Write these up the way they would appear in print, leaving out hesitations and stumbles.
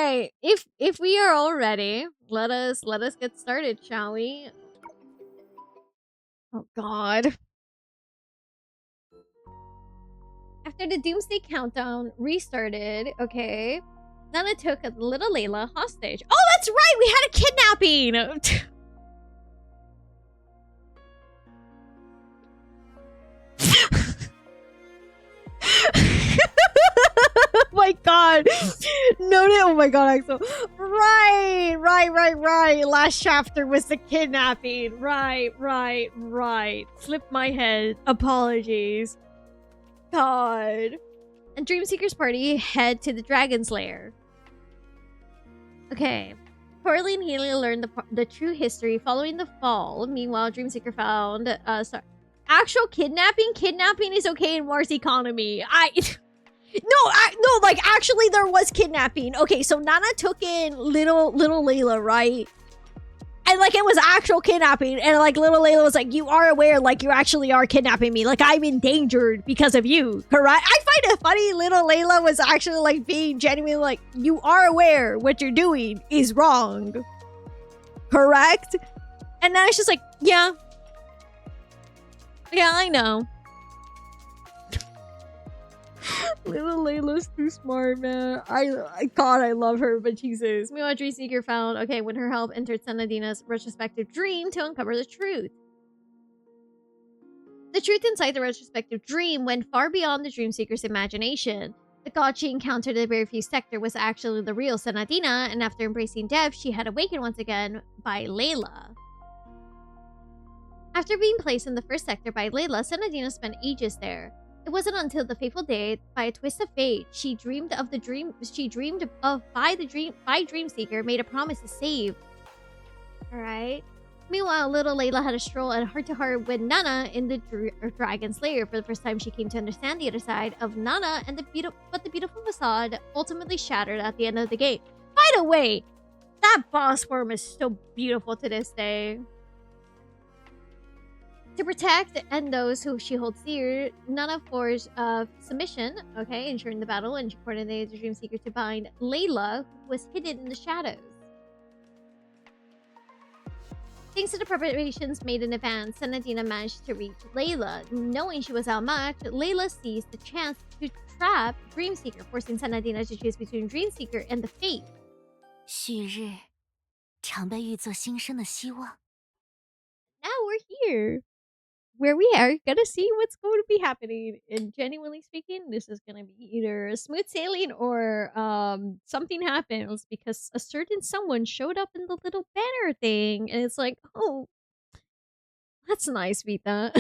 right. If we are all ready, let us get started, shall we? Oh God. After the Doomsday Countdown restarted, okay, Nana took little Layla hostage. Oh, that's right! We had a kidnapping! Oh my God. No, oh my God, Axel. Right. Last chapter was the kidnapping. Right. Slipped my head. Apologies. God. And Dreamseeker's party head to the Dragon's Lair. Okay. Coralie and Healy learned the true history following the fall. Meanwhile, Dreamseeker found actual kidnapping. Kidnapping is okay in Mars economy. No, like actually there was kidnapping. Okay, so Nana took in little Layla, right? And like it was actual kidnapping, and like little Layla was like, "You are aware, like you actually are kidnapping me. Like I'm endangered because of you, correct?" I find it funny. Little Layla was actually like being genuinely like, "You are aware what you're doing is wrong, correct?" And then it's just like, "Yeah, I know." Little Layla's too smart, man. God, I love her, but Jesus. Meanwhile, Dreamseeker found, okay, when her help entered Senadina's retrospective dream to uncover the truth. The truth inside the retrospective dream went far beyond the Dreamseeker's imagination. The god she encountered in the very few sector was actually the real Senadina, and after embracing death, she had awakened once again by Layla. After being placed in the first sector by Layla, Senadina spent ages there. It wasn't until the fateful day, by a twist of fate, she dreamed of the dream she dreamed of by Dreamseeker made a promise to save. Alright. Meanwhile, little Layla had a stroll at heart-to-heart with Nana in the Dragon's Lair. For the first time, she came to understand the other side of Nana, and the beautiful facade ultimately shattered at the end of the gate. By the way, that boss form is still beautiful to this day. To protect and those who she holds dear, Nana forged submission, okay, ensuring the battle, and she coordinated the Dreamseeker to bind Layla, who was hidden in the shadows. Thanks to the preparations made in advance, Senadina managed to reach Layla. Knowing she was outmatched, Layla seized the chance to trap Dreamseeker, forcing Senadina to choose between Dreamseeker and the Fate. 旭日，常被誉作新生的希望。 Now we're here, where we are gonna see what's going to be happening. And genuinely speaking, this is gonna be either smooth sailing or something happens because a certain someone showed up in the little banner thing, and it's like, oh, that's nice, Vita.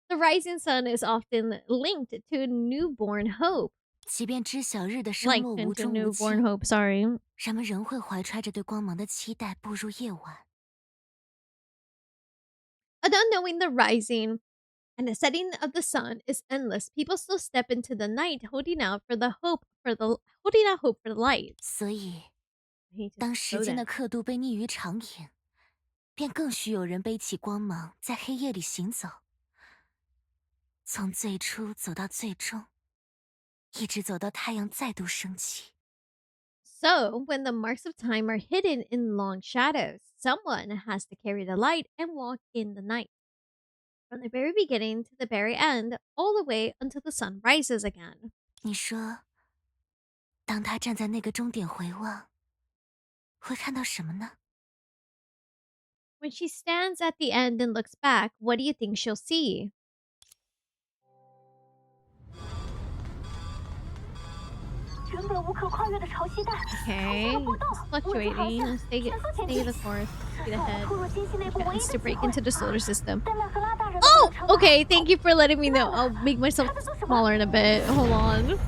The rising sun is often linked to newborn hope. 即便知晓日的升 Like 落无 into 终无 newborn 期， hope, sorry. 人们仍会怀揣着对光芒的期待步入夜晚。 Although knowing the rising and the setting of the sun is endless, people still step into the night holding out hope for the light. 所以， I need to 当 slow 时间 down. 的刻度被逆于长影，便更需有人背起光芒，在黑夜里行走，从最初走到最终，一直走到太阳再度升起。 So, when the marks of time are hidden in long shadows, someone has to carry the light and walk in the night. From the very beginning to the very end, all the way until the sun rises again. 你说，当他站在那个终点回望，会看到什么呢？ When she stands at the end and looks back, what do you think she'll see? Okay, it's fluctuating. Stay the course. Speed ahead. Chance to break into the solar system. Oh! Okay, thank you for letting me know. I'll make myself smaller in a bit. Hold on.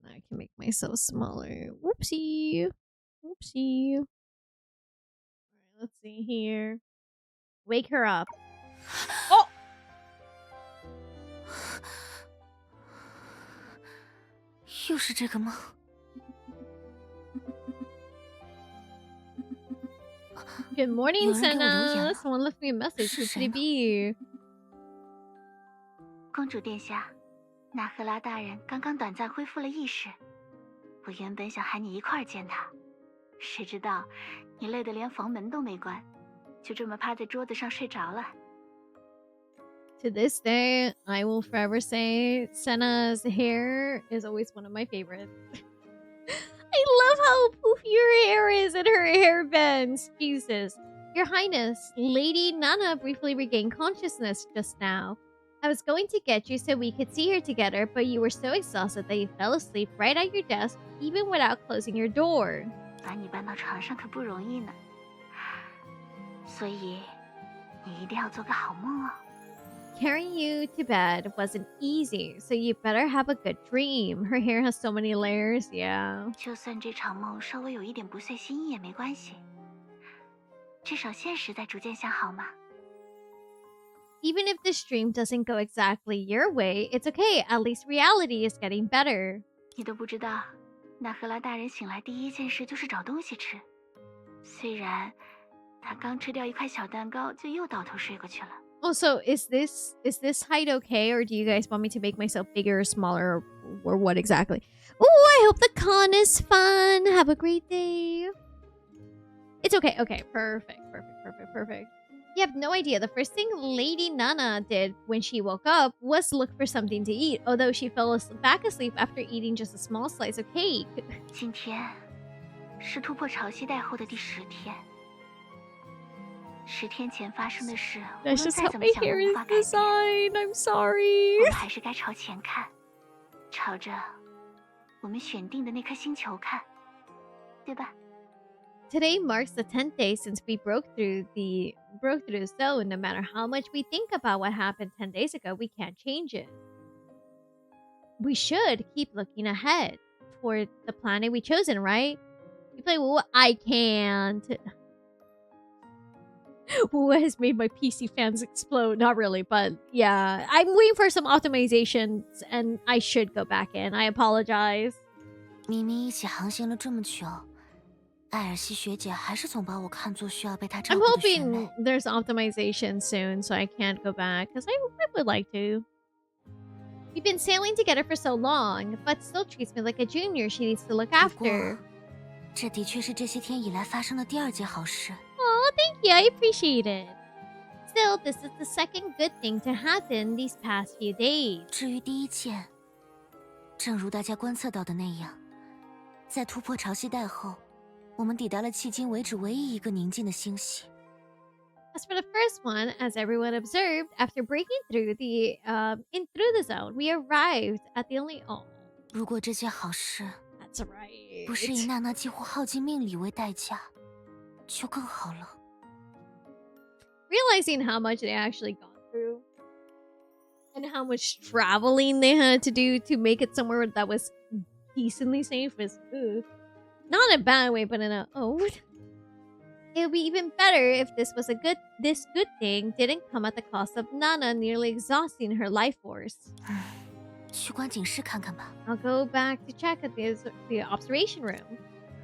I can make myself smaller. Whoopsie. Whoopsie. Alright, let's see here. Wake her up. Oh! 又是这个梦。 Good morning, 有人给我留言 Sinnoh. 了。 Someone left me a message. 是 Who 谁 could it 呢？ be? 公主殿下，纳赫拉大人刚刚短暂恢复了意识。我原本想喊你一块儿见他，谁知道你累得连房门都没关，就这么趴在桌子上睡着了。To this day, I will forever say Senna's hair is always one of my favorites. I love how poofy her hair is and her hair bends. Jesus. Your Highness, Lady Nana briefly regained consciousness just now. I was going to get you so we could see her together, but you were so exhausted that you fell asleep right at your desk, even without closing your door. 把你搬到床上可不容易呢，所以你一定要做个好梦哦。Carrying you to bed wasn't easy, so you better have a good dream. Her hair has so many layers, yeah. 就算这场梦稍微有一点不遂心意也没关系，至少现实在逐渐向好嘛。Even if this dream doesn't go exactly your way, it's okay. At least reality is getting better. 你都不知道，纳赫拉大人醒来第一件事就是找东西吃。虽然他刚吃掉一块小蛋糕，就又倒头睡过去了。Also, is this height okay, or do you guys want me to make myself bigger or smaller, or what exactly? Oh, I hope the con is fun. Have a great day. It's okay. Okay, perfect. You have no idea. The first thing Lady Nana did when she woke up was look for something to eat, although she fell back asleep after eating just a small slice of cake. 今天是突破潮汐带后的第10天。10天前发生的事，无论 That's just 再 how 怎么 my 想都 hair 无 is 法改变。 designed. I'm sorry. 我们还是该朝前看，朝着我们选定的那颗星球看，对吧？ Today marks the 10th day since we broke through the zone. No matter how much we think about what happened 10 days ago, we can't change it. We should keep looking ahead toward the planet we chosen, right? You play, well, I can't. What has made my PC fans explode? Not really, but yeah. I'm waiting for some optimizations, and I should go back in. I apologize. 明明一起航行了这么久，艾尔西学姐还是总把我看作需要被她照 I'm 顾的学 hoping 妹。 there's optimization soon, so I can't go back, because I would like to. We've been sailing together for so long, but still treats me like a junior she needs to look 不过 after. 这的确是这些天以来发生的第2件好事。 Oh, thank you. I appreciate it. Still, this is the second good thing to happen these past few days. 至于第1件，正如大家观测到的那样，在突破潮汐带后，我们抵达了迄今为止唯一一个宁静的星系。 As for the first one, as everyone observed, after breaking through the zone, we arrived at the only. Oh, 如果这件好事 that's right. 不是以娜娜几乎耗尽命力为代价，就更好了。 Realizing how much they actually gone through and how much traveling they had to do to make it somewhere that was decently safe is not in a bad way, but in a it would be even better if this good thing didn't come at the cost of Nana nearly exhausting her life force. 去观景室看看吧。 I'll go back to check at the observation room.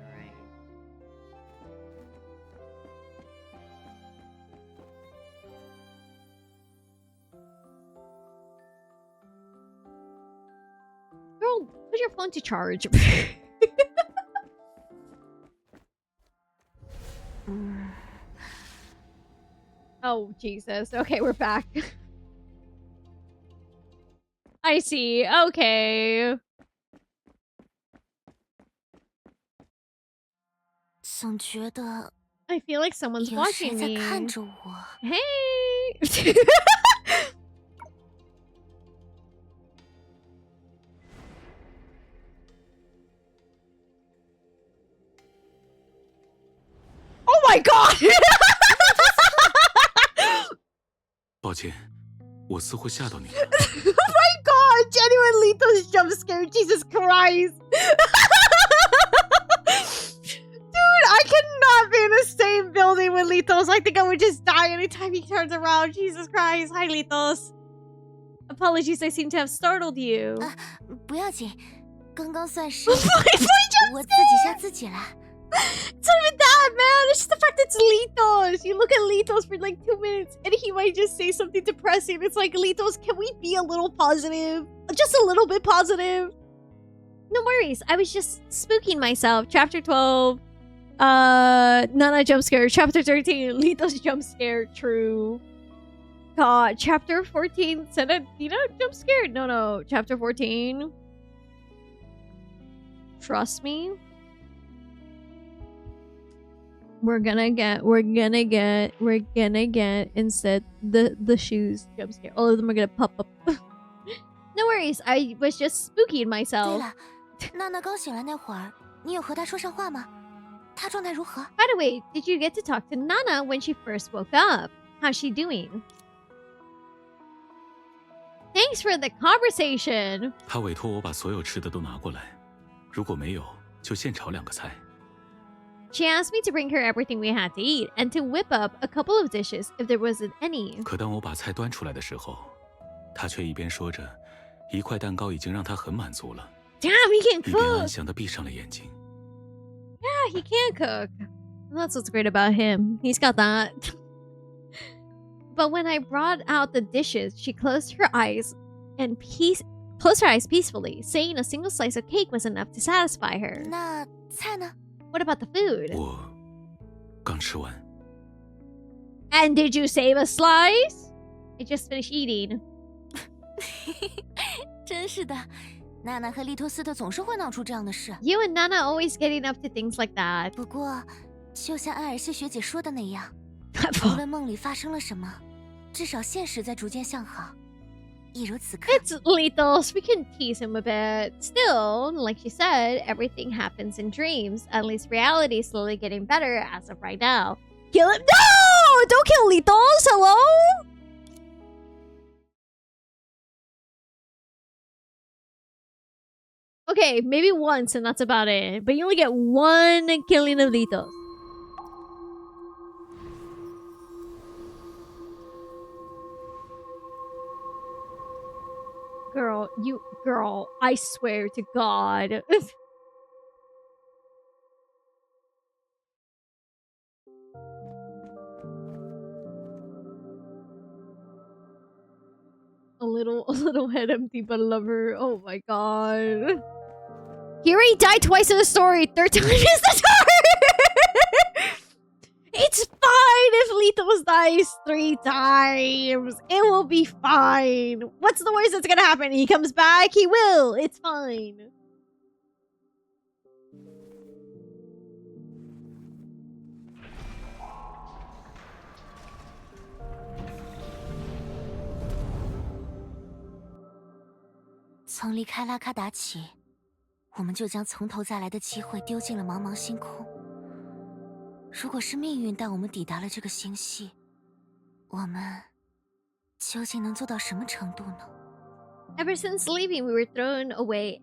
Alright. Girl, put your phone to charge. Oh, Jesus. Okay, we're back. I see. Okay. 总觉得 I feel like someone's 有谁 watching 在 me. 看着我。 Hey! Oh my god! 抱歉，我似乎吓到你了。 Oh my god! Genuinely, those jump scares. Jesus Christ! Dude, I cannot be in the same building with Litos. I think I would just die anytime he turns around. Jesus Christ. Hi, Litos. Apologies, I seem to have startled you. 不要紧，刚刚算是 My jump 我自己吓自己啦。It's not even that, man. It's just the fact it's Litos. You look at Litos for like 2 minutes and he might just say something depressing. It's like, Litos, can we be a little positive? Just a little bit positive? No worries. I was just spooking myself. Chapter 12. Nana jump scare. Chapter 13. Litos jump scare. True. God. Chapter 14. Senadina jump scare. No. Chapter 14. Trust me. We're gonna get instead the shoes jump scare. All of them are gonna pop up. No worries. I was just spooking 对 myself. 了，娜娜刚醒来那会儿，你有和她说上话吗？她状态如何？ By the way, did you get to talk to Nana when she first woke up? How's she doing? Thanks for the conversation. 他委托我把所有吃的都拿过来，如果没有，就现炒2个菜。 She asked me to bring her everything we had to eat and to whip up a couple of dishes if there wasn't any. 可当我把菜端出来的时候，他却一边说着1块蛋糕已经让他很满足了， Damn, he can 一边安 cook. 详地闭上了眼睛。 Yeah, he can cook. That's what's great about him. He's got that. But when I brought out the dishes, she closed her eyes peacefully, saying a single slice of cake was enough to satisfy her. 那菜呢？ What about the food? 我刚吃完， And did you save a slice? I just finished eating. 真是的，娜娜和利托斯特总是会闹出这样的事。 You and Nana always getting up to things like that. 不过，就像艾尔谢学姐说的那样，无论梦里发生了什么，至少现实在逐渐向好。一如此刻， It's Litos. We can tease him a bit. Still, like she said, everything happens in dreams. At least reality is slowly getting better as of right now. Kill him. No! Don't kill Litos. Hello? Okay, maybe once and that's about it. But you only get one killing of Litos. Girl, I swear to God. A little head empty, but I love her. Oh my God. He already died twice in the story. Third time is the charm. It's fine if Litos dies 3 times. It will be fine. What's the worst that's gonna happen? He comes back? He will. It's fine. "从离开拉卡达起，我们就将从头再来的机会丢进了茫茫星空。如果是命运带我们抵达了这个星系，我们究竟能做到什么程度呢？ Ever since leaving, we thrown away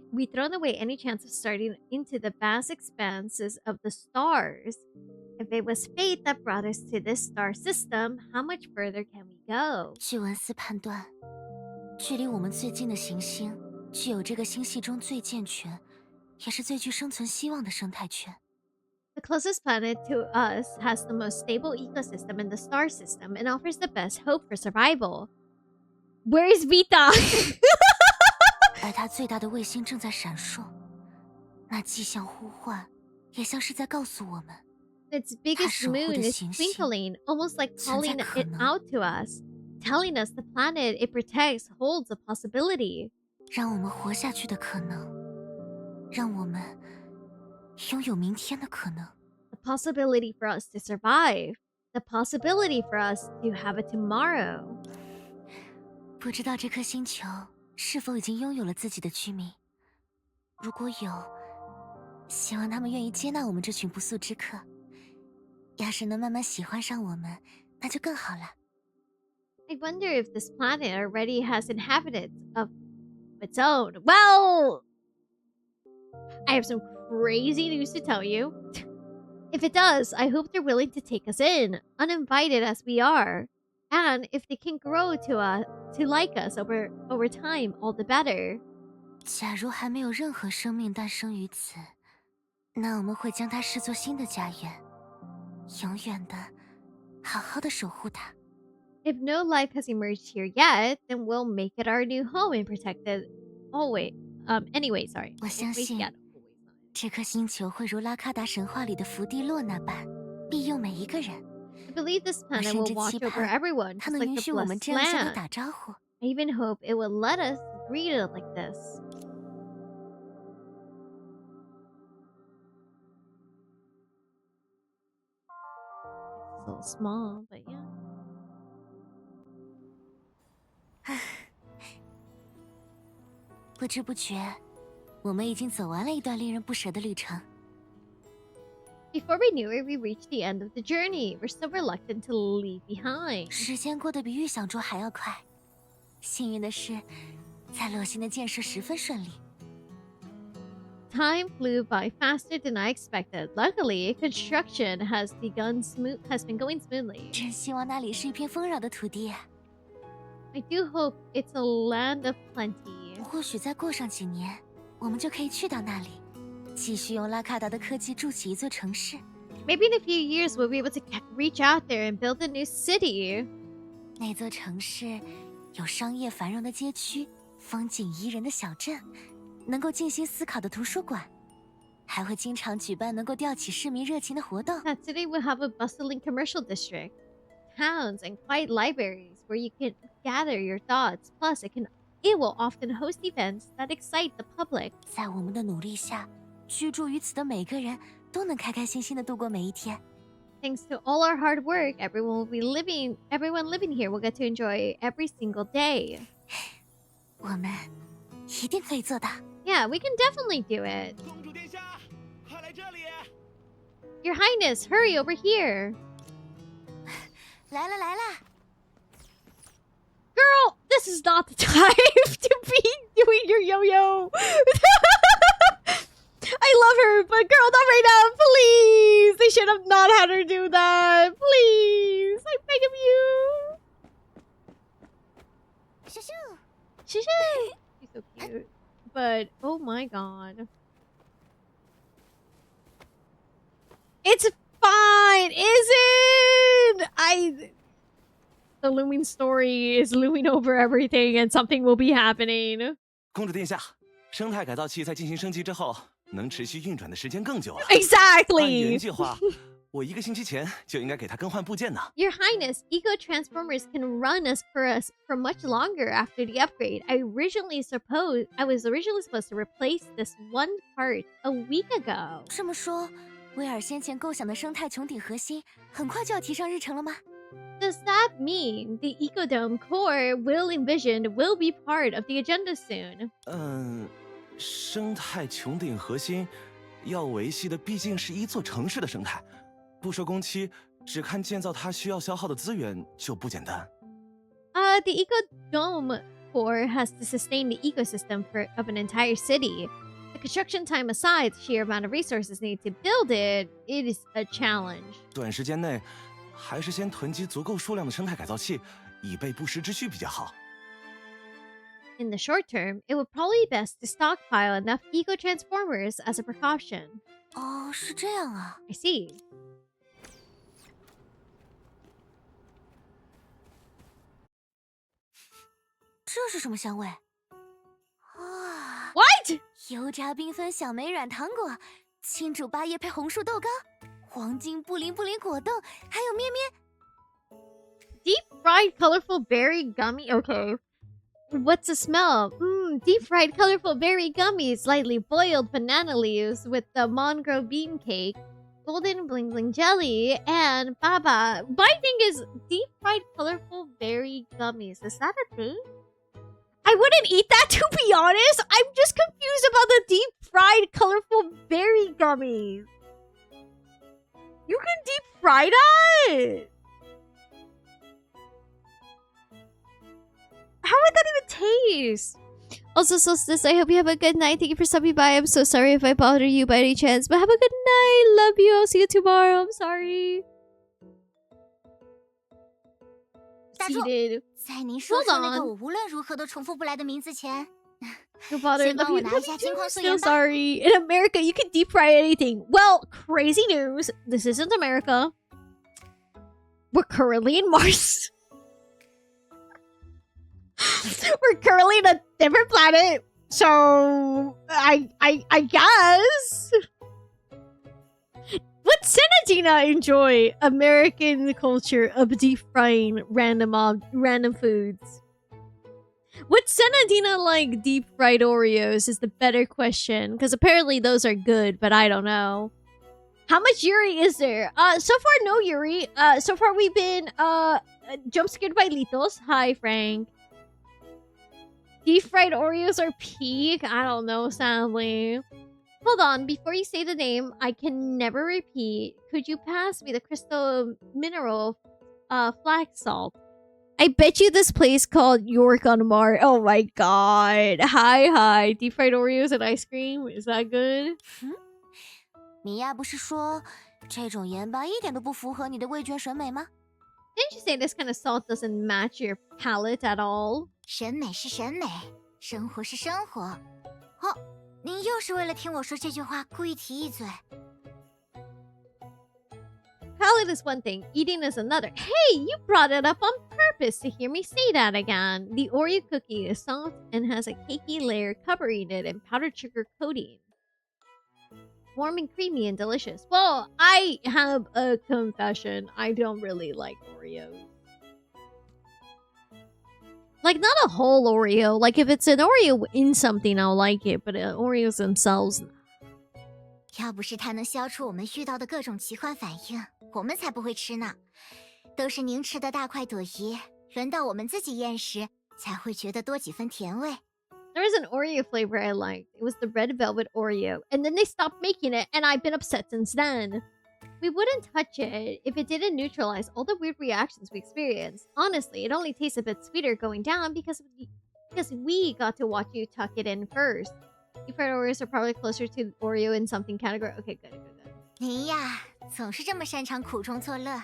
any chance of starting into the vast expanses of the stars. If it was fate that brought us to this star system, how much further can we go? 据文斯判断，距离我们最近的行星具有这个星系中最健全，也是最具生存希望的生态圈。 The closest planet to us has the most stable ecosystem in the star system and offers the best hope for survival. Where is Vita? 而它最大的卫星正在闪烁，那既像呼唤，也像是在告诉我们， Its biggest moon is twinkling, almost like calling it out to us, telling us the planet it protects holds a possibility. 让我们活下去的可能，让我们拥有明天的可能。 The possibility for us to survive. The possibility for us to have a tomorrow. 不知道这颗星球是否已经拥有了自己的居民？如果有，希望他们愿意接纳我们这群不速之客。要是能慢慢喜欢上我们，那就更好了。 I wonder if this planet already has inhabitants of its own. Well, I have some crazy news to tell you. If it does, I hope they're willing to take us in, uninvited as we are. And if they can grow to like us over time, all the better. 假如还没有任何生命诞生于此，那我们会将它视作新的家园，永远的好好的守护它。 If no life has emerged here yet, then we'll make it our new home and protect it always. Anyway, sorry. 我相 Always, 信 yeah, always. 这颗星球会如拉卡达神话里的伏地洛那般庇佑每一个人。 I believe this 我 planet 甚 will 至 watch 期 over 盼 everyone, 它 just 能 like 允 the 许我们 blessed 这样向它 land. 打招呼。 I even hope it will let us greet it like this. It's a little small, but yeah. 不知不觉，我们已经走完了一段令人不舍的旅程。 Before we knew it, we reached the end of the journey. We're so reluctant to leave behind. 时间过得比预想中还要快。幸运的是，在洛星的建设十分顺利。 Time flew by faster than I expected. Luckily, construction has been going smoothly. 真希望那里是一片丰饶的土地。 I do hope it's a land of plenty. 或许再过上几年，我们就可以去到那里，继续用拉卡达的科技筑起一座城市。 Maybe in a few years we'll be able to reach out there and build a new city. 那座城市有商业繁荣的街区，风景宜人的小镇，能够静心思考的图书馆，还会经常举办能够吊起市民热情的活动。 That city will have a bustling commercial district, towns, and quiet libraries where you can gather your thoughts. Plus, it will often host events that excite the public. 在我们的努力下，居住于此的每个人都能开开心心的度过每一天。 Thanks to all our hard work, everyone living here will get to enjoy every single day. 我们一定可以做到。 Yeah, we can definitely do it. 公主殿下，快来这里！ Your Highness, hurry over here. 来了来了， Girl, this is not the time to be doing your yo-yo. I love her, but girl, not right now. Please. They should have not had her do that. Please. I beg of you. 咻咻。 She's so cute. But, oh my god. It's fine, isn't? The looming story is looming over everything and something will be happening. 公主殿下，生态改造器在进行升级之后，能持续运转的时间更久了。按 Exactly. 原计划，我1个星期前就应该给它更换部件呢。 Your Highness, Eco Transformers can run us for much longer after the upgrade. I was originally supposed to replace this one part a week ago. 这么说，威尔先前构想的生态穹顶核心很快就要提上日程了吗？ Does that mean the Ecodome core will be part of the agenda soon? 生态穹顶核心要维系的毕竟是一座城市的生态，不说工期，只看建造它需要消耗的资源就不简单。The Ecodome core has to sustain the ecosystem of an entire city. The construction time aside, the sheer amount of resources needed to build it is a challenge. 短时间内，还是先囤积足够数量的生态改造器，以备不时之需比较好。 In the short term, it would probably be best to stockpile enough Eco Transformers as a precaution. 哦，是这样啊。 I see. 这是什么香味？啊！ What? 油炸缤纷小莓软糖果，青煮巴叶配红薯豆糕，黄金布灵布灵果冻，还有咩咩。 Deep fried colorful berry gummy. Okay. What's the smell? Deep fried colorful berry gummies, lightly boiled banana leaves with the Mongrel bean cake, golden bling bling jelly, and baba. My thing is deep fried colorful berry gummies. Is that a thing? I wouldn't eat that, to be honest. I'm just confused about the deep fried colorful berry gummies. You can deep fry that? How would that even taste? Also, Solstice, I hope you have a good night. Thank you for stopping by. I'm so sorry if I bother you by any chance, but have a good night. Love you. I'll see you tomorrow. I'm sorry. 大柱， Seated. 在您说出那 Hold 个 on. 我无论如何都重复不来的名字前， No bother. 先 Love 帮我 you. 拿 Love 一下 you 金 too. 矿素 So 颜吧。 sorry. In America, you can deep fry anything. Well, crazy news. This isn't America. We're currently in Mars. We're currently in a different planet. So I guess. Would Senadina enjoy American culture of deep frying random foods? Would Senadina like deep fried Oreos is the better question, because apparently those are good, but I don't know. How much Yuri is there? So far no Yuri. So far we've been jump scared by Litos. Hi Frank. Deep fried Oreos are peak? I don't know, sadly. Hold on, before you say the name, I can never repeat. Could you pass me the crystal mineral flax salt? I bet you this place called York on Mars. Oh my god. Hi. Deep fried Oreos and ice cream? Is that good? 米娅不是说这种盐巴一点都不符合你的味觉审美吗？ Didn't you say this kind of salt doesn't match your palate at all? 审美是审美，生活是生活。哦，你又是为了听我说这句话故意提一嘴。 Palate is one thing, eating is another. Hey, you brought it up on purpose to hear me say that again. The Oreo cookie is soft and has a cakey layer covering it in powdered sugar coating. Warm and creamy and delicious. Well, I have a confession. I don't really like Oreos. Like, not a whole Oreo. Like, if it's an Oreo in something, I'll like it. But Oreos themselves... 要不是它能消除我们遇到的各种奇幻反应，我们才不会吃呢。都是您吃的大快朵颐，轮到我们自己咽时，才会觉得多几分甜味。 There was an Oreo flavor I liked. It was the red velvet Oreo. And then they stopped making it, and I've been upset since then. We wouldn't touch it if it didn't neutralize all the weird reactions we experienced. Honestly, it only tastes a bit sweeter going down because we got to watch you tuck it in first. Deep fried Oreos are probably closer to Oreo in something category. Okay, good. 您呀，总是这么擅长苦中作乐。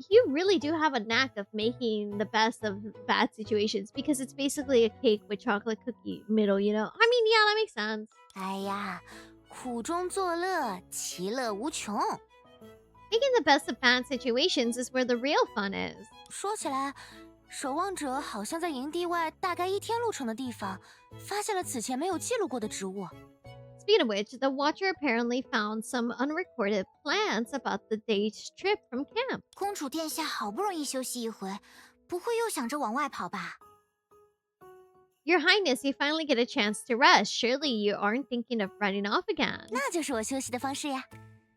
You really do have a knack of making the best of bad situations because it's basically a cake with chocolate cookie middle, you know? I mean, yeah, that makes sense. 哎呀，苦中作乐，其乐无穷。 Making the best of bad situations is where the real fun is. 说起来，守望者好像在营地外大概1天路程的地方，发现了此前没有记录过的植物。 Speaking of which, the Watcher apparently found some unrecorded plans about the day's trip from camp. 公主殿下好不容易休息一回，不会又想着往外跑吧？ Your Highness, you finally get a chance to rest. Surely you aren't thinking of running off again. 那就是我休息的方式呀。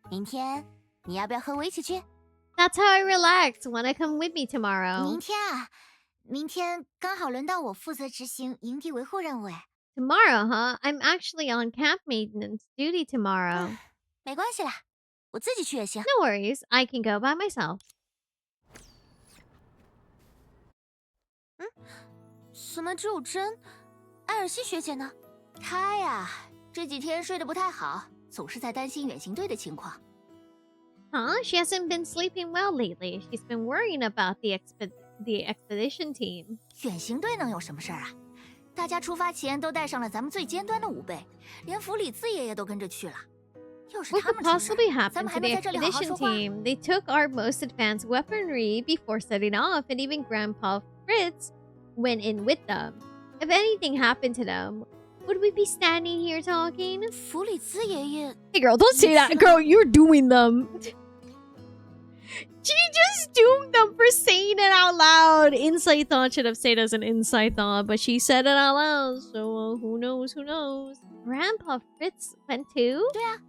明天你要不要和我一起去？ That's how I relax. Wanna come with me tomorrow? 明天啊，明天刚好轮到我负责执行营地维护任务哎。 Tomorrow, huh? I'm actually on camp maintenance duty tomorrow. 没关系啦，我自己去也行。 No worries. I can go by myself. 怎么只有珍？艾尔西学姐呢？她呀，这几天睡得不太好，总是在担心远行队的情况。 Huh? She hasn't been sleeping well lately. She's been worrying about the expedition team. 远行队能有什么事儿啊？大家出发前都带上了咱们最尖端的武备，连弗里兹爷爷都跟着去了。要是 What 他 could 们出事， possibly 咱 happen 们 to 还 the 能在这里好好 expedition 说话？ team? They took our most advanced weaponry before setting off, and even Grandpa Fritz went in with them. If anything happened to them, would we be standing here talking? 弗里兹爷爷， Hey girl, don't say that. Girl, you're doing them. She just doomed them for saying it out loud. Inside thought should have stayed as an inside thought, but she said it out loud, so who knows, who knows. Grandpa Fritz went too? 对啊，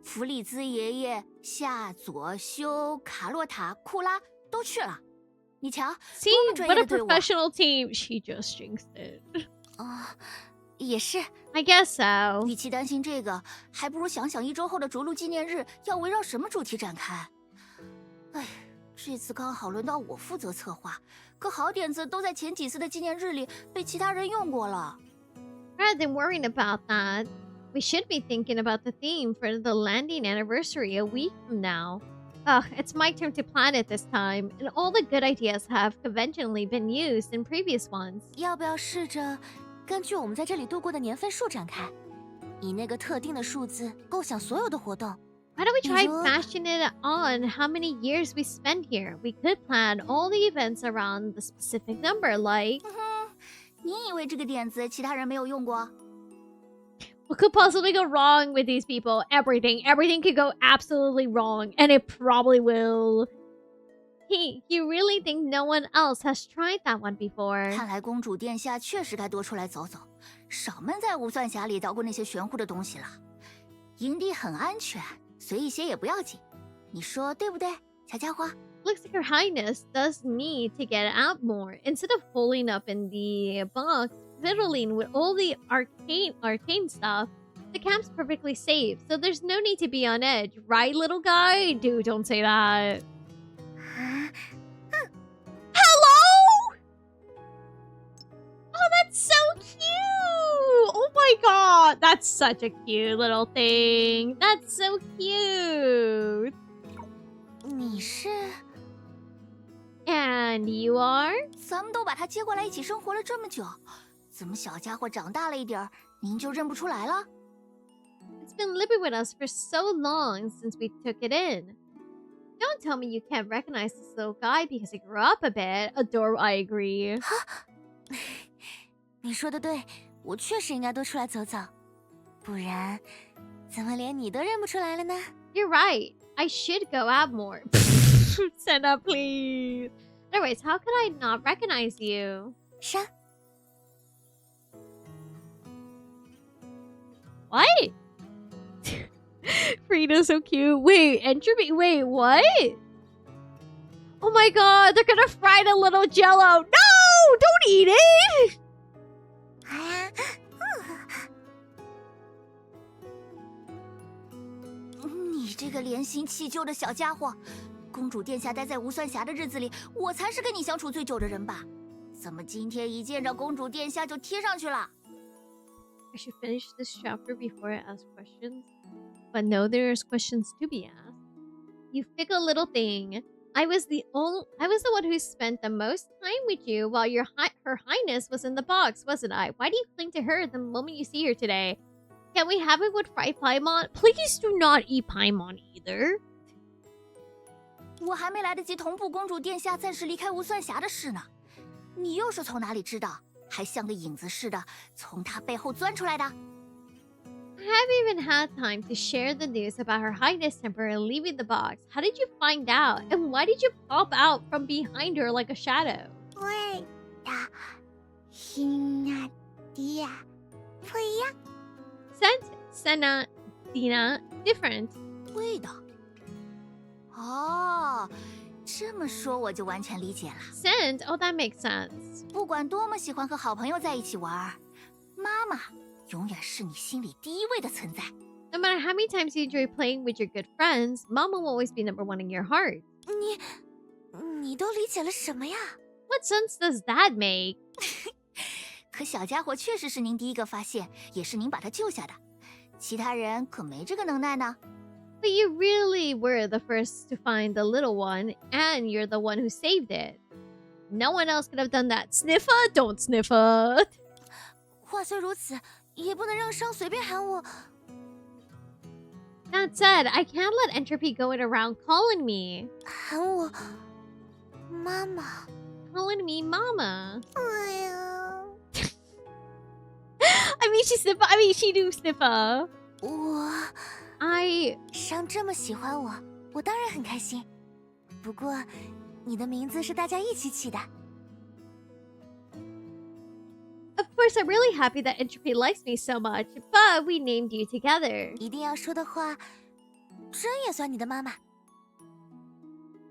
弗里兹爷爷、夏佐修、卡洛塔、库拉都去了。你瞧， See, 多么专 what 业 a 的队伍啊！ professional team. She just jinxed it. 啊，也是。 I guess so. 与其担心这个，还不如想想1周后的着陆纪念日要围绕什么主题展开。哎，这次刚好轮到我负责策划，可好点子都在前几次的纪念日里被其他人用过了。 Rather than worrying about that, we should be thinking about the theme for the landing anniversary a week from now. Ugh, it's my turn to plan it this time, and all the good ideas have conventionally been used in previous ones. 要不要试着根据我们在这里度过的年份数展开，以那个特定的数字构想所有的活动。Why don't we try 比如 bashing it on how many years we spend here? We could plan all the events around the specific number, like... 你以为这个点子其他人没有用过？ What could possibly go wrong with these people? Everything. Everything could go absolutely wrong, and it probably will. Hey, you really think no one else has tried that one before? 看来公主殿下确实该多出来走走，少闷在无算匣里捣鼓那些玄乎的东西了。营地很安全，随意些也不要紧，你说对不对，小家伙？Looks like Her Highness does need to get out more. Instead of holding up in the box, fiddling with all the arcane stuff, the camp's perfectly safe, so there's no need to be on edge. Right, little guy? Dude, don't say that. Hello? Oh, that's so cute! Oh my god, that's such a cute little thing. That's so cute. 你是？ And you are? 咱们都把他接过来一起生活了这么久，怎么小家伙长大了一点儿，您就认不出来了？ It's been living with us for so long since we took it in. Don't tell me you can't recognize this little guy because he grew up a bit. Adore, I agree. 你说的对，我确实应该多出来走走，不然怎么连你都认不出来了呢？ You're right. I should go out more. Senna, please. Anyways, how could I not recognize you? 上。 What? Frida's so cute. Wait, entropy. Wait, what? Oh my god, they're gonna fry the little jello. No! Don't eat it! 你这个怜新弃旧的小家伙，公主殿下待在无算匣的日子里，我才是跟你相处最久的人吧？怎么今天一见着公主殿下就贴上去了？ I should finish this chapter before I ask questions. But no, there's questions to be asked. You fickle little thing. I was the one who spent the most time with you while Her Highness was in the box, wasn't I? Why do you cling to her the moment you see her today? Can we have it with fried paimon? Please do not eat paimon either. 我还没来得及同步公主殿下暂时离开无算匣的事呢，你又是从哪里知道？还像个影子似的从她背后钻出来的？ I haven't even had time to share the news about Her Highness temporarily leaving the box. How did you find out? And why did you pop out from behind her like a shadow? 对的，新啊迪呀，不一样。 Scent, Senna, Dina, different. 对的。哦，这么说我就完全理解了。 Scent? Oh, that makes sense. 不管多么喜欢和好朋友在一起玩，妈妈永远是你心里第一位的存在。 No matter how many times you enjoy playing with your good friends, Mama will always be number one in your heart. 你都理解了什么呀？ What sense does that make? 可小家伙确实是您第一个发现，也是您把他救下的，其他人可没这个能耐呢。 But you really were the first to find the little one, and you're the one who saved it. No one else could have done that. Sniffer? Don't sniffer. 话虽如此，也不能让伤随便喊我。 That said, I can't let entropy go around calling me. 喊我妈妈。 Calling me mama. 哎呀，I mean, she do sniffer. 我伤这么喜欢我，我当然很开心。不过，你的名字是大家一起起的。 Of course, I'm really happy that Entropy likes me so much, but we named you together. 一定要说的话，真也算你的妈妈。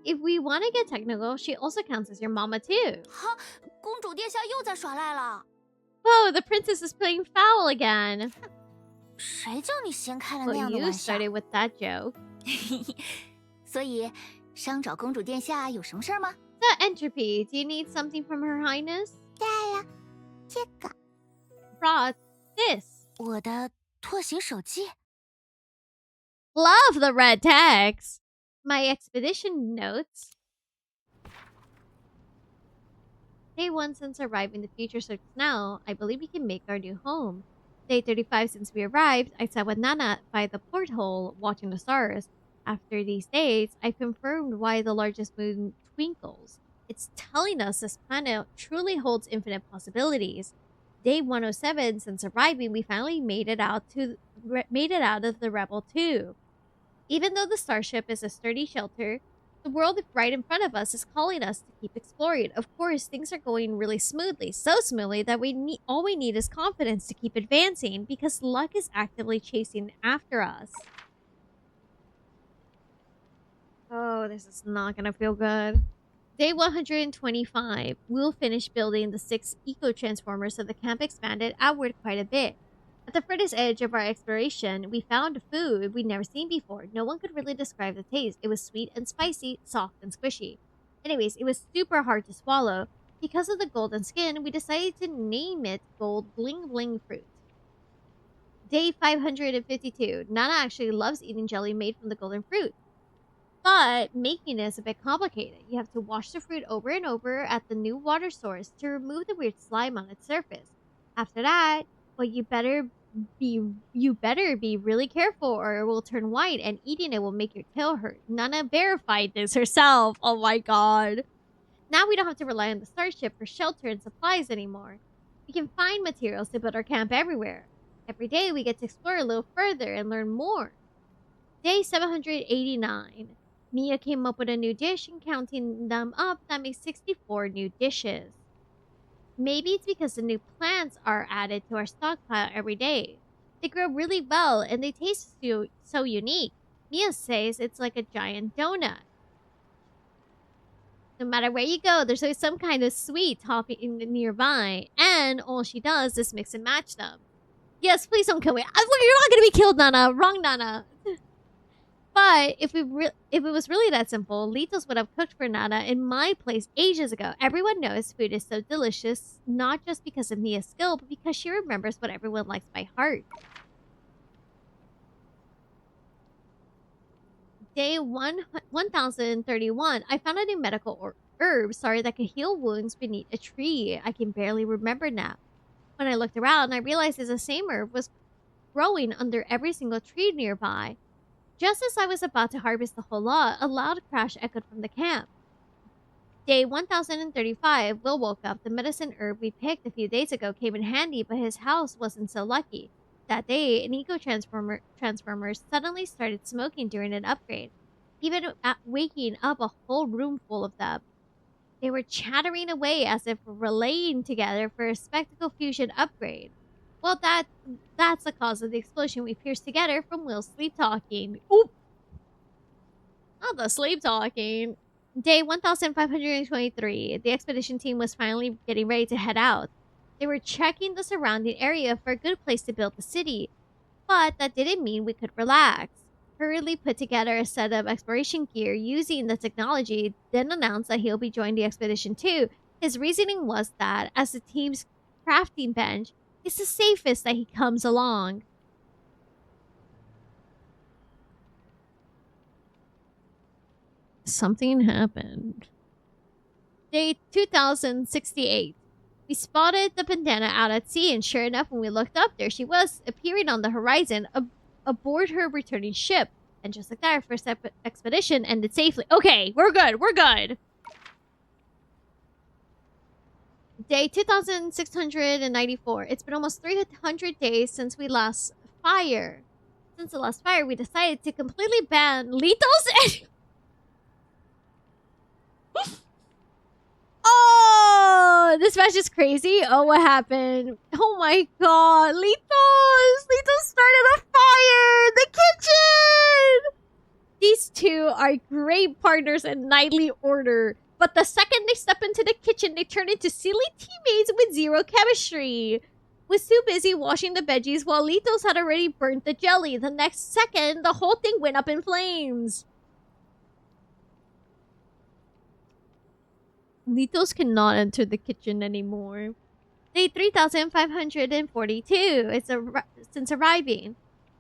If we want to get technical, she also counts as your mama too. 哈，公主殿下又在耍赖了。 Whoa, the princess is playing foul again. 谁叫你先开了那 Well, 样的 you 玩笑？ started with that joke. 所以，商找公主殿下有什么事儿吗？ So, Entropy, do you need something from Her Highness? 带了这个。 Brought this. 我的拓行手记。 Love the red text. My expedition notes. Day 1 since arriving, the future starts now. I believe we can make our new home. Day 35 since we arrived, I sat with Nana by the porthole watching the stars. After these days, I confirmed why the largest moon twinkles. It's telling us this planet truly holds infinite possibilities. Day 107 since arriving, we finally made it out of the Rebel 2. Even though the starship is a sturdy shelter, the world right in front of us is calling us to keep exploring. Of course, things are going really smoothly, so smoothly that all we need is confidence to keep advancing because luck is actively chasing after us. Oh, this is not gonna feel good. Day 125, we'll finish building the 6 eco-transformers so the camp expanded outward quite a bit. At the furthest edge of our exploration, we found food we'd never seen before. No one could really describe the taste. It was sweet and spicy, soft and squishy. Anyways, it was super hard to swallow. Because of the golden skin, we decided to name it Gold Bling Bling Fruit. Day 552, Nana actually loves eating jelly made from the golden fruit. But making it is a bit complicated. You have to wash the fruit over and over at the new water source to remove the weird slime on its surface. After that, well, you better be really careful or it will turn white and eating it will make your tail hurt. Nana verified this herself. Oh my god. Now we don't have to rely on the starship for shelter and supplies anymore. We can find materials to build our camp everywhere. Every day we get to explore a little further and learn more. Day 789. Mia came up with a new dish and counting them up, that makes 64 new dishes. Maybe it's because the new plants are added to our stockpile every day. They grow really well and they taste so unique. Mia says it's like a giant donut. No matter where you go, there's always some kind of sweet topping nearby, and all she does is mix and match them. Yes, please don't kill me. You're not gonna be killed, Nana. Wrong, Nana. But if it was really that simple, Litos would have cooked for Nana in my place ages ago. Everyone knows food is so delicious, not just because of Mia's skill, but because she remembers what everyone likes by heart. Day 1031, I found a new medical herb, that could heal wounds beneath a tree. I can barely remember now. When I looked around, I realized the same herb was growing under every single tree nearby. Just as I was about to harvest the whole lot, a loud crash echoed from the camp. Day 1035, Will woke up. The medicine herb we picked a few days ago came in handy, but his house wasn't so lucky. That day, an eco-transformer suddenly started smoking during an upgrade, even waking up a whole room full of them. They were chattering away as if relaying together for a spectacle fusion upgrade. Well, that's the cause of the explosion we pierced together from Will's sleep talking. Oop! Not the sleep talking. Day 1523. The expedition team was finally getting ready to head out. They were checking the surrounding area for a good place to build the city, but that didn't mean we could relax. Hurriedly put together a set of exploration gear using the technology, then announced that he'll be joining the expedition too. His reasoning was that, as the team's crafting bench, it's the safest that he comes along. Something happened. Day 2068. We spotted the bandana out at sea, and sure enough, when we looked up, there she was, appearing on the horizon aboard her returning ship. And just like that, our first expedition ended safely. Okay, we're good. We're good. Day 2694. It's been almost 300 days since we last fire. Since the last fire, we decided to completely ban Litos and... Oh, this match is crazy. Oh, what happened? Oh my god. Litos started a fire in the kitchen. These two are great partners in knightly order. But the second they step into the kitchen, they turn into silly teammates with zero chemistry. Was too busy washing the veggies while Litos had already burnt the jelly. The next second, the whole thing went up in flames. Litos cannot enter the kitchen anymore. Day 3542. Since arriving.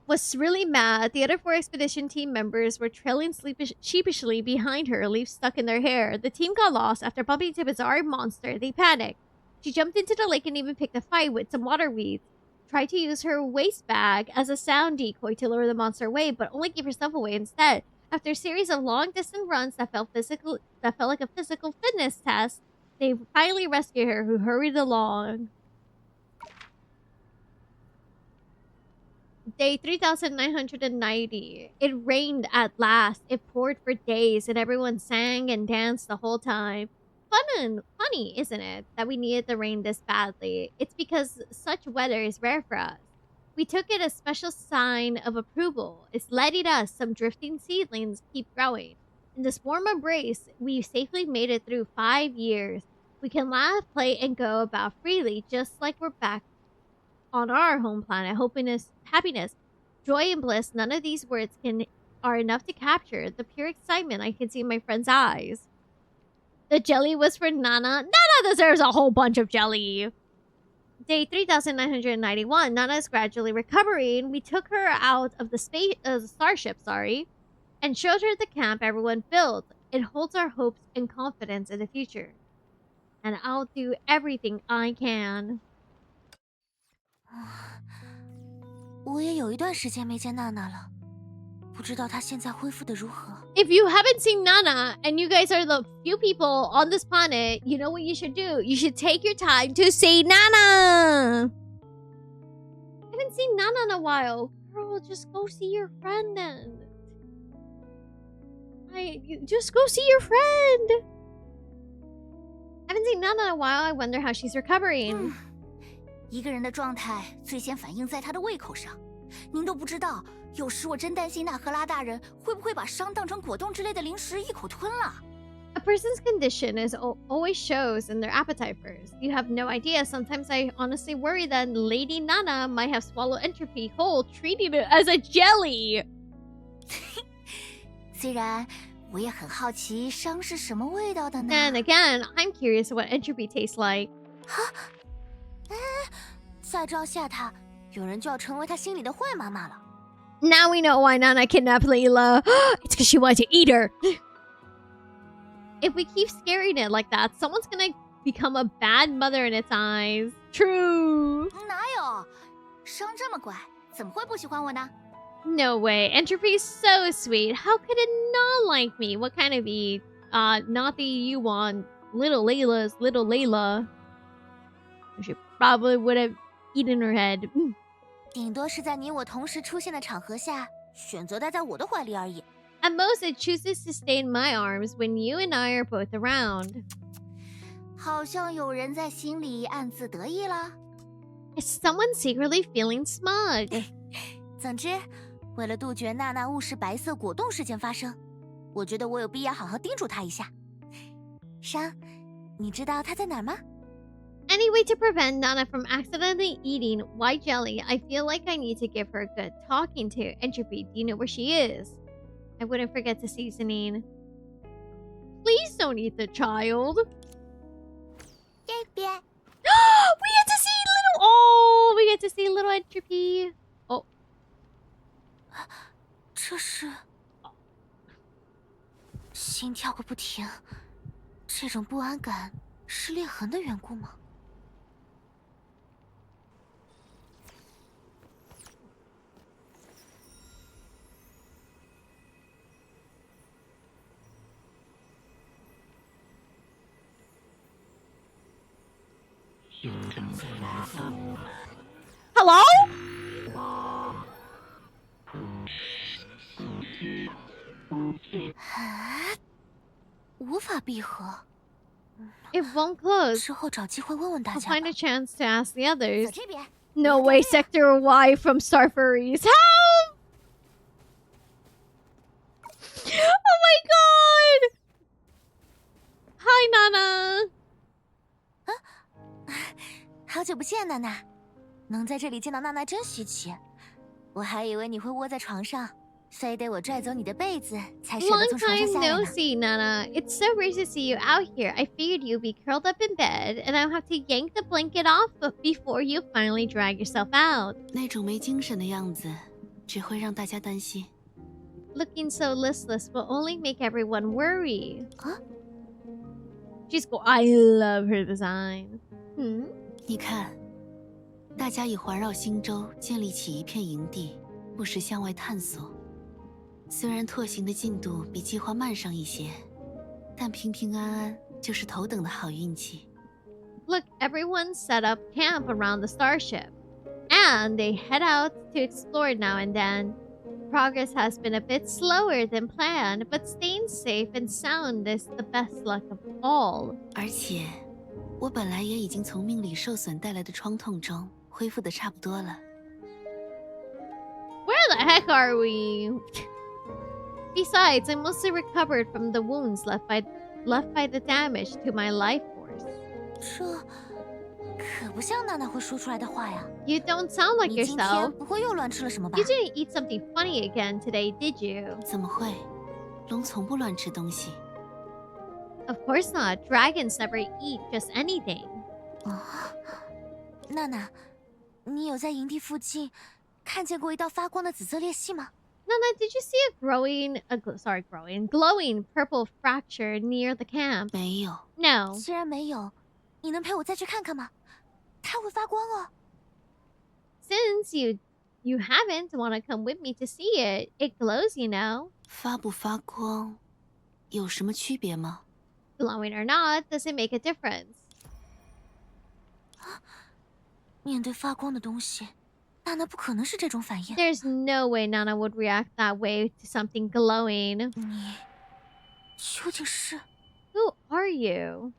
was really mad. The other 4 expedition team members were trailing sheepishly behind her, leaves stuck in their hair. The team got lost after bumping into a bizarre monster. They panicked. She jumped into the lake and even picked a fight with some water weeds. Tried to use her waist bag as a sound decoy to lure the monster away, but only gave herself away instead. After a series of long-distance runs that felt like a physical fitness test, they finally rescued her, who hurried along. Day 3990. It rained at last. It poured for days, and everyone sang and danced the whole time. Funny, isn't it, that we needed the rain this badly? It's because such weather is rare for us. We took it as a special sign of approval. It's letting us, some drifting seedlings, keep growing. In this warm embrace, we safely made it through 5 years. We can laugh, play, and go about freely, just like we're back on our home planet. Happiness, joy, and bliss. None of these words are enough to capture the pure excitement I can see in my friend's eyes. The jelly was for Nana. Nana deserves a whole bunch of jelly. Day 3991. Nana is gradually recovering. We took her out of the starship, and showed her the camp everyone built. It holds our hopes and confidence in the future. And I'll do everything I can. 我也有一段时间没见娜娜了，不知道她现在恢复得如何。If you haven't seen Nana, and you guys are the few people on this planet, you know what you should do? You should take your time to see Nana! I haven't seen Nana in a while. Girl, just go see your friend then. Just go see your friend. I haven't seen Nana in a while. I wonder how she's recovering. 一个人的状态最先反映在他的胃口上，您都不知道。有时我真担心纳赫拉大人会不会把伤当成果冻之类的零食一口吞了。A person's condition is always shows in their appetite first. You have no idea. Sometimes I honestly worry that Lady Nana might have swallowed entropy whole, treating it as a jelly. 虽然我也很好奇伤是什么味道的呢。And again, I'm curious what entropy tastes like. 再这样吓他，有人就要成为他心里的坏妈妈了。Now we know why Nana kidnapped Layla. It's because she wanted to eat her. If we keep scaring it like that, someone's gonna become a bad mother in its eyes. True. 哪有？伤这么乖，怎么会不喜欢我呢？ No way. Entropy is so sweet. How could it not like me? What kind of eat? Not the you want. Little Layla's little Layla. She probably would have eaten her head. 顶多是在你我同时出现的场合下，选择待在我的怀里而已。At most, it chooses to stay in my arms when you and I are both around. 好像有人在心里暗自得意了。Is someone secretly feeling smug? 总之，为了杜绝娜娜误食白色果冻事件发生，我觉得我有必要好好叮嘱她一下。商，你知道她在哪儿吗？ Any way to prevent Nana from accidentally eating white jelly, I feel like I need to give her a good talking to. Entropy, do you know where she is? I wouldn't forget the seasoning. Please don't eat the child. 这边。We get to see little... Oh, we get to see little Entropy. Oh. 这是心跳个不停，这种不安感是裂痕的缘故吗？ Hello? Ah, 无法闭合。 It won't close. 之后找机会问问大 I'll 家 find 吧。 a chance to ask the others. 在这边。 No way, Sector Y from Star Furries. Help! Oh my god! Hi, Nana. 好久不见，娜娜，能在这里见到娜娜真稀奇。我还以为你会窝在床上，非得我拽走你的被子才舍得 Long 从床上 time 下来 no 呢。 see, Nana. It's so great to see you out here. I figured you'd be curled up in bed, and I'll have to yank the blanket off before you finally drag yourself out. 那种没精神的样子，只会让大家担心。 Looking so listless will only make everyone worry. Huh? She's cool. I love her design. 你看，大家已环绕星洲建立起一片营地，不时向外探索。虽然拓行的进度比计划慢上一些，但平平安安就是头等的好运气。 Look, everyone set up camp around the starship. And they head out to explore now and then. Progress has been a bit slower than planned, but staying safe and sound is the best luck of all. 而且，我本来也已经从命理受损带来的创痛中恢复的差不多了。 Where the heck are we? Besides, I mostly recovered from the wounds left by the damage to my life force. 这可不像娜娜会说出来的话呀。 You don't sound like 你今天 yourself. 不会又乱吃了什么吧 You didn't eat something funny again today, did you? 怎么会？龙从不乱吃东西。 Of course not. Dragons never eat just anything. 娜娜，你有在营地附近看见过一道发光的紫色裂隙吗？ Nana, did you see a glowing purple fracture near the camp? 没有。 No. 既然没有，你能陪我再去看看吗？它会发光哦。 Since you haven't want to come with me to see it, it glows, you know. 发不发光有什么区别吗？ Glowing or not doesn't make a difference. 面对发光的东西，娜娜不可能是这种反应。 There's no way Nana would react that way to something glowing. 你究竟是？ Who are you?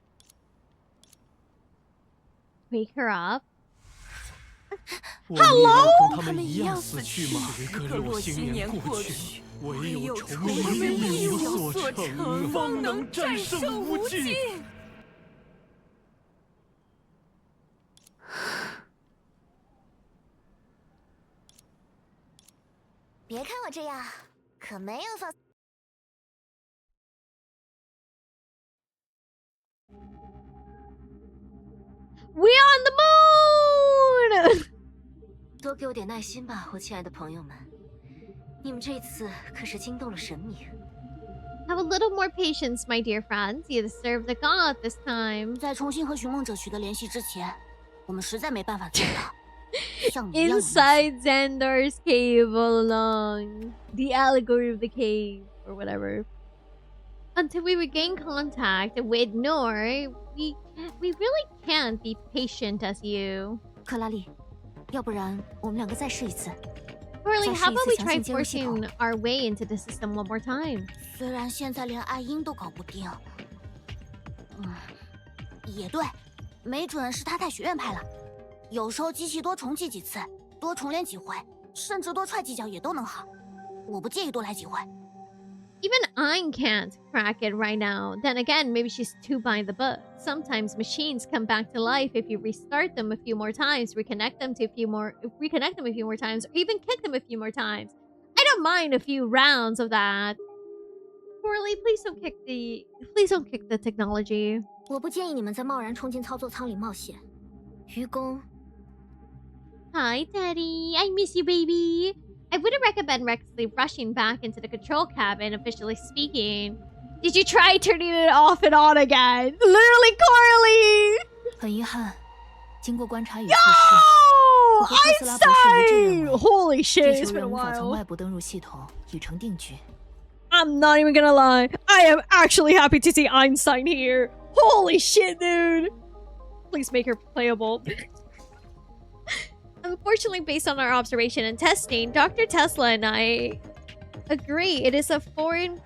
Wake her up. 我们也要同他们一样死去吗？一个落星年过去，唯有仇仇人人命有命有所所成，成，方能战胜无尽。别看我这样，可没有放。 We on the moon! 多给我点耐心吧，我亲爱的朋友们。你们这次可是惊动了神明。 Have a little more patience, my dear friends. You deserve the god this time. 在重新和寻梦者取得联系之前，我们实在没办法做到。像你一样的 Inside Xandar's cave all along. The allegory of the cave, or whatever. Until we regain contact with Nohr, we really can't be patient as you. 克拉丽，要不然我们两个再试一次。 Corley, how about we try 再试一次详细接入系统。 forcing our way into the system one more time? 虽然现在连爱音都搞不定，也对，没准是他太学院派了。有时候机器多重启几次，多重连几回，甚至多踹几脚也都能好。我不介意多来几回。 Even I can't crack it right now. Then again, maybe she's too by the book. Sometimes machines come back to life if you restart them a few more times, reconnect them a few more times, or even kick them a few more times. I don't mind a few rounds of that. Corley, please don't kick the technology. 我不建议你们再贸然冲进操作舱里冒险。愚公， Hi, Daddy. I miss you, baby. I wouldn't recommend recklessly rushing back into the control cabin, officially speaking. Did you try turning it off and on again? Literally, Corley! 很遗憾，经过观察与测试， No! 我和特斯拉博士一致认 Einstein! 为， Holy 地 shit, it's 球 been 人 a 无法从 while. 外部登入系统，已成定局。 I'm not even gonna lie. I am actually happy to see Einstein here. Holy shit, dude. Please make her playable. Unfortunately, based on our observation and testing, Dr. Tesla and I agree it is a foregone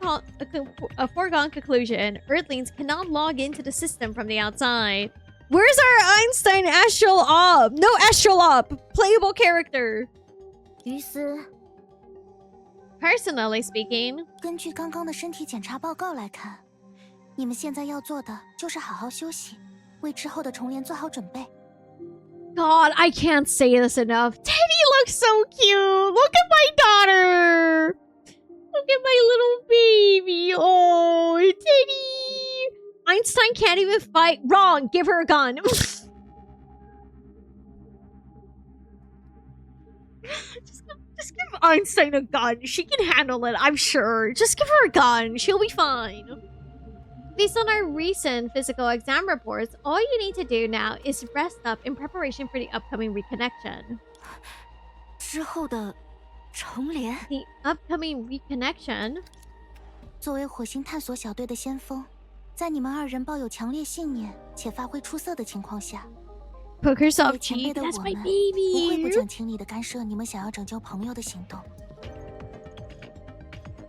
conclusion. Earthlings cannot log into the system from the outside. Where's our Einstein astral op? No astral op. Playable character. 于斯， Personally speaking, 根据刚刚的身体检查报告来看，你们现在要做的就是好好休息，为之后的重联做好准备。 God, I can't say this enough. Teddy looks so cute. Look at my daughter. Look at my little baby. Oh, Teddy. Einstein can't even fight. Wrong. Give her a gun. just give Einstein a gun. She can handle it, I'm sure. Just give her a gun. She'll be fine. Based on our recent physical exam reports, all you need to do now is rest up in preparation for the upcoming reconnection. 之后的重连。 The upcoming reconnection? 作为火星探索小队的先锋，在你们二人抱有强烈信念且发挥出色的情况下， Poker 作为 soft 前辈 cheek, 的 that's 我 my 们不会不 baby. 讲情理的干涉你们想要拯救朋友的行动。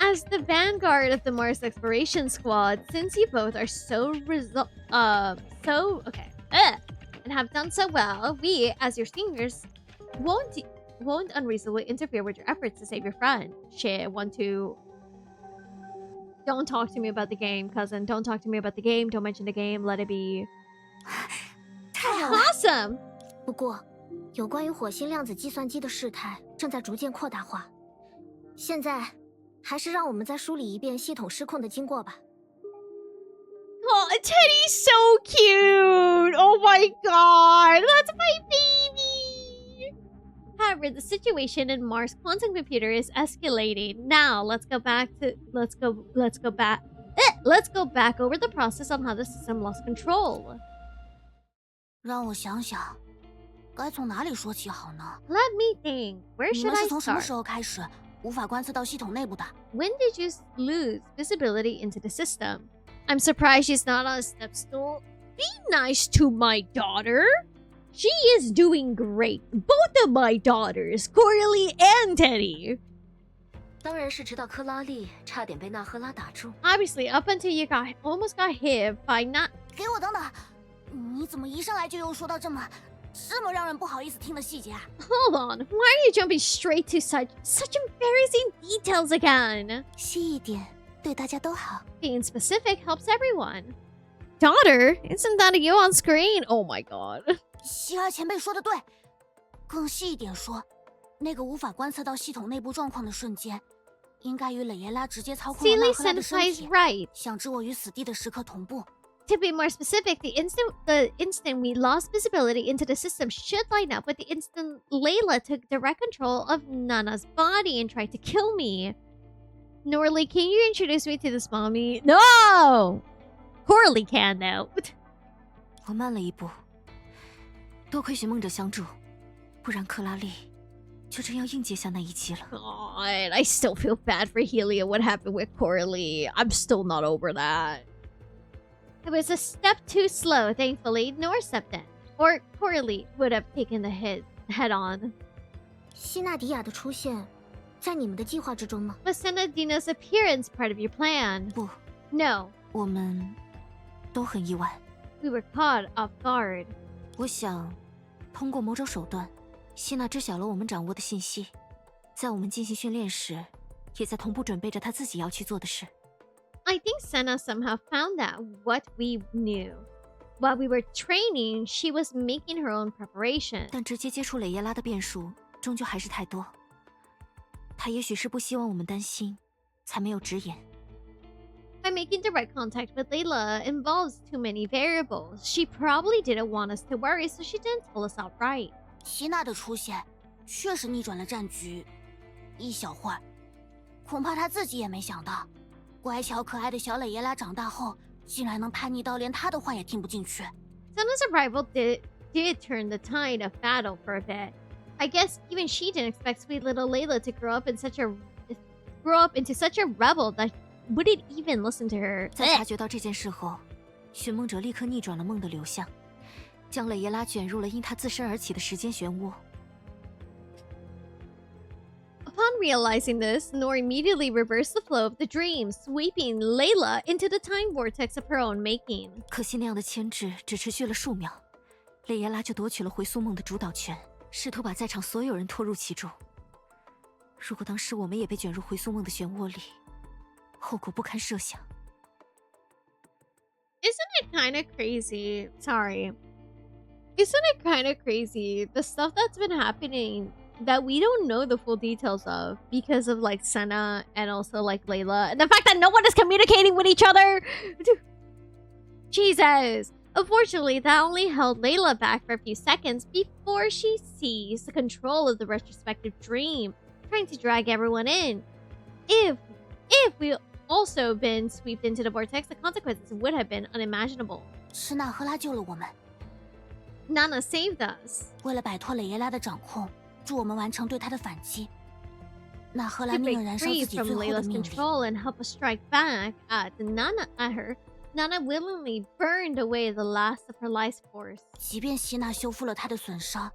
As the vanguard of the Mars Exploration Squad, since you both are and have done so well, we, as your seniors, won't unreasonably interfere with your efforts to save your friend. Shit, don't talk to me about the game, cousin. Don't talk to me about the game. Don't mention the game. Let it be. 太好了！ Awesome! 不过，有关于火星量子计算机的事态正在逐渐扩大化。现在，还是让我们再梳理一遍系统失控的经过吧。 Oh, Teddy's so cute! Oh my god, that's my baby! However, the situation in Mars' quantum computer is escalating. Now, let's go back over the process on how the system lost control. 让我想想，该从哪里说起好呢？ Let me think. Where 你 should 们 I 是从什么 start? 时候开始无法观测到系统内部的？ When did you lose visibility into the system? I'm surprised she's not on a step stool. Be nice to my daughter. She is doing great. Both of my daughters, Coralie and Teddy. 当然是直到克拉丽差点被纳赫拉打中。 Obviously, up until you almost got hit by not. 给我等等，你怎么一上来就又说到这么让人不好意思听的细节啊？ Hold on. Why are you jumping straight to such embarrassing details again? 细一点，对大家都好。 Being specific helps everyone. Daughter? Isn't that you on screen? Oh my god. 希尔前辈说的对，更细一点说，那个无法观测到系统内部状况的瞬间，应该与蕾耶拉直接操控了 Sealy 纳赫拉的身 Senpai's 体， right. 想置我于死地的时刻同步。 To be more specific, the instant we lost visibility into the system should line up with the instant Layla took direct control of Nana's body and tried to kill me. Norley, can you introduce me to this mommy? No! Coralie can, though. 我慢了一步，多亏寻梦者相助，不然克拉丽就真要应接下那一击了。 God, I still feel bad for Helia. What happened with Coralie? I'm still not over that. It was a step too slow, thankfully. Nohr stepped in. Or Coralie would have taken the hit head on. 希纳迪亚的出现，在你们的计划之中吗？ Was Senadina's appearance part of your plan? 不， No. 我们都很意外。 We were caught off guard. 我想，通过某种手段，希娜知晓了我们掌握的信息，在我们进行训练时，也在同步准备着她自己要去做的事。 I think Senna somehow found out what we knew. While we were training, she was making her own preparation. 但直接接触蕾耶拉的变数，终究还是太多。她也许是不希望我们担心，才没有直言。 By making direct contact with Layla involves too many variables. She probably didn't want us to worry, so she didn't tell us outright. 希娜的出现，确实逆转了战局，一小会儿，恐怕她自己也没想到。 乖巧可爱的小蕾耶拉长大后，竟然能叛逆到连她的话也听不进去。 Senna's arrival did turn the tide of battle for a bit. I guess even she didn't expect sweet little Layla to grow up into such a rebel that wouldn't even listen to her. 在察觉到这件事后，寻梦者立刻逆转了梦的流向，将蕾耶拉卷入了因她自身而起的时间漩涡。 Upon realizing this, Nohr immediately reversed the flow of the dream, sweeping Layla into the time vortex of her own making. 可惜那样的牵制只持续了数秒，蕾耶拉就夺取了回溯梦的主导权，试图把在场所有人拖入其中。如果当时我们也被卷入回溯梦的漩涡里，后果不堪设想。 Isn't it kind of crazy? Sorry. Isn't it kind of crazy? The stuff that's been happening that we don't know the full details of because of like Senna and also like Layla. And the fact that no one is communicating with each other. Jesus. Unfortunately, that only held Layla back for a few seconds before she seized the control of the retrospective dream. trying to drag everyone in. If we also been swept into the vortex, the consequences would have been unimaginable. 是娜赫拉救了我们， Nana saved us. 为了摆脱雷耶拉的掌控，助我们完成对她的反击。娜赫拉 To 命 break 令燃烧 free 自己 from 最后的 Layla's 命令。 control and help us strike back at her, Nana willingly burned away the last of her life force. 即便希娜修复了她的损伤，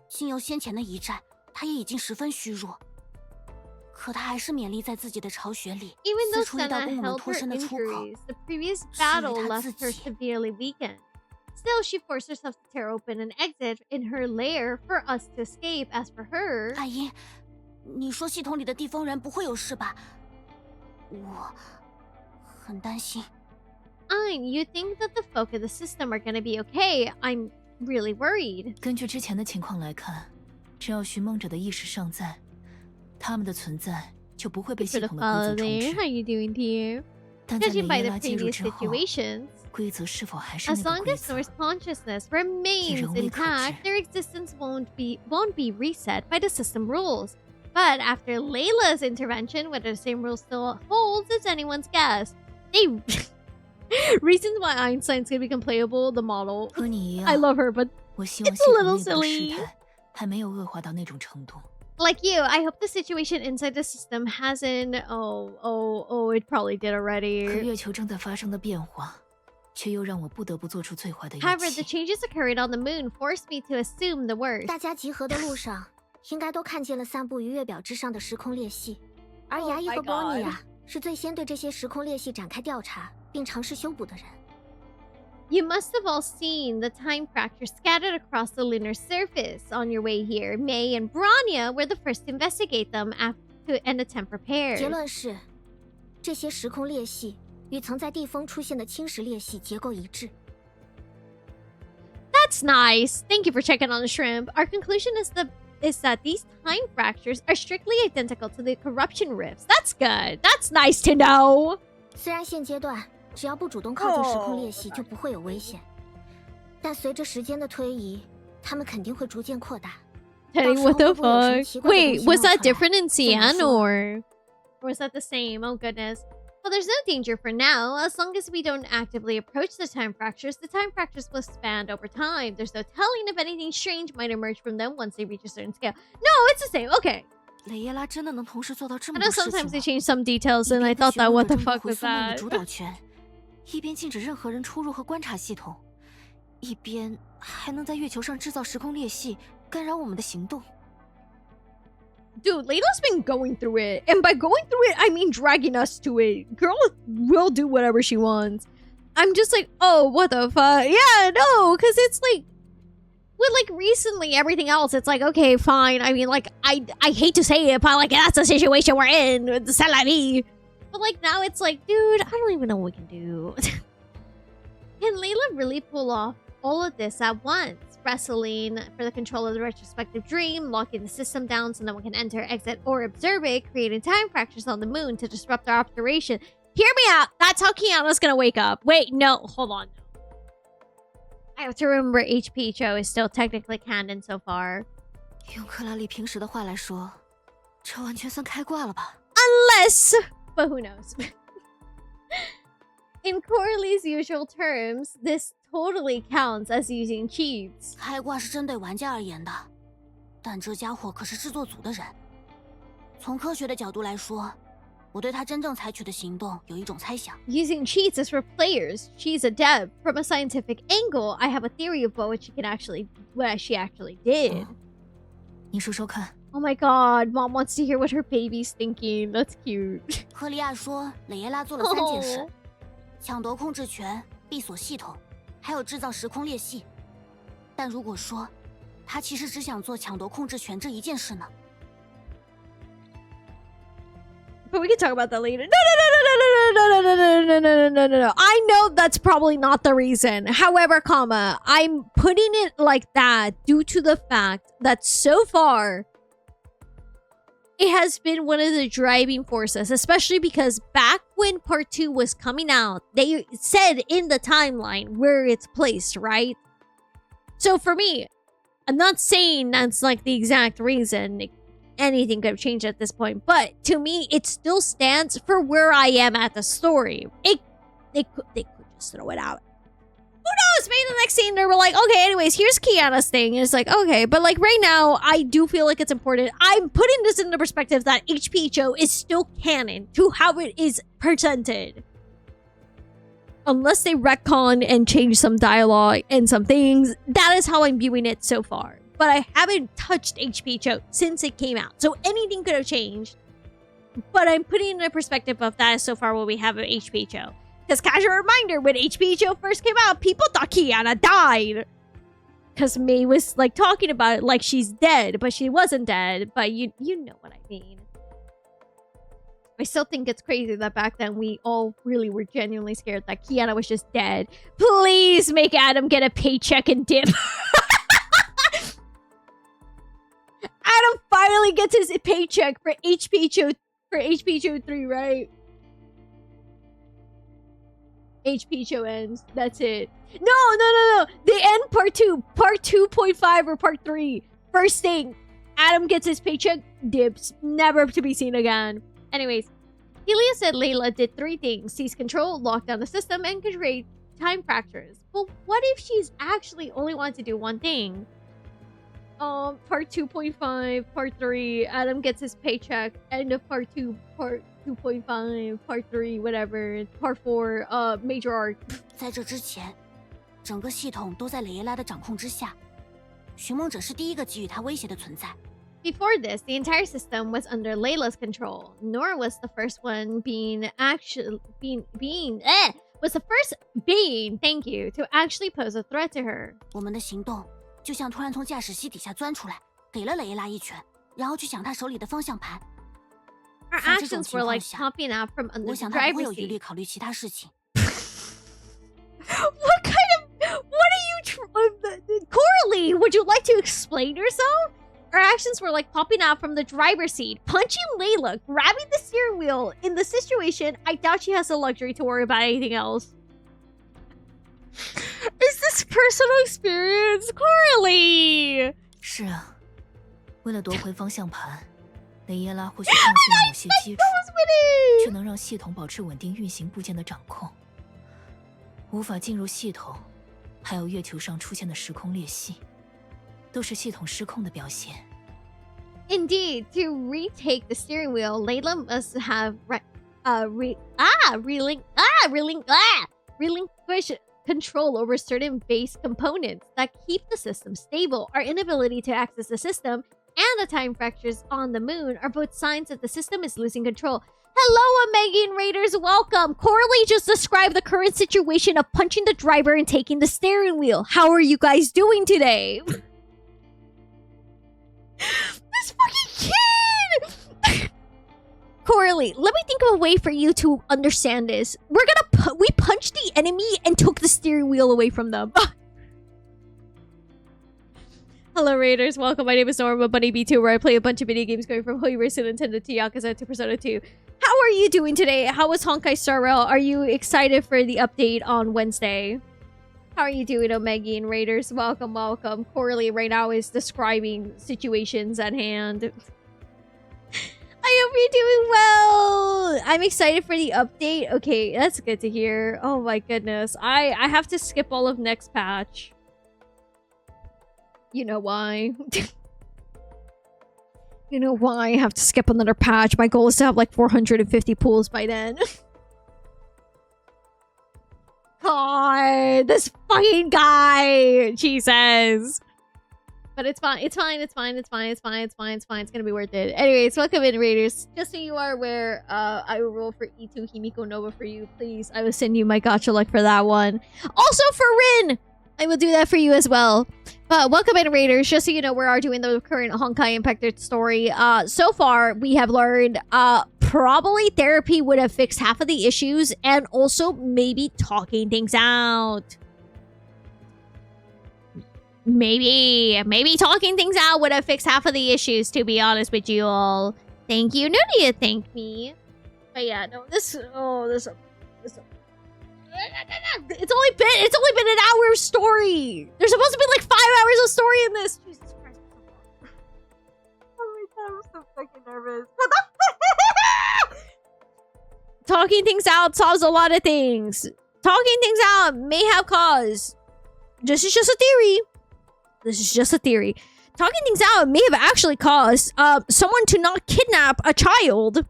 经由先前的一战，她也已经十分虚弱。可她还是勉力在自己的巢穴里 Even 四 though 处遇到 Senna 供我们 held 脱 her 身的出口。 injuries, the previous 是因为 battle 她 left 自 her 己 severely weakened. Still, she forced herself to tear open an exit in her lair for us to escape. As for her, 阿姨，你说系统里的地方人不会有事吧？我很担心。 you think that the folk of the system are gonna be okay? I'm really worried. 根据之前的情况来看，只要寻梦者的意识尚在，他们的存在就不会被 For 系 the 统的规则 follow 重 there, 置。 how you doing, dear? 但在雷 Judging by 耶 the 拉介入 previous 之后， situations, 规则是否还是 as 那 long 个规 as 则？ Nor's consciousness remains 仍未可知。 intact, their existence won't be reset by the system rules. But after Layla's intervention, whether the same rule still holds is anyone's guess. They reasons why Einstein's gonna become playable, the model. 和你一样， I love her, but 我希望 it's 系 a 统 little 内部的事 silly. 态还没有恶化到那种程度。 Like you, I hope the situation inside the system hasn't. It probably did 可 already. 月球正在发生的变化，却又让我不得不做出最坏的一 However, the 切。 changes occurring on the moon forced me to assume the worst. 大家集合的路上，应该都看见了散布于月表之上的时空裂隙，而 Oh 牙医 my 和 God 波尼亚是最先对这些时空裂隙展开调查并尝试修补的人。 You must have all seen the time fractures scattered across the lunar surface on your way here. May and Branya were the first to investigate them and attempt repairs. 结论是，这些时空裂隙与曾在地峰出现的侵蚀裂隙结构一致。 That's nice. Thank you for checking on the shrimp. Our conclusion is that these time fractures are strictly identical to the corruption rifts. That's good. That's nice to know. 虽然现阶段只要不主动靠近时空裂隙就不会有危险，但随着时间的推移，它们肯定会逐渐扩大。 Teddy, what the 到时候会不会有什么 fuck? 奇怪的 Wait, 东西 was 冒 that 出来？ different in 不能 Cian 说。 or was that the same? Oh goodness. Well, there's no danger for now. As long as we don't actively approach the time fractures will expand over time. There's no telling if anything strange might emerge from them once they reach a certain scale. No, it's the same. Okay. 雷耶拉真的能同时做到这 I 么 know 多事情 sometimes they 吗？ change some details, 一 and I 边 thought 在 that 寻 what 梦 the 者中 fuck 回 was 溯梦的 that? 主导权，一边禁止任何人出入和观察系统，一边还能在月球上制造时空裂隙，干扰我们的行动。 Dude, Layla's been going through it. And by going through it, I mean dragging us to it. Girl will do whatever she wants. I'm just like, oh, what the fuck? Yeah, no, because it's like, with like recently everything else, it's like, okay, fine. I mean, like, I hate to say it, but like, that's the situation we're in. C'est la vie. But like, now it's like, dude, I don't even know what we can do. Can Layla really pull off all of this at once? Wrestling for the control of the retrospective dream, locking the system down so no one can enter, exit, or observe it, creating time fractures on the moon to disrupt our operation. Hear me out. That's how Kiana's gonna wake up. Wait, no, hold on. I have to remember HPHO is still technically canon so far. 用克拉丽平时的话来说，这完全算开挂了吧？ Unless, but who knows? In Corley's usual terms, this totally counts as using cheats. 开挂是针对玩家而言的，但这家伙可是制作组的人。从科学的角度来说，我对他真正采取的行动有一种猜想。 Using cheats is for players. She's adept. From a scientific angle, I have a theory of what she actually did. 你说说看。 Oh my god, Mom wants to hear what her baby's thinking. That's cute. 赫利亚说，雷耶拉做了3件事： Oh. 抢夺控制权、闭锁系统，还有制造时空裂隙。但如果说他其实只想做抢夺控制权这一件事呢？ But we can talk about that later. No. I know that's probably not the reason. However, I'm putting it like that due to the fact that so far it has been one of the driving forces, especially because back when part 2 was coming out, they said in the timeline where it's placed, right? So for me, I'm not saying that's like the exact reason. anything could have changed at this point. But to me, it still stands for where I am at the story. They could just throw it out. Who knows? Maybe the next scene they were like, okay, anyways, here's Kiana's thing. And it's like, okay, but like right now, I do feel like it's important. I'm putting this into perspective that HPHO is still canon to how it is presented. Unless they retcon and change some dialogue and some things, that is how I'm viewing it so far. But I haven't touched HPHO since it came out. So anything could have changed. But I'm putting in a perspective of that is so far what we have of HPHO. Because casual reminder, when HPHO first came out, people thought Kiana died. Because May was like talking about it like she's dead, but she wasn't dead. But you know what I mean. I still think it's crazy that back then we all really were genuinely scared that Kiana was just dead. Please make Adam get a paycheck and dip. Adam finally gets his paycheck for HPHO 3, right? HPHO ends. That's it. No. They end part 2. Part 2.5 or part 3. First thing, Adam gets his paycheck, dips, never to be seen again. Anyways, Helia said Layla did 3 things: seize control, lock down the system, and create time fractures. Well, what if she's actually only wanted to do one thing? Part 2.5, part 3, Adam gets his paycheck, end of part 2, part 2.5, part 3, whatever, part 4, major arc. 在这之前，整个系统都在雷耶拉的掌控之下，寻梦者是第一个给予他威胁的存在。 Before this, the entire system was under Layla's control. Nohr was the first one was the first being, thank you, to actually pose a threat to her. 我们的行动就像突然从驾驶席底下钻出来，给了雷耶拉一拳，然后去抢他手里的方向盘。 Our actions were like popping out from under 我 the 想他不会 driver's 有余力 seat. 考虑其他事情。 What are you... Coralie, would you like to explain yourself? Our actions were like popping out from the driver's seat, punching Layla, grabbing the steering wheel. In the situation, I doubt she has the luxury to worry about anything else. Is this personal experience, Coralie? 是啊，为了夺回方向盘，雷耶拉或许放弃了某些基础，却能让系统保持稳定运行部件的掌控。无法进入系统，还有月球上出现的时空裂隙，都是系统失控的表现。Indeed, to retake the steering wheel, Layla must have relinquished control over certain base components that keep the system stable. Our inability to access the system and the time fractures on the moon are both signs that the system is losing control. Hello, Omegan Raiders, welcome! Coralie just described the current situation of punching the driver and taking the steering wheel. How are you guys doing today? This fucking kid! Coralie, let me think of a way for you to understand this. We punched the enemy and took the steering wheel away from them. Hello Raiders, welcome. My name is Nohr, I'm a Bunny B2 where I play a bunch of video games going from Holy Race to Nintendo to Yakuza to Persona 2. How are you doing today? How was Honkai Star Rail? Are you excited for the update on Wednesday? How are you doing, Omegan Raiders? Welcome, welcome. Coralie right now is describing situations at hand. I hope you're doing well. I'm excited for the update. Okay, that's good to hear. Oh my goodness. I have to skip all of next patch. You know why? You know why I have to skip another patch. My goal is to have like 450 pools by then. God, this fucking guy. Jesus. But it's fine. It's fine. It's fine. It's fine. It's fine. It's fine. It's fine. It's gonna be worth it. Anyways, welcome in, Raiders. Just so you are aware, I will roll for E2 Himiko Nova for you. Please, I will send you my gacha luck for that one. Also for Rin, I will do that for you as well. But welcome in, Raiders. Just so you know, we are doing the current Honkai Impacted story. So far, we have learned probably therapy would have fixed half of the issues, and also maybe talking things out. Maybe talking things out would have fixed half of the issues, to be honest with you all. Thank you. No need to thank me. But yeah, no, this it's only been an hour of story. There's supposed to be like 5 hours of story in this. Jesus Christ. Oh my I'm so fucking nervous. What the Talking things out solves a lot of things. Talking things out may have cause. This is just a theory. This is just a theory. Talking things out may have actually caused someone to not kidnap a child.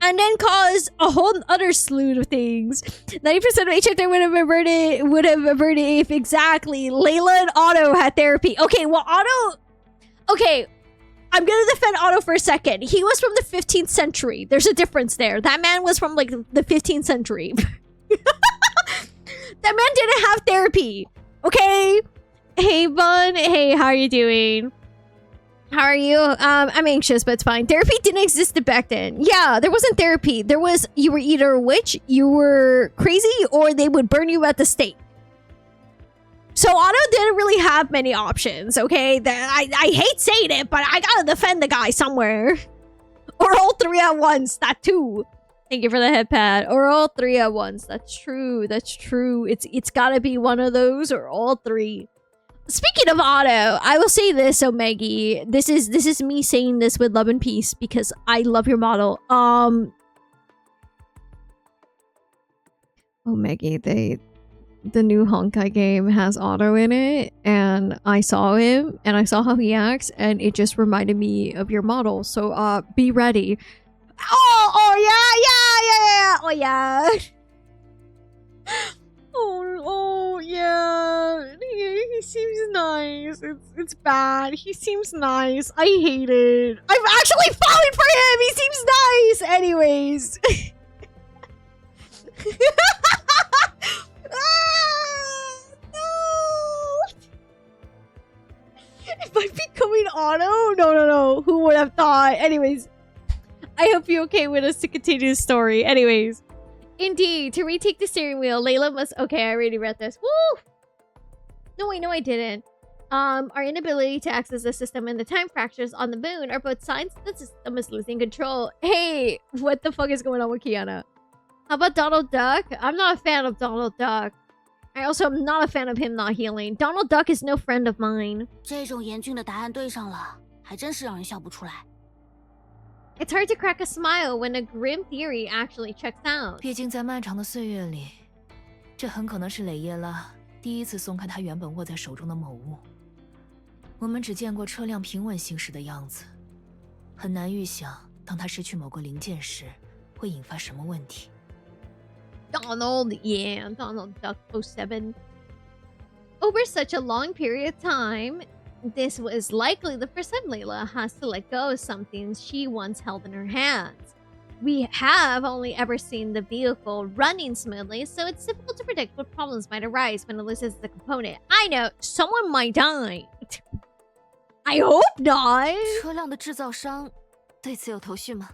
And then cause a whole other slew of things. 90% of HF would have averted if exactly Layla and Otto had therapy. Okay, well, Otto... Okay, I'm gonna defend Otto for a second. He was from the 15th century. There's a difference there. That man was from, like, the 15th century. That man didn't have therapy. Okay? Hey, Bun. Hey, how are you doing? How are you? I'm anxious, but it's fine. Therapy didn't exist back then. Yeah, there wasn't therapy. There was, you were either a witch, you were crazy, or they would burn you at the stake. So Otto didn't really have many options, okay? I hate saying it, but I gotta defend the guy somewhere. Or all three at once, that too. Thank you for the headpad. Or all three at once. That's true, that's true. It's gotta be one of those or all three. Speaking of Otto, I will say this, Maggie. This is me saying this with love and peace because I love your model. Oh, Maggie, the new Honkai game has Otto in it, and I saw him, and I saw how he acts, and it just reminded me of your model. So, be ready. Oh yeah. Oh yeah. He seems nice. It's bad. He seems nice. I hate it. I'm actually falling for him. He seems nice. Anyways. No. Am I becoming Otto? No. Who would have thought? Anyways. I hope you're okay with us to continue the story. Anyways. Indeed, to retake the steering wheel, Layla must... Okay, I already read this. Woo! No, wait, no, I didn't. Our inability to access the system and the time fractures on the moon are both signs that the system is losing control. Hey, what the fuck is going on with Kiana? How about Donald Duck? I'm not a fan of Donald Duck. I also am not a fan of him not healing. Donald Duck is no friend of mine. 这种严峻的答案对上了，还真是让人笑不出来。 It's hard to crack a smile when a grim theory actually checks out. 毕竟在漫长的岁月里，这很可能是蕾耶拉第一次松开她原本握在手中的某物。我们只见过车辆平稳行驶的样子，很难预想当它失去某个零件时会引发什么问题。Donald Duck 07. Over such a long period of time, this was likely the first time Layla has to let go of something she once held in her hands. We have only ever seen the vehicle running smoothly, so it's difficult to predict what problems might arise when it loses the component. I know, someone might die. I hope not. 车辆的制造商对此有头绪吗？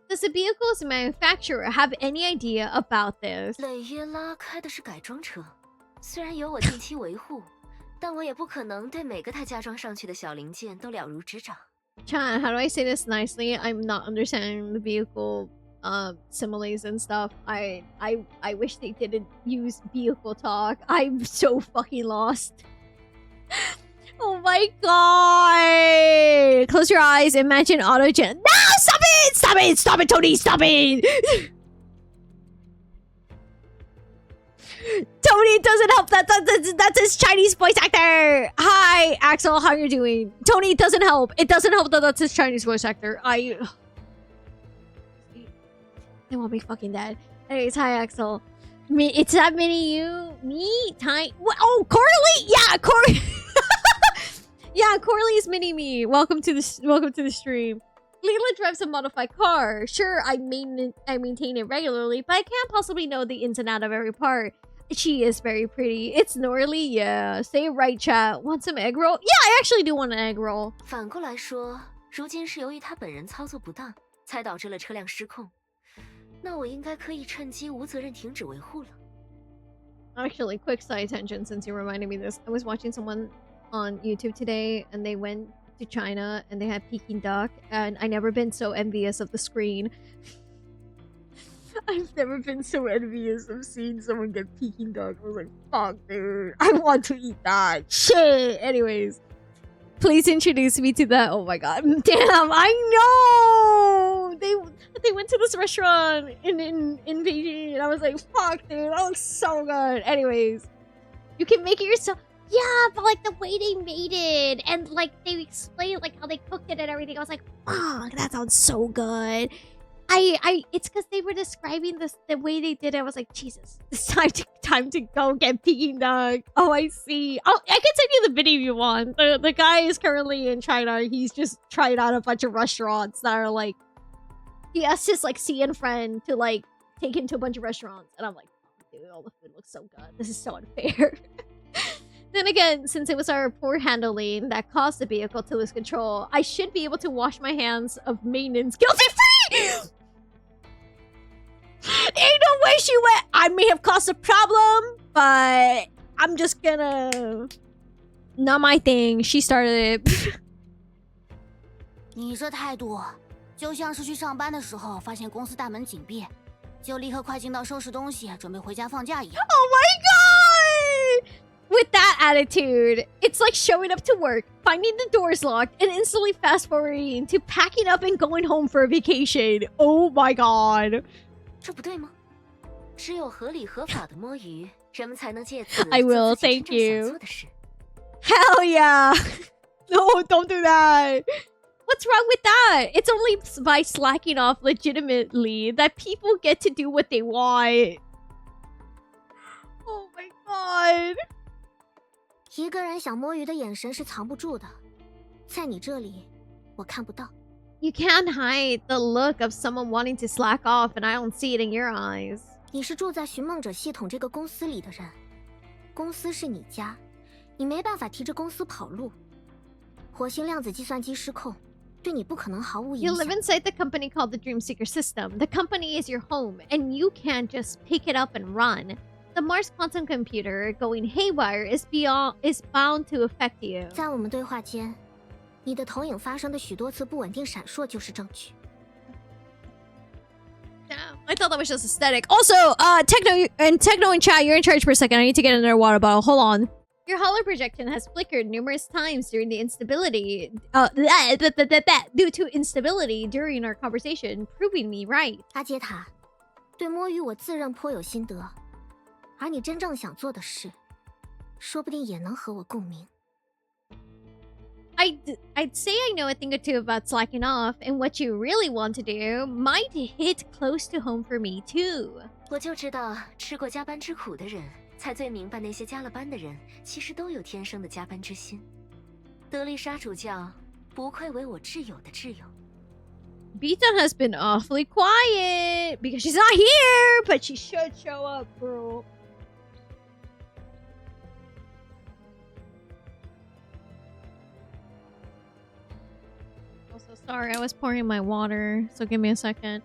Does the vehicle's manufacturer have any idea about this? 蕾耶拉开的是改装车，虽然由我定期维护。 但我也不可能对每个他加装上去的小零件都了如指掌。 Chan, how do I say this nicely? I'm not understanding the vehicle similes and stuff. I wish they didn't use vehicle talk. I'm so fucking lost. Oh my god! Close your eyes. Imagine autogen. No! Stop it! Stop it! Stop it, Tony! Stop it! Tony doesn't help. That's his Chinese voice actor. Hi, Axel. How you doing? Tony doesn't help. It doesn't help that that's his Chinese voice actor. They won't be fucking dead. Anyways, hi, Axel. It's that mini you, me, Ty. Oh, Corley. Yeah, Corley. Yeah, Corley's mini me. Welcome to the stream. Layla drives a modified car. Sure, I maintain it regularly, but I can't possibly know the ins and outs of every part. She is very pretty. It's Norley, yeah. Say it right, chat. Want some egg roll? Yeah, I actually do want an egg roll. 反过来说，如今是由于他本人操作不当，才导致了车辆失控。那我应该可以趁机无责任停止维护了。Actually, quick side tangent since you reminded me this. I was watching someone on YouTube today, and they went to China, and they had Peking duck, and I never been so envious of the screen. I've never been so envious of seeing someone get Peking duck. I was like, fuck, dude. I want to eat that. Shit. Anyways. Please introduce me to that. Oh my god. Damn, I know! They went to this restaurant in Beijing, and I was like, fuck, dude, that looks so good. Anyways, you can make it yourself. Yeah, but like the way they made it, and like they explained like how they cooked it and everything, I was like, fuck, that sounds so good. It's because they were describing this the way they did it. I was like, Jesus, it's time to go get Peking duck. Oh, I see. Oh, I can send you the video if you want. The guy is currently in China. He's just tried out a bunch of restaurants that are like, he asked his like CN friend to like take him to a bunch of restaurants, and I'm like, oh, dude, all the food looks so good. This is so unfair. Then again, since it was our poor handling that caused the vehicle to lose control, I should be able to wash my hands of maintenance guilty-free! Ain't no way she went. I may have caused a problem, but I'm just gonna... Not my thing. She started it. 你这态度，就像是去上班的时候发现公司大门紧闭，就立刻快进到收拾东西，准备回家放假一样。Oh my god! With that attitude, it's like showing up to work, finding the doors locked, and instantly fast forwarding to packing up and going home for a vacation. Oh my god. 这不对吗？只有合理合法的摸鱼，人们才能借此 I will, 做自己 thank 真正想 you. 做的事。 Hell yeah! No, don't do that. What's wrong with that? It's only by slacking off legitimately that people get to do what they want. Oh my god. 一个人想摸鱼的眼神是藏不住的，在你这里，我看不到。You can't hide the look of someone wanting to slack off, and I don't see it in your eyes. 你是住在寻梦者系统这个公司里的人，公司是你家，你没办法提着公司跑路。火星量子计算机失控，对你不可能毫无影 You 响。 live inside the company called the Dream Seeker System. The company is your home, and you can't just pick it up and run. The Mars quantum computer going haywire is bound to affect you. 在我们对话间，你的投影发生的许多次不稳定闪烁就是证据。 Damn, I thought that was just aesthetic. Also, Techno in chat, you're in charge for a second. I need to get another water bottle. Hold on. Your holo projection has flickered numerous times during the instability, due to instability during our conversation, proving me right. 阿杰塔，对摸鱼我自认颇有心得，而你真正想做的事，说不定也能和我共鸣。 I'd say I know a thing or two about slacking off, and what you really want to do might hit close to home for me too. 我就知道，吃过加班之苦的人，才最明白那些加了班的人，其实都有天生的加班之心。德丽莎主教不愧为我挚友的挚友。 Vita has been awfully quiet because she's not here, but she should show up, bro. Also, sorry, I was pouring my water, so give me a second.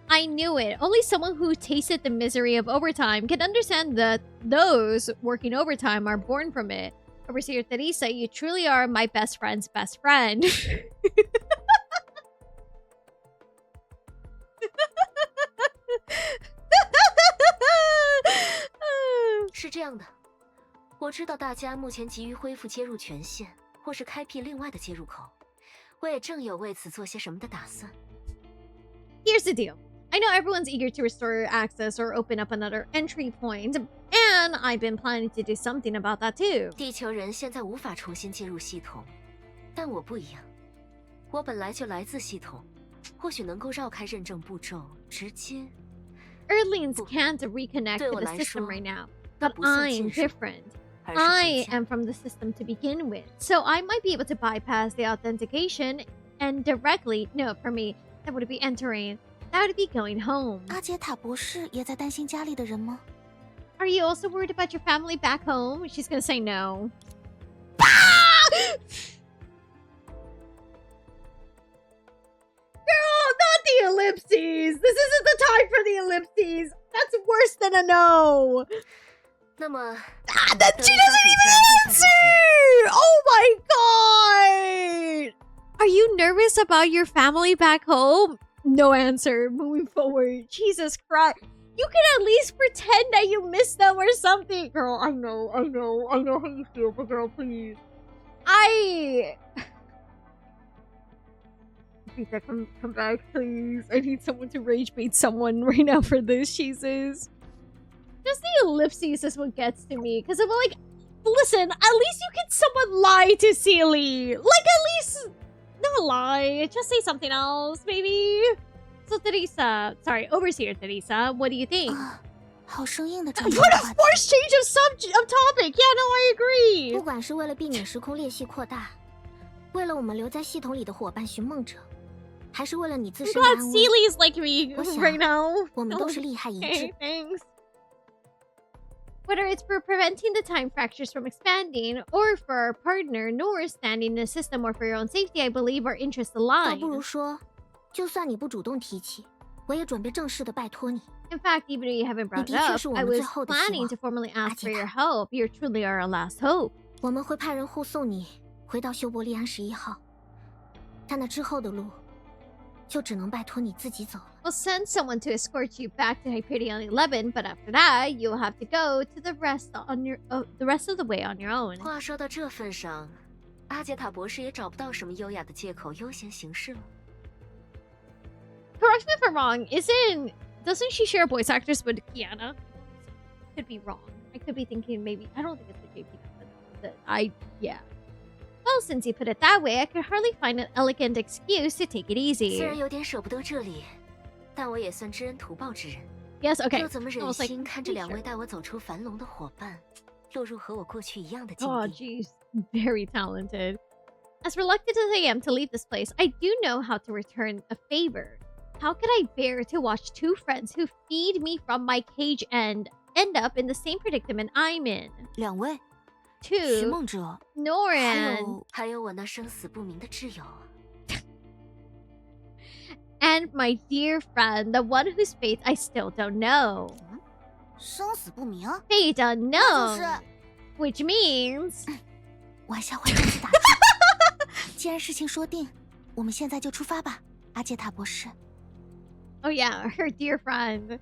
I knew it. Only someone who tasted the misery of overtime can understand that those working overtime are born from it. Overseer Teresa, you truly are my best friend's best friend. 是这样的，我知道大家目前急于恢复接入权限，或是开辟另外的接入口。我也正有为此做些什么的打算。 Here's the deal. I know everyone's eager to restore access or open up another entry point, and I've been planning to do something about that too. 地球人现在无法重新接入系统，但我不一样，我本来就来自系统，或许能够绕开认证步骤，直接。 Earthlings can't reconnect to the system right now, but I'm different. I am from the system to begin with, so I might be able to bypass the authentication and directly, no, for me, that would be entering. That would be going home. 阿杰塔博士也在担心家里的人吗？ Are you also worried about your family back home? She's gonna say no. Girl, not the ellipses! This isn't the time for the ellipses! That's worse than a no! 那么 that she doesn't even answer! Oh my god! Are you nervous about your family back home? No answer. Moving forward. Jesus Christ. You can at least pretend that you miss them or something. Girl, I know how you feel, but girl, please. Vita, come back, please. I need someone to rage bait someone right now for this, Jesus. Just the ellipses is what gets to me, because I'm like, listen, at least you can someone lie to Sealy. Like, at least, not lie, just say something else, maybe. So, Teresa, sorry, Overseer Teresa, what do you think? 好生硬的 What a forced change of topic. Yeah, no, I agree. 不管是为了避免时空裂隙扩大，为了我们留在系统里的伙伴寻梦者，还是为了你自身的 God, 安危， Sealy's like me 我想 right now. 我们都是利害一致。 Okay, thanks. Whether it's for preventing the time fractures from expanding, or for our partner Nohr standing in the system, or for your own safety, I believe our interests 倒 align. 不如说，就算你不主动提起，我也准备正式的拜托你。 In fact, even though you haven't brought it up, I was planning to formally ask for your help. You truly are our last hope. 我们会派人护送你回到休伯利安11号，但那之后的路，就只能拜托你自己走了。 We'll send someone to escort you back to Hyperion 11, but after that, you'll have to go to the rest of the way on your own. 话说到这份上，阿杰塔博士也找不到什么优雅的借口悠闲行事了。 Correct me if I'm wrong. Doesn't she share voice actors with Kiana? Could be wrong. I could be thinking maybe. I don't think it's the JP. Yeah. Well, since you put it that way, I could hardly find an elegant excuse to take it 虽然 easy. 有点舍不得这里，但我也算知恩图报之人。 Yes, okay. 又怎么 I 忍 was like, 心看着 pretty 两位 sure. 带我走出樊笼的伙伴，落入和我过去一样的境 Oh, 地？ jeez. Very talented. As reluctant as I am to leave this place, I do know how to return a favor. How could I bear to watch two friends who feed me from my cage and end up in the same predicament I'm in? 两位，寻 Two, 梦者， Noran 还有我那生死不明的挚友。 and my dear friend, the one whose fate I still don't know. 生死不明， Fate 就 unknown, 是 which means 玩笑话暂时打住。既然事情说定，我们现在就出发吧，阿杰塔博士。 oh yeah, her dear friend.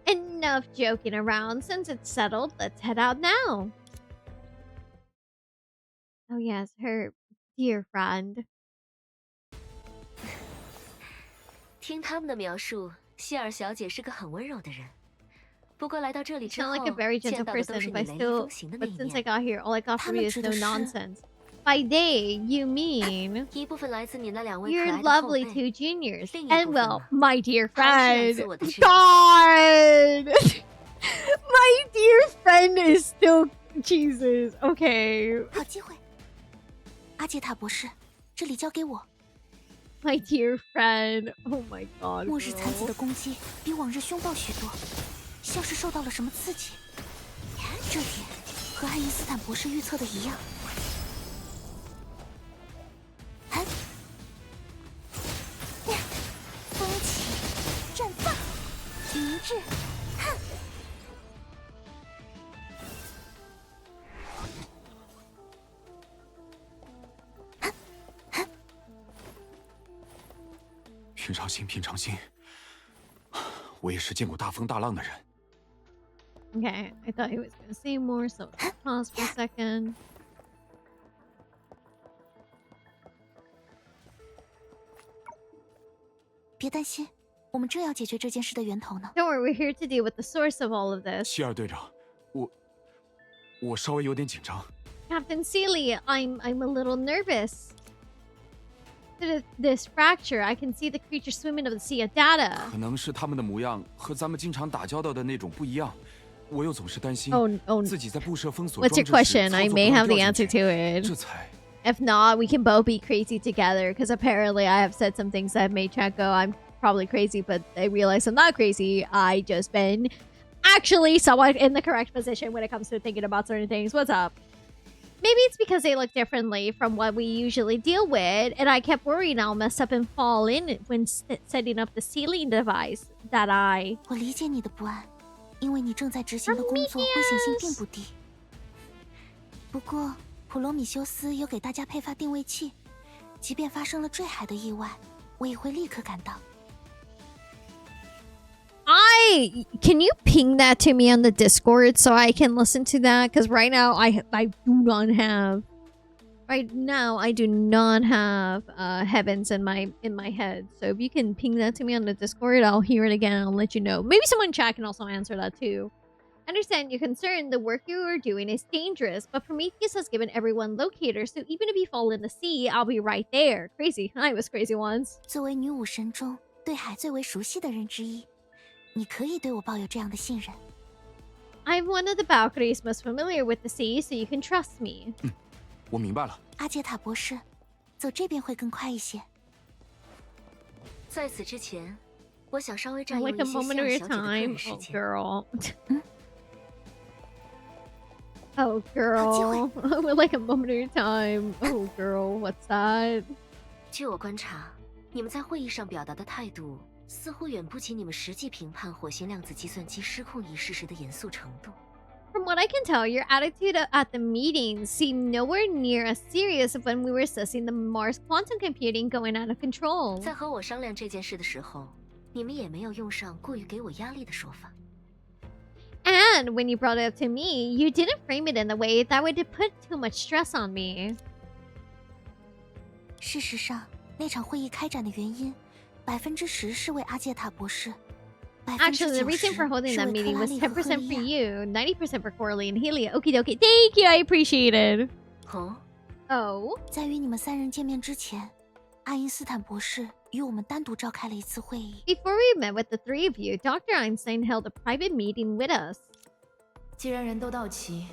Enough joking around. Since it's settled, let's head out now. Oh yes, her dear friend. 听他们的描述，希尔小姐是个很温柔的人。不过来到这里之 Sound 后， like a very 见 gentle 到的都 person, 是你 but 雷厉 still, 风行的那 but 一 since I 面。 got here, all I got from you is no 他们指的是- nonsense. By they, you mean 一部分来自你那两位可 your 爱的后 lovely 辈， two juniors, 另一 and 部分 well, 呢， my dear 还是来 friend. 自我的挚友。 God, my dear friend is still Jesus. Okay, 好机会，阿杰塔博士，这里交给我。 my dear friend. Oh my God. 末日才子 bro. 的攻击比往日凶暴许多，像是受到了什么刺激。这点和爱因斯坦博士预测的一样。风起，绽放，一致，哼！平常心，平常心。我也是见过大风大浪的人。 Okay, I thought he was gonna say more, so let's pause for a second. 别担心，我们正要解决这件事的源头呢。 Don't worry, we're here to deal with the source of all of this. 希尔队长，我稍微有点紧张。 Captain Sealy, I'm a little nervous. This fracture, I can see the creature swimming of the sea of data. 可能是他们的模样和咱们经常打交道的那种不一样，我又总是担心 Oh, 自己在布设封锁 what's your 装置时 question? 操 I 作 may 不 have 当 the 掉 answer 进 to 去 it. 这才 If not, we can both be crazy together, because apparently I have said some things that made chat go, I'm probably crazy, but I realize I'm not crazy. I just been actually somewhat in the correct position when it comes to thinking about certain things. What's up? Maybe it's because they look differently from what we usually deal with, and I kept worrying I'll mess up and fall in when setting up the sealing device that I... 我理解你的不安，因为你正在执行的工作危险性并不低。不过，普罗米修斯有给大家配发定位器，即便发生了坠海的意外，我也会立刻赶到。 Can you ping that to me on the Discord so I can listen to that? Because right now I do not have Right now, I do not have heavens in my head. So if you can ping that to me on the Discord, I'll hear it again and I'll let you know. Maybe someone in chat can also answer that too. I understand you're concerned the work you are doing is dangerous, but Prometheus has given everyone locators, so even if you fall in the sea, I'll be right there. Crazy. I was crazy once. 作为女武神中对海最为熟悉的人之一，你可以对我抱有这样的信任。I'm one of the Valkyries most familiar with the sea, so you can trust me. 我明白了。阿杰塔博士，走这边会更快一些。在此之前，我想稍微占 Oh, 用 like 一 a 些 moment 夏 of your 小姐的个 time. 人时 Oh, 间。girl. Oh, girl. Like a moment of your time. Oh, girl. What's that? 据我观察，你们在会议上表达的态度，似乎远不及你们实际评判火星量子计算机失控一事时的严肃程度。From what I can tell, your attitude at the meeting seemed nowhere near as serious as when we were assessing the Mars quantum computing going out of control. 在和我商量这件事的时候，你们也没有用上过于给我压力的说法。And when you brought it up to me, you didn't frame it in a way that would put too much stress on me. 事实上，那场会议开展的原因，10%是为阿杰塔博士。Actually, the reason for holding that 是为 meeting 克拉 was 丽和赫 10% 利 for 亚。 you, 90% for Coralie and Helia. Okie dokie. Thank you, I appreciate it. 哦， Oh? 在与你们3人见面之前，爱因斯坦博士与我们单独召开了一次会议。 Before we met with the three of you, Dr. Einstein held a private meeting with us. 既然人都到齐，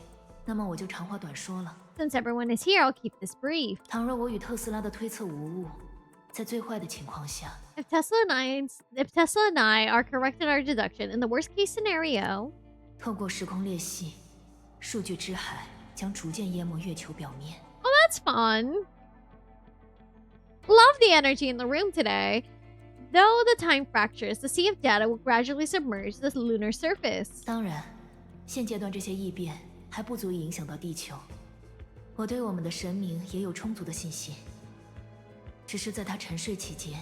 那么我就长话短说了。 Since everyone is here, I'll keep this brief. 倘若我与特斯拉的推测无误，在最坏的情况下， If Tesla and I are correct in our deduction, in the worst case scenario, 透过时空裂隙，数据之海将逐渐淹没月球表面。 oh, that's fun. Love the energy in the room today. Though the time fractures, the sea of data will gradually submerge the lunar surface. 当然，现阶段这些异变还不足以影响到地球。我对我们的神明也有充足的信心，只是在他沉睡期间，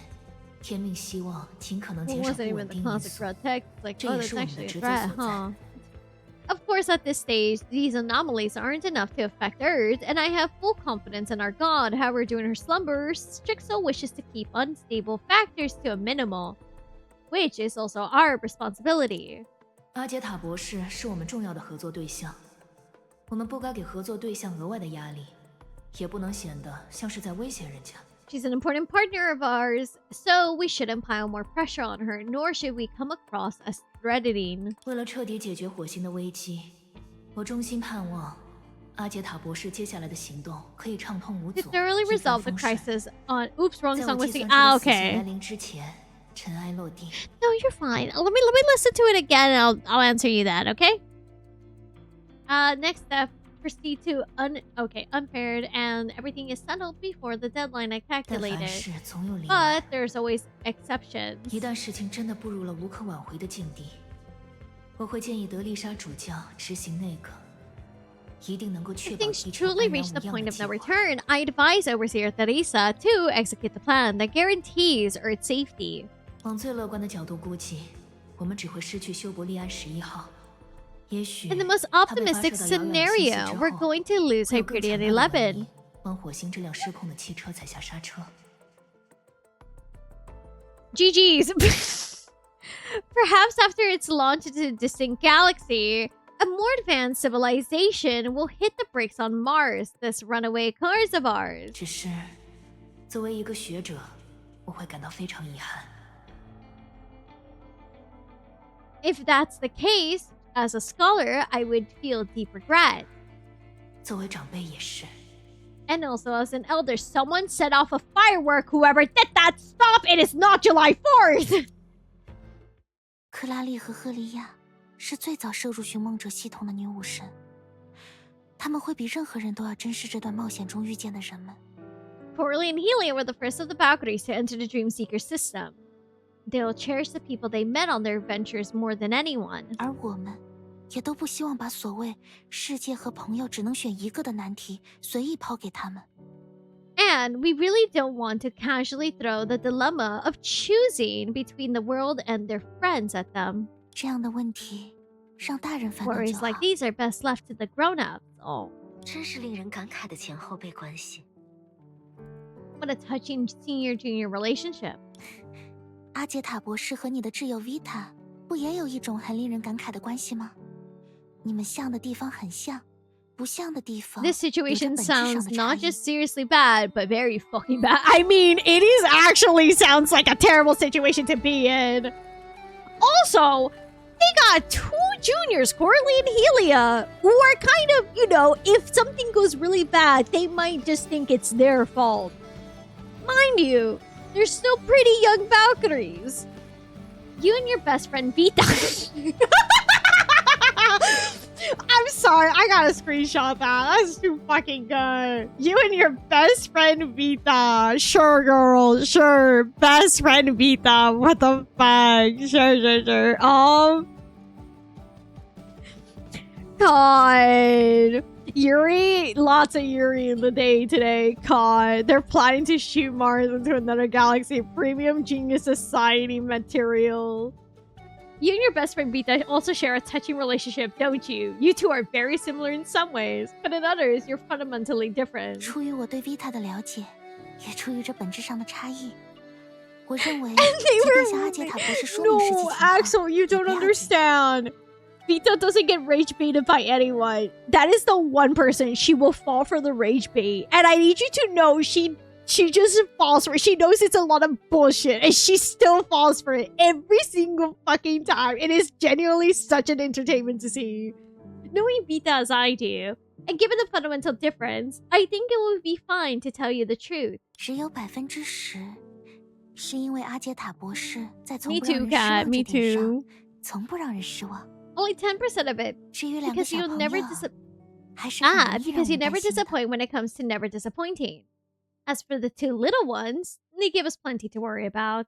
天命希望尽可能 It 减少 wasn't 不 even 稳 the 定因 classic 素。 red text. Like, 这 oh, 也 that's 是我们 actually 的 a 职责 threat, 所在。 huh? Of course, at this stage, these anomalies aren't enough to affect Earth, and I have full confidence in our God. However, during her slumbers, Strixel wishes to keep unstable factors to a minimal, which is also our responsibility. 阿杰塔博士是我们重要的合作对象，我们不该给合作对象额外的压力，也不能显得像是在威胁人家。 She's an important partner of ours, so we shouldn't pile more pressure on her, nor should we come across as threatening. 为了彻底解决火星的危机，我衷心盼望阿杰塔博士接下来的行动可以畅通无 To 阻， thoroughly 一帆 resolve the 风顺。 crisis on... Oops, wrong 在 song 我 was 计 the... 算出 Ah, 的死期来 okay. 临之前，尘埃落定。 No, you're fine. Let me listen to it again and I'll answer you that, okay? Next step, proceed to unpaired and everything is settled before the deadline I 但凡 calculated. 事总有例外， But there's always exceptions. 一旦事情真的步入了无可挽回的境地，我会建议德丽莎主教执行那个一定能够确 If 保 things 地球 truly 安然 reach the 无恙 point 的 of 计 no 划。 return, I advise Overseer Theresa to execute the plan that guarantees Earth's safety. 往最乐观的角度估计，我们只会失去休伯利安11号。也许 In the most 它被发 optimistic 射到遥远的星系 scenario, 之 we're 后， going to lose 会有更 Hyperion 强大的能力 11. 帮火星这辆失控的汽车踩下刹车。 GG's. Perhaps after its launch into a distant galaxy, a more advanced civilization will hit the brakes on Mars, this runaway cars of ours. 只是，作为一个学者，我会感到非常遗憾。 If that's the case, as a scholar, I would feel deep regret. 作为长辈也是。 And also as an elder, someone set off a firework. Whoever did that, stop! It is not July 4th! 克拉丽和赫利亚是最早摄入寻梦者系统的女武神，他们会比任何人都要珍视这段冒险中遇见的人们。 Coralie and Helia were the first of the Valkyries to enter the Dreamseeker system. They'll cherish the people they met on their adventures more than anyone. 而我们也都不希望把所谓世界和朋友只能选一个的难题随意抛给他们。 And we really don't want to casually throw the dilemma of choosing between the world and their friends at them. 这样的问题让大人烦恼就 Worries 好。 like these are best left to the grown-ups. Oh, 真是令人感慨的前后辈关系。What a touching senior-junior relationship. 阿杰塔博士和你的挚友 Vita 不也有一种很令人感慨的关系吗？你们像的地方很像，不像的地方 This 有着 situation 本质上的 sounds 差 not 异。 just seriously bad, but very fucking bad. I mean, it is actually sounds like a terrible situation to be in. Also, they got 2 juniors, Corley and Helia, who are kind of, you know, if something goes really bad, they might just think it's their fault. Mind you, they're still pretty young Valkyries. You and your best friend Vita. I'm sorry, I gotta screenshot that. That's too fucking good. You and your best friend Vita. Sure, girl. Sure. Best friend Vita. What the fuck? Sure. God. Yuri, lots of Yuri in the day today. God, they're planning to shoot Mars into another galaxy. Premium Genius Society material. You and your best friend Vita also share a touching relationship, don't you? You two are very similar in some ways, but in others, you're fundamentally different. 出于我对 Vita 的了解，也出于这本质上的差异，我认为， And 即 they 便 were... 向阿杰塔博士说明实际 No, 情况， Axel, you 也 don't 不要紧。 understand. Vita doesn't get rage baited by anyone. That is the one person she will fall for the rage bait. And I need you to know she just falls for it. She knows it's a lot of bullshit and she still falls for it every single fucking time. It is genuinely such an entertainment to see. Knowing Vita as I do, and given the fundamental difference, I think it would be fine to tell you the truth. 只有10%，是因为阿杰塔博士在从 Me 不让 too, 人失 Kat. 望 Me 这点上 too. 从不让人失望。 Only 10% of it. 至于两个 Because 小 you 朋 never 友，还是很容易让 because you 人担 never 心的。 disappoint when it comes to never disappointing. As for the 2 little ones, they give us plenty to worry about.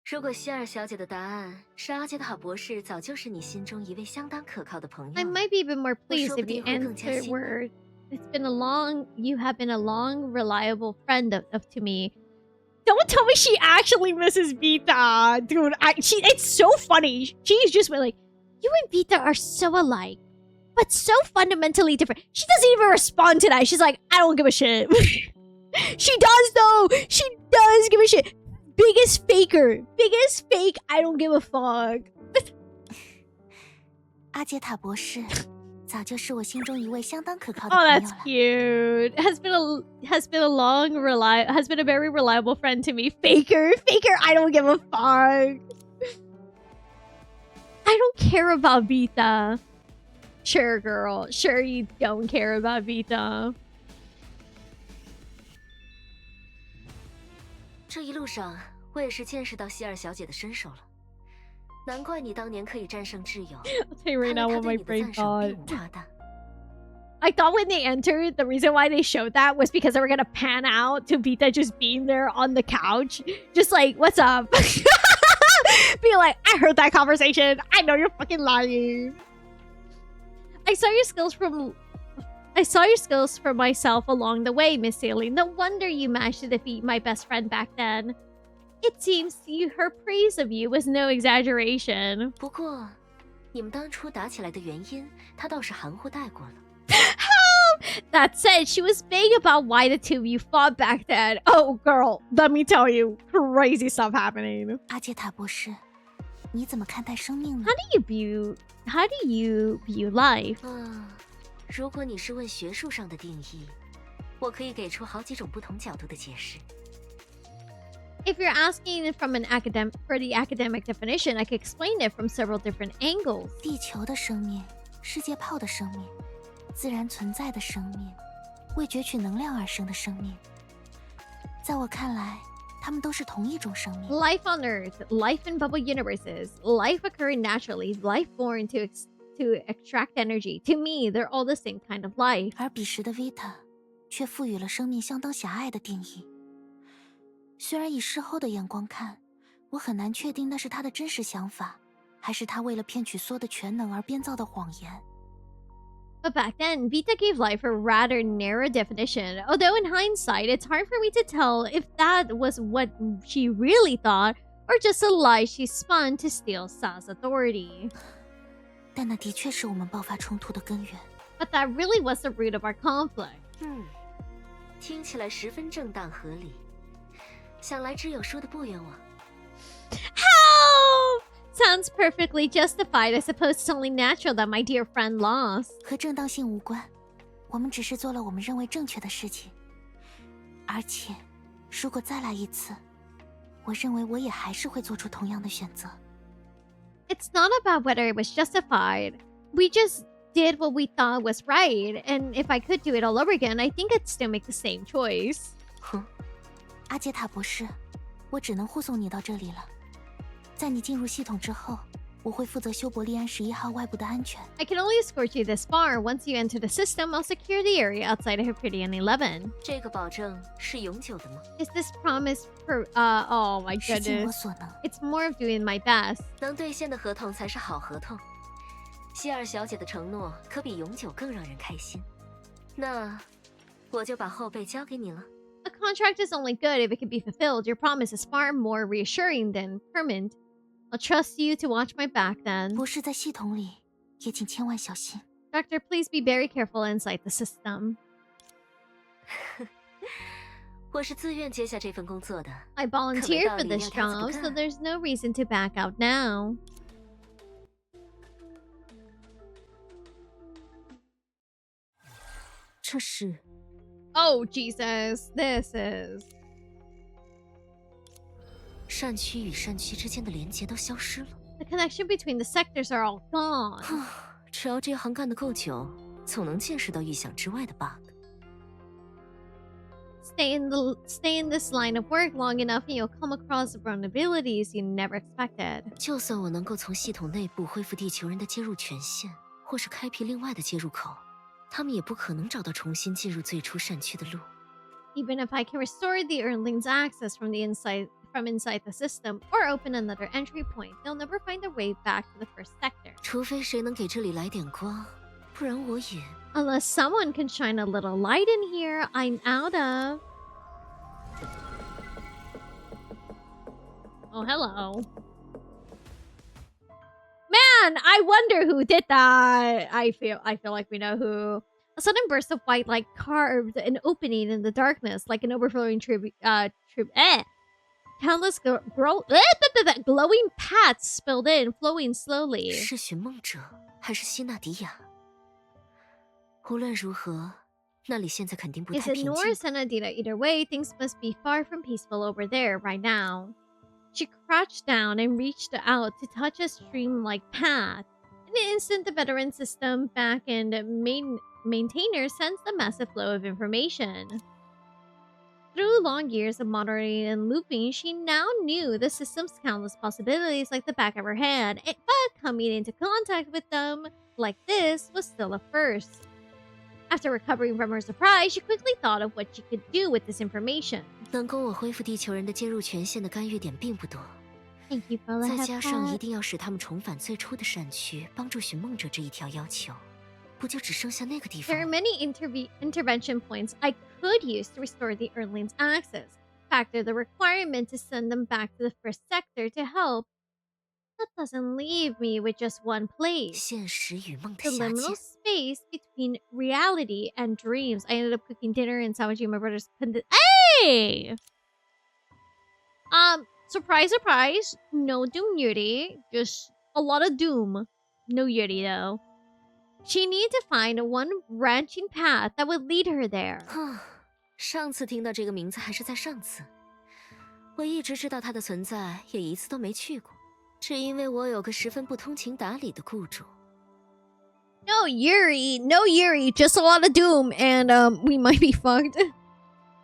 如果希尔小姐的答案是阿杰塔博士早就是你心中一位相当可靠的朋友 I 了， might be a bit more pleased if you 说不定会更加 answered 欣慰。 word. You have been a long, reliable friend of to me. Don't tell me she actually misses Vita, dude. It's so funny. She's just been like, you and Vita are so alike, but so fundamentally different. She doesn't even respond to that. She's like, I don't give a shit. She does though. She does give a shit. Biggest faker. Biggest fake. I don't give a fuck. 阿杰塔博士早就是我心中一位相当可靠的 Oh, 朋友 that's 了。 cute. Has been a very reliable friend to me. Faker, I don't give a fuck. I don't care about Vita. Sure, girl. Sure, you don't care about Vita. 这一路上，我也是见识到希尔小姐的身手了。难怪你当年可以战胜挚友， I'll tell you right 看来 now 他 what 对 my 你的 brain 赞赏 thought. 并无夸大。 I thought when they entered, the reason why they showed that was because they were gonna pan out to Vita just being there on the couch. Just like, what's up? Be like, I heard that conversation. I know you're fucking lying. I saw your skills from myself along the way, Miss Saley. No wonder you managed to defeat my best friend back then. It seems her praise of you was no exaggeration. 不过，你们当初打起来的原因，她倒是含糊带过了。 That said, she was vague about why the 2 of you fought back then. Oh, girl, let me tell you, crazy stuff happening. 阿杰塔博士，你怎么看待生命呢 How do you view life? 如果你是问学术上的定义，我可以给出好几种不同角度的解释。 If you're asking for the academic definition, I could explain it from several different angles. 地球的生命，世界炮的生命，自然存在的生命，为攫取能量而生的生命，在我看来，它们都是同一种生命。 Life on Earth, life in bubble universes, life occurring naturally, life born to extract energy. To me, they're all the same kind of life. 而彼时的 Vita 却赋予了生命相当狭隘的定义。虽然以事后的眼光看，我很难确定那是他的真实想法，还是他为了骗取缩的全能而编造的谎言。 But back then, Vita gave life a rather narrow definition. Although in hindsight, it's hard for me to tell if that was what she really thought or just a lie she spun to steal Sa's authority. 但那的确是我们爆发冲突的根源。But that really was the root of our conflict. 听起来十分正当合理，想来只有输的不冤枉。How? Sounds perfectly justified. I suppose it's only natural that my dear friend lost. 和正当性无关，我们只是做了我们认为正确的事情。而且，如果再来一次，我认为我也还是会做出同样的选择。It's not about whether it was justified. We just did what we thought was right, and if I could do it all over again, I think I'd still make the same choice. 哼，阿杰塔博士，我只能护送你到这里了。在你进入系统之后，我会负责修伯利安11号外部的安全。I can only escort you this far. Once you enter the system, I'll secure the area outside of Hyperion 11. 这个保证是永久的吗？ Is this promise for oh my 是尽我 goodness. 所能。 It's more of doing my best. 能兑现的合同才是好合同。希尔小姐的承诺可比永久更让人开心。那我就把后背交给你了。A contract is only good if it can be fulfilled. Your promise is far more reassuring than permanent. I'll trust you to watch my back then. 博士在系统里，也请千万小心。 Doctor, please be very careful inside the system. 我是自愿接下这份工作的。 I volunteered for this job, so there's no reason to back out now. 这是 Oh, Jesus. This is... 善区与善区之间的连接都消失了。 The connection between the sectors are all gone. 只要这行干得够久，总能见识到预想之外的 bug。 Stay in this line of work long enough and you'll come across vulnerabilities you never expected. 就算我能够从系统内部恢复地球人的接入权限，或是开辟另外的接入口，他们也不可能找到重新进入最初善区的路。 Even if I can restore the Earthlings' access from inside the system or open another entry point, they'll never find their way back to the first sector. 除非谁能给这里来点光，不然我也。 Unless someone can shine a little light in here, I'm out of. Oh, hello. Man, I wonder who did that. I feel like we know who. A sudden burst of white light carved an opening in the darkness, like an overflowing countless glowing paths spilled in, flowing slowly. 是寻梦者还是希纳迪亚？无论如何，那里现在肯定不 Is 太 it 平 Nohr 静。 or Senadita? Either way, things must be far from peaceful over there right now. She crouched down and reached out to touch a stream-like path. In an instant, the veteran system back-end maintainer sensed the massive flow of information. Through long years of monitoring and looping, she now knew the system's countless possibilities like the back of her hand, but coming into contact with them like this was still a first. After recovering from her surprise, she quickly thought of what she could do with this information. 能供我恢复地球人的接入权限的干预点并不多， Thank you for the 再加上 headset. 一定要使他们重返最初的善区，帮助寻梦者这一条要求，不就只剩下那个地 There are 方？ many intervention points I could use to restore the Earthlings' access. Factor the requirement to send them back to the first sector to help. That doesn't leave me with just one place. 现实与梦的 The 狭 liminal 间。 space between reality and dreams. I ended up cooking dinner and salvaging my brother's Hey! Surprise, surprise. No Doom Yuri. Just a lot of Doom. No Yuri, though. She needed to find one branching path that would lead her there. 上次听到这个名字还是在上次，我一直知道它的存在，也一次都没去过，只因为我有个十分不通情达理的雇主。 No Yuri, just a lot of Doom, and we might be fucked.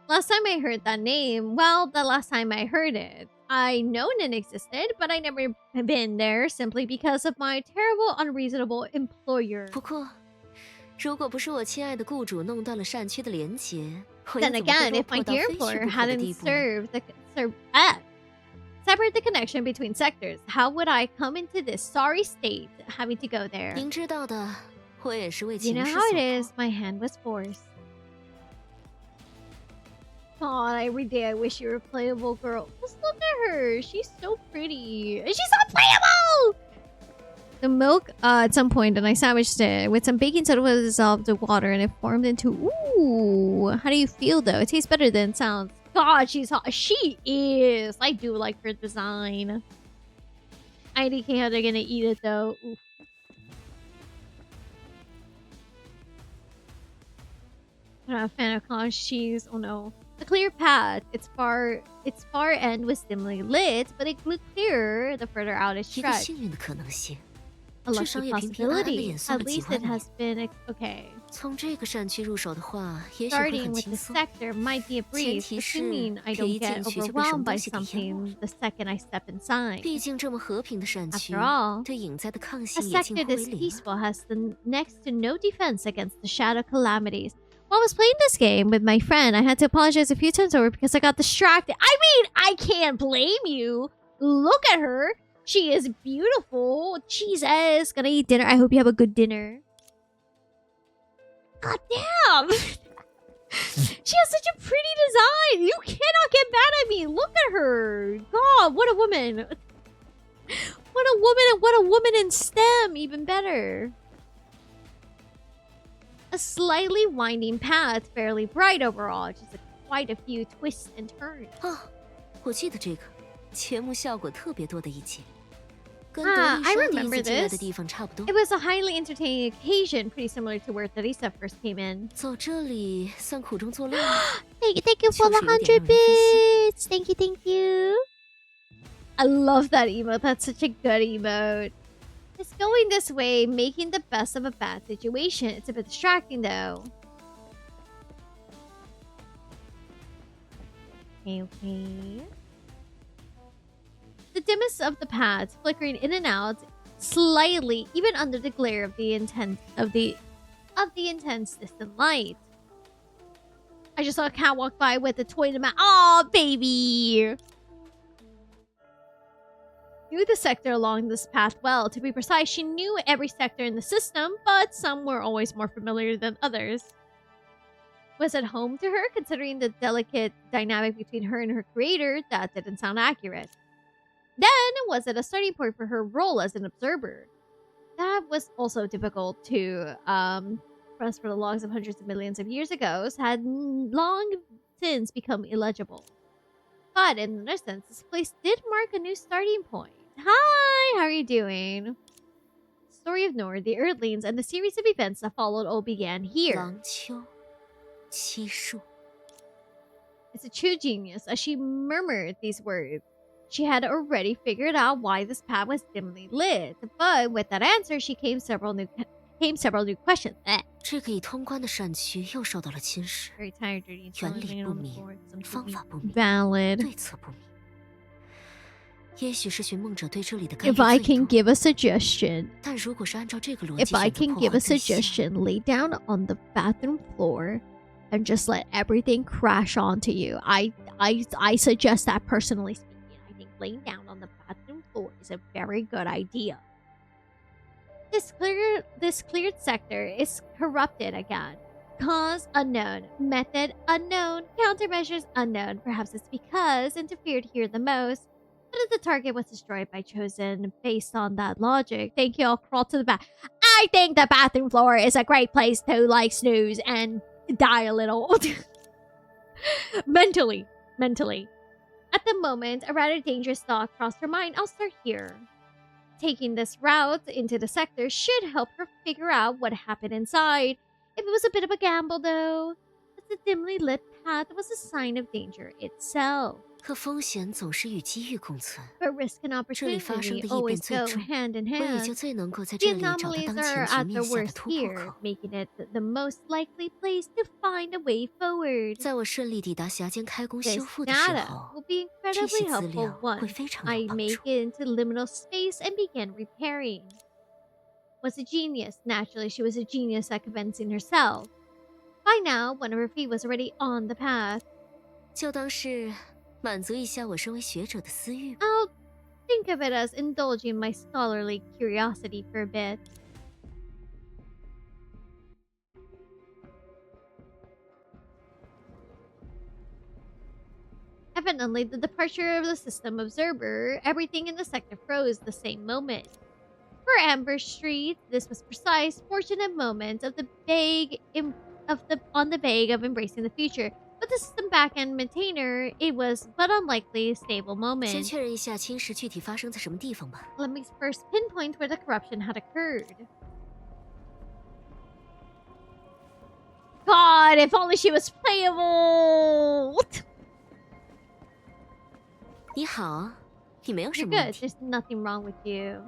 Last time I heard that name, well, the last time I heard it, I known it existed, but I never been there simply because of my terrible, unreasonable employer. 不过，如果不是我亲爱的雇主弄断了善区的连结，我又 Then 怎么会 again, 落 if my 魄到 dear 非去 employer 不可的 hadn't 地步？ separate the connection between sectors, how would I come into this sorry state, having to go there? 您知道的，我也是为 You 情 know 势 how 所 it 迫。 is, my hand was forced. God, every day I wish you were a playable girl. Just look at her. She's so pretty. And she's not playable! the milk at some point, and I sandwiched it with some baking soda was dissolved in water, and it formed into. Ooh, how do you feel though? It tastes better than it sounds. God, she's hot. She is. I do like her design. I think how they're gonna eat it though. Oof. I'm not a fan of cottage cheese. Oh no. A clear path. Its far end was dimly lit, but it grew clearer the further out it 一个 stretched. 幸运的可能性， A 至 lucky 少也平平安安地 possibility. 演算 At 了几 least 万 it 年。 has been okay. 从这个战区入手的话，也许会 Starting 很 with 轻 the 松。 sector might be a breeze, 前提是 assuming I 别 don't 一 get 进去就被什么 overwhelmed by 东西给淹没 something the second I step inside. 毕竟这么和平的战区 After all,，对影灾的抗 A 性也近 sector 乎为 this 零。 peaceful has the next to no defense against the shadow calamities. While I was playing this game with my friend, I had to apologize a few times over because I got distracted. I mean, I can't blame you. Look at her. She is beautiful. Jesus. Gonna eat dinner. I hope you have a good dinner. God damn. She has such a pretty design. You cannot get mad at me. Look at her. God, what a woman. What a woman, and what a woman in STEM. Even better. A slightly winding path, fairly bright overall, just quite a few twists and turns. 哦，我记得这个节目效果特别多的一集，跟 Ah, 德 I 丽莎第一 remember 次进来的 this. 地方差不多 It。was a highly entertaining occasion, pretty similar to where Teresa first came in. 走这里算苦中作乐吗？ Thank you for the 100 bits. Thank you. I love that emote. That's such a good emote. It's going this way, making the best of a bad situation. It's a bit distracting though. Okay. The dimmest of the paths, flickering in and out, slightly, even under the glare of the intense distant light. I just saw a cat walk by with a toy in the mouth. Oh, baby! Knew the sector along this path well. To be precise, she knew every sector in the system, but some were always more familiar than others. Was it home to her, considering the delicate dynamic between her and her creator? That didn't sound accurate. Then, was it a starting point for her role as an observer? That was also difficult to press for the logs of hundreds of millions of years ago had long since become illegible. But in another sense, this place did mark a new starting point. Hi, how are you doing? Story of Nohr, the Earthlings, and the series of events that followed all began here. 廊丘，漆树。 It's a true genius. As she murmured these words, she had already figured out why this path was dimly lit. But with that answer, came several new questions. 这个已通关的善区又受到了侵蚀， Very tired, dirty, 原理不明，方法不明， valid. 对策不明。也许是寻梦者对这里的干预 If I 最 can 多， give a suggestion, 但如果是按照这个逻 if 辑 I 选择 can 破 give 坏 a 对象， suggestion, lay down on the bathroom floor and just let everything crash onto you. I suggest that personally speaking. I think laying down on the bathroom floor is a very good idea. This cleared sector is corrupted again. Cause unknown, method unknown, countermeasures unknown. Perhaps it's because interfered here the most. But if the target was destroyed by chosen based on that logic, thank you, I'll crawl to the back. I think the bathroom floor is a great place to like snooze and die a little. Mentally. At the moment, a rather dangerous thought crossed her mind. I'll start here. Taking this route into the sector should help her figure out what happened inside. If it was a bit of a gamble, though, but the dimly lit path was a sign of danger itself. 可风险总是与机遇共存。 But risk and 这里发生 opportunity 的异变 always 最 go 重， hand in 我也 hand. 就最能够在 The 这里找到 anomalies 当 are 前局 at 面 the 下的 worst 突破 here, 口。 making it the most likely place to find a way forward. 在我顺利抵达峡间开工 This 修复的时 data 候， will be 这 incredibly 些资 helpful 料会 once 非常 I 有帮 make 助。 it into liminal space and begin repairing. Was a genius. Naturally, she was a genius at convincing herself. By now, one of her feet was already on the path. 就当是满足一下我身为学者的私欲吧。 I'll think of it as indulging my scholarly curiosity for a bit. Evidently, the departure of the system observer, everything in the sector froze the same moment. For For Amber Street, this was precise, fortunate moment of the vague on the vague of embracing the future. But the system backend maintainer, it was but unlikely stable 先 moment. 确认一下侵蚀具体发生在什么地方吧。 Let me first pinpoint where the corruption had occurred. God, if only she was playable! What? 你好，你没有什 You're 么问 good. 题。 There's nothing wrong with you.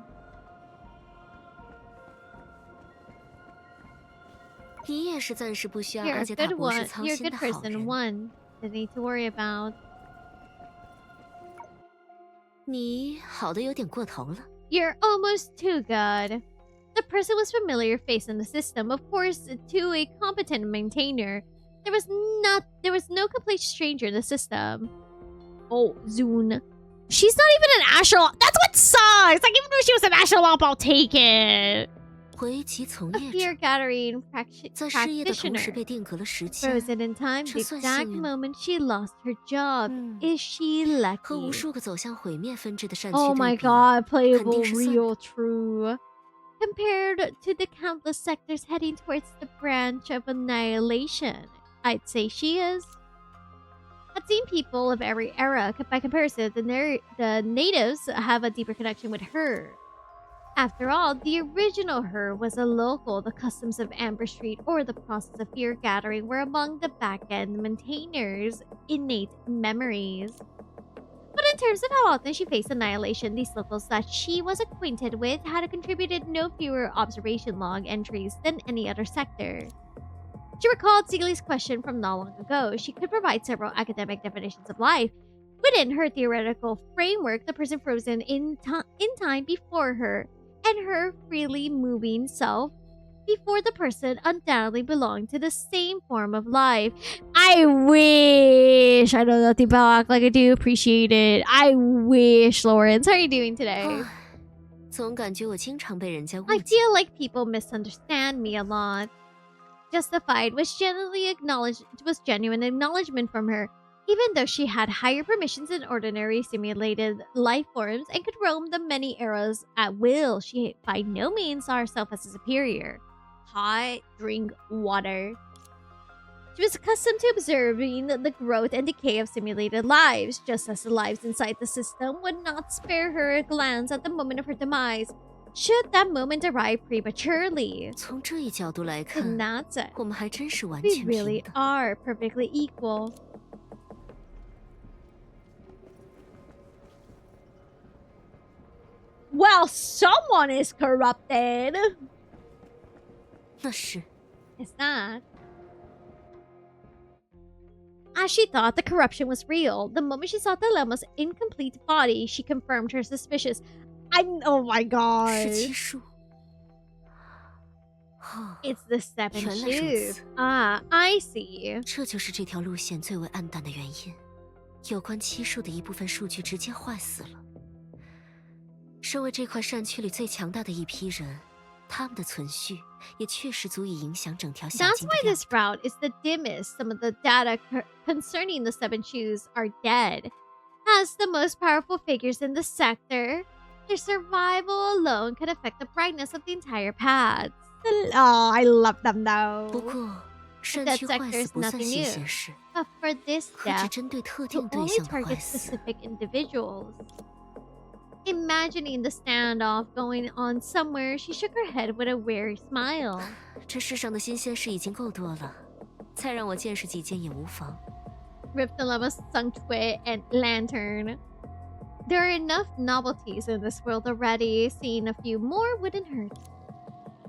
你也是暂时不需要 You're 阿 a 杰塔 good 博士 one. 操 You're a 心 good 的好 person. 人。 One. Doesn't need to worry about. 你好的有点过头了。 You're almost too good. The person was familiar face in the system, of course, to a competent maintainer. There was no complete stranger in the system. Oh, Zune. She's not even an Asherlock. That's what sucks. Like, even though she was an Asherlock, I'll take it. 回籍从 A 业 fear 者 gathering 在失业的同 practitioner. 时被定格了时间， Frozen in time, the 这算 exact 幸运吗？ moment she lost her job. Is she 和无 lucky? 数个走向毁灭分支的战区 Oh 对 my 比， god, 肯 playable, 定是算的。 real, true. Compared to the countless sectors heading towards the branch of annihilation, I'd say she is. I've seen people of every era. By comparison, the natives have a deeper connection with her. After all, the original her was a local. The customs of Amber Street or the process of fear gathering were among the back-end maintainers' innate memories. But in terms of how often she faced annihilation, these locals that she was acquainted with had contributed no fewer observation log entries than any other sector. She recalled Seeley's question from not long ago. She could provide several academic definitions of life. Within her theoretical framework, the person frozen in time before her, and her freely moving self before the person undoubtedly belonged to the same form of life. I wish I know nothing about like I do appreciate it. I wish, Lawrence. How are you doing today? 总感觉我经常被人家误 I 解。 feel like people misunderstand me a lot. Justified was genuine acknowledgement from her, even though she had higher permissions than ordinary simulated life forms and could roam the many eras at will. She by no means saw herself as a superior. Hot, drink water. She was accustomed to observing the growth and decay of simulated lives, just as the lives inside the system would not spare her a glance at the moment of her demise, should that moment arrive prematurely. 从这一角度来 In 看， that sense, 我们还真是完 we 全 really 平等。 are perfectly equal. Well, someone is corrupted. 那是 It's not. As she thought the corruption was real, the moment she saw Dilemma's incomplete body, she confirmed her suspicions. Oh my 17 god. 数。哦， It's the seven 原来如 shoes. 此。 Ah, I see. 这就是这条路线最为暗淡的原因。有关七数的一部分数据直接坏死了。身为这块战区里最强大的一批人，他们的存续也确实足以影响整条小 That's 径的 why 量 this route is the dimmest. Some of the data concerning the seven shoes are dead. As the most powerful figures in the sector, their survival alone could affect the brightness of the entire path. Oh, I love them 不 though. 过，山 That 区坏 sector 死 is 不算 nothing 新 new. 鲜事， But for this 可只 death, 针对特 to 定对 only 象的坏 target 死。 specific individuals. Imagining the standoff going on somewhere, she shook her head with a weary smile. 这世上的新鲜事已经够多了，再让我见识几件也无妨。 Rift Dilemma's Sunctwit and Lantern. There are enough novelties in this world already. Seeing a few more wouldn't hurt.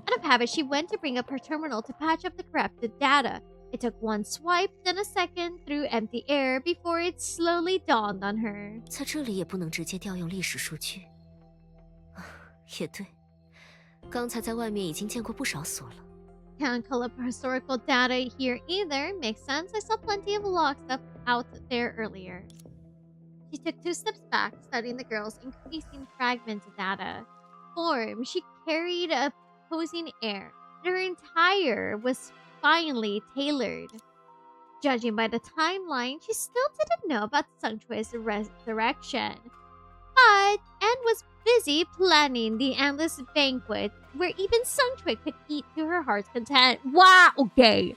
Out of habit, she went to bring up her terminal to patch up the corrupted data. It took one swipe, then a second through empty air before it slowly dawned on her. 在这里也不能直接调用历史数据。也对，刚才在外面已经见过不少所了。 Can't call up historical data here either. Makes sense. I saw plenty of log stuff out there earlier. She took 2 steps back, studying the girl's increasing fragments of data. Form, she carried a posing air. Her entire was finely tailored. Judging by the timeline, she still didn't know about Sunctuous resurrection. But Anne was busy planning the endless banquet where even Suntrek could eat to her heart's content. Wow, okay.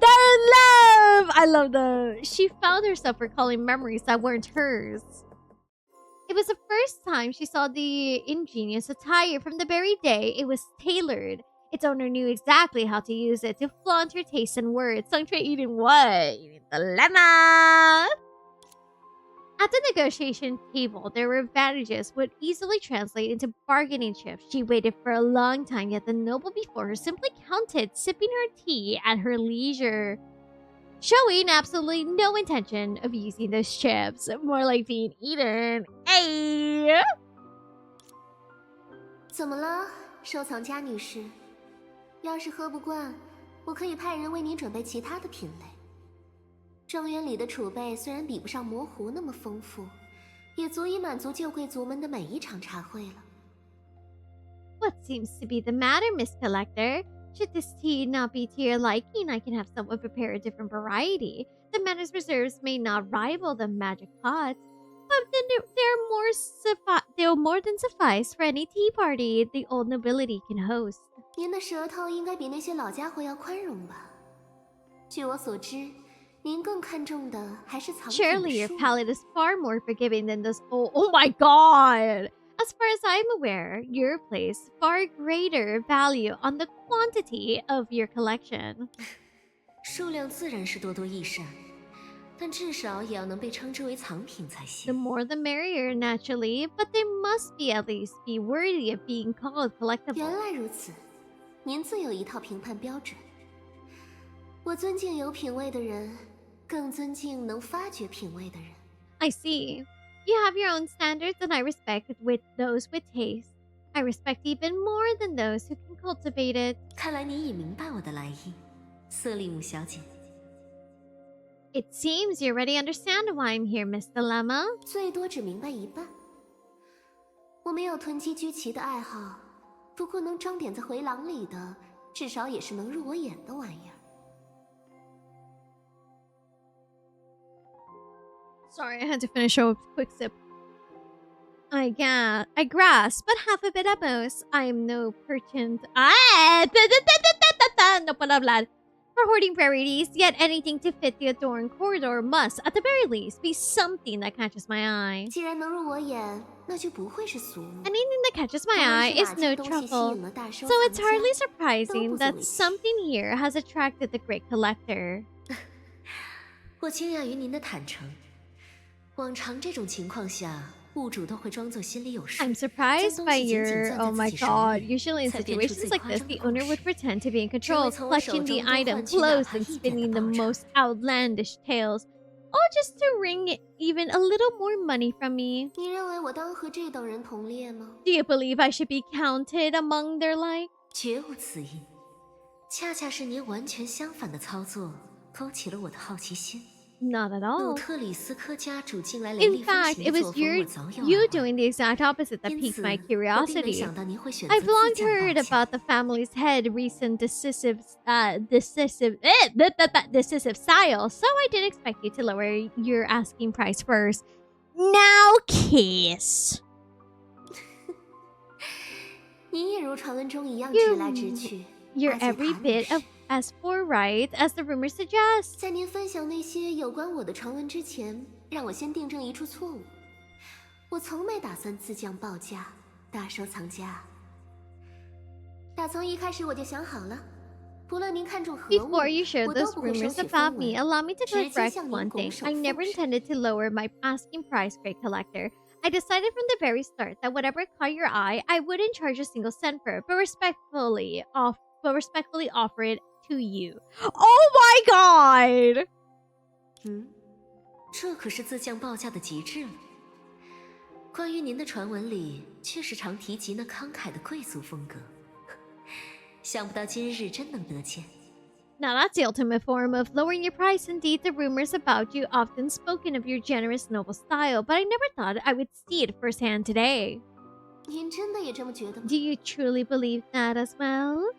They're in love! I love the... She found herself recalling memories that weren't hers. It was the first time she saw the ingenious attire from the very day it was tailored. Its owner knew exactly how to use it to flaunt her taste and words. Suntrek eating what? Eating the lemon! At the negotiation table, their advantages would easily translate into bargaining chips. She waited for a long time, yet the noble before her simply counted, sipping her tea at her leisure, showing absolutely no intention of using those chips. More like being eaten. Hey! 怎么了，收藏家女士？要是喝不惯，我可以派人为你准备其他的品类。庄园里的储备虽然比不上魔湖那么丰富，也足以满足旧贵族们的每一场茶会了。What seems to be the matter, Miss Collector? Should this tea not be to your liking, I can have someone prepare a different variety. The Manor's reserves may not rival the magic pots, but then they'll more than suffice for any tea party the old nobility can host. 您的舌头应该比那些老家伙要宽容吧？据我所知，您更看重的还是藏品的 Surely your 数 palate is far more forgiving than this. Oh my god! As far as I'm aware, you place far greater value on the quantity of your collection. 数量自然是多多益善，但至少也要能被称之为藏品才 The 行。 more the merrier, naturally, but they must be at least be worthy of being called 原 collectible. 来如此，您自有一套评判标准。我尊敬有品味的人，更尊敬能发掘品味的人。 I see. You have your own standards, and I respect those with taste. I respect even more than those who can cultivate it. 看来你已明白我的来意，瑟利姆小姐。 It seems you already understand why I'm here, Miss Dilemma. 最多只明白一半。我没有囤积居奇的爱好，不过能装点在回廊里的，至少也是能入我眼的玩意儿。 Sorry, I had to finish a quick sip. I grasp, but half of it at most. I am no perchant. No puedo hablar. For hoarding rarities, yet anything to fit the adorned corridor must, at the very least, be something that catches my eye. 既然能入我眼，那就不会是俗物。 Anything that catches my eye is Nohr Trappola, so it's hardly surprising that something here has attracted the great collector. 我惊讶于您的坦诚。往常这种情况下，物主都会装作心里有数。 I'm surprised by your... Oh my god. Usually in situations like this, the owner would pretend to be in control, clutching the item close and spinning the most outlandish tales, all just to wring even a little more money from me. 你认为我当和这等人同列吗？ Do you believe I should be counted among their like? 绝无此意，恰恰是您完全相反的操作，勾起了我的好奇心。 Not at 努 all. 特里斯科家主近来雷 In 厉风 fact, 行 it 的 was 作风，我早有 you 耳闻。 doing the exact opposite that 因 piqued 此， my 我并没 curiosity. 想到您会选择 I've 自 long 降 heard 报价。 about the family's head recent decisive style, so I did expect you to lower your asking price first. Now kiss. 您也如传闻中一样直来直去， You're 而且 every 谈 bit 的 of 是 as forthright as the rumors suggest. 在您分享那些有关我的传闻之前，让我先订正一处错误。我从没打算自降报价，大收藏家。打从一开始我就想好了，不论您看重何物， Before you share 我都 those 不会收 rumors 取 about 分 me, 文， allow me to 直接 correct 向您 one 拱 thing. 手 I 奉 never 上。 intended to lower my asking price, great collector. I decided from the very start that whatever caught your eye, I wouldn't charge a single cent for it, but respectfully offer it to you. Oh my god! 这可是自降报价的极致了。关于您的传闻里，确实常提及那慷慨的贵族风格，想不到今日真能得见。 Now that's the ultimate form of lowering your price. Indeed, the rumors about you often spoken of your generous, noble style, but I never thought I would see it firsthand today. 您真的也这么觉得吗？ Do you truly believe that as well?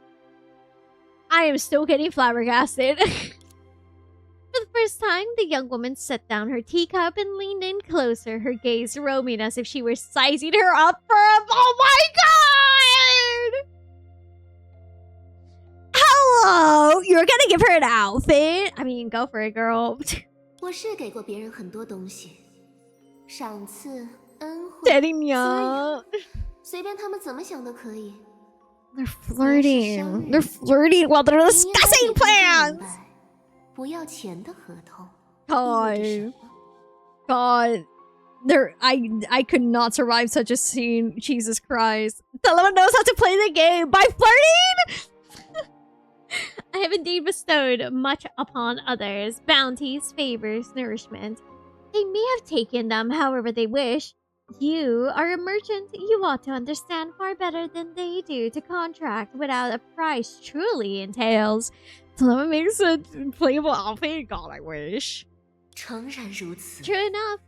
I am still getting flabbergasted. For the first time, the young woman set down her teacup and leaned in closer, her gaze roaming as if she were sizing her up for a... Oh my god! Hello! You're gonna give her an outfit? I mean, go for it, girl. 我是给过别人很多东西，赏赐、恩惠、Daddy Nya. 随便他们怎么想都可以。 They're flirting. They're flirting while they're discussing plans. 不要钱的合同。 God. God. I could not survive such a scene. Jesus Christ. Someone knows how to play the game by flirting? I have indeed bestowed much upon others. Bounties, favors, nourishment. They may have taken them however they wish. You are a merchant. You ought to understand far better than they do to contract without a price truly entails. Someone makes a playable outfit. God, I wish. 诚然如此。 True enough.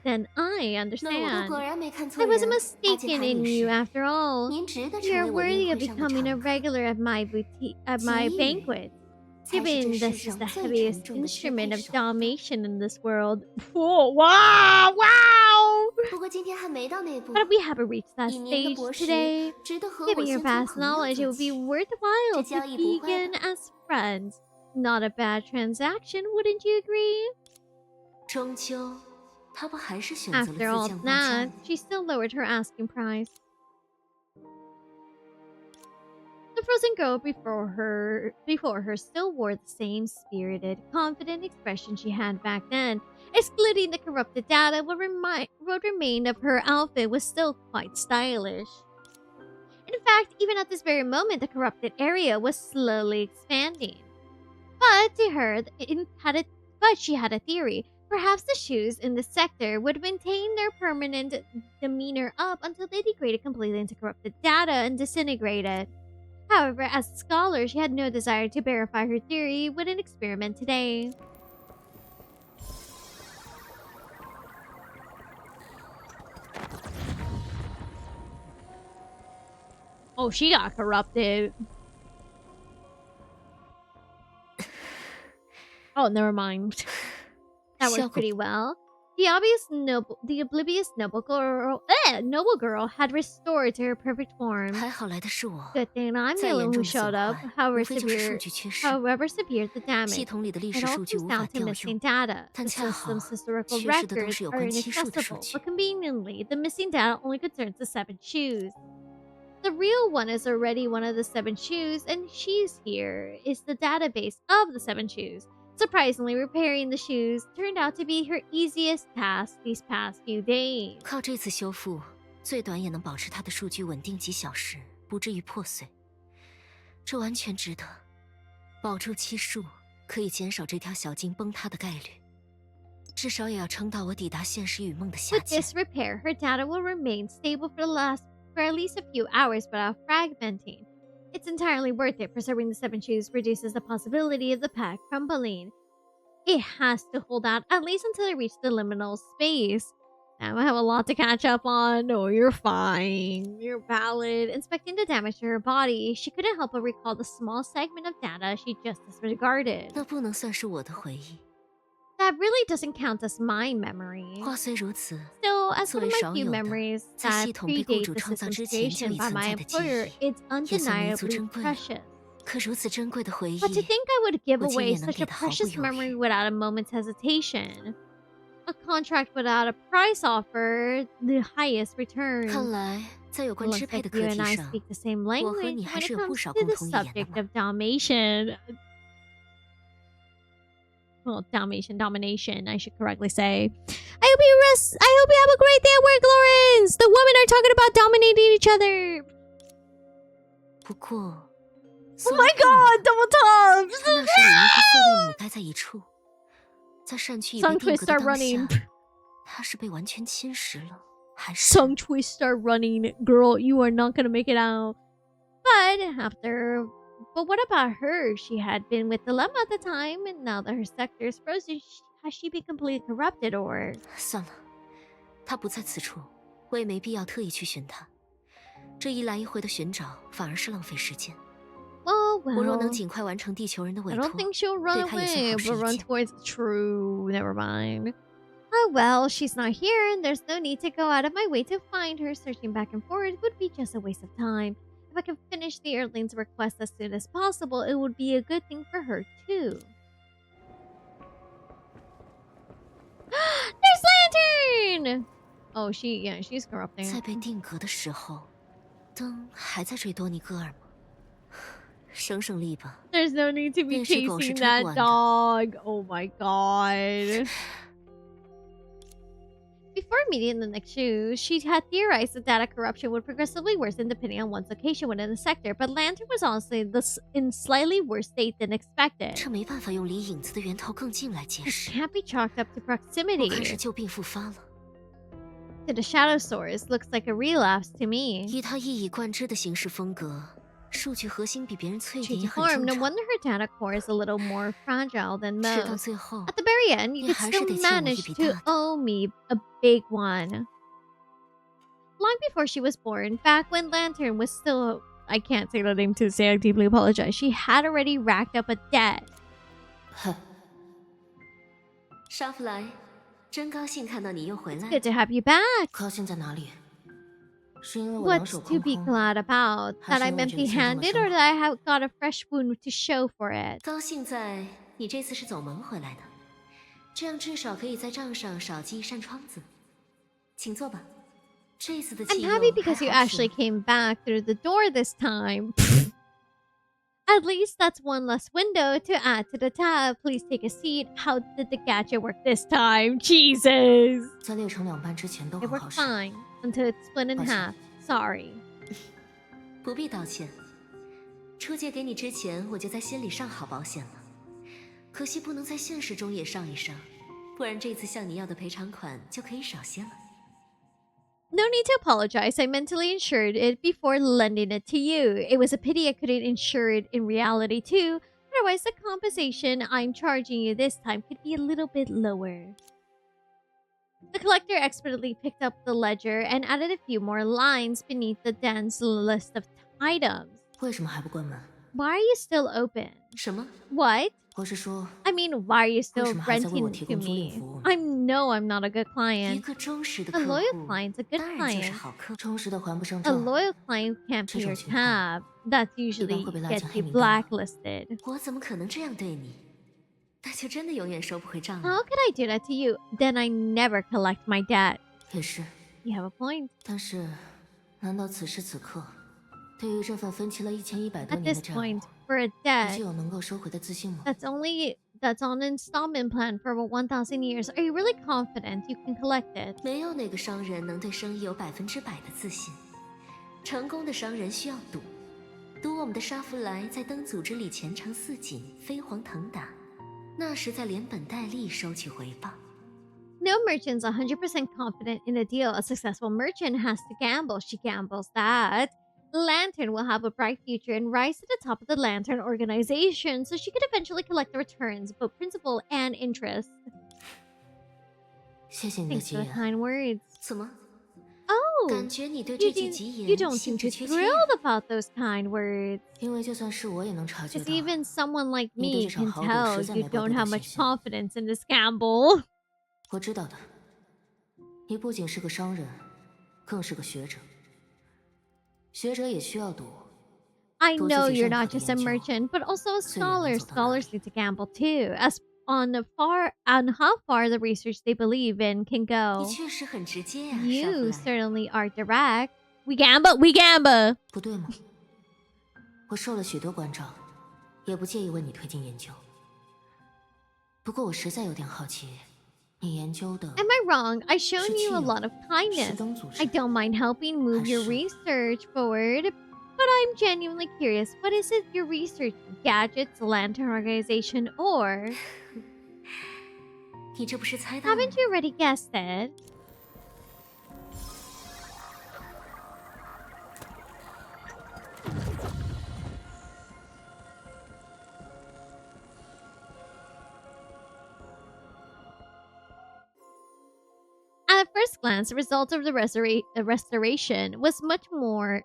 Then I 那我 understand. 果然没看错 I 人。 wasn't mistaken in you after all. 您值得成 You're 为我 worthy 宴 of 会上的 becoming a 常客。 regular at my boutique, at my 给予 banquet. 才是 Given 这 this 世 is 上 the 最 heaviest 沉重的支 instrument 配 of 手段。 domination in this world. Whoa, wow, wow! 不过今天还没到那步。 But we haven't reached that 以您的 stage 博识， today. 值得和 Given 我 your 先从 vast 朋友 knowledge, it 做 would be 起。 worthwhile 这 to 交易不坏 begin 吧？ as friends. Not a bad transaction, wouldn't you agree? 终究，他不还是选择了 After 自 all 降报 that, 价 she still lowered her asking price. The frozen girl before her still wore the same spirited, confident expression she had back then. Excluding the corrupted data, what remained of her outfit was still quite stylish. In fact, even at this very moment, the corrupted area was slowly expanding. But to her, she had a theory. Perhaps the shoes in the sector would maintain their permanent demeanor up until they degraded completely into corrupted data and disintegrated. However, as a scholar, she had no desire to verify her theory with an experiment today. Oh, she got corrupted. Oh, never mind. That worked pretty well. The oblivious noble girl had restored to her perfect form. 还好来的是我。 Good thing I'm the 再 one 严 who 重的 showed 损 up. 坏， However 无非就是数 severe, 据缺失。 however severe the 系 damage, 统里的历 it 史 all 数据 comes 无法 down to 调 missing 用， data. 但 The 恰好 system's historical 缺失的都 records 是有 are 关七术的数 inaccessible, 据。 but conveniently, the missing data only concerns the 7 shoes. The real one is already one of the 7 shoes, and she's here is the database of the 7 shoes. Surprisingly, repairing the shoes turned out to be her easiest task these past few days. 靠这次修复，最短也能保持它的数据稳定几小时，不至于破碎。这完全值得。保住七数，可以减少这条小径崩塌的概率。至少也要撑到我抵达现实与梦的下 With 界。 this repair, her data will remain stable for at least a few hours without fragmenting. It's entirely worth it. Preserving the 7 shoes reduces the possibility of the pack crumbling. It has to hold out at least until it reaches the liminal space. Now I have a lot to catch up on. No, you're fine. You're valid. Inspecting the damage to her body, she couldn't help but recall the small segment of data she just disregarded. 那不能算是我的回忆。 That really doesn't count as my memory. 话虽如此， Still, as 作 one 为 of my 少 few 有的 memories 在 that 系统被雇 predate 主 the 创造 system's 之前就 creation 已 by 存 my 在的记 employer, 忆， it's 也算弥足 undeniably 珍贵。 precious. 可如此珍贵的回忆， But to think I would give 我竟 away 也能 such 给 a 得毫不 precious 犹 memory 豫。 without a moment's hesitation. A contract without a price offer, the highest return. 看来在有关 Looks 支配 like 的 you 课 and 题 I 上， speak the same 我和 language 你 when 还 it 是有不 comes 少 to 共 the 同语言的 subject 嘛。 of domination. Well, domination, I should correctly say. I hope you have a great day at work, Lawrence! The women are talking about dominating each other! 不过 Oh my god, double tops! 他那时理应和瑟利姆待在一处，在善区已被 Song 定 twist 格的 start 当 running. 下，他是被完全侵蚀了，还是 Song twist start running. Girl, you are not gonna make it out. But what about her? She had been with Dilemma at the time, and now that her sector is frozen, has she been completely corrupted or... 算了，他不在此处，我也没必要特意去寻他。这一来一回的寻找，反而是浪费时间。 Well, Oh, 我若能 well. 尽快完成地球人的 I 委 don't 托， think she'll run 对她也算 away, 好事 but 一 run 件。 towards true. Never mind. Oh, well, she's not here, and there's no need to go out of my way to find her. Searching back and forth would be just a waste of time. If I can finish the Earthling's request as soon as possible, it would be a good thing for her, too. There's Lantern! Oh, she's corrupting. 在被定格的时候，灯还在追多尼戈尔吗？省省力吧。 There's no need to be 电视狗是 chasing 追不 that 完的。 dog. Oh my god. Before meeting the next shoe, she had theorized that data corruption would progressively worsen depending on one's location within the sector, but Lantern was honestly in slightly worse state than expected. 这没办法用离影子的源头更近来解 It 释。 can't be chalked up to 我看是 proximity 旧病复发了。 to the shadow source. Looks like a relapse to me. 以他一以贯之的行事风格，数据核心比别人脆一点 She's 也很 harmed. 正 No 常。 wonder her data core is a little more fragile than 事到 most. 最后， At the very end, you 你 could 还是 still 得欠我一 manage 笔 to 大的。 owe me a big one. Long before she was born, back when Lantern was still... I can't say the name to say I deeply apologize. She had already racked up a debt. 哼，沙弗莱，真高兴看到你又回来。 Good to have you back. 高兴在哪里？是因为我两 What's 手 to 空 be 空， glad about? 还 That 是 I'm 因为这个严重的 empty-handed 伤 or 口？ that I have got a fresh wound to show for it? 高兴在你这次是走门回来的，这样至少可以在账上少记一扇窗子。请坐吧。这次的 I'm 气 happy 用 because 还 you 好使 actually 吗？ came back through the door this time. At least that's one less window to add to the tab. Please take a seat. How did the gadget work this time? Jesus! 在裂成两半之前都 It 很 worked 好使。 fine until it split in 抱歉。 half. Sorry. 不必道歉。出借给你之前，我就在心里上好保险了。可惜不能在现实中也上一上，不然这次向你要的赔偿款就可以少些了。 No need to apologize. I mentally insured it before lending it to you. It was a pity I couldn't insure it in reality too. Otherwise, the compensation I'm charging you this time could be a little bit lower. The collector expertly picked up the ledger and added a few more lines beneath the dense list of items. 为什么还不关门？ Why are you still open? 什么？ What? 我是说， I mean, why are you still 为什么还在为我 renting 提 to 供租赁 me? 服务呢？ I know I'm not a good 一 client. 个忠实的 A 客 loyal 户， client's a good 当然就是 client. 好客户。忠实的还不上 A 账， loyal client who can't pay your 这种情况， tab. That usually 会被拉 gets 进 you 黑名单的。 blacklisted. 我怎么可能这样对你？那就真的永远收不回账了。 How could I do that to you? Then I never collect my debt. 也是。 You have a point. 但是，难道此时此刻，对于这份分期了1100多 At 年 this 的债务， point, for a 你 debt 就有能够收回的自信吗？ that's on an installment plan for over 1,000 years, are you really confident you can collect it? 没有哪个商人能对生意有100%的自信。成功的商人需要赌，赌我们的沙弗莱在灯组织里前程似锦，飞黄腾达，那时再连本带利收取回报。 No merchant's 100% confident in a deal. A successful merchant has to gamble. She gambles that Lantern will have a bright future and rise to the top of the Lantern organization so she could eventually collect the returns, both principal and interest. 谢谢你的 Thanks 吉 for the 言。 kind words. 怎么？ Oh, 感觉你对 you, 这句 didn't- 吉 you 言 don't 兴 seem 致 too 缺缺。 thrilled about those kind words. 因为就算是我也能察觉 Because 到， even someone like 你对 me 这场 can 豪赌 tell 实在 you 没抱 don't 多 have 大 much 信心。 confidence in this gamble. 我知道的，你不仅是个商人，更是个学者。学者也需要赌。 I Those know is you're your not just a angel. merchant, but also a So you're not scholar. so Scholars bad. need to gamble too, as on how far the research they believe in can 你 go. 确实很直接呀、沙弗 You 莱。 certainly are direct. We gamble, we gamble. 不对吗？我受了许多关照，也不介意为你推进研究。不过我实在有点好奇，你研究的 Am I wrong? I've shown you a lot of 是 kindness. 灯组织 I don't mind helping move your 还是- research forward, but I'm genuinely curious. What is it your research? Gadgets, Lantern Organization, or 你这不是猜到了吗 haven't you already guessed it? At first glance, the result of the restoration was much more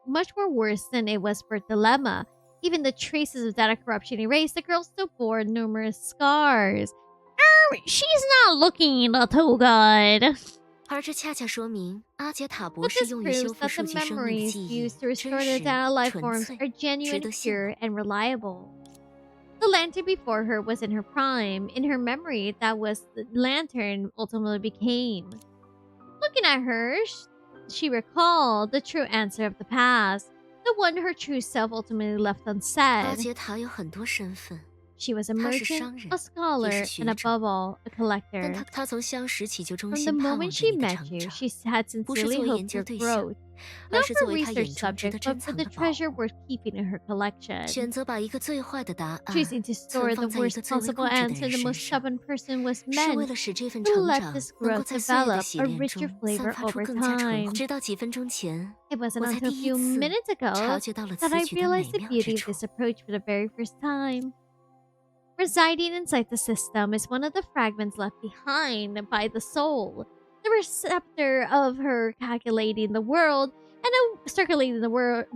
worse than it was for Dilemma. Even the traces of data corruption erased, the girl still bore numerous scars. She's not looking too good. 而这恰恰说明阿杰塔博 But 士 this 用于修 proves 复 that 数 the 据生命的 memories 记忆 used to restore 真 the 实、 data life 纯 forms 粹， are 值 genuine, 得信 pure, 任。 and reliable. The lantern before her was in her prime. In her memory, that was the lantern ultimately became. Looking at her, she recalled the true answer of the past, the one her true self ultimately left 阿 unsaid. 杰塔有很多身份， She was a 他是 merchant, 商人， a scholar, 也是学 and 者。 above all, a 但 collector. 他从相识起就衷 From the 心盼望 moment 着 she 你的 met 成 you, 长， she had 不是 sincerely 作为 hoped 研究 your 对象， growth. 而 Not 是 for 作为他 research 眼中值 subject, 得 but 珍 for 藏 the 的宝 treasure 物。 worth keeping in her collection. 选择把一个最坏的答案 Choosing to 存 store the 放在一 worst 个最为 possible 固执的 answer 人 the 身 most 上， stubborn person was 是为 meant 了使这份 to 成 let 长 this 能够 growth 在岁月的 develop 洗 a 炼 richer 中散 flavor 发出 over 更加醇 time. 厚。直到几分钟前， It wasn't 我才 until a 第一 few 次 minutes ago 察觉到了 that 此 I 举的美 realized the 妙 beauty 之 of 处。 this approach for the very first time. Residing inside the system is one of the fragments left behind by the soul, the receptor of her calculating the world and circulating the world,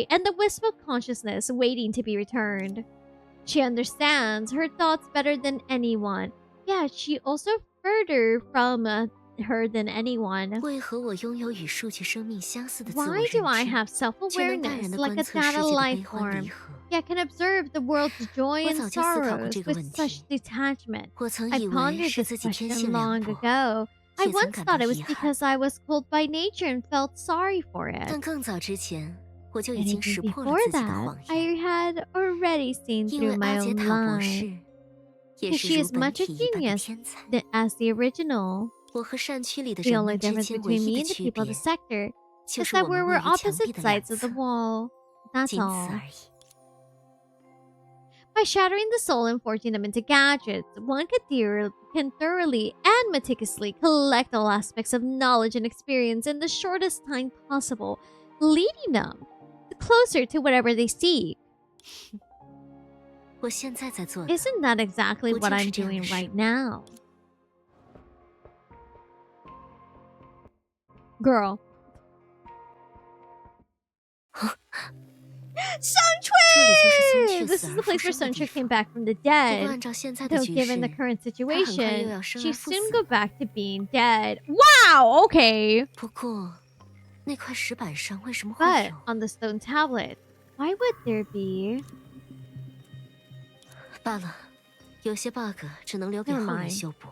and the wisp of consciousness waiting to be returned. She understands her thoughts better than anyone. Yeah, she also further from her than anyone. 为何我拥有与数据生命相似的自我 Why do I 认 have 知，却能淡 self-awareness 然地 like 观 a 测世 data 界的 life 悲欢离 form, 合？ yet can observe the world's joy 我 and 早就思考过 sorrows 这个 with 问 such 题。 detachment? 我曾 I 以为 pondered 是 this 自己天 question 性凉 long 薄， ago. I 也曾 once 感到 thought it was 遗憾。 because I was cold by nature and felt sorry for 但 it. 更早之前，我就已 And 经 even 识破了 before 自己的 that, 谎 I 言， had already seen 因为 through my 阿杰 own 塔博 lie. 士也 Because 是 she 如 is 本 much a 体一般的 genius 天才。 as the original. 我和善区里的 The 人 only 们之 difference 间唯 between 一 me 的 and the 区 people 别 of the sector 就 is 是 that 我 we 们 were 位于墙 opposite 壁的两 sides of the 侧， wall. That's 仅此 all. 而已。 By shattering the soul and forging them into gadgets, one can thoroughly and meticulously collect all aspects of knowledge and experience in the shortest time possible, leading them closer to whatever they seek. 我现在在做的 Isn't that exactly 不 what 就是 I'm 这样的 doing 事 right 吗？ now? Girl. 这里就是松雀 This 死 is 而 the 复 place where 生的地 Suntrip came 方。 back from the 不过 dead. 按照现在的 Though 局 given the 势， current 他很快又 situation, 要生 she 而复 soon 死 go 了。 back to being dead. Wow, okay. 不过，那块石板上为什么会 But 有？ on the stone tablet, why would there be? 罢了，有些 bug 只能留给 Never 后人 mind. 修补。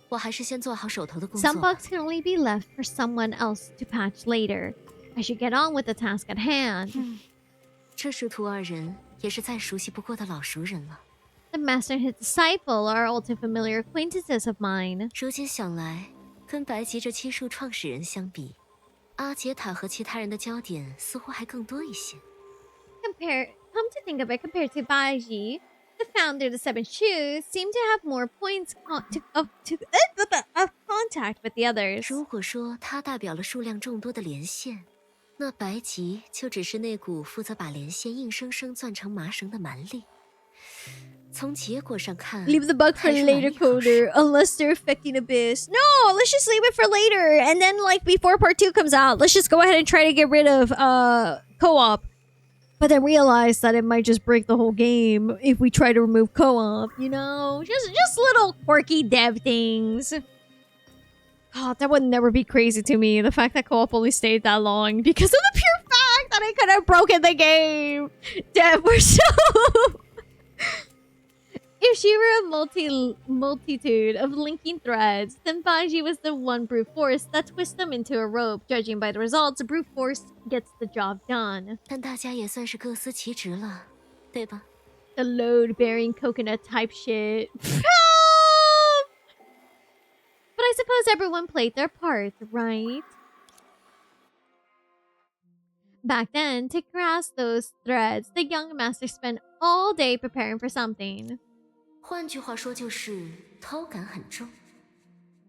我还是先做好手头的工 Some 作吧。 bugs can only be left for someone else to patch later. I should get on with the task at hand. 这师徒二人也是再熟悉不过的老熟人了。 The master and his disciple are all too familiar acquaintances of mine. 如今想来，跟白吉这七术创始人相比，阿杰塔和其他人的焦点似乎还更多一些。 Come to think of it, compared to Baiji, the founder of the Seven Shoes seem to have more points of contact with the others. 如果说他代表了数量众多的连线，那白吉就只是那股负责把连线硬生生攥成麻绳的蛮力。从结果上看 Leave the bug for 还是蛮 later, 利好事。 Coder, unless they're affecting Abyss. No, let's just leave it for later. And then, like, before part 2 comes out, let's just go ahead and try to get rid of co-op. But then realize that it might just break the whole game if we try to remove co-op, you know? Just little quirky dev things. God, that would never be crazy to me. The fact that co-op only stayed that long because of the pure fact that I could have broken the game. Dev, we're so... If she were a multitude of linking threads, then Baiji was the one brute force that twists them into a rope. Judging by the results, brute force gets the job done. 但大家也算是各司其职了，对吧？ The load-bearing coconut type shit. But I suppose everyone played their part, right? Back then, to grasp those threads, the young master spent all day preparing for something. 换句话说，就是偷感很重。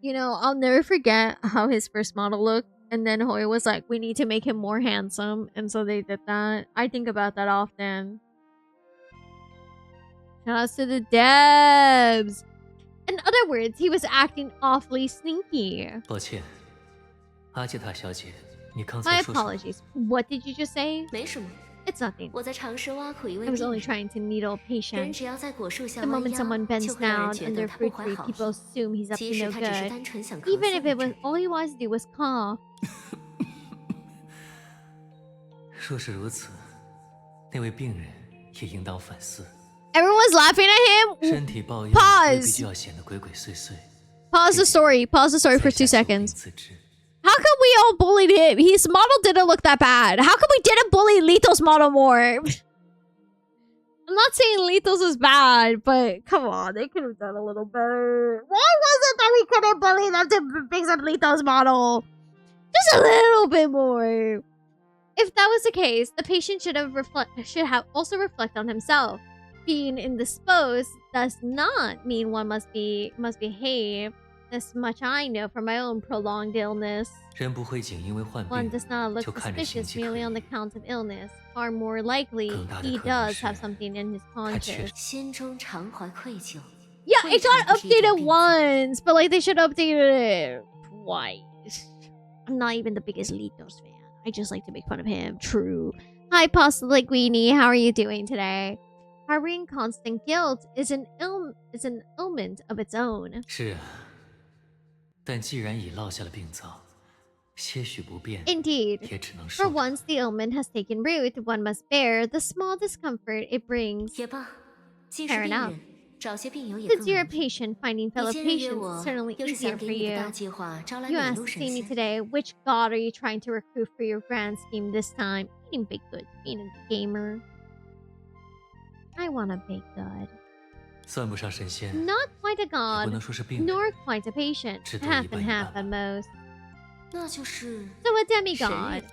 You know, I'll never forget how his first model looked. And then Hoy was like, we need to make him more handsome. And so they did that. I think about that often. Shoutouts to the devs. In other words, he was acting awfully sneaky. 抱歉，阿杰塔小姐，你刚 My 才说什么？ apologies. What did you just say? 没什么， It's nothing. 我在尝试挖苦一位 I was 病 only 人。 trying to needle a 人 patient. 只要在果树下 The 弯 moment 腰， someone bends 就会让人 down 觉得 under 他不 fruit 怀 tree, 好 people 意。 assume he's up 即 to 使 no 他只是 good. 单纯想咳 Even 嗽 if it 一 was 阵。 all he wanted to do was cough. 若是如此，那位病人也应当反思， Everyone's laughing at him. 身体抱恙 Pause 未必就要显得鬼鬼祟祟。 Pause the story. Pause the story for 2 在下久病 seconds. 自知。 How come we all bullied him? His model didn't look that bad. How come we didn't bully Leto's model more? I'm not saying Leto's is bad, but come on, they could have done a little better. Why was it that we couldn't bully them to fix up Leto's model? Just a little bit more. If that was the case, the patient should have also reflect on himself. Being indisposed does not mean one must behave. This much I know from my own prolonged illness. 人不会仅因为患 One 病 does not look 就看着心 suspicious 即可 merely 以 on the count of illness. Far more likely, 更大的 he 可能 does 是 have something in his 他确 conscience. 实 心中常怀愧疚。 Yeah, 未 it got 尝不是一种 updated 病 once, but like they should update it twice. I'm not even the biggest Litos fan. I just like to make fun of him. True. Hi, Pasta Linguini. How are you doing today? Harboring constant guilt is an ailment of its own. 是啊，但既然已落下了病灶，些许不便 Indeed. 也只能 For 受着。 once the ailment has taken root, one must bear the small discomfort it brings. 也罢，既是 Fair 病 enough. 人，找些病友也 Since 更 you're a 容易。 patient, finding 你 fellow 今日约 patients 我 is，certainly 又是 easier 想 for 给你的大 you. 计划招来 You 美 asked 路 to 神 see me 仙。 today. Which god are you trying to recruit for your grand scheme this time? Eating baked goods, being a gamer. I want a baked good. 算不上神仙， Not quite a 也不 god, 能说是病人。 nor quite a patient. 只得 Half 一半 and 一 half 半 at 吧。 most. 那就是。 So a 神 demigod. 人。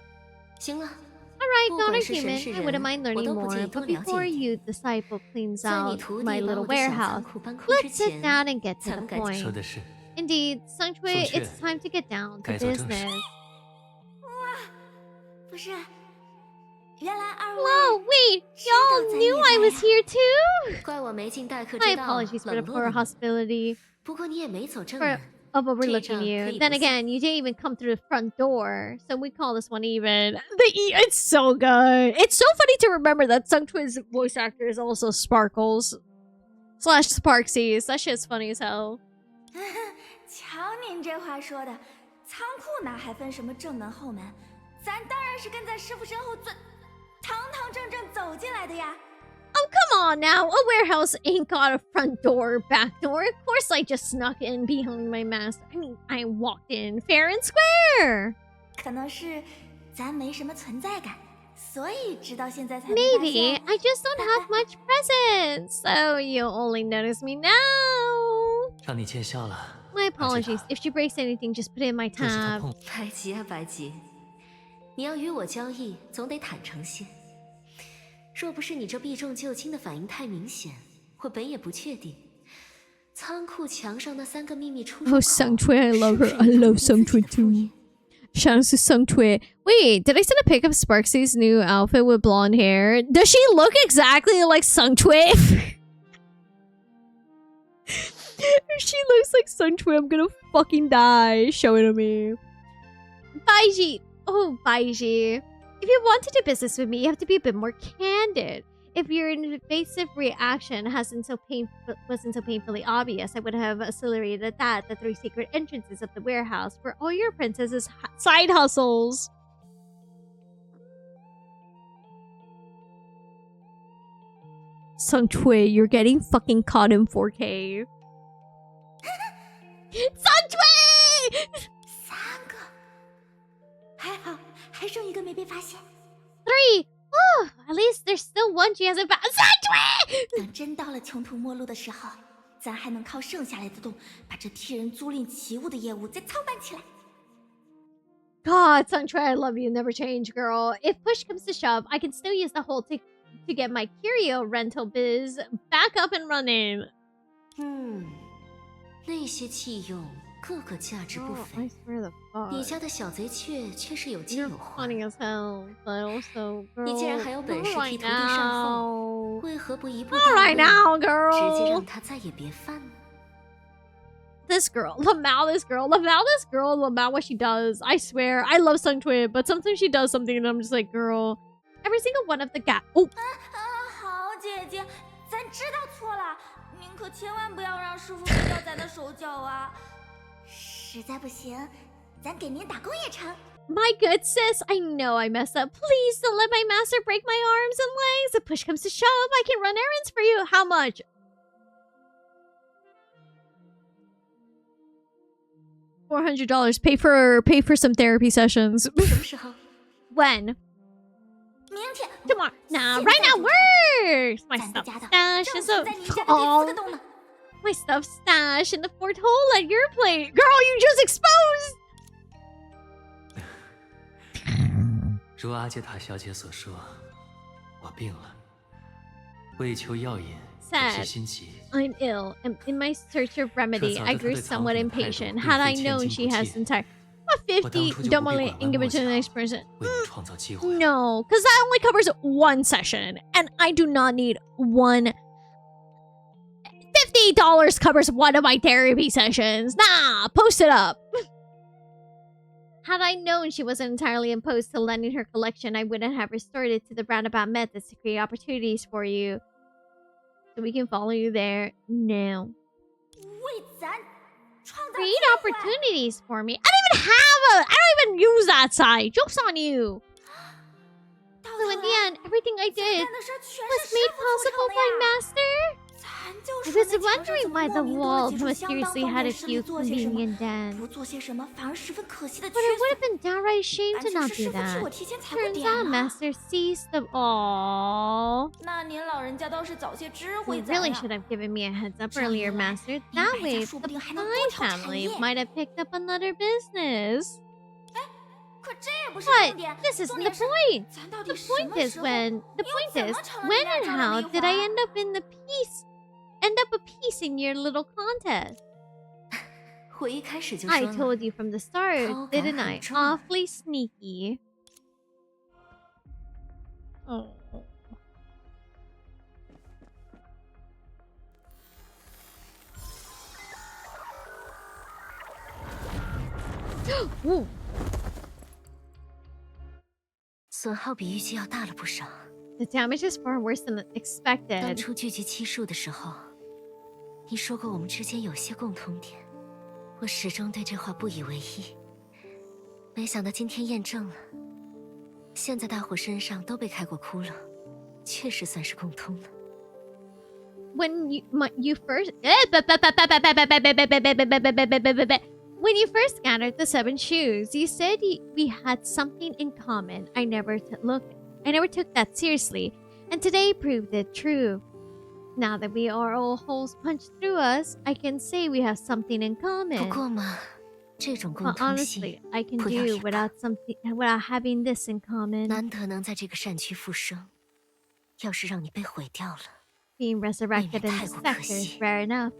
行了， Alright, 不 god 管 or 是神 human, 是 I 人， wouldn't mind 我 learning 都不介 more. 意多 But 了解 before 一点。 you, disciple, cleans 在你 out 徒 my 弟把 little 我的小仓 warehouse, 库搬空之 let's sit 前， down and get to 咱 the 们赶紧。说 point. 的是， Indeed, Sungchue, 宋雀， it's time to get down to 该做正事。 business. 不是，原来二位 Whoa, wait! Y'all knew I was here too? 怪我没尽待客 My 之道， apologies for the 冷落 poor 了你。 hospitality 不过你也没走正 for 门， of overlooking 这仗可 you. 以 Then 不算。 again, you didn't even come through the front door, so we call this one even. It's so good. It's so funny to remember that Sungchue's voice actor is also Sparkles / Sparksies. That shit's funny as hell. 瞧您这话说的，仓库哪还分什么正门后门？咱当然是跟在师傅身后堂堂正正走进来的呀。 Oh, come on now. A warehouse ain't got a front door or back door. Of course I just snuck in behind my master. I mean, I walked in fair and square. 可能是咱没什么存在感，所以直到现在才没发 Maybe 现。 I just don't have much presence. So you only notice me now. 让你见笑了。 My apologies. If she breaks anything, just put it in my 若是他 tab. 碰，白急啊白急，你要与我交易，总得坦诚些。若不是你这避重就轻的反应太明显，我本也不确定。仓库墙上那3个秘密出入口 Oh, Sungchue, I love her. I love Sungchue too. Shout out to Sungchue. Wait, did I send a pic of Sparksy's new outfit with blonde hair? Does she look exactly like Sungchue? If she looks like Sungchue, I'm gonna fucking die. Show it to me. Baiji. Oh, Baiji. If you want to do business with me, you have to be a bit more candid. If your invasive reaction wasn't so painfully obvious, I would have accelerated the 3 secret entrances of the warehouse for all your princess's side hustles. Sungchue, you're getting fucking caught in 4K. Sungchue! 3个，还好，还剩一个没被发现。 3! Oh, at least there's still one she hasn't found. Sungchue! 等真到了穷途末路的时候，咱还能靠剩下来的洞，把这替人租赁奇物的业务再操办起来。 God, Sungchue, I love you. Never change, girl. If push comes to shove, I can still use the hole to get my curio rental biz back up and running. 那些器用个个价值不 Oh, 菲 I，swear the fuck. 你家的小贼雀却是有金 You're 有环。 funny as hell, but also, girl. 你既然还有本事 not 替 right 徒弟善后， now. 为何不一步 Not 到 right 位， now, 直接 girl. 让他再也别犯呢？ This girl, Lamau, this girl, what she does. I swear, I love Sungchue, but sometimes she does something and I'm just like, girl. Ever every single one of the Oh, 好姐姐，咱知道错了，您可千万不要让师傅废掉咱的手脚啊！实在不行，咱给您打工也成。 My good sis, I know I messed up. Please don't let my master break my arms and legs. If push comes to shove, I can run errands for you. How much? $400. Pay for some therapy sessions. 什么时候？ When? 明天 Tomorrow. Nah, right now works. My stuff stash is a my stuff stash in the fourth hole at your place. Girl, you just exposed. 如阿杰塔小姐所说，我病了，为求药引，有些心急。 I'm ill. I'm in my search of remedy. I grew somewhat impatient. Had I known she has entire 50 doubly individual next person. No, because that only covers one session, and I do not need one. $50 covers one of my therapy sessions. Nah, post it up. Had I known she wasn't entirely opposed to lending her collection, I wouldn't have restored it to the roundabout methods to create opportunities for you. So we can follow you there now. Create opportunities for me? I don't even use that site. Joke's on you. So in the end, everything I did was made possible by Master. I was wondering why the wall mysteriously had a few convenient dents. But I would have been downright ashamed to not do that. Turns out Master sees them all. You really should have given me a heads up earlier, Master. That way, the Pine family might have picked up another business. But this isn't the point. The point is when and how did I end up a piece in your little contest? I told you from the start, didn't I? Awfully sneaky. Oh. Ooh. 损耗比预计要大了不少。 The damage is far worse than 当 expected. 初聚集七术的时候，你说过我们之间有些共同点，我始终对这话不以为意。没想到今天验证了，现在大伙身上都被开过窟窿，确实算是共通了。 When you first when you first gathered the 7 shoes, you said we had something in common. I never took that seriously, and today proved it true. Now that we are all holes punched through us, I can say we have something in common. 不过嘛，这种共 But 通性 honestly, I can 不要 do 掩盖。 without having this in common. 难得能在这个善区复生，要是让你被毁掉了， Being resurrected in the sector is rare enough.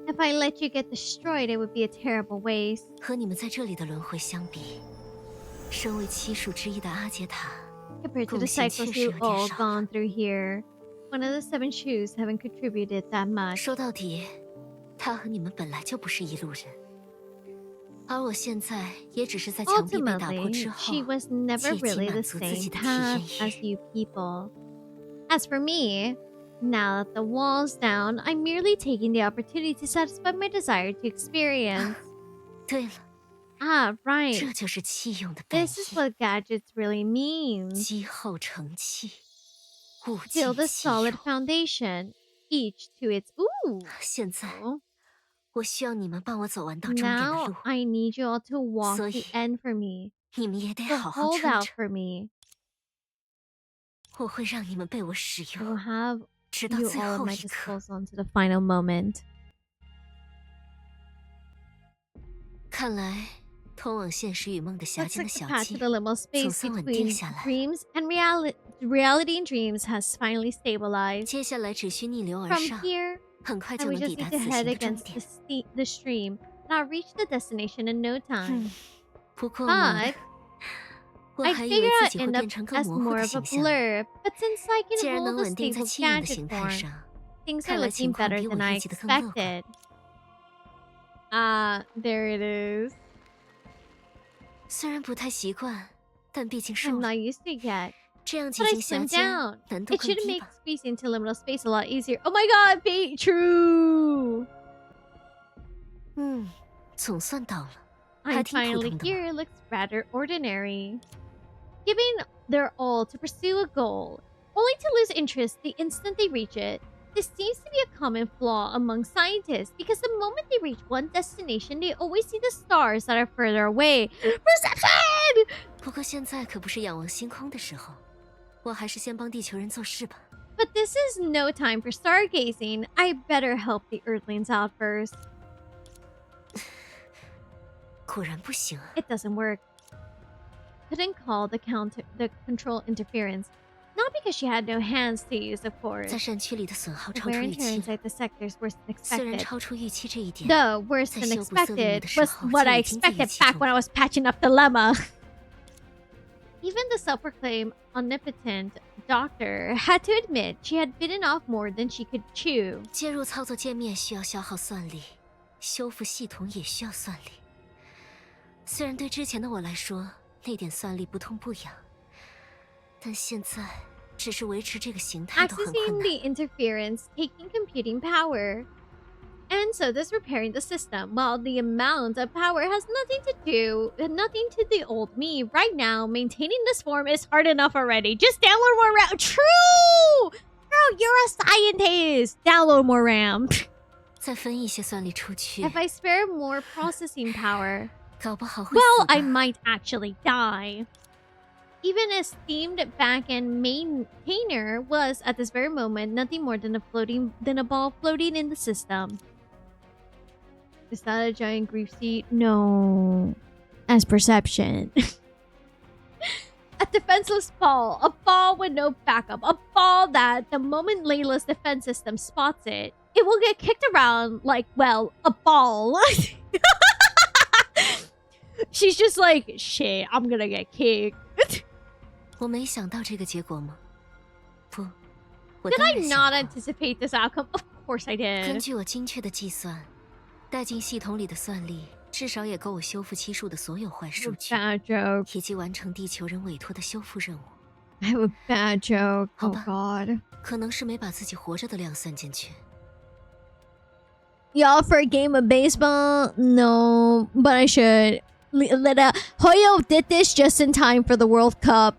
If I let you get destroyed, it would be a terrible waste. 和你们在这里的轮回相比，身为七术之一的阿杰塔， Compared to the 贡献 cycles 确实 you've 有点 all 少。 gone through here, one of the 7 shoes haven't contributed that much. 说到底，他和你们本来就不是一路人，而我现在也只是在墙壁被打破 Ultimately, 之后， she was never 借机 really 满 the 足自 same 己的体 path 验 as 欲。 you people. As for me, now that the wall's down, I'm merely taking the opportunity to satisfy my desire to experience. 对了， Ah, right. 这就是器用的本 This is 意， what gadgets really mean. 积厚成器，物尽 Build a 其 solid 用。 foundation, each to its. Ooh. 现在， Oh. 我需要你们帮我走完到终点的 Now 路， I need you all to walk 所 the 以 end for me. 你们也得 So 好好 hold 撑 out 着。 for me. 我会让你们被我使 I will 用， have 直到 you 最 all at 后 my 一刻。 disposal until the final moment. 看来，通往现实与梦的狭 Looks 间的 like the 小 path to 径 the liminal space 总算稳定 between 下来。 dreams and reality and dreams has finally stabilized. 接下来只需逆流而 From 上， here, 很快 I 就 will 能 just 抵达 need 此 to 行 head 的终 against 点。 the stream, and I'll reach the destination in no time. 不过嘛， But 我 I 还以 figure 为自 I'd 己会 end 变 up 成更 as 模糊 more 的 of a 形象。 blur, but since I 既 can 然 hold 能 a 稳定在 stable 器用的 gadget 形态 form, 上， things are 看来 looking 情况 better 比我 than I 预计的更乐观。 expected. Ah, there it is. 虽然不太习惯，但毕竟 I'm 瘦了， not used to it yet. 这样几 But I 经狭 slimmed 间， down. 难度 It 更 should 低 make 吧？ squeezing into liminal space a lot easier. Oh my god, true. 总算到了， I'm 还挺普 finally 通的嘛。 here. Looks rather ordinary. Giving their all to pursue a goal, only to lose interest the instant they reach it. This seems to be a common flaw among scientists because the moment they reach one destination, they always see the stars that are further away. Perception! 不过现在可不是仰望星空的时候，我还是先帮地球人做事吧。 But this is no time for stargazing. I better help the Earthlings out first. 果然不行啊！ It doesn't work. Couldn't call the control interference. Not because she had no hands to use, of course. 在山区里的损耗 The 超出 wear 预 and tear 期， inside the sector is worse than 虽然 expected. 超出预期这一点， The worse 在 than 修补色力 expected 的时 was 候 what 就 I 已经在预 expected 期 back 中 when I was patching up the lemma. Even the self-proclaimed omnipotent doctor had to admit she had bitten off more than she could chew. 接入操作界面需要消耗算力，修复系统也需要算力。虽然对之前的我来说，那点算力不痛不痒，但现在只是维持这个形态都很困 Accessing 难。 the interference, taking computing power. And so does repairing the system. While the amount of power has nothing to the old me. Right now, maintaining this form is hard enough already. Just download more RAM. True! Girl, you're a scientist. Download more RAM. 再分一些算力出去， If I spare more processing power, 搞不好会 well, 死吧 I might actually die. Even a steamed back-end maintainer was, at this very moment, nothing more than a ball floating in the system. Is that a giant grief seat? No. As perception. A defenseless ball. A ball with no backup. A ball that, the moment Layla's defense system spots it, it will get kicked around like, well, a ball. She's just like, shit, I'm gonna get kicked. 我没想到这个结果吗？不，我 Did 当 I 然 not 想过。 anticipate this outcome? Of course I 根 did. 据我精确的计算，带进系统里的算力至少也够我修复期数的所有坏数据， Bad joke. 以及完成地球人委托的修复任务。 I have a bad joke. Oh 好吧。 god. 可能是没把自己活着的量算进去。 Y'all for a game of baseball? No, but I should. Hoyo did this just in time for the World Cup.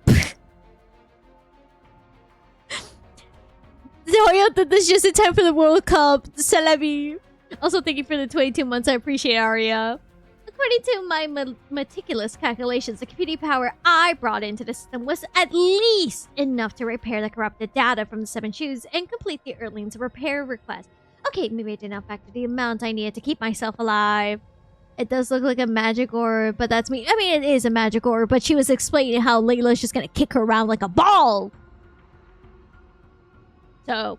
Hoyo did this just in time for the World Cup. C'est la vie. Also, thank you for the 22 months. I appreciate Aria. According to my meticulous calculations, the computing power I brought into the system was at least enough to repair the corrupted data from the 7 shoes and complete the Earthling's repair request. Okay, maybe I did not factor the amount I needed to keep myself alive. It does look like a magic orb, but that's me. I mean, it is a magic orb, but she was explaining how Layla's just gonna kick her around like a ball. So,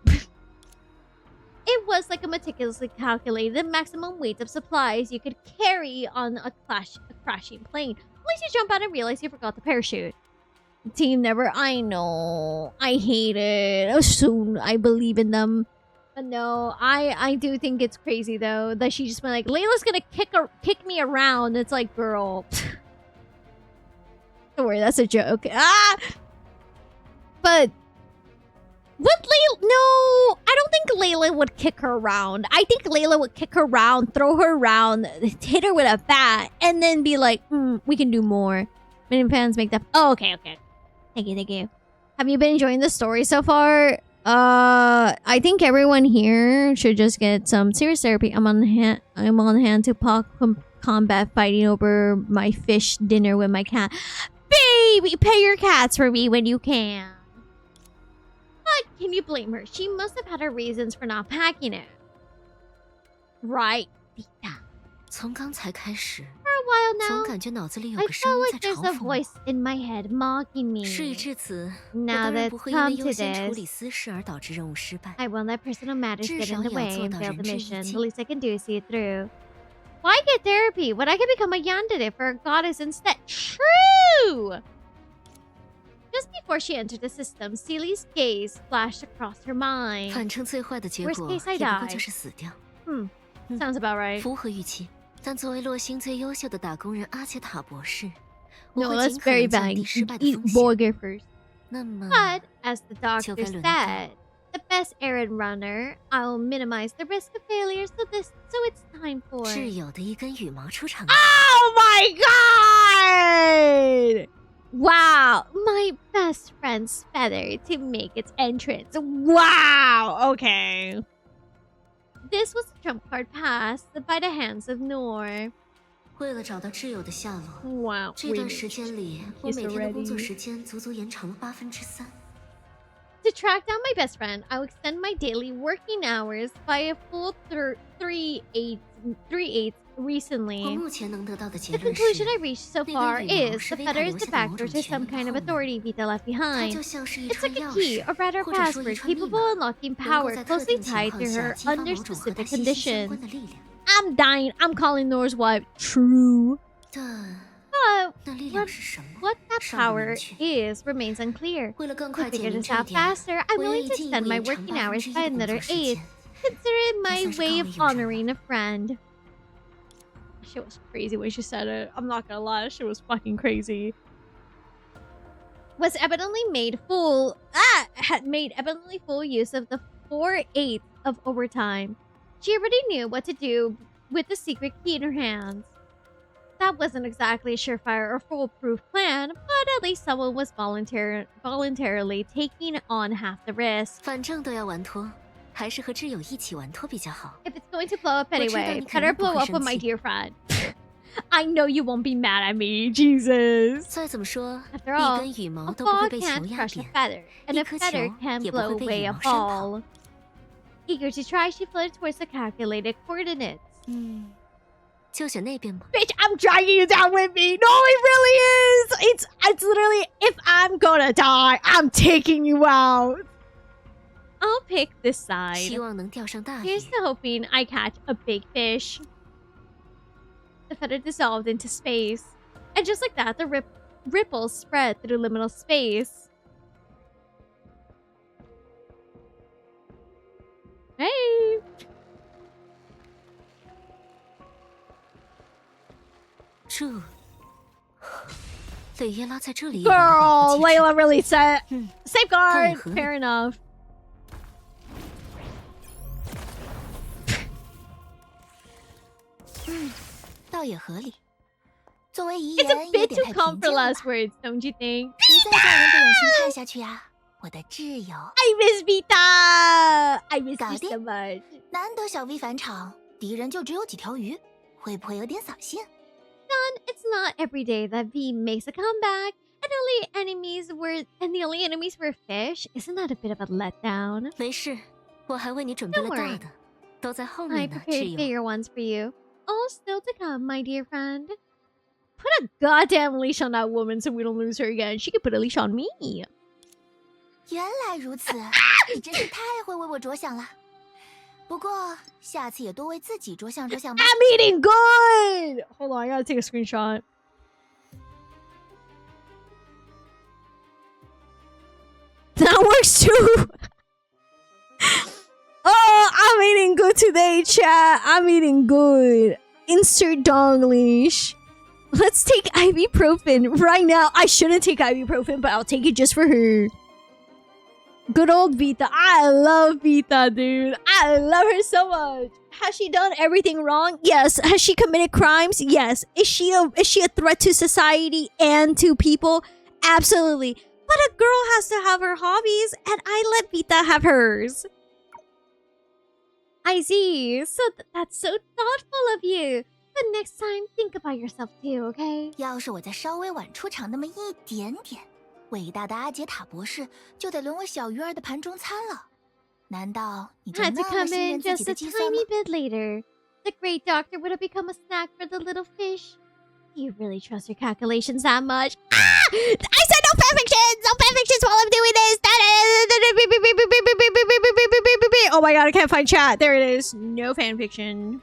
it was like a meticulously calculated maximum weight of supplies you could carry on a crashing plane. Unless you jump out and realize you forgot the parachute. Team never. I know. I hate it. Soon, I believe in them. But no, I do think it's crazy though that she just went like, Layla's gonna kick me around. It's like, girl. Don't worry, that's a joke. Ah! But would Layla? No, I don't think Layla would kick her around. I think Layla would kick her around, throw her around, hit her with a bat, and then be like, we can do more. Many fans make that. Oh, okay. Thank you. Have you been enjoying the story so far? I think everyone here should just get some serious therapy. I'm on hand to combat fighting over my fish dinner with my cat. Baby, pay your cats for me when you can. But can you blame her? She must have had her reasons for not packing it. Right, Vita. 从刚才开始， For a while 总 now, 感觉脑子里有 I 个声 felt 音 like 在 there's 嘲 a 讽 voice 我。 in my head mocking me. 事已至此，我 Now 当然 that's 不会因为 come 优 to 先处 this. 理私事而导致任务失败。 I won't let personal matters get in the 至少也要 way 做 and 到 fail 仁 the 至义 mission. 尽。 The least I can do is see it through. Why get therapy when I can become a yandere for a goddess instead? True! Just before she entered the system, Seely's gaze flashed across her mind. 反正最坏的结 Worst 果 case, I 也不过 die. 就是死掉， Sounds about right. 符合预期。但作为洛星最优秀的打工人阿切塔博士，我 No, 会 that's 尽可 very 能降 bad. 低失败的 Eat 风险。 burger first. But, as the doctor said, the best errand runner, I'll minimize the risk of failure, so it's time for... Oh my god! Wow, my best friend's feather to make its entrance. Wow, okay. This was a trump card passed by the hands of Nohr. 为了找到挚友的下落， Wow, 这段时间里，我每天的工作时间足足延长了3/8。To track down my best friend, I will extend my daily working hours by a full 3/8 recently. 我目前能得到的结 The 论是， conclusion I reached so 那 far 根羽毛 is 是 the 维塔 feather 留 is the 下的某 factor 种 to 权 some 利 kind of 后面， authority Vita left 它 behind. 就像是一 It's 串 like a 钥 key, 匙， or rather 或者说 password, 一串密 capable 码， of unlocking 能够 power 在特 closely 定情 tied 况 to 下 her 激发 under 某种和 specific 它息息相 conditions. 关的力量。 I'm dying. I'm calling Nohr's wife true. 但 But 那力量是什么？ what that 尚不 power 明确。 is remains unclear. 为了更 To 快解 figure 明 this 这一 out 点， faster, I'm 我愿 willing 意 to 进一 extend 步 my 延长 working hours 1/1 by 的工 another 作时 8. 间。 Consider it 这 my 算是 way 告 of 慰友人 honoring a friend. Shit was crazy when she said it. I'm not gonna lie, shit was fucking crazy. Had made evidently full use of the 4/8 of overtime. She already knew what to do with the secret key in her hands. That wasn't exactly a surefire or foolproof plan, but at least someone was voluntarily taking on half the risk. 反正都要玩脱，还是和挚友一起玩脱比较好。 If it's going to blow up anyway, 我知道你肯定 better 不会 blow up with 生 my 气。 dear friend. I know you won't be mad at me, Jesus. 再怎么说， After 一 all, 根羽毛 a 都不会 ball 被球 can't 压 crush a 扁。 feather, and 一 a 颗 feather 球 can't 也不 blow 会被 away 羽 a 毛扇跑。 ball. Eager to try, she floated towards the calculated coordinates. 就选那边吧。 Bitch, I'm dragging you down with me. No, it really is. It's literally, if I'm gonna die, I'm taking you out. I'll pick this side. 希望能钓上大鱼。 Here's to hoping I catch a big fish. The feather dissolved into space. And just like that, the ripples spread through liminal space. Hey! 这，蕾耶拉在这里也 Girl, 有了 Layla really said. Safeguard. 合理。 Fair enough. 倒也合理。作为遗 It's a 言，有 bit 点 too 太 calm 平 for 静了 last 吧？ words, don't you think? 实在叫人不忍心看下去啊！我的挚友， I miss Vita. I miss you 搞定。 so much. 难得小 V 返场，敌人就只有几条鱼，会不会有点扫兴？ It's not every day that V makes a comeback, and the only enemies were fish. Isn't that a bit of a letdown? 没事，我还为你准备了 Don't 大 worry. 的，都在后 I 面呢，挚 prepared 友。 bigger ones for you. All still to come, my dear friend. Put a goddamn leash on that woman so we don't lose her again. She could put a leash on me. 原来如此，你真是太会为我着想了。不过下次也多为自己着想着想吧。 I'm eating good! Hold on, I gotta take a screenshot. That works too! Oh, I'm eating good today, chat. I'm eating good. Insert dog leash. Let's take ibuprofen right now. I shouldn't take ibuprofen, but I'll take it just for her. Good old Vita. I love Vita, dude. I love her so much. Has she done everything wrong? Yes. Has she committed crimes? Yes. Is she a threat to society and to people? Absolutely. But a girl has to have her hobbies, and I let Vita have hers. I see. So that's so thoughtful of you. But next time, think about yourself too, okay? 要是我再稍微晚出场那么一点点，伟大的阿杰塔博士就得沦为小鱼儿的盘中餐了。难道你就 Had to 那么 come 信 in 任自己 just 的 a 计算吗 tiny？ bit later. The great doctor would have become a snack for the little fish. Do you really trust your calculations that much? Ah! I said no fanfictions! No fanfictions while I'm doing this! Oh my god, I can't find chat. There it is. No fanfiction.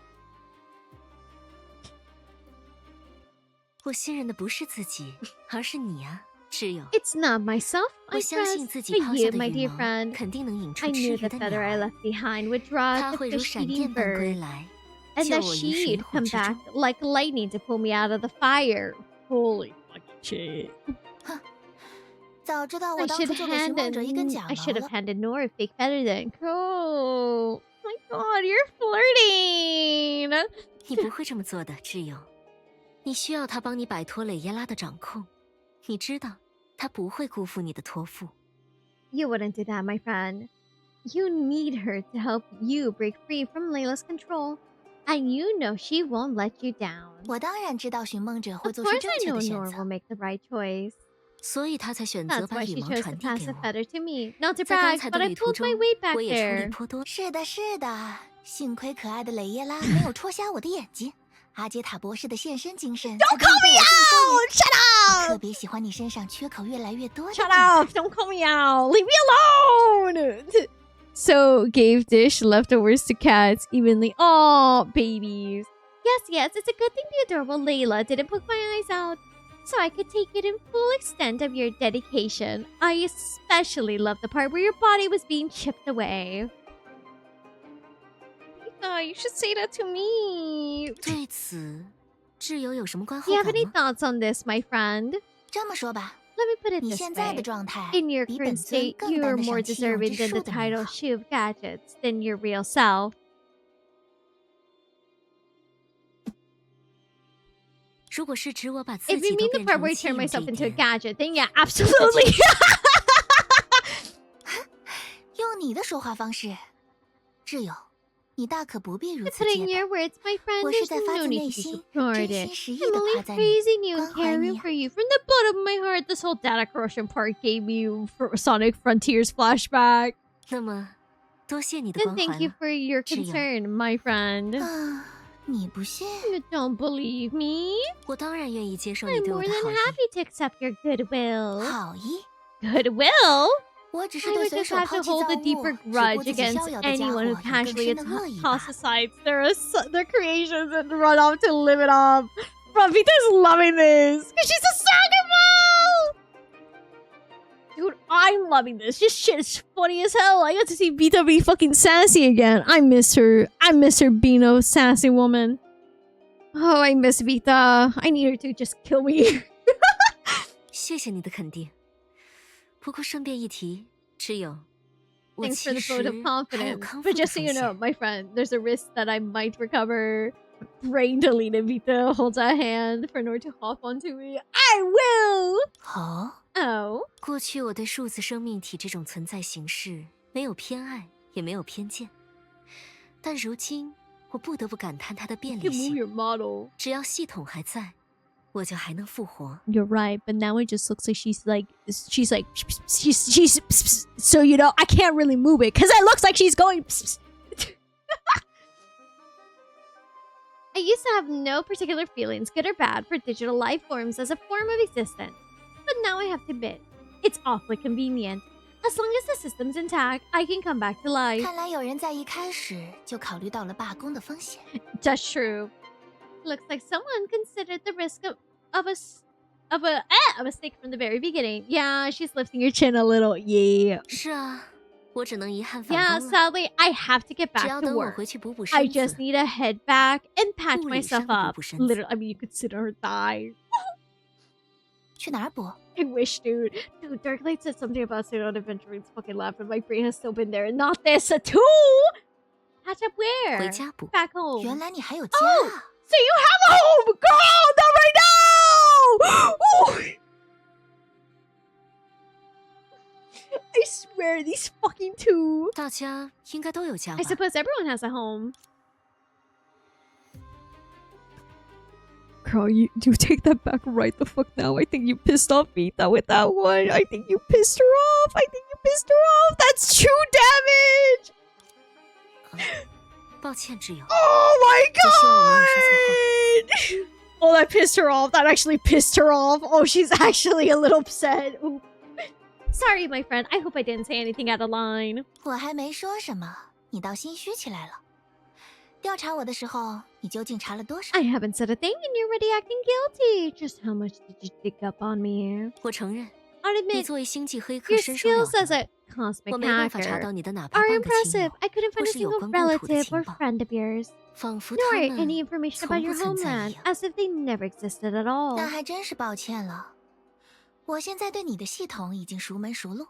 我信任的不是自己，而是你啊，挚友。 It's not myself 我 I 相信 trust, 自己 but 抛 you, 下的 my 羽 dear 毛 friend. 肯定能引出 I 吃 knew 鱼 the 的 feather 鸟 I 儿， left behind would draw 它 the 会如 fish 闪 eating 电般归 bird, 来， and 救 that 我于 she'd 水火 come 之 back 中。 like lightning to pull me out of the fire. Holy fucking shit. 早知道 I 我当 should 初就给寻梦者一根假 I 毛 should have 了。 handed Nohr a fake feather then. Oh my god, you're flirting. 你不会这么做的，挚友。你需要他帮你摆脱蕾耶拉的掌控。你知道，他不会辜负你的托付。You wouldn't do that, my friend. You need her to help you break free from Layla's control. And you know she won't let you down. 我当然知道寻梦者会 Of 做出 course 正 I 确 know 的选 Nohr 择 will。make the right choice. 所以他才选择 That's 把 why 羽 she 毛 chose to 传递 pass 给 the 我。 feather to me. Not to 在刚 brag, 才 but 的 I 旅途 pulled 中 my weight， back 我也出力 there. 颇多。是的，是的，幸亏可爱的蕾耶拉没有戳瞎我的眼睛。阿杰塔博士的献身精神才可以被我尽收眼。 Shut 我 up! 特别喜欢你身上缺口越来越多的 Shut 地方。 up! Don't call me out! Leave me alone! So, gave dish leftovers to cats evenly. Oh, babies. Yes, it's a good thing the adorable Layla didn't poke my eyes out. So I could take it in full extent of your dedication. I especially love the part where your body was being chipped away. Vita, you should say that to me. 对此，挚友有什么观 Do 后 you have 感 any 吗？ thoughts on this, my friend? 这么说吧， Let me put it 你 this 现在的 way. 状态 In your 比 current 本尊 state, 更 you 担 are 得 more 上弃用 deserving 之 than 术 the 的名 title 号。 She of Gadgets than your real self. 如果是指我把自 If 己 you 都 mean the 变 part 成 where I 弃 turn 用这 myself 一 into a 点， gadget, then yeah, absolutely. 用你的说话方式，挚友，你大可不必如此 Put 戒 in 备。 your words, my friend. 我是 There's 在发 no 自 need 内 to be 心、 so 真 guarded. 心实意 I'm 的 only 夸赞你， praising you 关 and 怀 caring 你。 for you from the bottom of my heart. This whole data corruption part gave me Sonic Frontiers flashback. 那么，多谢你的 And 关怀 thank you 了。 for your 挚友。 concern, my friend. 啊，你不信？ You don't believe me? 我当然愿意接受你 I'm 对我 more 的 than 好意。 happy to accept your goodwill. 好意， Goodwill? 我只是 I 对 would 随 just 手 have 抛 to 弃 hold 造 a 物、 deeper 只顾 grudge 自己 against 逍遥的家伙 anyone who 有更 casually 深的恶意吧。 apostatides their creations and run off to live it up. Bro, Vita's loving this because she's a soccer mom. Dude, I'm loving this. This shit is funny as hell. I got to see Vita be fucking sassy again. I miss her. I miss her being a sassy woman. Oh, I miss Vita. I need her to just kill me. 谢谢你的肯定。不过顺便一提，挚友，我 Thanks for 其 the vote 实 of 还有 confidence. 康复 But 的 just so 风 you know, 险。 my friend, there's a risk that I might recover. Brain deleted Vita holds a hand for Nohr to hop onto me. I will! 好， Oh. 过去我对数字生命体这种存在形式没有偏爱，也没有偏见，但如今我不得不感叹它的便 You 利 can move 性。 your model. 只要系统还在，我就还能复活。 You're right, but now it just looks like she's so you know, I can't really move it because it looks like she's going. I used to have no particular feelings, good or bad, for digital life forms as a form of existence. But now I have to admit, it's awfully convenient. As long as the system's intact, I can come back to life. 看来有人在一开始就考虑到了罢工的风险。 That's true. Looks like someone considered the risk of a mistake from the very beginning. Yeah, she's lifting your chin a little. Yeah. 是啊，我只能遗憾返 Yeah, 工了。 sadly, I have to get 只 back 要 to 等我 work. 回去补补 I 身 just 子， need to head back and patch 物理上 myself 的补 up. 补身子。 Literally, I mean, you could sit on her thigh. 去哪儿补？ I wish, dude. Dude, Darklight said something about sitting on adventuring's fucking laugh, and my brain has still been there. Not this, a two? Patch up where? 回家补。 Back home. 原来你还有家 Oh! 啊！ So you have a home, girl! Not right now! Oh! I swear, these fucking two. 大家应该都有家 I 吧？ suppose everyone has a home. Girl, you take that back right the fuck now. I think you pissed off Vita with that one. I think you pissed her off. That's true damage. 抱歉，挚友。 Oh my 只希望我没有说错话。 god! Oh, that pissed her off. That actually pissed her off. Oh, she's actually a little upset. Ooh. Sorry, my friend. I hope I didn't say anything out of line. 我还没说什么，你倒心虚起来了。调查我的时候，你究竟查了多少？ I haven't said a thing and you're already acting guilty. Just how much did you dig up on me? 我承认， I'll 你 admit, 作为星际黑客 your 身手了 skills as 得， a cosmic 我没办法查 hacker 到你的哪怕 are 半个亲 impressive. 友， I couldn't 或 find a 是有 single 关故土的 relative 情 or 报， friend of yours. 仿佛 Nor 他 any 们 information 从 about 不 your 存在 homeland, 一样。 as if they never existed at all. 那还真是抱歉了。我现在对你的系统已经熟门熟路，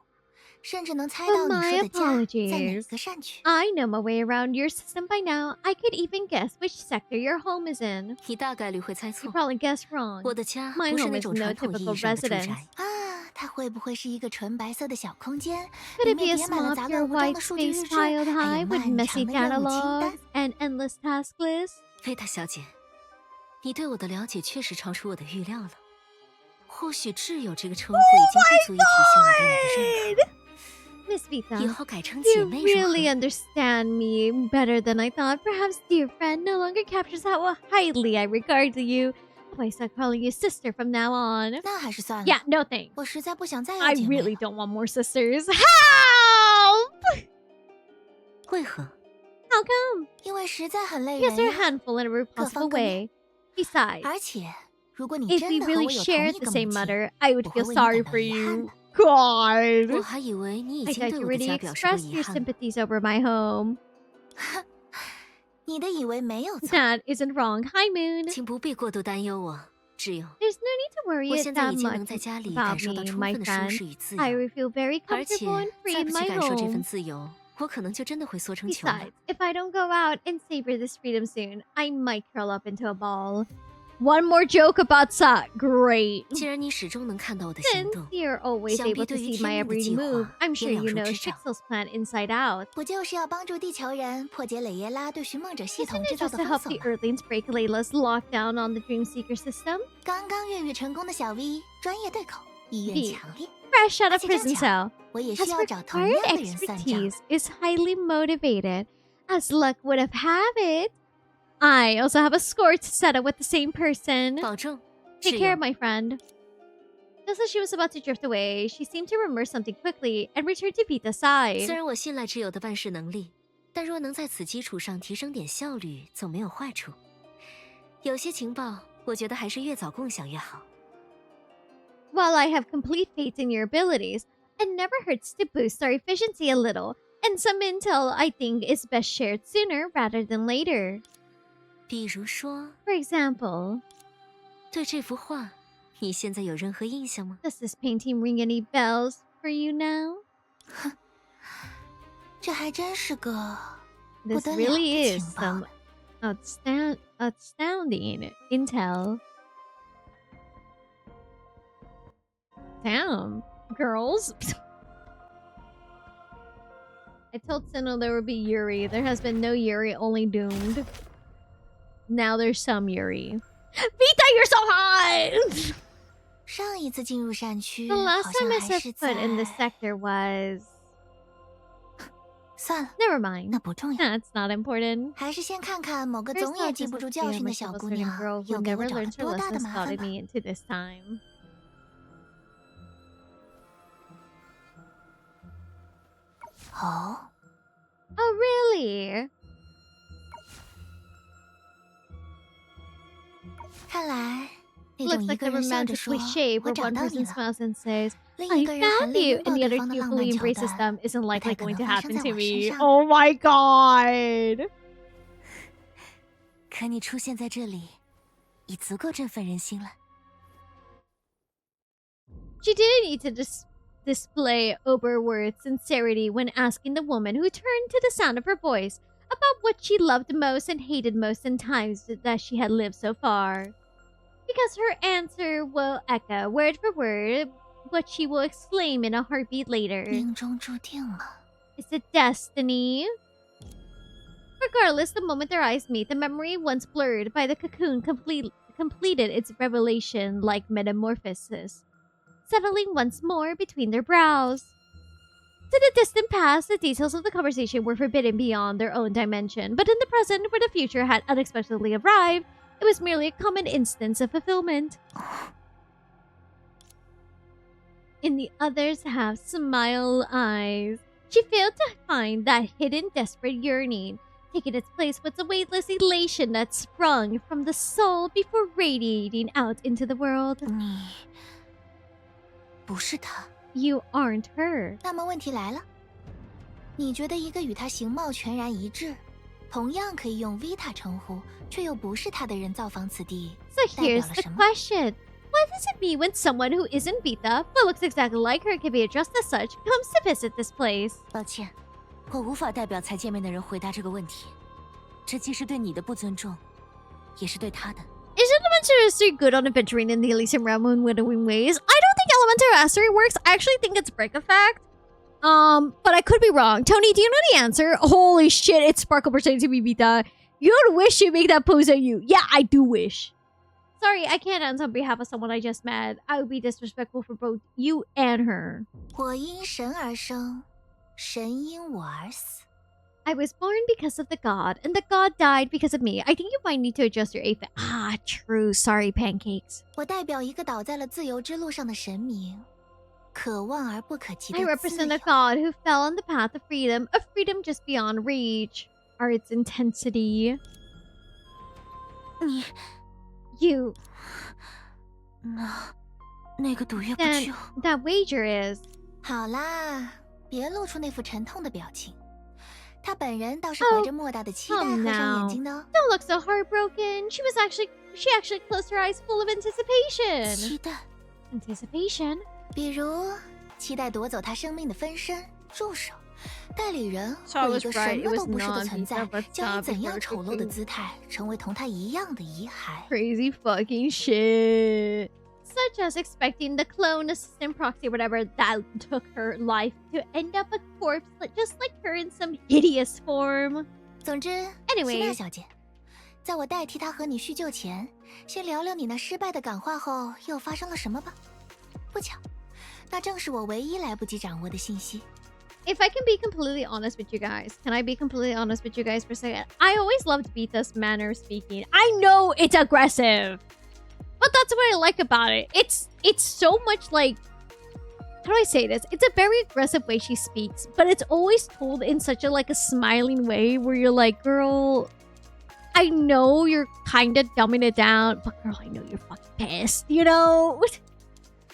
甚至能猜到 But 你 my 说的家在哪 apologies. 个扇区。 I know my way around your system by now. I could even guess which sector your home is in. 你大概率会猜 You 错。 probably guessed wrong. 我的家 My 不是 home 那 is 种 no 传统意 typical 义上的住 residence. 宅。啊，它会不会是一个纯白色的小空间， Could 里 it be 面 a 叠满了 small, 杂 pure 乱无章 white 的数据 space 日志， piled 还 high 有 with 漫 messy 长的 data 任务清 logs 单？ and endless task lists? 菲塔小姐，你对我的了解确实超出我的预料了。或许挚友这个称呼已经不足以体现我对你的认可。 Miss 以 Vita, 后改成姐 you 妹如何？ really understand me better than I thought. Perhaps dear friend no longer captures how highly I regard you. If I start calling you sister from now on. 那还是算了。 Yeah, no thanks. 我实在不想再有 I 姐妹 really 了。 don't want more sisters. Help! 为何？ How come? 因为实在很累 Because 人 they're a 呀。 handful in a repulsive 方各面。 way. Besides, 而且，如果你 if 真 we 的和 really 我有同 shared 一 the 个 same 母亲， mother, I would 我会 feel 为你 sorry 感 for 到遗憾 you. 的。 God. 我还以为你已 I 经 thought 对 you 我的 already 家表示过 expressed 遗 your 憾。 sympathies over my home. 你的以为没有错。 That isn't wrong. Hi, Moon. 请不必过度担忧我，挚友。 There's no need to worry 我 it 现在 that 已经 much 能在家里感 about 受到 me, 充 my 分的舒 friend. 适与自 I 由， would feel very 而且 comfortable and free 再 in 不去 my 感受这份 home. 自由，我可能就真的会缩成球了。 Besides, if I don't go out and savor this freedom soon, I might curl up into a ball. One more joke about Sa. Great. 既然你始终能看到我的行 Since 动， you're always 想必 able to 对于 see 天 my 命的 every 计 move, 划 I'm sure 也了 you 如 know 指掌。 Shixel's plan inside out. 不就是要帮助地球人破解蕾耶拉对寻梦者系 Isn't 统制 it 造 just 的 to 封 help 锁 the 吗？ Earthlings break Layla's lockdown on the Dreamseeker system? 刚刚越狱成功的小 V，专业对口，意愿 V 强烈。 Fresh out of 而且正 prison 巧， cell. 我也需 Has 要找同 required 样的人算账。 expertise, is highly motivated. As luck would have it, I also have a score to settle with the same person. 保重， Take 挚 care, 友。 my friend. Just as she was about to drift away, she seemed to remember something quickly and returned to Vita's 虽 side. 然我信赖挚友的办事能力，但若能在此基础上提升点效率，总没有坏处。有些情报，我觉得还是越早共享越好。 While I have complete faith in your abilities, it never hurts to boost our efficiency a little, and some intel I think is best shared sooner rather than later. 比如说， For example, 对这幅画，你现在有任何印象吗？ does this painting ring any bells for you now? 这还真是个不 This 得了 really 的 is 情报 some 呢。 astounding intel. Damn, girls. I told Sinnoh there would be Yuri. There has been no Yuri, only doomed. Now there's some Yuri. Vita, you're so hot! 上一次进入扇区， The 好 last 像 time I 还 set 是 foot in this 在…… sector was... 算了， Never 那 mind. 不重要。 That's not important. 还是先看看某个 First 总也 off, 记 just 不住 let's 教 see 训 how 的 much 小 of a 姑 certain 娘 girl 又 who 给我 never 找了 learned her 多大的 lessons 麻烦 spotted 吧。 me into this time. Oh, Oh, really? 看来那 Looks 种一 like 个 the 人笑着 romantic 说 cliché 我 where 找 one 到你 person 了， smiles and says, 另 I 一个人含 found 泪 you, 拥 and 抱 the 对 other 方的浪 tearfully 漫桥 embraces 段， them isn't 不 likely 太可 going 能 to 发生 happen 在 to 我身 me. 上。 Oh my god! 可你出现在这里，已足够振奋人心了。 She didn't need to display overworth sincerity when asking the woman who turned to the sound of her voice about what she loved most and hated most in times that she had lived so far. Because her answer will echo word for word what she will exclaim in a heartbeat later. 命中注定了。 Is it destiny? Regardless, the moment their eyes meet, the memory once blurred by the cocoon completed its revelation-like metamorphosis, settling once more between their brows. To the distant past, the details of the conversation were forbidden beyond their own dimension, but in the present, where the future had unexpectedly arrived, it was merely a common instance of fulfillment. In the other's half-smile eyes, she failed to find that hidden, desperate yearning. Taking its place was a weightless elation that sprung from the soul before radiating out into the world. 你不是他， You aren't her. 那么问题来了，你觉得一个与他形貌全然一致，同样可以用 Vita 称呼，却又不是他的人造访此地， So 代表 here's 了 the 什么？ question. Why what does it mean when someone who isn't Vita, but looks exactly like her, can be addressed as such, comes to visit this place? 抱歉，我无法代表才见面的人回答这个问题。这既是对你的不尊重，也是对他的。Is Elemental Mastery good on adventuring in the Elysium realm in winnowing ways? I don't think Elemental Mastery works. I actually think it's break effect. But I could be wrong. Tony, do you know the answer? Holy shit, it's Sparkle pretending to be Vita. You don't wish you make that pose at you. Yeah, I do wish. Sorry, I can't answer on behalf of someone I just met. I would be disrespectful for both you and her. 我因神而生，神因我而死。 I was born because of the god, and the god died because of me. I think you might need to adjust your AFA. Ah, true. Sorry, pancakes. 我代表一个倒在了自由之路上的神明，可望而不可及的 I 自 represent a 由。 god who fell on the path of freedom just beyond reach. Are its intensity. 你 You. 那个赌约不 Then 就？ that wager is. 好啦，别露出那副沉痛的表情。他本人倒是怀着莫大的期待 come 合上 now. 眼睛的哦。 Don't look so heartbroken. She actually closed her eyes full of anticipation. 期待。 Anticipation? 比如期待夺走他生命的分身、助手、代理人， So I 或一 was 个 right, 什 it 么 was 都不是的 not 存在 Vita, but， 将以 stop 怎样 before 丑陋的 cooking. 姿态成为同他一样的遗骸。 Crazy fucking shit. Such as expecting the clone assistant proxy or whatever that took her life to end up a corpse just like her in some hideous form. 总之 Anyway 希娜小姐，在我代替他和你叙旧前，先聊聊你那失败的感化后又发生了什么吧。不巧，那正是我唯一来不及掌握的信息。 If I can be completely honest with you guys, can I be completely honest with you guys for a second? I always loved Vita's manner of speaking. I know it's aggressive, but that's what I like about it. It's so much like, how do I say this? It's a very aggressive way she speaks, but it's always told in such a like a smiling way where you're like, girl, I know you're kind of dumbing it down, but girl, I know you're fucking pissed, you know?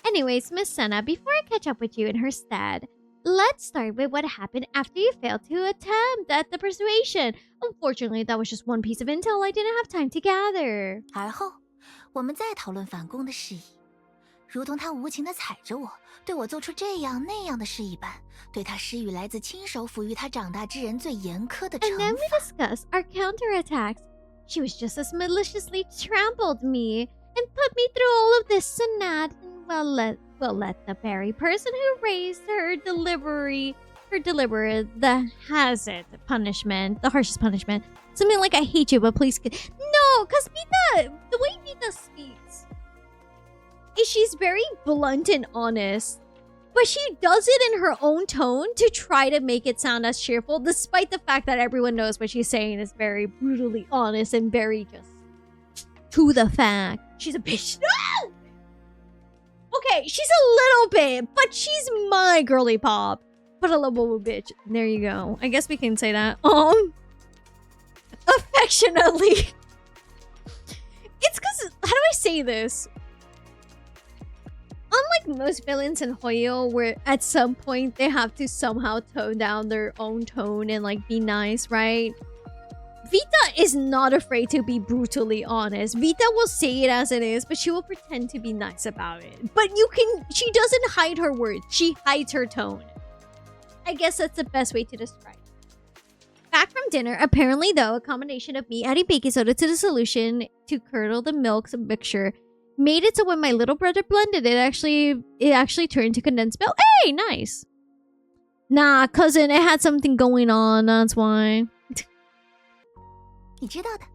Anyways, Miss Senna, before I catch up with you in her stead, let's start with what happened after you failed to attempt at the persuasion. Unfortunately, that was just one piece of intel I didn't have time to gather. 而后，我们再讨论反攻的事宜，如同他无情地踩着我，对我做出这样那样的事一般，对他施予来自亲手抚育他长大之人最严苛的惩 And then we 罚。 discussed our counterattacks. She was just as maliciously trampled me and put me through all of this and that. And let the very person who raised her deliberate, the hazard punishment, the harshest punishment. Something like I hate you, but please. No, because Vita, the way Vita speaks, is she's very blunt and honest. But she does it in her own tone to try to make it sound as cheerful, despite the fact that everyone knows what she's saying is very brutally honest and very just to the fact. She's a bitch. No! Okay, she's a little bit, but she's my girly pop. But a little bitch. There you go. I guess we can say that. Affectionately. It's because, how do I say this? Unlike most villains in Hoyo, where at some point they have to somehow tone down their own tone and like be nice, right? Vita is not afraid to be brutally honest. Vita will say it as it is, but she will pretend to be nice about it. But she doesn't hide her words. She hides her tone. I guess that's the best way to describe it. Back from dinner, apparently though, a combination of me adding baking soda to the solution to curdle the milk mixture made it so when my little brother blended it actually turned to condensed milk. Hey, nice. Nah, cousin, it had something going on, that's why. 你知道的，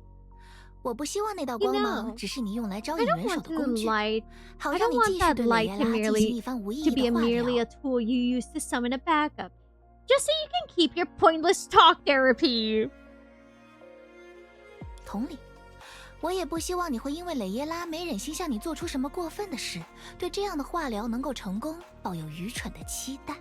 我不希望那道 You 光芒 know, 只是你用来招 I 引 don't 元首 want 的 the 工具， light. 好 I 让 don't 你 want 继续 that 对雷 light 耶 to 拉进行 merely 一番无意 to 义 be 的 a 化 merely 疗 a。tool you use to summon a backup. Just so you can keep your pointless talk therapy. 同理，我也不希望你会因为蕾耶拉没忍心向你做出什么过分的事，对这样的化疗能够成功抱有愚蠢的期待。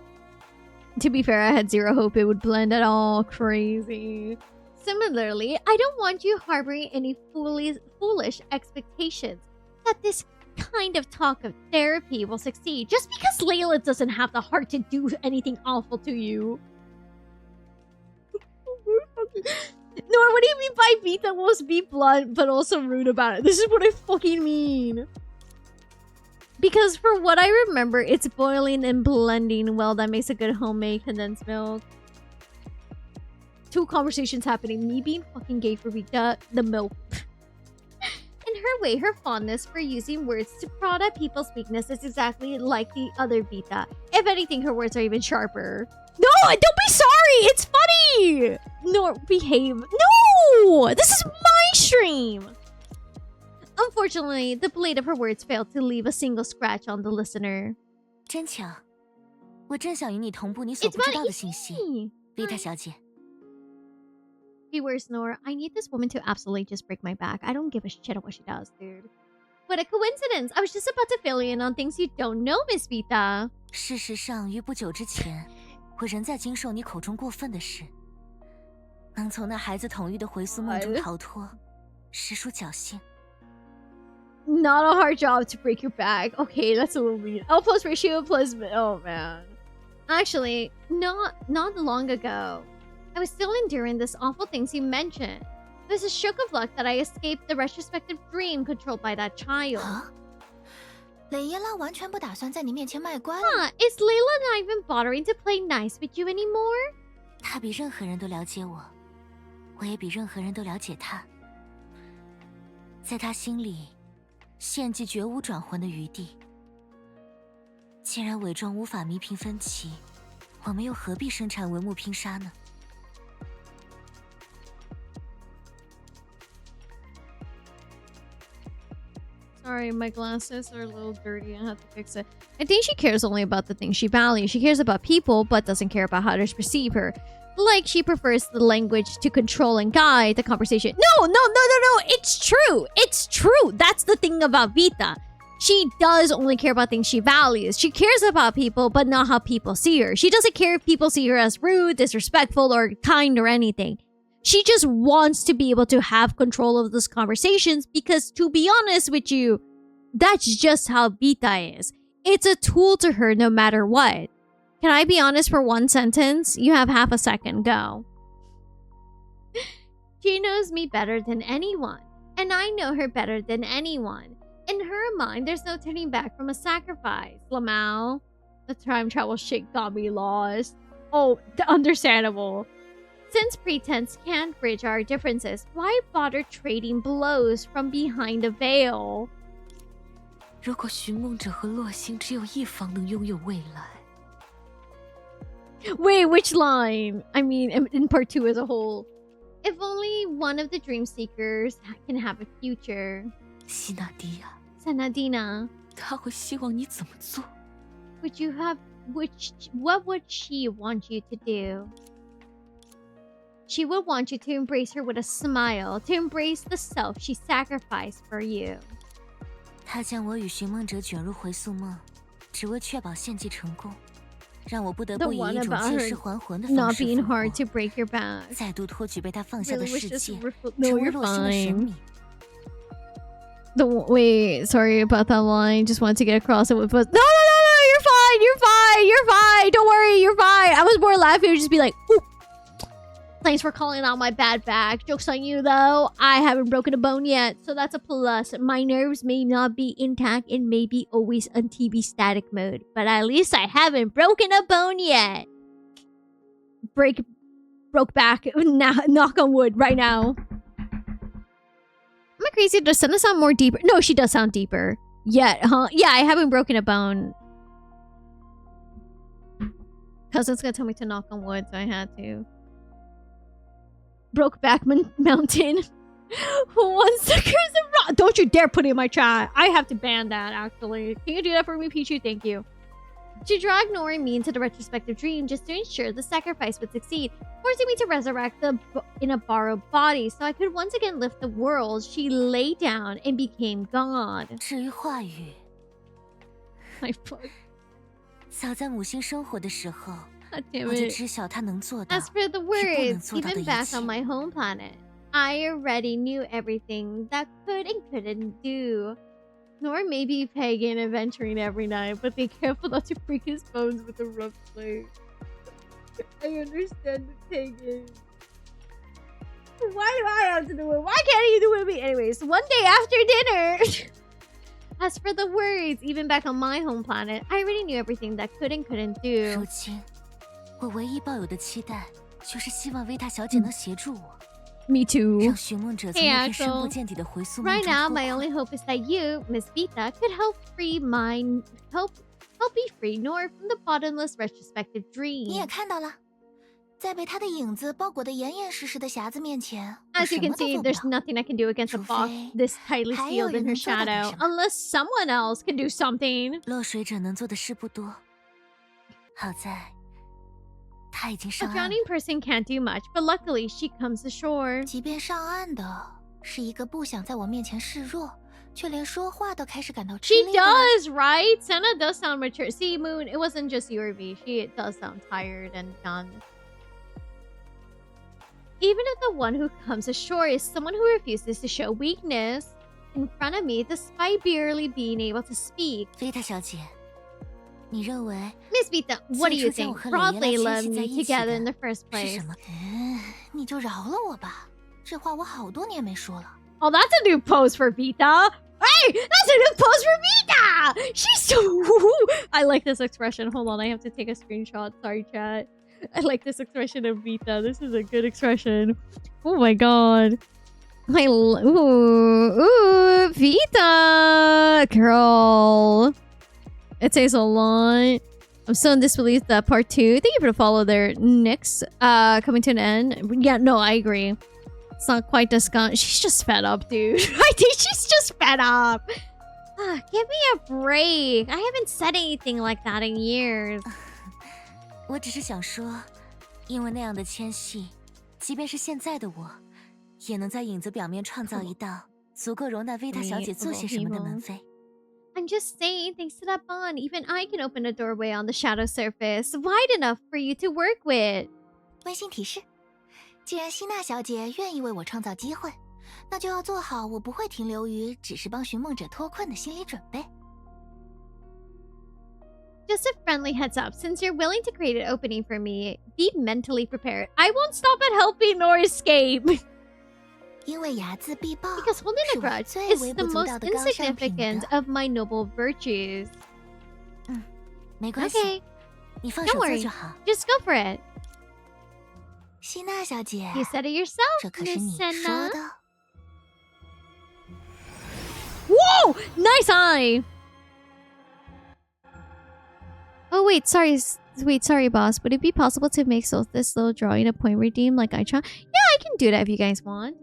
To be fair, I had zero hope it would blend at all. Crazy. Similarly, I don't want you harboring any foolish expectations that this kind of talk of therapy will succeed just because Layla doesn't have the heart to do anything awful to you. Nor, what do you mean by Vita wants to be blunt but also rude about it? This is what I fucking mean. Because for what I remember, it's boiling and blending well. That makes a good homemade condensed milk. 2 conversations happening. Me being fucking gay for Vita, the milk. In her way, her fondness for using words to prod at people's weakness is exactly like the other Vita. If anything, her words are even sharper. No, don't be sorry. It's funny. No, behave. No, this is my stream. Unfortunately, the blade of her words failed to leave a single scratch on the listener. 真巧，我正想与你同步你所不知道的信息， Vita 小姐。 Viewers, Nohr, I need this woman to absolutely just break my back. I don't give a shit what she does, dude. What a coincidence. I was just about to fill you in on things you don't know, Miss Vita. 事实上，于不久之前，我仍在经受你口中过分的事。能从那孩子统一的回溯梦中逃脱，实属侥幸。 Not a hard job to break your back. Okay, that's a little mean. L plus ratio plus... Oh, man. Actually, not long ago, I was still enduring this awful things you mentioned. It was a stroke of luck that I escaped the retrospective dream controlled by that child. 蕾耶拉完全不打算在你面前卖乖。Is Layla not even bothering to play nice with you anymore? 她比任何人都了解我，我也比任何人都了解她。在她心里，献祭绝无转圜的余地。既然伪装无法弥平分歧，我们又何必生产文木拼杀呢？ Sorry, my glasses are a little dirty. I have to fix it. I think she cares only about the things she values. She cares about people, but doesn't care about how others perceive her. Like she prefers the language to control and guide the conversation. No! It's true! It's true! That's the thing about Vita. She does only care about things she values. She cares about people, but not how people see her. She doesn't care if people see her as rude, disrespectful, or kind or anything. She just wants to be able to have control of those conversations because, to be honest with you, that's just how Vita is. It's a tool to her no matter what. Can I be honest for one sentence? You have half a second. Go. She knows me better than anyone, and I know her better than anyone. In her mind, there's no turning back from a sacrifice. Lamau, the time travel shit got me lost. Oh, understandable. Since pretense can't bridge our differences, why bother trading blows from behind a veil? 如果寻梦者和洛星只有一方能拥有未来。 Wait, which line? I mean, in part 2 as a whole. If only one of the dream seekers can have a future. 西纳迪亚， Sanadina, 他会希望你怎么做？ what would she want you to do? She would want you to embrace her with a smile, to embrace the self she sacrificed for you. 他将我与寻梦者卷入回溯梦，只为确保献祭成功，让我不得 The 不以 one 一种 about 借 her 尸还魂的方 not 式 being 复活 hard to break your back. 再度托举被他放下的 Really 世 wish 界， this 成 No, 为 you're 洛星的神 fine. 明。 Wait, sorry about that line. Just wanted to get across it with us. No, you're fine. Don't worry, you're fine. I was more laughing. It would just be like, ooh. Thanks for calling out my bad back. Joke's on you, though. I haven't broken a bone yet, so that's a plus. My nerves may not be intact and may be always on TV static mode, but at least I haven't broken a bone yet. Broke back. Now, knock on wood right now. Am I crazy? Does Senna sound more deeper? No, she does sound deeper. Yet, huh? Yeah, I haven't broken a bone. Cousin's gonna tell me to knock on wood, so I had to. Brokeback Mountain. Who wants to curse a rock? Don't you dare put it in my chat. I have to ban that, actually. Can you do that for me, Pichu? Thank you. She dragged Nohr and me into the retrospective dream just to ensure the sacrifice would succeed, forcing me to resurrect in a borrowed body so I could once again lift the world. She lay down and became God. 至于话语， My fuck. 早在母星生活的时候， God damn 我就 it. 知晓她能做到 As for the 是不能 words, 做到的 even 一 back 切 on。my home planet, I already knew everything that could and couldn't do. Nohr may be pagan and venturing every night, but be careful not to break his bones with a rough blade. I understand the pagan. Why do I have to do it? Why can't he do it with me? Anyways, one day after dinner, As for the words, even back on my home planet, I already knew everything that could and couldn't 如 do. 今，我唯一抱有的期待就是希望维塔小姐能协助我， Me too. 让寻梦者从 Hey, 那片深 Axel. 不见底的回溯梦 Right 中 now, 脱 my 困。 only hope is that you, Miss Vita, could help me free Nohr from the bottomless retrospective 你也 dream. 看到了，在被他的影子包裹得严严实实的匣子面前，我 As 什 you 么 can 都做 see, 不 there's 了。 nothing I can do against a box 除非 this tightly 还有 sealed 人 in her 能做到点 shadow. 什么。 Unless someone else can do something. 落水者能做的事不多，好在他已经 A 上岸了。 drowning person can't do much, but luckily she comes ashore. 即便上岸的是一个不想在我面前示弱，却连说话都开始感到吃 She 力的。 does, right? Senna does sound mature. See, Moon, it wasn't just you or me. She does sound tired and done. Even if the one who comes ashore is someone who refuses to show weakness in front of me despite barely being able to speak. 维塔小姐，你认为 Miss Vita, what do you 最初将我 think 和 brought 蕾耶拉 Layla 牵 and 系在 me 一起 together in the 的 first 是 place? 什么？你就饶了我吧，这话我好多年没说了。 Oh, that's a new pose for Vita. Hey, that's a new pose for Vita. She's so... I like this expression. Hold on, I have to take a screenshot. Sorry, chat. I like this expression of Vita. This is a good expression. Oh my god. Ooh, Vita, girl. It says a lot. I'm still in disbelief that part 2. Thank you for the follow there, Nyx. Coming to an end. Yeah, no, I agree. It's not quite this gun. She's just fed up, dude. I think she's just fed up. Give me a break. I haven't said anything like that in years. 我只是想说，因为那样的牵系，即便是现在的我，也能在影子表面创造一道足够容纳维塔小姐做些什么的门扉。 I'm just saying, thanks to that bond, even I can open a doorway on the shadow surface wide enough for you to work with. 温馨提示：既然希娜小姐愿意为我创造机会，那就要做好我不会停留于只是帮寻梦者脱困的心理准备。 Just a friendly heads up, since you're willing to create an opening for me, be mentally prepared. I won't stop at helping nor escape. 因为睚眦必报， Because holding 是 a 我 grudge 最 is 微 the 不足 most 道的高尚品 insignificant 德。 of my noble virtues. 没关系， Okay, 你放 don't 手做 worry. 就好。 Just go for it. 希娜小姐， You said it yourself, 这可是 Miss 你说 Senna. 的。 Whoa! Nice eye! Oh, wait, sorry. Wait, sorry, boss. Would it be possible to make this little drawing a point redeem like I try? Yeah, I can do that if you guys want.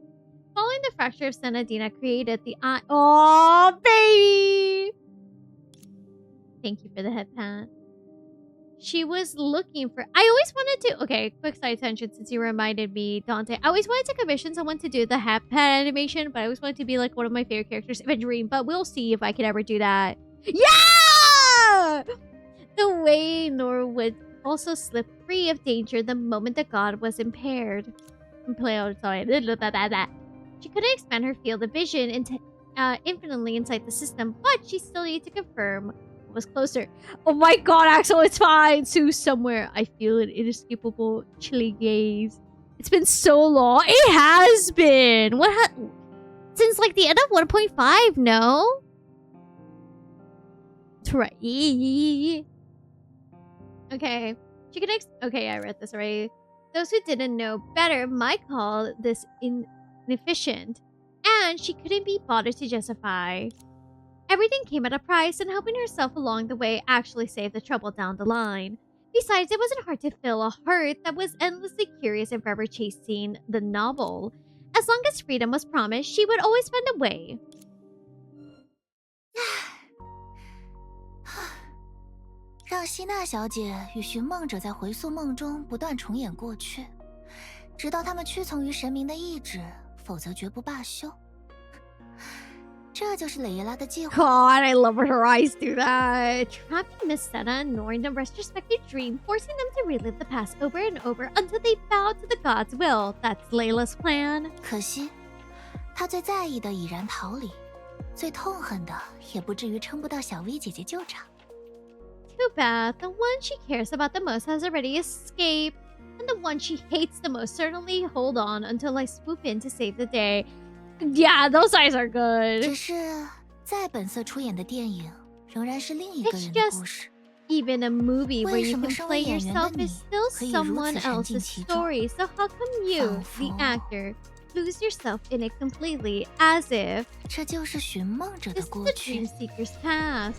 Following the fracture of Senadina created the eye. Oh, baby! Thank you for the head pat. She was looking for... I always wanted to... Okay, quick side tangent since you reminded me, Dante. I always wanted to commission someone to do the head pat animation, but I always wanted to be like one of my favorite characters in a dream. But we'll see if I could ever do that. Yeah! The way Nohr would also slip free of danger the moment the god was impaired. Sorry. She couldn't expand her field of vision into infinitely inside the system, but she still needed to confirm what was closer. Oh my god, Axel, it's fine. Sue's somewhere. I feel an inescapable chilly gaze. It's been so long. It has been. Since like the end of 1.5, no? Right. Okay. She could okay, I read this already. Those who didn't know better might call this inefficient, and she couldn't be bothered to justify. Everything came at a price, and helping herself along the way actually saved the trouble down the line. Besides, it wasn't hard to fill a heart that was endlessly curious and forever chasing the novel. As long as freedom was promised, she would always find a way. 让希娜小姐与寻梦者在回溯梦中不断重演过去，直到他们屈从于神明的意志，否则绝不罢休。这就是蕾耶拉的计划。 God, I love when her eyes do that. Trapping Miss Senna and Nohr in a retrospective dream, forcing them to relive the past over and over until they bow to the god's will. That's Layla's plan. 可惜，她最在意的已然逃离，最痛恨的也不至于撑不到小 V 姐姐救场。 Too bad. The one she cares about the most has already escaped, and the one she hates the most certainly hold on until I swoop in to save the day. Yeah, those eyes are 只 good. 是再本色出演的电影仍然是另一个 It's 人的 just 故事。 even a movie where 为 you 什么 can 身 play 为演员的 yourself 你 is still 可以如 someone 此沉浸 else's 其中， story. So how come you, 仿佛 the actor, lose yourself in it completely, as if 这就是寻梦者的 this is 过 the 去 dream。seeker's past?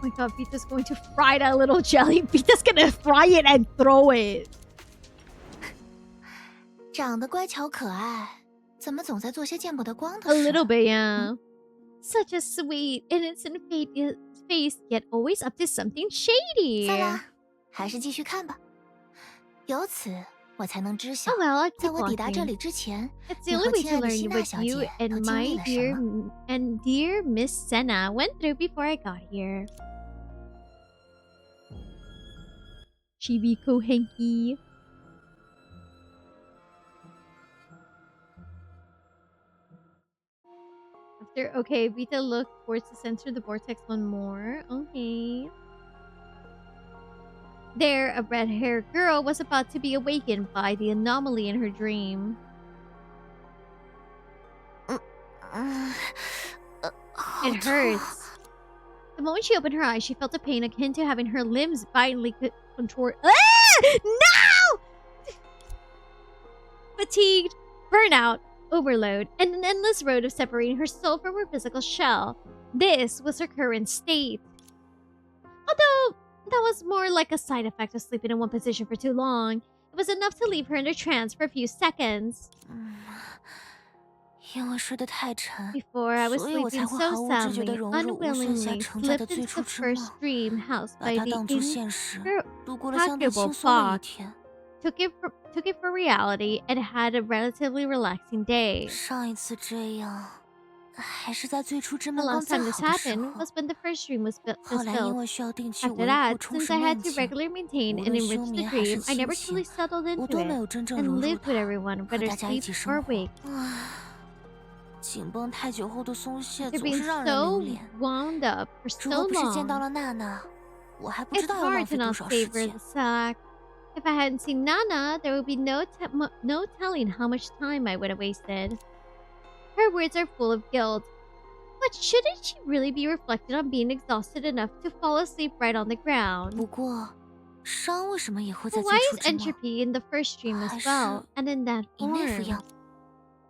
Oh my god, Vita's going to fry that little jelly. Vita's gonna fry it and throw it. 长得乖巧可爱，怎么总在做些见不得光 A 的事？ little bit, yeah. Such a sweet, innocent face, yet always up to something shady. 算了，还是继续看吧。由此，我才能知晓 Oh， well, I 在 keep 我抵达这 watching. 里之前， It's 你 the 和 only way 亲 to 爱的 learn 希娜 what 小 you 姐 and 都经 my 历了什 dear 么。 and dear Miss Senna went through before I got here. Chibiko Henki. Okay, Vita looked towards the center of the vortex one more. Okay. There, a red-haired girl was about to be awakened by the anomaly in her dream. It hurts. The moment she opened her eyes, she felt a pain akin to having her limbs violently contoured. Ah! No! Fatigued, burnout, overload, and an endless road of separating her soul from her physical shell. This was her current state. Although that was more like a side effect of sleeping in one position for too long, it was enough to leave her in a trance for a few seconds. 因为睡得太沉， Before I was 所以我才 sleeping 会 so 毫无知觉地 soundly, 融入无声下 unwillingly 承载的 slipped 最 into 初 the 之 first 梦， dream housed 把 by 它 the 当作现实，度过了相对 incalculable 轻松的一 fog. 天。 Took it for reality and had a relatively relaxing day. 上一次这样，还是在最初之 The 梦刚 last 最 time 后 this 的时 happened 候。 was when the first dream was 后来因 filled. 为需要定期 After 维护 that, 充 since 实 I 梦 had to 境， regularly maintain 无 and 论休 enrich the 眠还是 dream, I 清 never 醒， truly settled 我 into 都没 it 有真正融 and 入 lived with 它， everyone, 和 whether 大家一 asleep 起 or 生活。 awake. 紧绷太久后的松懈 After 总是 being 让人留 so 恋。 wound up for 如 so 果不是见到 long, 了娜娜，我还不 it's 知道要浪 hard to 费多 not 少时 savor 间 the。sack. If I hadn't seen Nana, there would be no telling how much time I would have wasted. Her words are full of guilt. But shouldn't she really be reflected on being exhausted enough to fall asleep right on the 不 ground? 过，伤为什么也会在 But 最 why 初 is 之梦 entropy in the first dream as 还是 well, and in that 以那副 form? 样？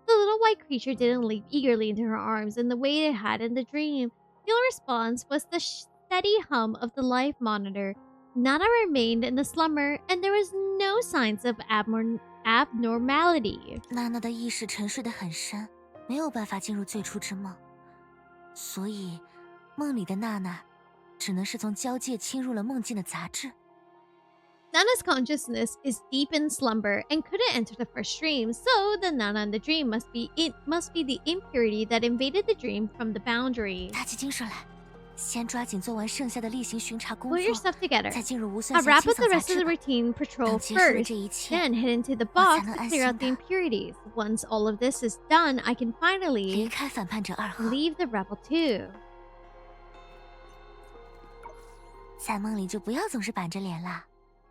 The little white creature didn't leap eagerly into her arms in the way it had in the dream. The only response was the steady hum of the life monitor. Nana remained in the slumber, and there was no signs of abnormality. 娜娜的意识沉睡得很深，没有办法进入最初之梦，所以梦里的娜娜只能是从交界侵入了梦境的杂质。 Nana's consciousness is deep in slumber and couldn't enter the first dream, so the Nana in the dream must be the impurity that invaded the dream from the boundary. 打起精神来，先抓紧做完剩下的例行巡查工 Pull 作， yourself together. 再进入无算 I'll 下 wrap 清 up the 扫杂 rest of 质 the 吧。 routine patrol 等结束了 first, 这一切， then head into the 我才 box 能 to 安 clear 心 out the 的 impurities. Once all of this is done, I can 离 finally 开反叛者2号， leave the Rebel 2. 在梦里就不要总是板着脸啦，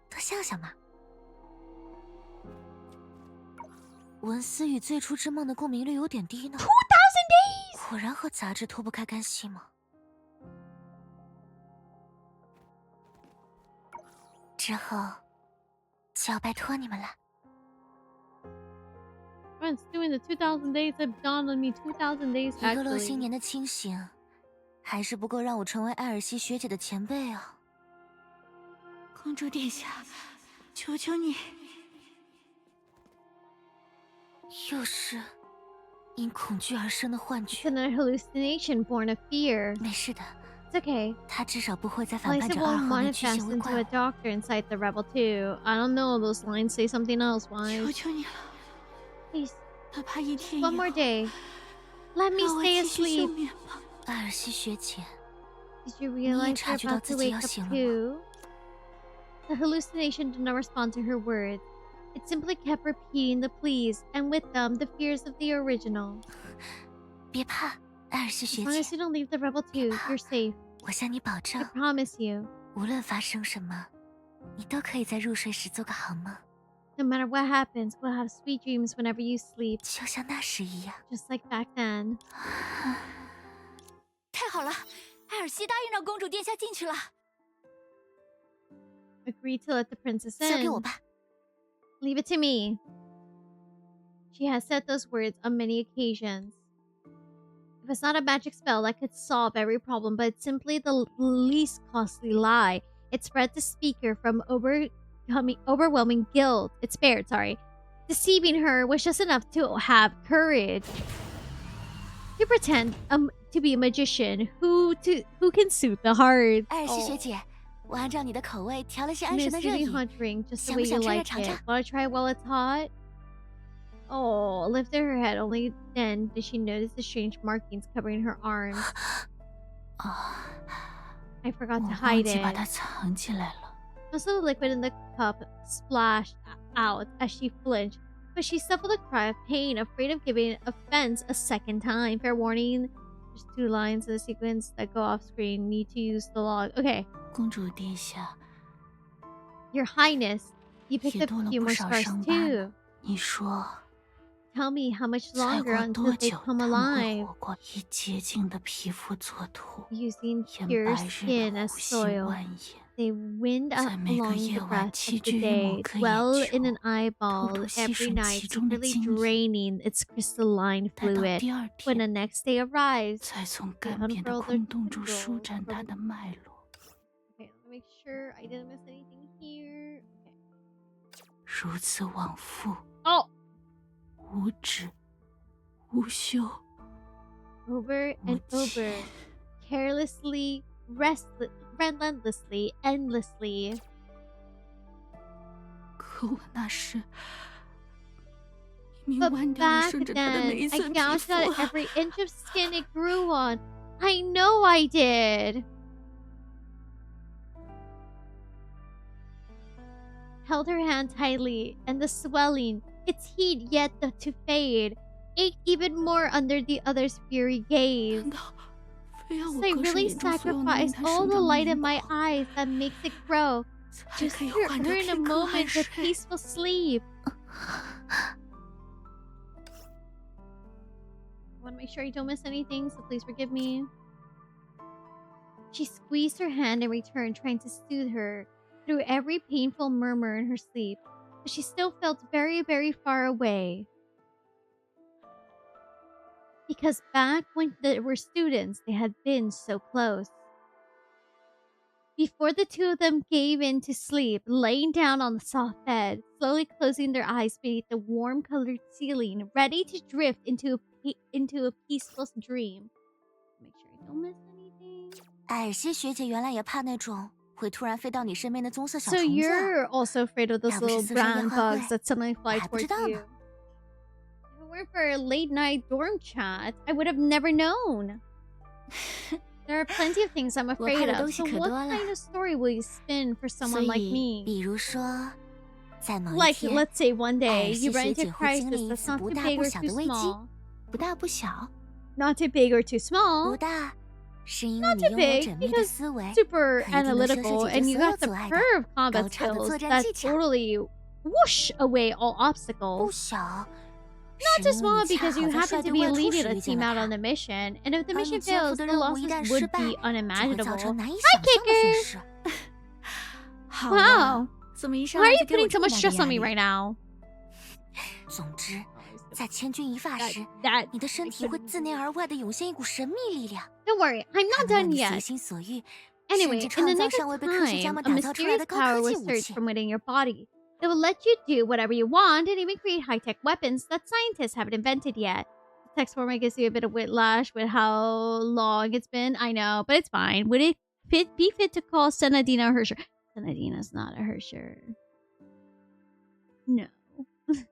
多笑笑嘛。文思与最初之梦的共鸣率有点低呢。 2000 days! 果然和杂志脱不开干系吗？之后就要拜托你们了。 Friends, doing the 2000 days have dawned on me 2000 days 一个乐新 actually. 年的清醒，还是不够让我成为艾尔西学姐的前辈啊！公主殿下，求求你，又是因恐惧而生的幻 It's 觉。 an hallucination born of fear. 没事的， It's okay. 他至少不会在 At 反 least 叛 it 者2 won't 后面居 manifest 心为 into 怪 a 我。 doctor inside the Rebel 2. I don't know, those lines say something else, 求 wise. 求你了， Please, 哪怕一天 one 以 more 后， day. Let me 让我 stay 继续休 asleep. 眠吧。艾尔西学姐， Did you realize you're 察觉到 about to 自己 wake 要 up 醒了吗？ too? The hallucination did not respond to her words. It simply kept repeating the pleas, and with them, the fears of the original. 别怕，艾尔西 As 学 long 姐， as you don't leave the Rebel 2, you're safe. 我向你保 I 证， promise you. 无论发生什么，你都可以在入睡时做个好梦， No matter what happens, we'll have sweet dreams whenever you sleep, 就像那时一样。 just like back then. 太好了，艾尔西答应让公主殿下进去了。 Agree to let the princess 交给我 in. 吧。 Leave it to me. She has said those words on many occasions. If it's not a magic spell that could solve every problem, but it's simply the least costly lie, it spread the speaker from overwhelming guilt. It spared, sorry. Deceiving her was just enough to have courage. To pretend to be a magician who can soothe the heart. 艾尔西学姐，我按照你的口味调了些安神的热 Misty 饮， hot drink just the 想 way 不 you 想趁热 like 尝 it. 尝？ Wanna try it while it's hot? Oh, lifted her head. Only then did she notice the strange markings covering her arms. 啊， I forgot 我 to 忘 hide 记把 it. 它藏起来了。 Also, the liquid in the cup splashed out as she flinched, but she stifled a cry of pain, afraid of giving offense a second time. Fair warning, there's 2 lines in the sequence that go off screen. Need to use the log. Okay. 公主殿下， Your Highness, you picked 也 up 多 a 了 few 不 more 少 scars 伤疤 too. 呢。你说， Tell me how much 才 longer 过 until 多 they 久 come 他们会 alive? 活过？以洁净的皮肤作土， Using 沿 pure 白日 skin 的 as 弧形 soil, 蜿蜒。 they wind up 在每个 along 夜 the 晚 breath 栖 of the 居于 day, 某个 dwell 野 in an 球， eyeball 偷偷吸 every 吮 night, 其中的 secretly 精液， draining its crystalline 待到 fluid. 第二 When 天 the next day arrives, 才从 they 干瘪的 unfurl their 空洞中 tendrils 舒展 from- 它的脉络。 Okay, let me make sure I didn't miss anything here. Okay. 如此往复， Oh! 无止无休。 Over and over, carelessly, relentlessly, endlessly. 可我那时明明 But 弯掉了 back 顺着它的每 then, 一 I 寸皮 gouged 肤 out every inch of skin it grew on. I know I did. Held her hand tightly, and the swelling, its heat yet to fade, ached even more under the other's fury gaze. 难道非要 So 我 I 割舍 really 眼中所有能令 sacrificed 它 all 生 the 长的 light 年 in my 华， eyes that makes it grow, 才 just 可以 to 换得 earn a 片刻安 moment of 睡？ peaceful sleep. I want to make sure I don't miss anything, so please forgive me. She squeezed her hand in return, trying to soothe her through every painful murmur in her sleep, but she still felt very, very far away. Because back when they were students, they had been so close. Before the 2 of them gave in to sleep, laying down on the soft bed, slowly closing their eyes beneath the warm-colored ceiling, ready to drift into a peaceful dream. Make sure I don't miss anything. 艾尔西学姐原来也怕那种会突然飞到你身边的棕色小 So 虫子。 you're also afraid of those 要不是 little 私生 brown 夜话会， bugs that suddenly fly 我还不知 towards 道 you. 呢。 If it weren't for a late night dorm chat, I would have never known. There are plenty of things I'm 我怕 afraid 的 of. 东西 So 可 what 多了。 kind of story will you spin for 所 someone like 以， me? 比如说，在某一 Like, 天， let's say one 艾 day 尔 you 西 run 学 into 姐 a 会经 crisis 历一 that's 次 not 不 too 大 big 不 or 小 too 的危机， small. 不大不小。 Not too big or too 不 small. 大，是因为 Not 你 too 拥有 big 缜密的 because 思维， super 可一定能收拾 analytical 解决 and 所 you 有 have 阻 the 碍的。 curve combat 高超的 skills 作战 that 技巧。 totally whoosh away all 不 obstacles. 小。 Not 是 too 因为 small 你恰 because you 好在 happen 帅 to 对 be 外出 leading 时 a 遇见 team 了 out 他 on，a mission, and if the 而 mission 你肩负 fails, 的 the 任务一 losses 旦失 would 败， be 就会造 unimaginable. 成难以 Hi, 想象的损 Kicker! 失。好 Wow. 啊，怎么一上 Why 来 are 就 you 给我 putting 这 so 么 much 大的 stress 压 on me 力？ right now? 总之，在千钧一发时， That 你的身体会自内而外的涌现一股神秘力量， don't worry, I'm 它 not 能让 done 你随 yet. 心所欲， Anyway, 甚至 in the 创造 nick 尚未 of 被科学家 time, 们 a 打造出来 mysterious 的高 power 科技 was 武 surged 器。 from within your body. It will let you do whatever you want and even create high-tech weapons that scientists haven't invented yet. The text format gives you a bit of whiplash with how long it's been. I know, but it's fine. Would it be fit to call Senadina a Hersher? Senadina's not a Hersher. No.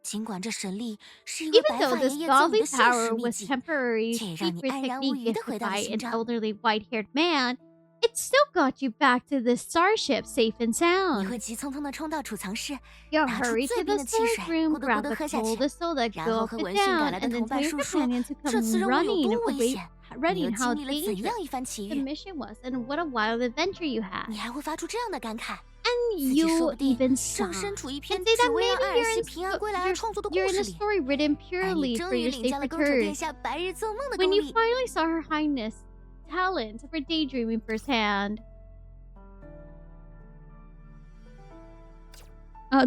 尽管这神力是一位 Even 白 though 发爷 this 爷赠你 godly 的现实 power 秘 was 籍， temporary 却也让你 secret 安然无 technique 虞地 gifted 回到了 by 刑 an 场。 elderly white-haired man, it still got you back to the starship safe and 你 sound. 会急匆匆地冲到储藏室， You 拿出 hurry 最 to the 冰的汽 storage 水， room, 咕嘟咕 grab 嘟 the 喝下去， coldest soda, 然后 gulp 和 it 闻讯赶 down, 来的 and then 同 tell 伴 your 述说 companion to 这次 come 任务有 running 多危 away 险。ready and how 你又经历了怎 dangerous 样一番奇 the 遇？ mission was and what a wild adventure you had. 你还会发出这样的感慨？ And 自己说 you 不定 even 正 stop 身处一 and 篇 say 只 that 为让 maybe 艾尔西平安归来而创作的故 you're in 事 a 里， story written 而你 purely 终 for 于 your 领 sake 教了 for 公主殿 curse. 下白日做梦的 When 功 you 力。 finally saw her highness talent for daydreaming firsthand.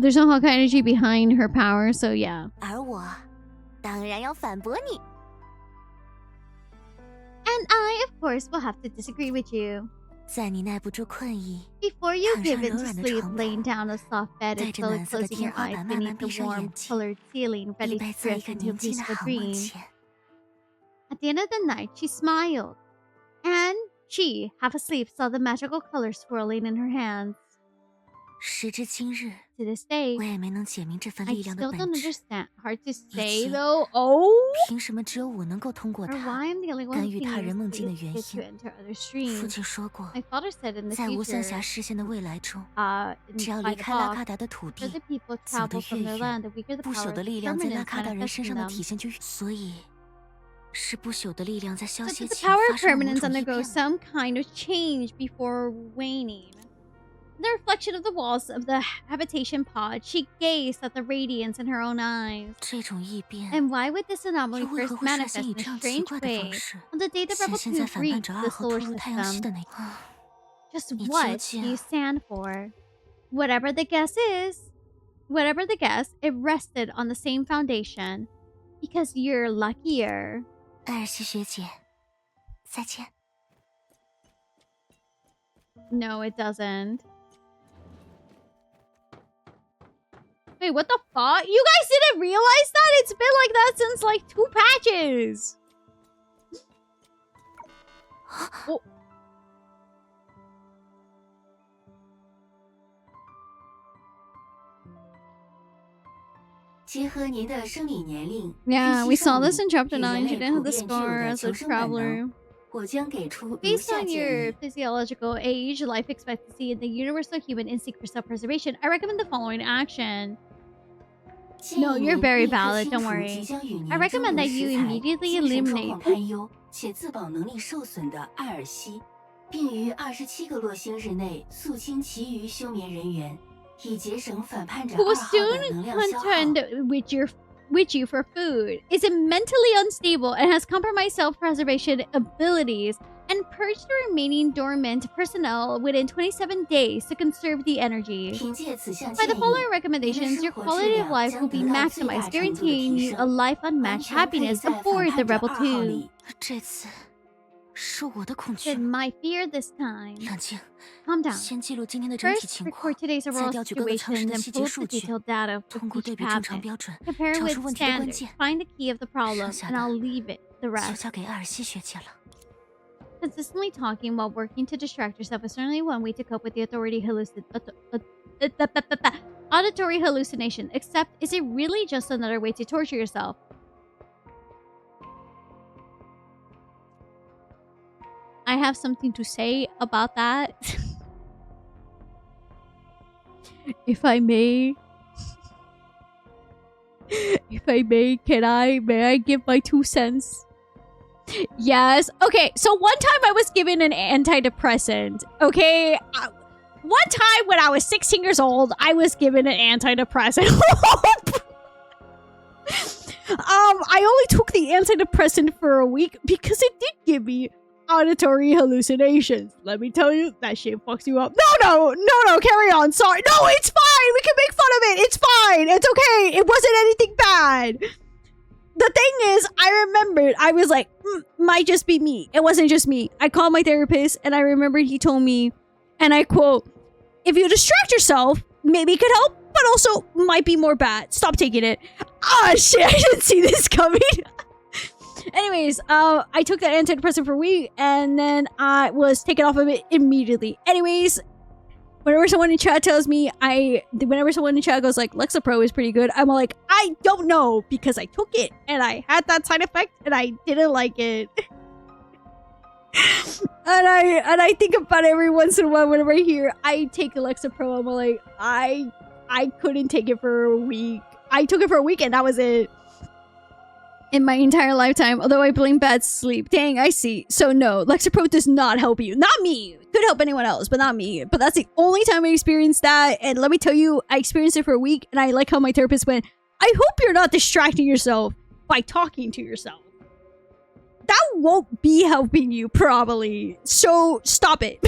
There's no Honkai energy behind her power, so yeah. 而我当然要反驳你。 And I, of course, will have to disagree with you. 在你耐不住困意， Before you 躺 give 上 in 柔 to 软的 sleep, 床 laying 铺， down on a soft bed 对 and 着 slowly 暖色的 closing 天 your 花 eyes 板慢慢 beneath 闭 the 上 warm 眼睛， colored ceiling, 一 ready 杯 to 在一 drift 个 into a 宁静的 peaceful 好梦 dream. 前， At the end of the night, she smiled. And she, half asleep, saw the magical colors swirling in her hands. 时至今日， To this day, 我也没能解明这份 I 力量的 still 本 don't 质。 understand. Hard to 以 say 及 though. Oh, 凭什么只有我能够通过 or 它 why I'm the only one 干 who 预 can 他人 use 梦境的 this 原 kid to 因？ enter other 父 streams. 亲说过， My father said in the 在无三 future, 峡视线的未来中， 只要 by 离 the 开拉 box, 卡达的土 as 地， the people 走 travel 得 from 越 their 远， land, the weaker the 不朽 power 的 of 力量在拉 permanence 卡达人 manifests 身 in 上的 them. 体现就越……所以，是不朽的力量在消 So 歇 does the 前 power 发 of 生了某 permanence 种异 undergo 变。 some kind of change before waning? The reflection of the walls of the habitation pod, she gazed at the radiance in her own eyes. 这种异变 And why would this 又 anomaly 为何 first 会率 manifest 先以 in 这 a 样奇 strange 怪的方 way 式 on the day the 显 Rebel 现在 2反叛 reached 者 the 二号 solar 突入太阳系 system? 的那？ Just 你究 what do 竟 you stand for? Whatever the guess is, whatever the guess, it rested on the same foundation. Because you're luckier. 艾尔西学姐，再见。 No, it doesn't. Wait, what the fuck? You guys didn't realize that? It's been like that since like 2 patches. Oh. 结合您的生理年龄， Yeah, 日 we 期 saw 上 this 午 in chapter 与 9. 人 She 类 didn't have 普 the 遍具有 scar 的 as a 求生本能， traveler. 我将给出如 Based 下 on 建 your 议。 physiological age, life expectancy, and the universal human instinct for self-preservation, I recommend the following action. 建 No, 议 you're 您 very 立刻 valid, 清 don't 除 worry. 即将与您 I 周 recommend 游 that you 食材、 immediately 精神状 eliminate 况堪忧且自保能力受损的艾尔西，并于27个落星日内肃清其余休眠人员，以节省反叛者 who 2 will 号的 soon 能量消耗。 contend with you for food, is mentally unstable and has compromised self-preservation abilities, and purge the remaining dormant personnel within 27 days to conserve the energy. 凭借此项 By 建 the 议， following 您的 recommendations, 生 your 活质 quality of 量 life 将 will be 得到最大 maximized, 程度的 guaranteeing 提 you a 升， life 完 unmatched 全可以 happiness 在 aboard 反 the 叛者 Rebel 2号 2. 里。这次是我的恐 Said 惧。 my fear this time. 冷静， Calm down. 先记录今天的整体 First, 情况， record today's 再 overall 调取各个常识 situation, 的 then 细节 pull 数 the 据， detailed data for 通过 each 对比正常 cabinet. 标准， Compare 找 with 出问题的关 standards. 键。 Find the key of the problem, 剩下 and 的 I'll leave it the 就 rest. 交给艾尔西学姐了。 Consistently talking while working to distract yourself is certainly one way to cope with the auditory hallucination. Except, is it really just another way to torture yourself? I have something to say about that. If I may. If I may, may I give my 2 cents? Yes. Okay, so one time I was given an antidepressant. Okay? One time when I was 16 years old, I was given an antidepressant. I only took the antidepressant for a week because it did give me auditory hallucinations. Let me tell you, that shit fucks you up. No, carry on. Sorry. No, it's fine. We can make fun of it. It's fine. It's okay. It wasn't anything bad. The thing is, I remembered, I was like, might just be me. It wasn't just me. I called my therapist and I remembered he told me, and I quote, if you distract yourself, maybe it could help, but also might be more bad. Stop taking it. Ah, shit, I didn't see this coming. Anyways, I took that antidepressant for a week and then I was taken off of it immediately. Anyways, whenever someone in chat tells me whenever someone in chat goes like, Lexapro is pretty good, I'm like, I don't know because I took it and I had that side effect and I didn't like it. and I think about it every once in a while whenever I hear I take Lexapro. I'm like, I couldn't take it for a week. I took it for a week and that was it. in my entire lifetime, although I blame bad sleep. Dang, I see. So no, Lexapro does not help you. Not me. Could help anyone else, but not me. But that's the only time I experienced that. And let me tell you, I experienced it for a week, and I like how my therapist went, I hope you're not distracting yourself by talking to yourself. That won't be helping you, probably. So stop it.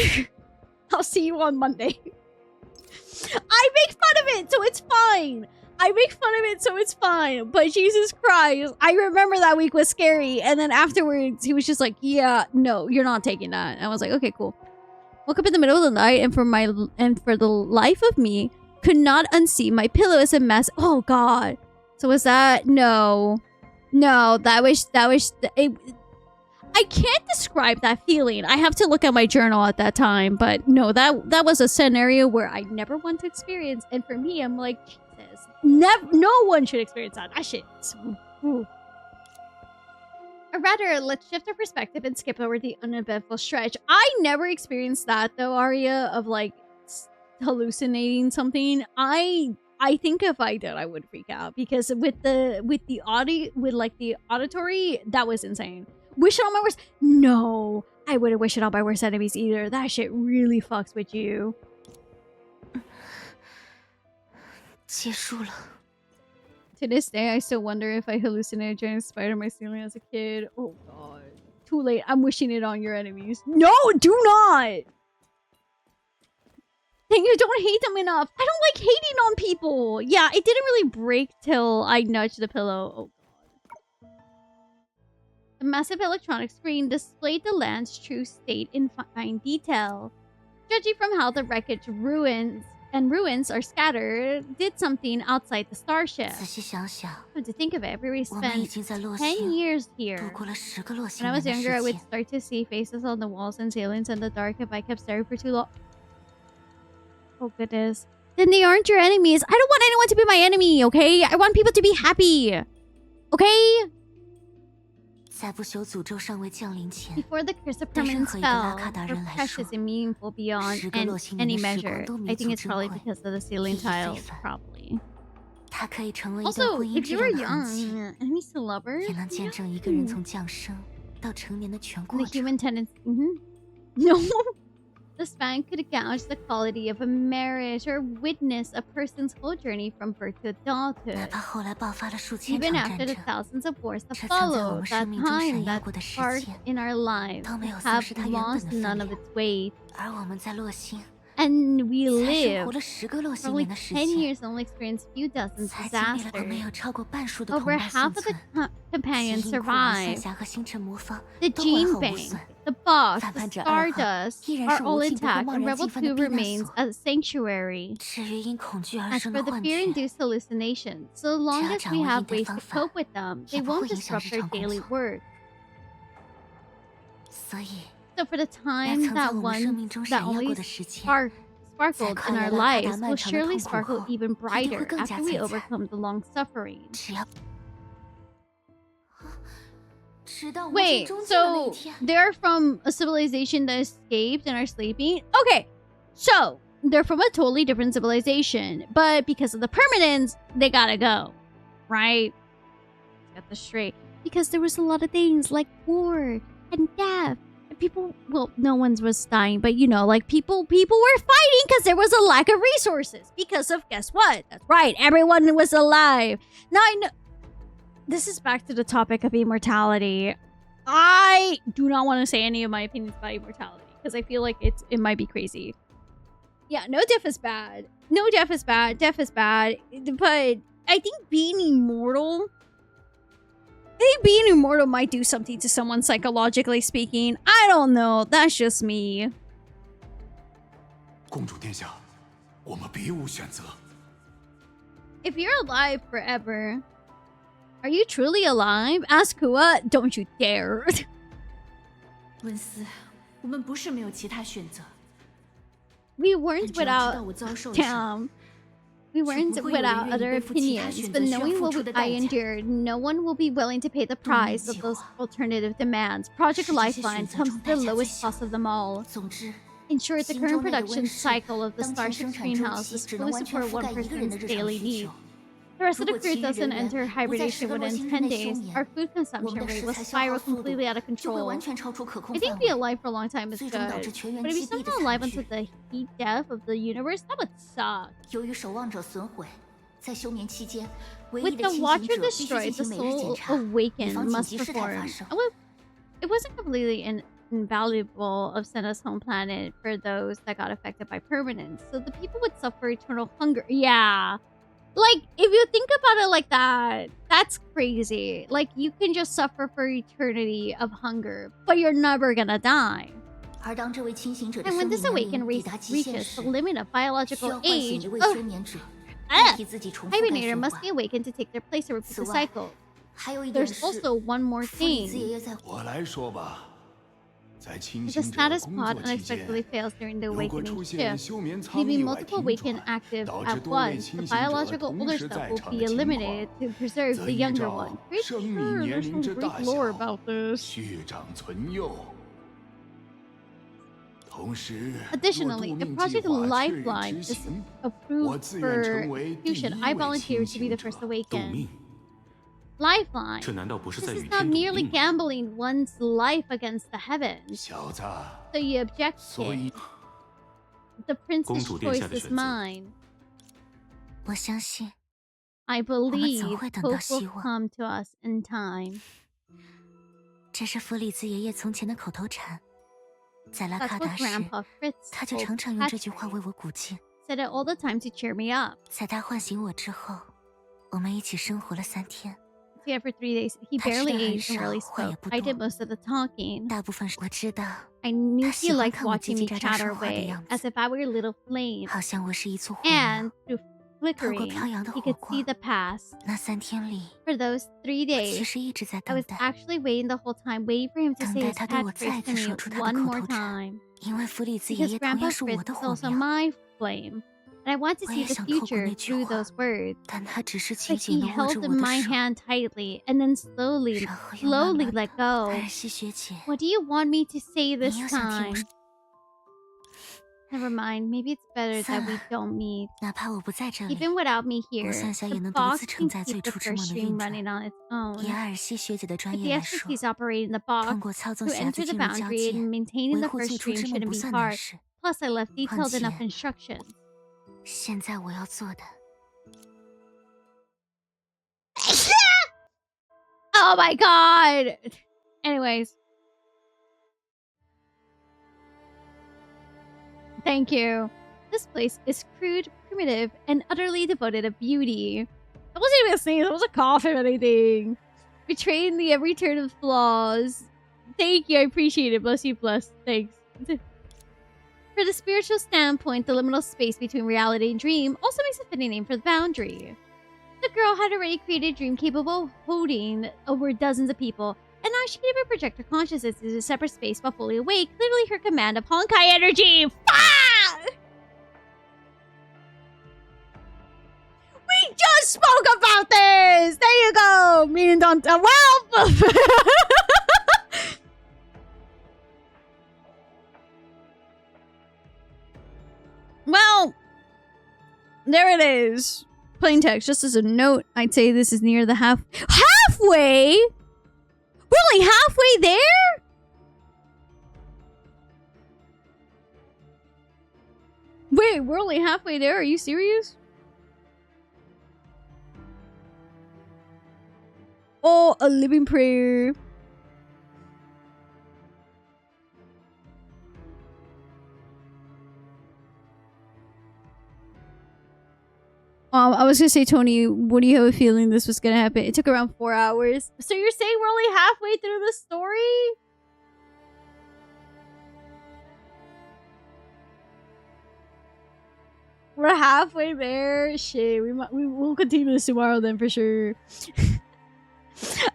I'll see you on Monday. I make fun of it, so it's fine. I make fun of it, so it's fine. But Jesus Christ, I remember that week was scary. And then afterwards, he was just like, yeah, no, you're not taking that. And I was like, okay, cool. Woke up in the middle of the night, and for the life of me, could not unsee my pillow as a mess. Oh, God. So was that? No. No, that was... I can't describe that feeling. I have to look at my journal at that time. But no, that was a scenario where I never want to experience. And for me, I'm like, Jesus, no one should experience that. That shit. Ooh. Or rather, let's shift our perspective and skip over the uneventful stretch. I never experienced that though, Arya, of like hallucinating something. I think if I did, I would freak out because with the auditory, that was insane. Wish it on my worst? No, I wouldn't wish it on my worst enemies either. That shit really fucks with you. 结束了。 To this day, I still wonder if I hallucinated a giant spider in my ceiling as a kid. Oh God. Too late. I'm wishing it on your enemies. No, do not! Dang you, don't hate them enough. I don't like hating on people. Yeah, it didn't really break till I nudged the pillow. Oh God. The massive electronic screen displayed the land's true state in fine detail. Judging from how the wreckage ruins are scattered, did something outside the starship. 仔细想想， Come to think of it, we 我们已 spent 经在洛 10 星 years 度 here. 过了10个洛星 When I 人 was 的 younger, I 时 would 间。 start to see faces on the walls and ceilings in the dark if I kept staring for too long. Oh goodness. Then they aren't your enemies. I don't want anyone to be my enemy, okay? I want people to be happy. Okay? 在不朽诅咒尚未降临前， Before the curse of 对任 permanence 何一个拉 fell, 卡达 were 人来说， precious and meaningful beyond 10个洛星人 any 的时 measure. 光都 I 弥 think 足 it's 珍 probably 贵， because of the ceiling 意义非 tiles, 凡。 probably. 它可以成为一段 Also, 婚姻 if 质 you 量 were 的痕迹， young, enemies to lovers, 也能见证一个人从降生到成年的全过 the 程。 human tendency. No. The span could gouge the quality of a marriage or witness a person's whole journey from birth to 哪 adulthood. 怕后来爆发了数千 Even 场 after 战 the 争， thousands of wars that 这曾在我 followed, 们 that 生命中 time, 闪耀 that 过的时 spark 间， in our lives 都没有 have 丧失它原本 lost 的分 none of 量。 its weight. 而我们在洛星 And we 才生 live 活了10个洛星 probably 人的时 10 间， years and only experienced few dozens 才经历了过没 disasters. 有超过半数的同 Over 伴 half 幸 of the 存。 companions 基因库尔、三 survived. 峡和星辰魔方 The 都完 gene 好无 bank, 损。 the boss, 反 the 叛者2号 stardust 依然 are 是 all 无尽不会 intact, 贸 and 然 Rebel 进犯的 2避难 remains 所。 a sanctuary. 至于因恐惧而 As 生 for 的 the 幻觉， fear-induced hallucinations, so long 只要 as 掌 we 握 have 应对 ways to 方法， cope with them, they 也不 won't 会影响 disrupt 日 our 常工 daily 作。 work. 所以， So for the 那 time 曾在 that 我们生 one 命中 that 闪耀 only 过的时间， sparkled in 跨越 our 拉卡达 lives 漫 will 长的 surely 痛苦 sparkle 后， even 一定会 brighter 更加 after we 璀璨。 overcome the long suffering. 只要，直到无尽 Wait, 终结的那一 so 天。 they're from a civilization that escaped and are sleeping? Okay, so they're from a totally different civilization, but because of the permanence, they gotta go, right? Got this straight. Because there was a lot of things like war and death. And people, well, no one was dying, but you know, like people were fighting because there was a lack of resources. Because of, guess what? That's right, everyone was alive. Now I know. This is back to the topic of immortality. I do not want to say any of my opinions about immortality because I feel like it might be crazy. Yeah, no death is bad. No death is bad. Death is bad. But I think being immortal might do something to someone psychologically speaking. I don't know. That's just me. 公主殿下，我们别无选择。 If you're alive forever, are you truly alive? Ask Kua. Don't you dare. 温斯，我们不是没有其他选择， We weren't 但只要知 without 道我遭受了什么， damn. We weren't 是不会有人 without 愿意 other 背负其他 opinions, 选 but 择需要 knowing 付 what 出的 I 代价。 endured, no one will be willing to pay the price of those alternative demands. Project 是这些 Lifeline 选择 comes 中 the 代价最 lowest 小 cost of them all. 总之， In short, the 心 current 中内的 production 温室 cycle of the 当前 Starship 生产周 Greenhouse 期 is 只能 fully 完全 support 覆 one 盖一个人的 person's 日常 daily 需 needs. 求。The rest of the 如果 crew 其余人 doesn't 员 enter 不在 hibernation 10个洛 within 星日 10 内休 days, 眠， our food 我们 consumption 的 rate 食 will 材消耗 spiral 速度 completely out of 就会 control. 完全超出可控 I 范 think being 围， alive for a long time is 最终导致 good. 全员 But if you 击毙的 somehow alive 惨 into 剧。 the heat death of the universe, that would suck. 由于守望者损毁，在休眠期间，唯一 With 的 the 清醒 Watcher 者必须 destroyed, 进 the 行每日检 soul 查，以 awakened 防紧 must 急事态发 perform. 生。 It wasn't completely invaluable of Senna's home planet for those that got affected by permanence, so the people would suffer eternal hunger. Yeah. Like, if you think about it like that, that's crazy. Like, you can just suffer for eternity of hunger, but you're never gonna die. 而当这位清醒者的 And 生 when 命 this 年 awakened 龄抵达极限 reaches 时 the，limit of 需 biological 要唤醒 age, 一位 oh, 休眠者，代替自己重复该 hibernator 循 must 环 be。awakened to take their place and repeat 此 the 外， cycle. 还有一点 There's 是， also one more 弗里兹爷 thing. 爷在我来说吧，在清 If the 醒者 status 工 pod 作期间， unexpectedly fails during the 如果 awakening 出现 shift, 休眠舱 leaving 意外 multiple 停 awakened 转， active 导致 at 多位 once, 清 the 醒者 biological 同 older 时 stuff 在 will 场 be 的情 eliminated 况， to preserve 则 the 依 younger 照 one. Pretty 生命 sure 年 there's 龄 some 之 Greek 大 lore 小 about this. 血长存幼。同时，若 Additionally, 度 if 命计 Project 划确认 Lifeline 执 is 行，我 approved 自愿 for 成为第 execution, 一 I 位 volunteer 清 to be the 醒 first 者。 赌 awakened. 命， Lifeline. 这难道不是 This 在与 is not 天赌 merely 命吗？ gambling one's life against the heavens. 小子， So you 所 objected. 以 The prince's 公主殿下 choice 的 is 选择。 mine. 我相信 I believe 总会等到 hope will 希望。 come to us in time. 这是弗里兹爷爷从前的口头禅，在拉 That's 卡 what 达时， Grandpa Fritz 他就 told 常常用这句话 Patrick. 为我鼓劲。 Said it all the time to cheer me up. 在他唤醒我之后，我们一起生活了3天， Together for 3 days. He 他吃 barely 的很 ate and 少， rarely 话也 spoke. 不 I 多 did most of the talking. 大部分是我知道， I knew 他 he 喜欢 liked 看我 watching 叽 me 叽喳喳 chatter 说话的 away, 样 as 子， if I were a little flame. 好像我是一簇火 And 苗。 through 透过 flickering, 飘扬的 he 火 could see 光， the past. 那3天里， For those 3我其 days, 实一直在 I 等 was 待， actually waiting the whole time, waiting for him to 等 say 待 his 他对我再 catchphrase 次 to 说 me 出他的 one 口 more 头禅， time. 因为弗里兹爷 Because 爷同 Grandpa 样是我 Fritz 的 is 火 also 苗， my flame. And I want to 我 see 也 the 想透过 future 那句 through 话， those words. 但他只是紧 But 紧 he 地握 held 着我 in 的 my 手， hand tightly and then slowly, 然后又慢 slowly 慢 let 地。 go. 艾尔西学姐， What do you want me to say 你 this 又想听我 time? 说？ Never mind. Maybe it's better 算 that we 了， don't meet. 哪怕我不在这里， Even without me 我 here, 算下 the 也能独 box 自 can 承载 keep 最 the 初之 first 梦的 stream 运转。 running on its own. 以艾尔西学姐的专 With 业 the 来说， expertise operating the box, 通过操纵 to 匣子 enter the 进入交 boundary 界， and maintaining 维 the 护 first 最初 stream 之梦 shouldn't 不 be 算难 hard. 事。 Plus, I left 况 detailed 且 enough instructions. 现在我要做的， Oh my god! Anyways. Thank you. This place is crude, primitive, and utterly devoid of beauty. I wasn't even saying it was a cough or anything. Betraying the every turn of flaws. Thank you, I appreciate it. Bless you, bless. Thanks. For the spiritual standpoint, the liminal space between reality and dream also makes a fitting name for the boundary. The girl had already created a dream capable of holding over dozens of people, and now she can even project her consciousness into a separate space while fully awake, clearly her command of Honkai energy. Fuck! We just spoke about this! There you go! Me and Don... well... well... there it is. Plain text. Just as a note, I'd say this is near the halfway? We're only halfway there? Wait, we're only halfway there? Are you serious? Oh, a living prayer. I was gonna say, Tony, what do you have a feeling this was gonna happen? It took around 4 hours. So you're saying we're only halfway through the story? We're halfway there. Shit, we'll continue this tomorrow then for sure.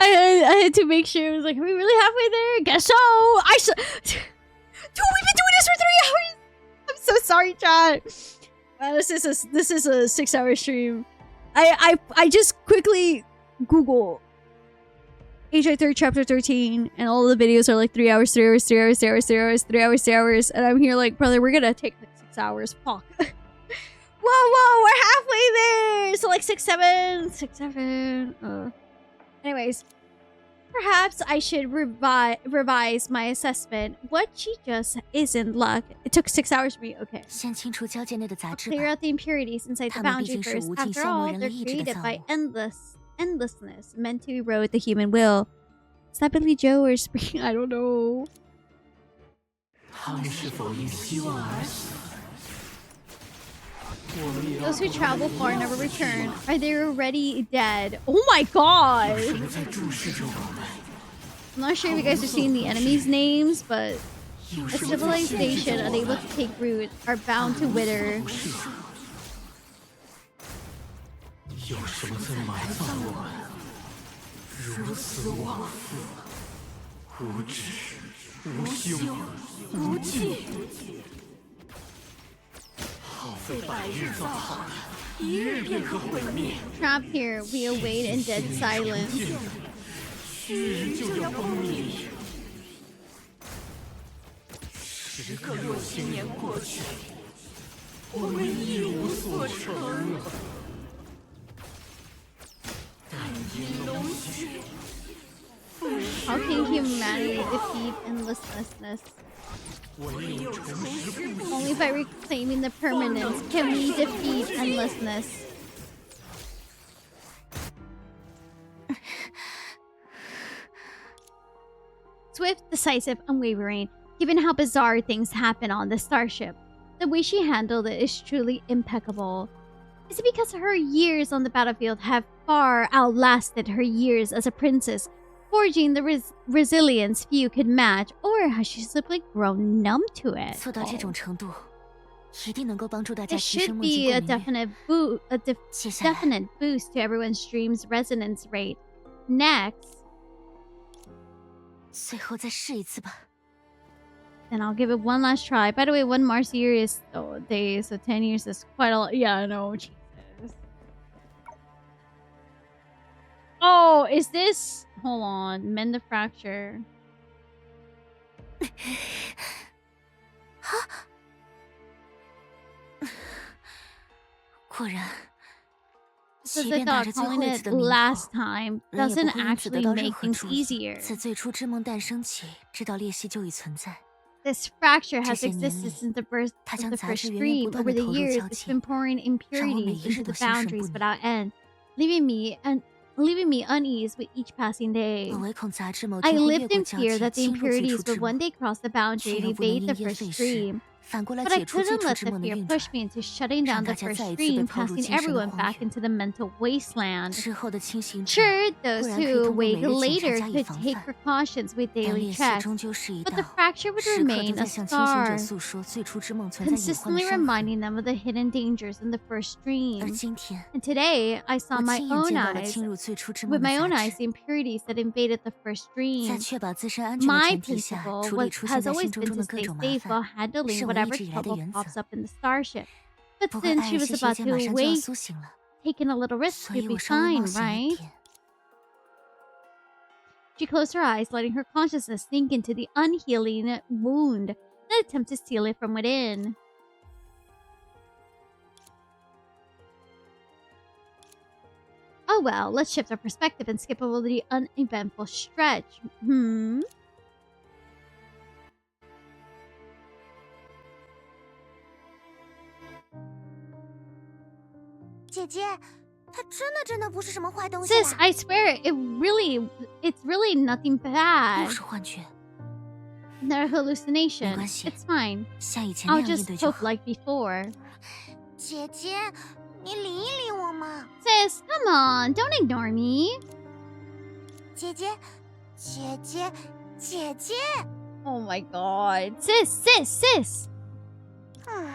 I had to make sure. It was like, are we really halfway there? Guess so. Dude, we've been doing this for 3 hours. I'm so sorry, chat. This is a 6-hour stream. I just quickly Google HI 3rd chapter 13 and all the videos are like 3 hours, 3 hours, 3 hours, 3 hours, 3 hours, 3 hours, 3 hours, and I'm here like, brother, we're gonna take like 6 hours. Fuck. Whoa, we're halfway there! was like 6'7", 6'7". Anyways, perhaps I should revise my assessment. What she just isn't luck. It took 6 hours for me. Okay. 先清除交界内的杂质 Clear 吧。 out the impurities inside the 它们毕 boundary 竟是 first. 无尽 After 消磨 all, 人类 they're 意志的 created 造 by 物。 endlessness, meant to erode the human will. Is that Billy Joe or Spring? I don't know. 他们是否因希望而死？ Those who travel far never return. Are they already dead? Oh my god! 有什么在注视着我们？ I'm not sure if you guys are seeing the enemies' names, but 有 a 什么在限制 civilization 着我 unable 们？ to take root are bound to wither. 有什么在埋葬我们？如此往复，无止无休无尽，耗费百日造好，一日便可毁灭。 Trapped here, we await in dead silence. 虚日就要崩灭。10个落星年过去，我们一无所成了。但因龙血， How can humanity defeat endlessness? 唯有重拾不朽。 Only by reclaiming the permanence can we defeat endlessness. Swift, decisive, unwavering. Given how bizarre things happen on the starship, the way she handled it is truly impeccable. Is it because her years on the battlefield have far outlasted her years as a princess, forging the resilience few could match, or has she simply grown numb to it? 做到这种程度，一定能够帮助大家 It 提升 should 梦 be 境 a 共鸣率。 接下来， definite boost to everyone's dream's resonance rate. Next, 最后再试一次吧。 then I'll give it one last try. By the way, one Mars year is days, so 10 years is quite a lot. Yeah, I know. Jesus. Oh, is this? Hold on. Mend the fracture. 果然， Just 即 as I 便打 thought, 着最后 calling 一 it 次的名 last 头， time 人也 doesn't 不会因此得 actually 到任 make 自 何 things 注意。 easier. 自最初之梦诞生起，知道裂隙就已存在。 This fracture has 这些年 existed 里， since the birth 它 of 将 the 杂 first 质源源 stream. 不断 Over 地 the 投入 years, 交 it's 界， been pouring 让我每 impurities 一日 into 都 the 心神 boundaries 不宁。 without end, leaving me uneased with each passing day. 我唯恐杂质某 I 天会越 lived 过 in 交 fear 界， that the 侵入最 impurities 初之 would one 梦， day cross the boundary 却 and 又不能 invade 因 the 噎 first 废食， stream. 反过来 But I 解除最 couldn't 初 let 之 the 梦的 fear 运 push 转。 me into shutting 让 down the 大家 first 再一次被 stream, 抛入 casting 精神的 everyone 荒 back 原。 into the mental wasteland. 之后的清醒者 Sure, 固 those 然可以 who 通过每 awake 日检查 later 加以 could 防 take 范， precautions with 但 daily 裂隙 checks, 终究是一 but the 道， fracture would 时刻 remain 都在 a 向清醒者 scar, 诉说最初之梦存在隐患的 consistently 伤痕。 reminding them of the hidden dangers in the first 而 stream. 今天， And today, I saw 我 my 亲眼 own 见到了 eyes, 侵入最初之 with 梦的 my own 杂 eyes, 质。 the impurities that invaded the first 在 stream. 确保自身安全的 My 前提下， principle 处理出现 has 在 always 心中 been 中 to 的各 stay 种麻 safe 烦， while handling 是我一 whatever 直以来的 trouble 原则。 pops up in the starship. But 不过 since 艾 she 尔 was 西学 about 姐 to 马上就要 wake, 苏醒了， taking a little risk 所以 would be 我稍微 fine, 冒险一 right? 点。 She closed her eyes, letting her consciousness sink into the unhealing wound and attempt to seal it from within. Oh well, let's shift our perspective and skip over the uneventful stretch. 姐姐，它真的不是什么坏东西啦。 Sis, I swear, it's really nothing 又 bad. 是幻觉， Not a hallucination. 没关系。 It's fine. 像以前那 I'll 样应 just 对就 cope 好。 like before. 姐姐，你理一理我嘛。 Sis, come on, don't ignore me. 姐姐，姐姐。 Oh my god. Sis. 嗯，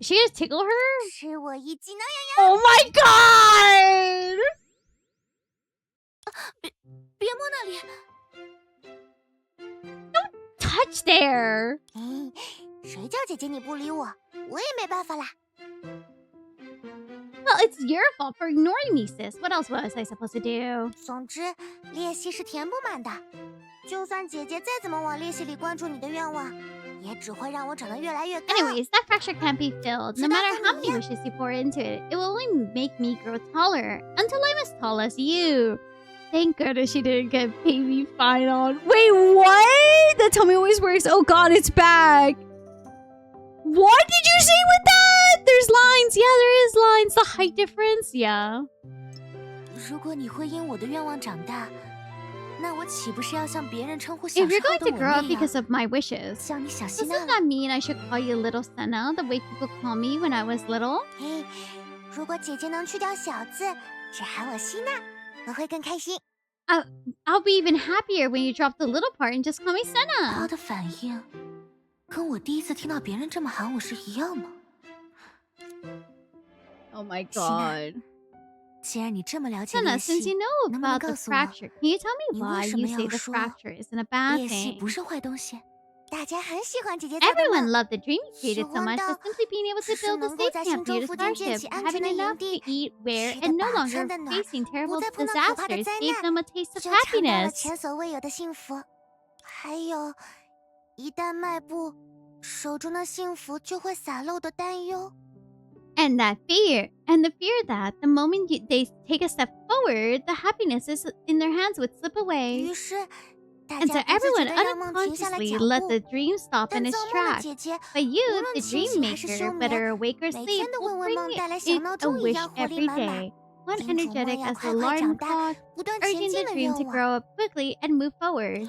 Did she just tickle her? 吃我一记呢。 Oh my god! 别摸那里。 Touch there. 谁叫姐姐你不理我，我也没办法啦。 Well, it's your fault for ignoring me, sis. What else was I supposed to do? 总之，裂隙是填不满的。就算姐姐再怎么往裂隙里关注你的愿望，也只会让我长得越来越高。 Anyways, that fracture can't be filled. No matter how many wishes you pour into it, it will only make me grow taller until I'm as tall as you. Thank goodness she didn't get baby fine on. Wait, what? That tummy always works. Oh god, it's back. What did you say with that? There's lines. Yeah, there is lines. The height difference. Yeah. 如果你会因我的愿望长大，那我岂不是要像别人称呼小 If 时 you're 候 going 的 to 我 grow 那 up 样？ because of my wishes, 叫你小希娜 doesn't that mean I should call you Little Sinnoh the way people call me when I was little? 嘿，如果姐姐能去掉小字，只喊我希娜，我会更开心。 I'll be even happier when you drop the little part and just call me 他 Senna. 的反应跟我第一次听到别人这么喊我是一样吗？ Oh my Sinnoh, god. 既然你这么了解 Senna, 练 since 习 you，know 能不能 about the 告诉我， fracture, can you tell me 你 why 为什 you 么 say 要 the 说 fracture isn't a bad 练习 thing? 不是坏东西？大家很喜欢姐姐做的 Everyone 梦， loved the dream you created so much that simply being able to 只是 build a 能够 safe 在 camp 心 for you 中 to 附近建 starship, 起安 having 全的 enough 营 to 地， eat, wear, 吃得 and no 饱 longer 穿得暖， facing 不 terrible 再碰到可怕的 disasters 灾 gave 难， them a taste of 就尝到了 happiness. 前所未有的幸福。还有，一旦迈步，手中的幸福就会洒漏的担忧。 And that fear, and the fear that the moment they take a step forward, the happiness is in their hands would slip away. 于是，大 And so 家各自 everyone 觉得让梦停下了 unconsciously 脚 let 步 the。dream stop in 但 its 做梦的 tracks. 姐姐， But 无 you, 论 the 清 dream 醒还是 maker, 休 whether 眠， awake or 每 sleep, 天都会 will 为 bring 梦带来 it 小闹 a 钟一 wish 样活力 every 满满， day. One 叮嘱梦 energetic 要 as 快 the 快 alarm 长大， clock, 不断前 urging 进 the 的 dream 愿 to 望。 grow up quickly and move forward.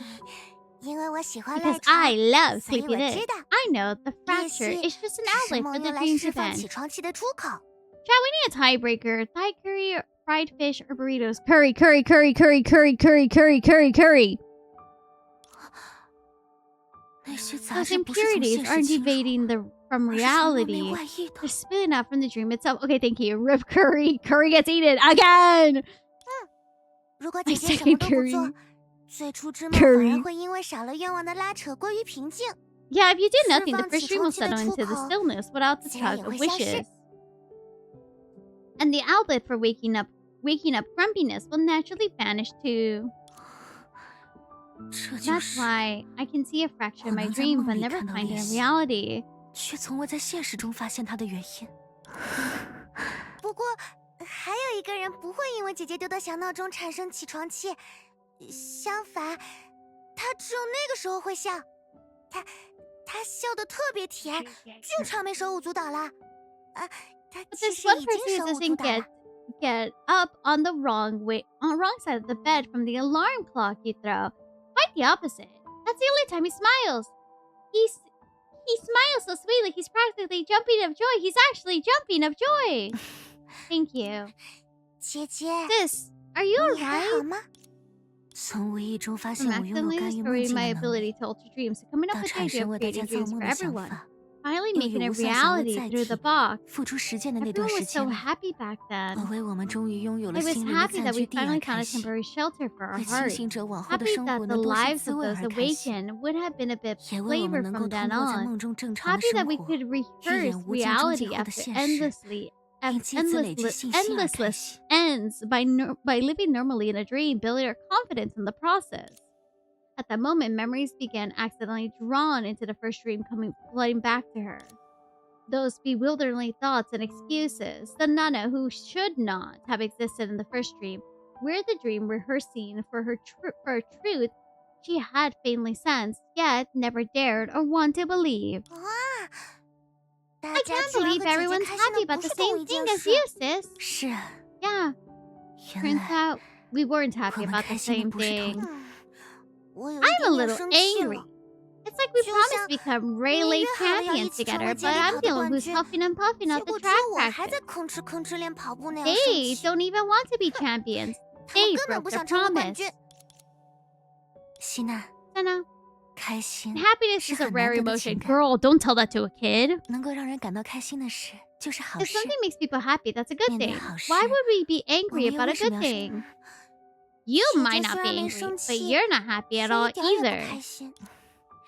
因为我喜欢 Because 赖床， I love 所以 sleepy 我 lit. 知道 I know the 练 fracture 习 is just an 只是 outlet 梦 for the 用来 dream 释 to 放 vent. 起床气的出口。 Chad, we need a tiebreaker. Thai curry, fried fish, or burritos? Curry, curry, curry, curry, curry, curry, curry, curry, curry. 那些杂 Those 质不是从 impurities 现实 aren't 侵入， evading from 而是从梦内 reality. 外溢的 They're。spilling out from the dream itself. Okay, thank you. Rip curry. Curry gets eaten again. 如果姐姐 I 什么 say 都不做 curry.，最初之梦反 Curry 而会因为少了愿望的拉扯归于平静， Yeah, if you do nothing, the 释放 first 起 dream will 床气的 settle 出 into the 口， stillness without the 自然 tug 也 of 会消失。 wishes. And the outlet for waking up grumpiness will naturally vanish too. 这就 That's 是 why I can see a fracture in my 我能在 dream 梦 but 里 never 看到 find it 练 in 习， reality. 却从未在现实中发现它的原因。不过，还有一个人不会因为姐姐丢的小闹钟产生起床气，相反，他只有那个时候会笑。他笑得特别甜，经常没手舞足蹈啦。啊，他 But 其 this 实 one 已经 person 手 who 舞足 doesn't 蹈了。 get up on the wrong side of the bed from the alarm clock you throw. Quite the opposite. That's the only time he smiles. He smiles so sweetly he's practically jumping of joy. He's actually jumping of joy. Thank you. 姐姐， Sis, are you 你还 alright? 好吗？从无意中发 From 现我拥有 accidentally 干预梦 restoring 境 my 的能 ability 力， to alter dreams, to coming up 到 with the 产 idea 生 of 为大家 creating 造 dreams 梦 for 的想 everyone. 法， Finally 又 making 以 a 无效小为 reality 载 through the 体， box. 付出实践的那段 Everyone 时 was so 间里， happy back 我 then. 为我们终于拥有 I 了 was 心灵的 happy 暂 that 居 we 地而 finally 开 found a 心， temporary shelter for our 为清 hearts. 醒者往后的 Happy 生 that 活 the 能多些 lives 滋 of 味 those 而开心， awakened would have been a bit 也为我 flavor 们能够 from 通 then 过在 on. 梦中正常的 Happy 生 that we 活， could 一 rehearse 眼无尽终结 reality 后的 after 现实，并借此累积信心而开 endless 心。 ends by living normally in a dream, building our confidence in the process. At that moment, memories began accidentally drawn into the first dream, flooding back to her. Those bewilderingly thoughts and excuses, the Nana who should not have existed in the first dream, were the dream rehearsing for a truth she had faintly sensed, yet never dared or want to believe. 哇！大 I 家 can't 居然 believe 和姐姐 everyone's 开心 happy 的 about 不 the 是同 same 一 thing 件 as 事。 you, sis. 是啊， Yeah, 原 turns 来 out we weren't happy 我们 about the 开心的 same 不是同 thing. 一。我有一 I'm a 点点 little 生气 angry. 了。 It's like we 就 promised 像 to become 明 Relay 明约好了要一 champions 起成 together, 为 but 接力 I'm 跑 the 的 one 冠 who's 军， huffing and puffing 结 out the 果只有 track 我还在 practice. 吭哧吭哧练跑步那样生 They 气。 don't even want to be champions. 他们 They 根本 broke 不 their 想成为冠 promise. 军。希娜， Senna, 开心 happiness 是 is a 很 rare 难得的 emotion. 情感， Girl, don't tell that to a kid. 能够让人感到开心的事就是好 If 事。 something makes people happy, that's a good 面对 thing. 好事， Why would we be 我 angry 们又 about 为 a 什 good 么要生？ thing? You 姐 might 姐 not 虽 be 然没 angry, 生 but 气， you're not happy at 却 all 一点儿也不 either. 开心。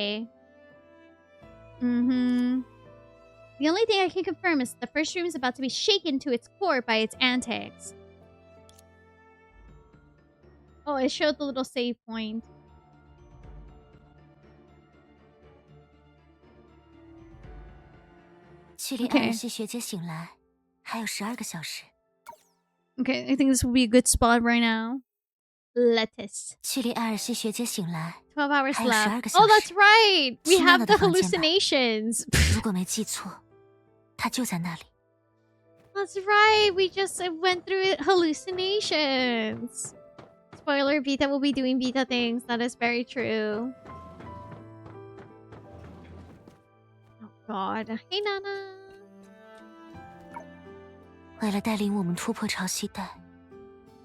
Bye. Mm-hmm. The only thing I can confirm is the first room is about to be shaken to its core by its antics. Oh, it showed the little save point. Okay. Okay, I think this will be a good spot right now. Lettuce. 12 hours left. Oh, that's right! We have the hallucinations. That's right! We just went through hallucinations. Spoiler, Vita will be doing Vita things. That is very true. Oh god. Hey, Nana. 为了带领我们突破潮汐带，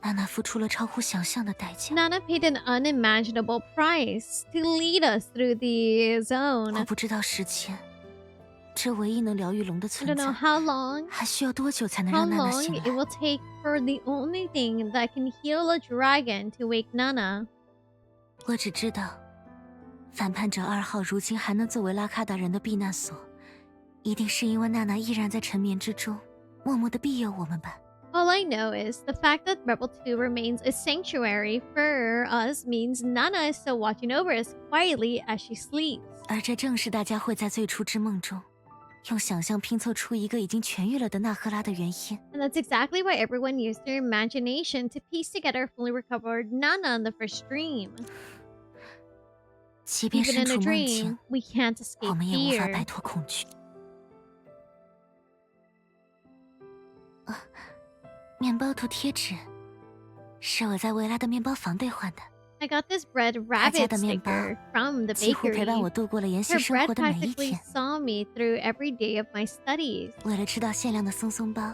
娜娜付出了超乎想象的代价。 Nana paid an unimaginable price to lead us through the zone. 我不知道时间，这唯一能疗愈龙的 I 存 don't 在， know how long. 还需要多久才能 How 让娜娜 long 醒 it 来？ will take for the only thing that can heal a dragon to wake Nana. 我只知道，反叛者2号如今还能作为拉卡达人的避难所，一定是因为娜娜依然在沉眠之中，默默地庇佑我们吧。 All I know is the fact that Rebel 2 remains a sanctuary for us means Nana is still watching over us quietly as she sleeps. 而这正是大家会在最初之梦中，用想象拼凑出一个已经痊愈了的纳赫拉的原因。 And that's exactly why everyone used their imagination to piece together fully recovered Nana in the first dream. 即便 Even 身 in 处 a 梦 dream, 境， we can't 我 escape 们也无法 fear. 摆脱恐惧。面包涂贴纸是我在维拉的面包房兑换的。 I got this bread 他家 rabbit 的面包 sticker from the 几乎陪伴 bakery. 我度过了研习 Her 生 bread 活的每一 practically 天。 saw me through every day of my studies. 为了吃到限量的松松包，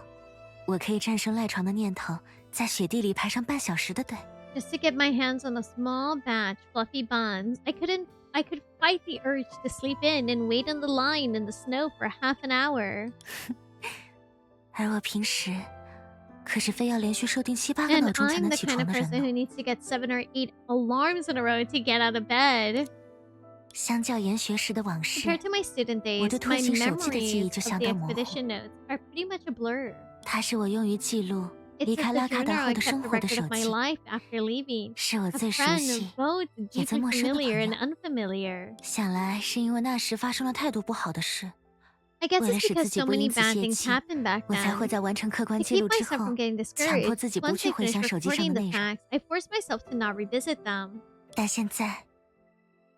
我可以战胜赖床的念头，在雪地里排上半小时的队。 Just to get my hands on a small batch fluffy buns, I could fight the urge to sleep in and wait on the line in the snow for half an hour. 而我平时可是非要连续设定7、8个 And 闹钟才 I'm 能 the 起 kind 床 of 的人 person 呢。 who needs to get 7 or 8 alarms in a row to get out of bed. 相较研学时的往事， Compared to my student 我 days, 对拖 my 行手机的记忆 memories 就 of 相 the 当模糊。 expedition notes are pretty much a blur. 它是我用于记录 It's 离 like 开 the 拉卡 journal 达 I 后的 kept 生 the 活的 record 手 of my 记， life after leaving. 是我 A 最熟 friend 悉 both 也最 deeply 陌生的 familiar 朋 and 友。 unfamiliar. 想来是因为那时发生了太多不好的事， I guess 为了 it's 使自 because 己 so 不 many 因此 bad 泄 things 气， happened back 我才会 then. 在完成客观 To 记 keep 录之 myself 后 from，getting 强迫 discouraged, 自己不 once 去 I 回 finished 想手机上 recording 的 the 内容。 facts, I forced myself to not revisit them. 但现在，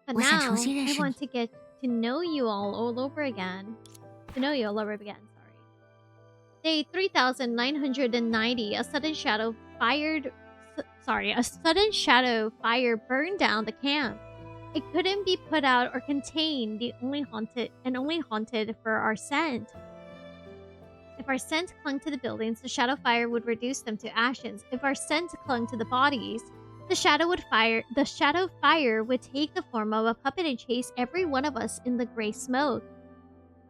But 我想 now, 重新认 I 识 want 你。 to get to know you all over again. To know you all over again, sorry. Day 3990, a sudden shadow fire burned down the camp. It couldn't be put out or contained, only haunted for our scent. If our scent clung to the buildings, the shadow fire would reduce them to ashes. If our scent clung to the bodies, the shadow fire would take the form of a puppet and chase every one of us in the gray smoke.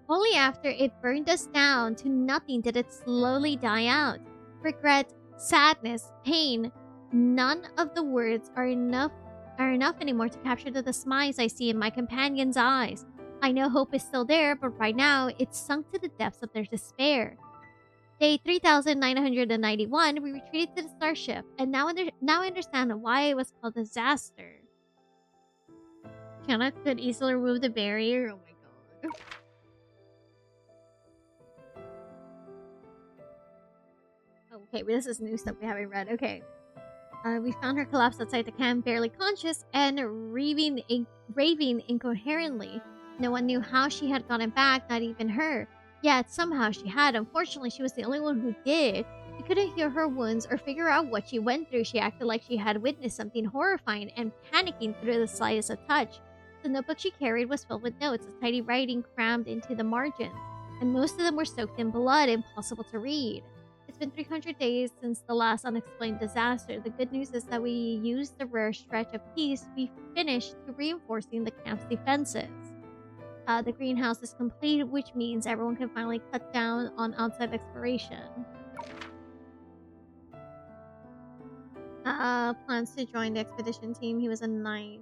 Only after it burned us down to nothing did it slowly die out. Regret, sadness, pain, none of the words are enough anymore to capture the smiles I see in my companions' eyes. I know hope is still there, but right now it's sunk to the depths of their despair. Day 3991, we retreated to the starship, and now I understand why it was called disaster. Kiana could easily remove the barrier. Oh my god. Okay, this is new stuff we haven't read. Okay. We found her collapsed outside the camp, barely conscious and raving incoherently. No one knew how she had gotten back, not even her. Yet somehow she had. Unfortunately, she was the only one who did. We couldn't heal her wounds or figure out what she went through. She acted like she had witnessed something horrifying and panicking through the slightest of touch. The notebook she carried was filled with notes, a tiny writing crammed into the margins, and most of them were soaked in blood, impossible to read. It's been 300 days since the last unexplained disaster. The good news is that we used the rare stretch of peace we finished to reinforcing the camp's defenses. The greenhouse is complete, which means everyone can finally cut down on outside exploration. Plans to join the expedition team. He was a knight.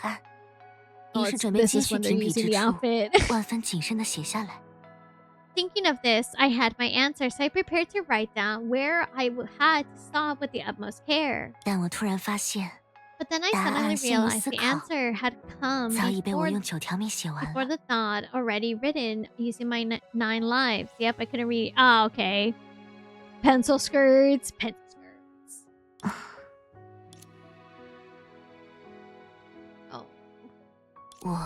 案，Oh, 于是准备 this 接 is 续 when they're 评比 using 之 the 处， outfit. 万分谨慎地写下来。thinking of this, I had my answer, so I prepared to write down where I had to stop with the utmost care. 但我突然发现， But then I 答案 suddenly 陷入 realized 思 the 考， answer had come 早已被我 before, 用9条命写完 before 了。 the thought already written using my 9 lives. Yep, I couldn't read. Ah, okay. Pencil skirts. Pencil skirts. Oh. 我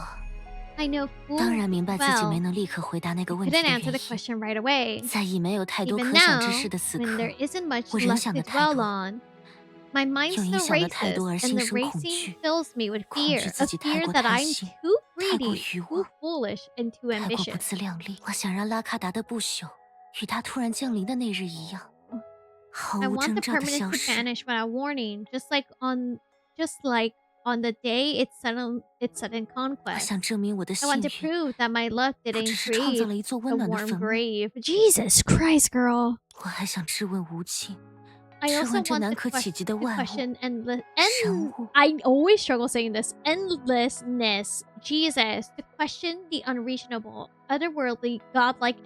I know full 当然明白自己 well 没能立刻回答那个问题 couldn't 的 answer 原 the 因。 question right away. 在已没有太多 Even 可想 now, 之事的此 when 刻， there isn't much 我仍 left 想 to 的太 dwell 多， on, my mind 又影 still 响的太 races, 多而 and 心 the 生恐 racing 惧， fills me with 恐 fear, 惧 a 自己太 fear 过 that 贪 I'm 心， too 太过 greedy, 欲 too 望， foolish, and too 太过不 ambitious. 自量力。我想让拉卡达的不朽与他突然降临的那日一样，毫 I 无 want 征 the 兆的 permanent 消 to 失。 vanish without warning, just like on the day its sudden 我 conquest. 想证明我的 I 幸 want to 运 prove that my luck 不只 didn't 是创造 create 了一座 a 温暖的 warm 坟墓， grave. Jesus Christ, girl. 我还想质问无尽， I 质 also 问这 want 难 the 可企及的 to 万物。 question endless 神物 I always struggle saying this endlessness. Jesus, to question the unreasonable, otherworldly, godlike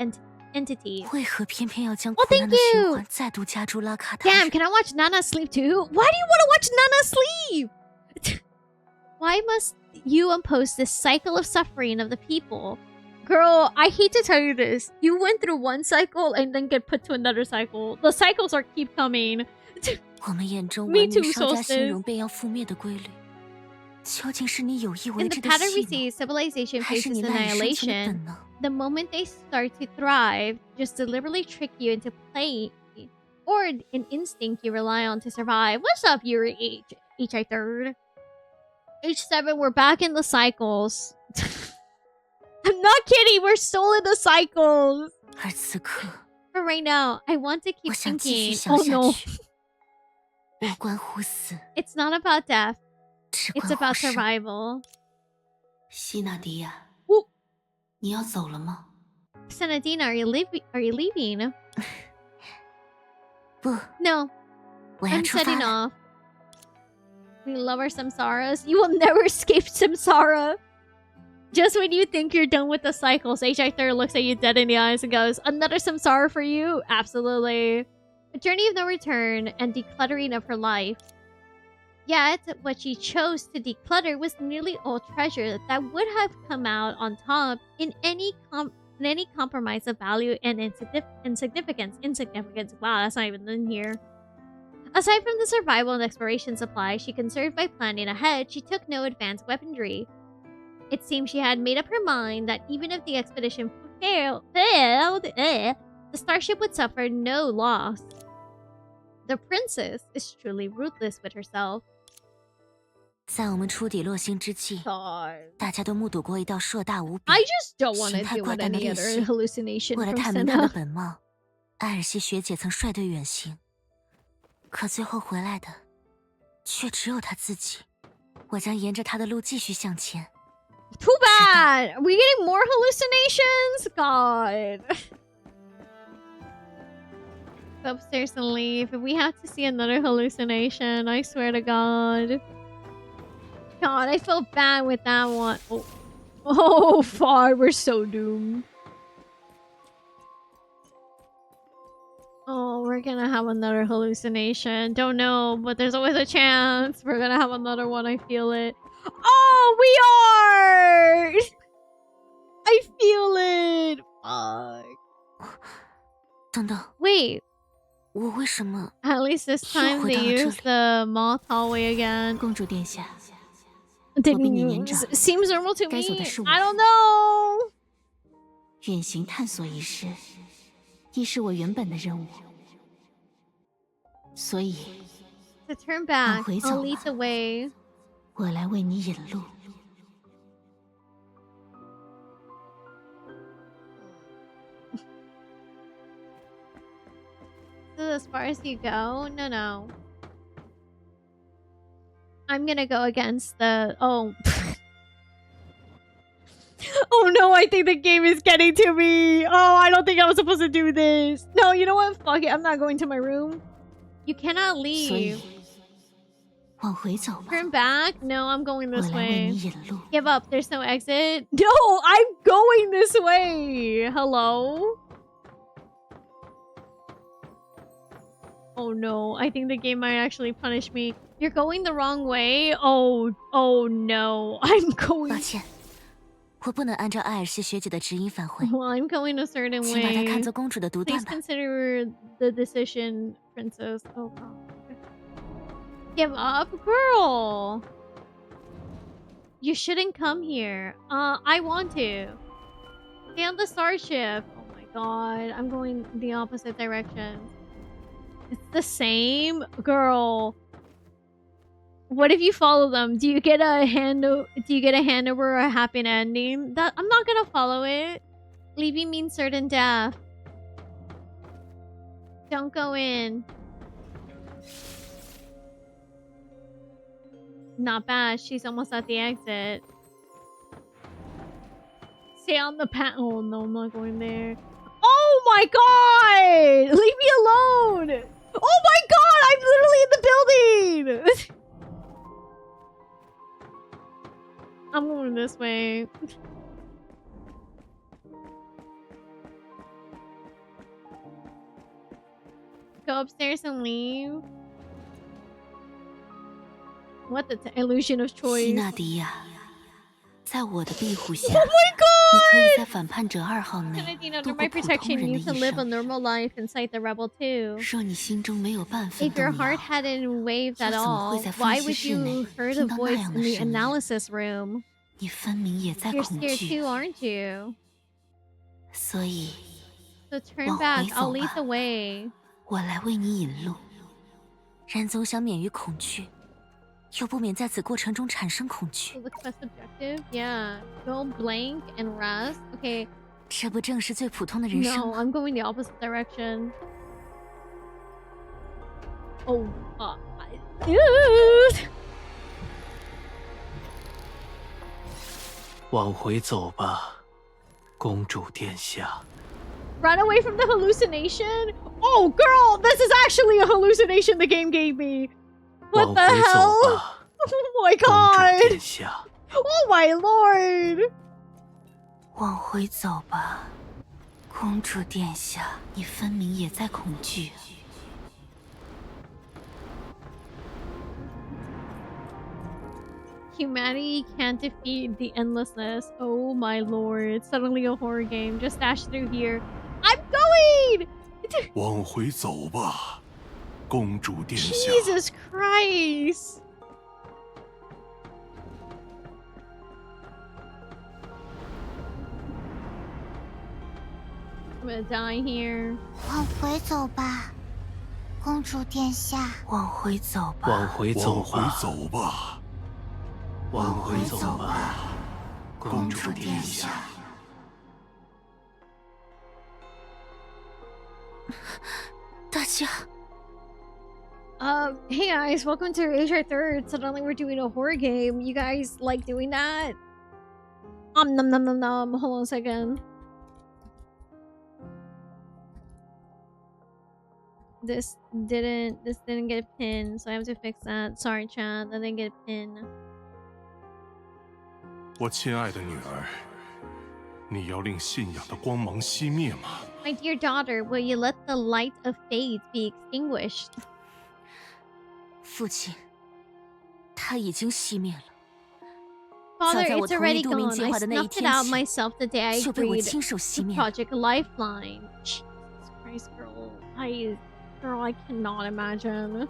entities. 为何偏偏要将 Oh, 苦难 thank 的循 you. 环再度加诸拉卡达 Damn, 人？ can I watch Nana sleep too? Why do you want to watch Nana sleep? Why must you impose this cycle of suffering of the people? Girl, I hate to tell you this. You went through one cycle and then get put to another cycle. The cycles are keep coming. 我们眼中 Me 文 too, 明稍加 Solstice. 兴荣便要覆灭的规律，究竟是你有意为 In the 之的 pattern we 戏 see, civilization 还是 faces 你赖以生存的 annihilation. 本能？ The moment they start to thrive, just deliberately trick you into playing, or an instinct you rely on to survive. What's up, Yuri HI third? H7, we're back in the cycles. I'm not kidding, we're still in the cycles. 而此刻， But right now, I want to 我 keep 想继续 thinking, 想 oh 下 no, 去。无关乎死， it's not about death, 只 it's 关乎 about 生。 survival. 希纳迪亚，哦你要走了吗？ Senadina, are you leaving? 不， No, 我要 I'm 出发 setting 了。 off. We love our samsaras. You will never escape samsara. Just when you think you're done with the cycles, HI Third looks at you dead in the eyes and goes, another samsara for you? Absolutely. A journey of no return and decluttering of her life. Yet, what she chose to declutter was nearly all treasure that would have come out on top in any compromise of value and insignificance. Wow, that's not even in here. Aside from the survival and exploration supply she conserved by planning ahead, she took no advanced weaponry. It seemed she had made up her mind that even if the expedition failed, the starship would suffer no loss. The princess is truly ruthless with herself. 在我们出底落星之际， God. 大家都目睹过一道硕大无比、 I just don't want to 形态 deal 怪 with 诞的 any 裂 other 隙。 hallucination 为了 from 探明他的 Sinnoh. 本貌，艾尔西学姐曾率队远行，可最后回来的却只有她自己。我将沿着她的路继续向前。 Too bad! Are we getting more hallucinations? God. Go upstairs and leave. If we have to see another hallucination, I swear to God. God, I feel bad with that one. Oh, oh fuck, we're so doomed. Oh, we're gonna have another hallucination. Don't know, but there's always a chance. We're gonna have another one, I feel it. Oh, we are! I feel it! Fuck. 等等， Wait, 我为什么？ at least this time they 又回到了这里。 used the moth hallway again. 公主殿下， Didn't 比你年长。 seems normal to 该走 me. 的是我。 I don't know. 远行探索一事，亦是我原本的任务，所以 To turn back, 回 I'll 走 lead 吧。 the way. 我来为你引路。 This is as far as you go? No. I'm gonna go against the... Oh. Oh no, I think the game is getting to me. Oh, I don't think I was supposed to do this. No, you know what? Fuck it. I'm not going to my room. You cannot 所 leave. 以往回走吧， Turn back? No, I'm going 我 this 来为 way. 你引路。 Give up. There's no exit. No, I'm going this way. Hello? Oh no, I think the game might actually punish me. You're going the wrong way? Oh no. I'm 抱 going... 歉，我不能按照艾尔西学姐的指引返回， Well, I'm going a certain 请把它看 way. 作公主的独 Please 断吧。 consider the decision, princess. Oh god. Give up? Girl! You shouldn't come here. I want to. Stay on the starship. Oh my god. I'm going the opposite direction. It's the same? Girl. What if you follow them? Do you get a handover or a happy ending? That I'm not gonna follow it. Leaving means certain death. Don't go in. Not bad. She's almost at the exit. Stay on the path. Oh no, I'm not going there. Oh my god! Leave me alone! Oh my god! I'm literally in the building! I'm going this way. Go upstairs and leave. What the illusion of 希 choice? 纳迪亚，在我的庇护下， Oh my god! 你可以在反叛者2号内 Under 度 my 过普通 protection, 人的 you can 一 live a 生。 normal life inside the rebel too. 若你心中没有半分 If your 动 heart 摇， hadn't waved at 又怎么会 all, 在 why 分析 would 室内 you heard a 听到那 voice 样 in 的 the 声音？ analysis room? 你分明也在 You're 恐 scared 惧， too, aren't you? 所以 So turn 往 back, 回 I'll 走 lead 吧 the way. 我来为你引路。人总想免于恐惧，又不免在此过程中产生恐惧。 So the quest objective? Yeah. Go blank and rest. Okay. 这不正是最普通的人生 No, 吗？ I'm going the opposite direction. Oh, Ew. 往回走吧，公主殿下。 Run away from the hallucination? Oh, girl, this is actually a hallucination the game gave me. What 往 the 回走 hell? 吧， Oh my 公主 god. 殿下。 Oh my lord. 往回走吧，公主殿下，你分明也在恐惧。 Humanity can't defeat the endlessness. Oh my lord. Suddenly a horror game. Just dash through here. I'm going! 往回走吧，公主殿下。 Jesus Christ. I'm gonna die here. 往回走吧，公主殿下。往回走吧，往回走往回吧，走吧，往回走吧，公公主主殿殿下下。。大家， Hey guys, welcome to Asia 3rd. Suddenly we're doing a horror game. You guys like doing that? Nom nom nom nom. Hold on a second. This didn't get a pin, so I have to fix that. Sorry, chat, that didn't get a pin. 我亲爱的女儿，你要令信仰的光芒熄灭吗？ My dear daughter, will you let the light of faith be extinguished? 父亲，它已经熄灭了。 Father, 早在我 it's 同意 already 渡命 gone. 计 I 划的那一 snuffed it 天 out 起， myself the day I 就被我 agreed 亲手 to 熄灭了。 Project Lifeline. Jesus Christ, girl, I cannot imagine.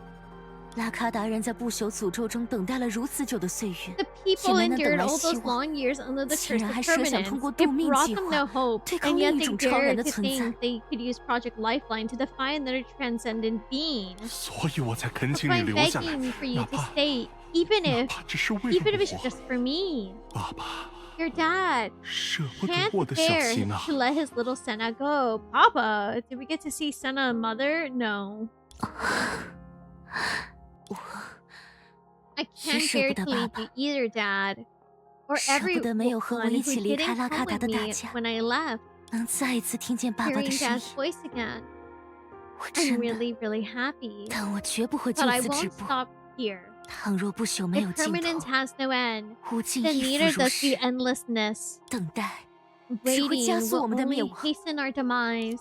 拉卡达人在不朽诅咒中等待了如此久的岁月， The 也 people 没能等 endured 来 all 希 those 望。 long years under the 竟 curse 然 of 还设想 permanence. 通过 It 渡命 brought 计 them 划 no hope, 对抗 and 另 yet 一 they 种超然 dared 的 to 存在。 think they could use Project Lifeline to defy another transcendent being. 所以我才恳 That's 请 why 你 I'm 留下来， begging for you 哪 to 怕 stay, even 哪 if 怕只是为了 it's 我。 just for me. 爸爸 Your dad 舍不得 can't 我的小 bear 希娜 to。let his little Senna go. Papa, did we get to see Senna and Mother? No. I 也 can't 舍 bear 不得 to 爸 leave 爸 you，either, Dad. Or 舍不得没有和我 everyone 一 who 起离开 didn't 拉 come 卡达 with 的大 me 家， when I left. 能再一次听见爸爸 Hearing 的声 Dad's 音， voice again. 我 I'm 真的， really, really happy. 但我绝不会就 But I 此止 won't 步。 stop here. 倘若不朽没 If 有尽 permanence 头， has no end, 无尽 then 亦 neither 复如 does the 是。 endlessness. 等待只会 Waiting 加速 will 我们的灭 only 亡。 hasten our demise.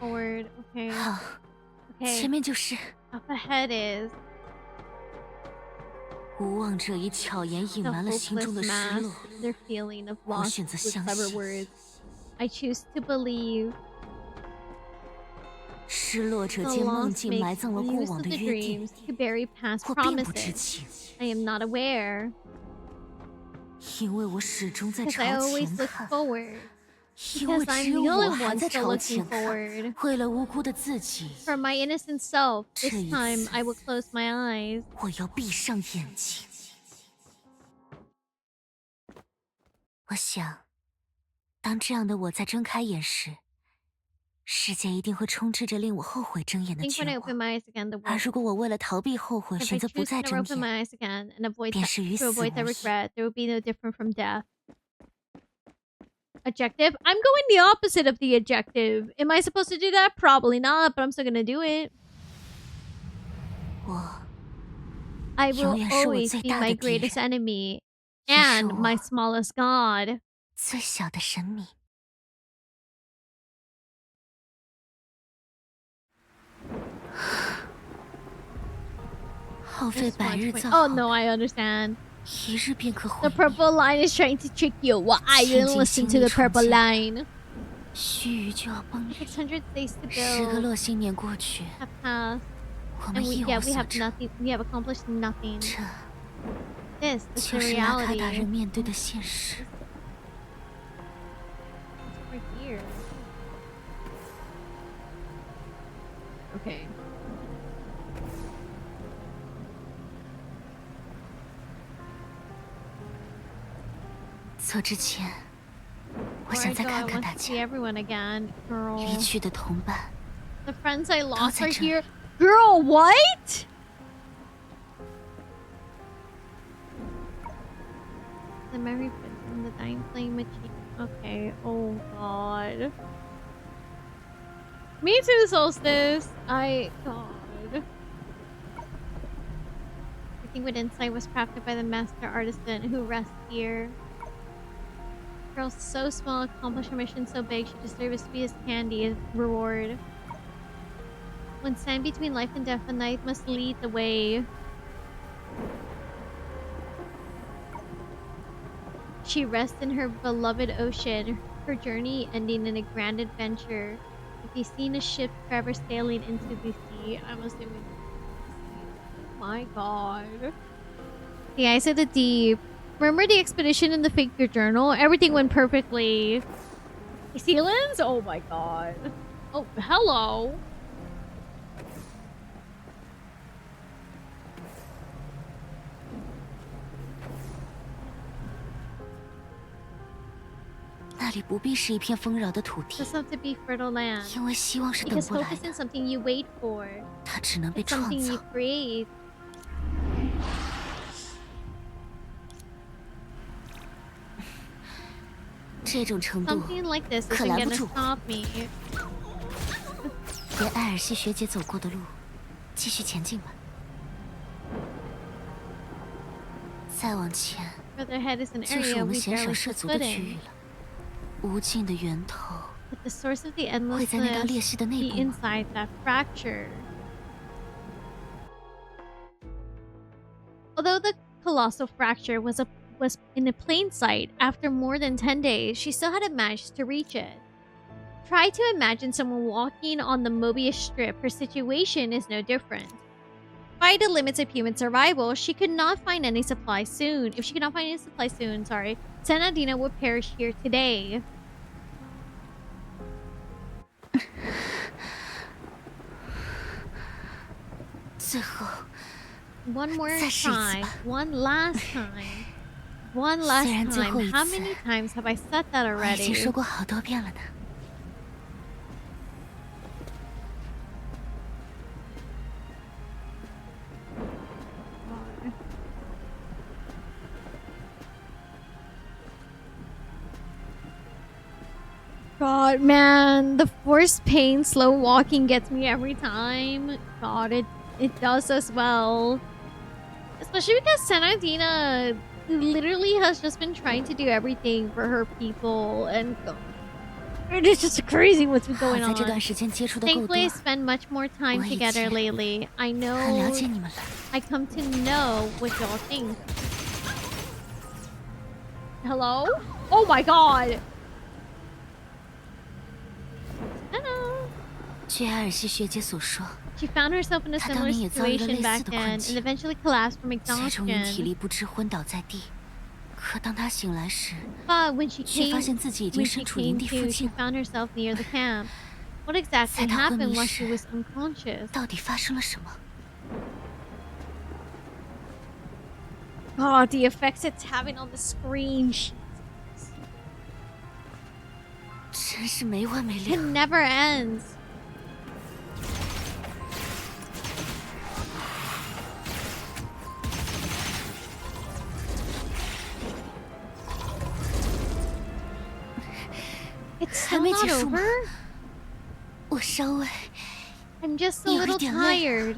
forward. Okay. 好， Okay. 前面就是。 Up ahead is 无望者以巧言隐 the 瞒了心中 hopeless 的失 mask, 落。 their feeling of 我 loss 选择 with 相 clever 信， words. I choose to believe 失落者 the 借梦 lost 境 makes 埋葬了过 use 往 of 的 the 约定， dreams to bury past 我并不知 promises. 情， I am not aware 因为我始终在 because I 朝 always 前 look 看， forward. 因为 Because 只 I'm 有 the 我 only 还 one 在 still 朝 looking 前看， forward. 为了无辜的自己， For my innocent self, this 这一 time 次 I will close my eyes. 我要闭上眼睛。我想，当这样的我再睁开眼时，世界一定会充斥着令我后悔睁眼 I 的 think when I 绝 open 望。 my eyes again, the 而 world. 如果我为了逃避后悔， If 选 I 择不 choose 再 to never 睁 open 眼， my eyes again and avoid 便是与 to 死 avoid the 无异。 regret, there will be no different from death. Objective? I'm going the opposite of the objective. Am I supposed to do that? Probably not, but I'm still gonna do it. 我 I will 永远是我 always 最 be 大 my 的敌人， greatest enemy 也是 and my 我 smallest god. 最小的神明。耗费 This 百 much 日 point- 造 Oh 好 no, 的， I understand. 一日便可 The 毁灭。 purple line is trying to trick you. Well, I 陷 didn't 进 listen 心 to 里 the 重 purple 建， line. 须臾就要崩裂。 600 days to 10个 build. 落星年过去， Have passed. 我 And 们 we 一 yeah, 无 we 所 have 成。 nothing. We have accomplished nothing. 这 This is 就 the 是纳卡达人 reality. 面对的现实。 We're here. Okay. 走之前，我 Before 想 I 再 go, I 看看 want 大 to see 家。 everyone again. Girl. 离去的同伴， The friends I lost 在 are 这里。 here. Girl, what? The memory put in the dying flame machine. Okay. Oh god. Me too, Solstice. God. Everything with insight was crafted by the master artisan who rests here. Girl so small, accomplished her mission so big, she deserves to be his candy as reward. When stand between life and death, the knight must lead the way. She rests in her beloved ocean, her journey ending in a grand adventure. If you've seen a ship forever sailing into the sea, I'm assuming. My god. The eyes of the deep. Remember the expedition in the figure journal? Everything went perfectly. Sealants? Oh my god. Oh, hello. "那里不必是一片丰饶的土地， Doesn't have to be fertile land. 因为希望是等 Because 不 hope 来 isn't 的， something you wait for. 它只能被 It's 创 something 造 you。create. 这种程度， Something like this 可 isn't 拦不 gonna 住我。 stop me. 沿艾尔西学姐走过的路，继续前进吧。再往前， Further ahead is an 就是 area 我们 we 鲜 barely 少涉 set 足的 foot 区域 in. 了。无尽的源头 But the source of the 会在那道 endlessness 裂隙的 be 内部吗？ inside that fracture. Although the colossal fracture was in a plain sight, after more than 10 days, she still hadn't managed to reach it. Try to imagine someone walking on the Mobius strip. Her situation is no different. By the limits of human survival, she could not find any supply soon. If she could not find any supply soon, sorry, Senadina would perish here today. 最后， One more 再试一次 try. 吧。 One last time. One last 虽然最后 time. 一 How 次 many times have I said that 我已经 already? 说过好多遍了呢。 God, man, the forced pain, slow walking gets me every time. God, it does as well. Especially because Senadina literally has just been trying to do everything for her people, and It's just crazy what's been going 在这 on. 段时间接触的够多 Thankfully, I spend much more time 我以 together 前 lately. I 很 know 了解你们了。 I come to know what y'all think. Hello? Oh my god! Hello. 据埃尔西学姐所说， She found herself in a 她当 similar 年也遭遇了 situation 类 back 似的 then 困 and 境， eventually collapsed from 最终因体 exhaustion. 力不支昏倒在地。可当她醒来时， But when she 却 came, 发现自己已经 when she 身处营 came 地附 to, she 近。 found herself near the camp. What exactly 在她昏 happened 迷 while she 时， was unconscious? 到底发生了什么？ God, the effects it's having on the screen. 真是没完没 It 了。 never ends. It's 还 still 没 not 结束吗？ over? 我稍微 I'm just a 有一 little 点累。 tired.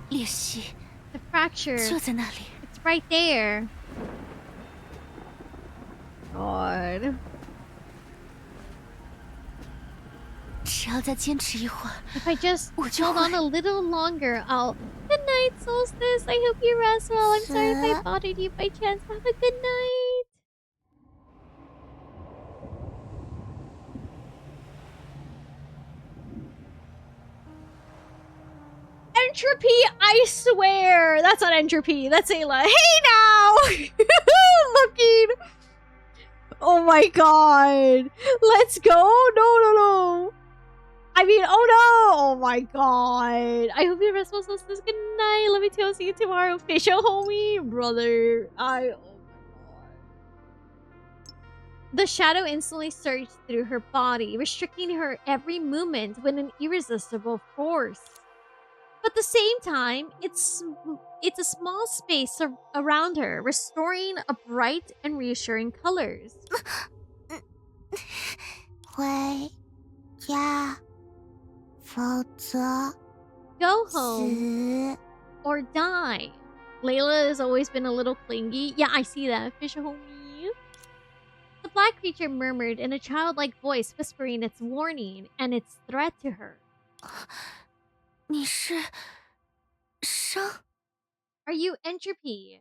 裂隙 The fracture. 就在那里。 It's right there. God. 只要再坚持一会儿， If I just 我就 hold 会 on a little longer, I'll... Good night, Solstice. I hope you rest well. I'm sorry if I bothered you by chance. Have a good night. Entropy, I swear. That's not entropy. That's Ayla. Hey now! Looking. Oh my god. Let's go. No. I mean, oh no! Oh my god. I hope you rest well, Solstice. Good night. Love you too. I'll see you tomorrow. Facial homie, brother. Oh my god. The shadow instantly surged through her body, restricting her every movement with an irresistible force. But at the same time, it's a small space around her, restoring a bright and reassuring colors. 回家，否则 Go home 死。 or die. Layla has always been a little clingy. Yeah, I see that. Fish homie. The black creature murmured in a childlike voice, whispering its warning and its threat to her. 你是伤， Are you entropy?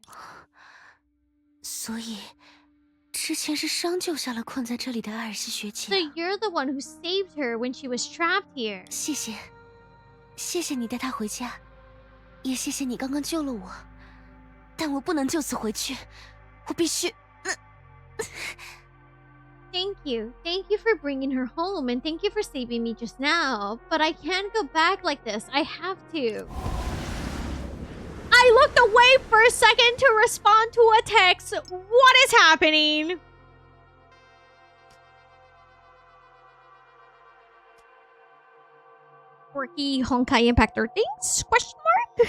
所以之前是伤救下了困在这里的埃尔西学 So 姐。 you're the one who saved her when she was trapped here. 谢谢，谢谢你带她回家，也谢谢你刚刚救了我。但我不能就此回去，我必须。 Thank you. Thank you for bringing her home, and thank you for saving me just now. But I can't go back like this. I have to. I looked away for a second to respond to a text. What is happening? Quirky Honkai Impactor things? Question mark?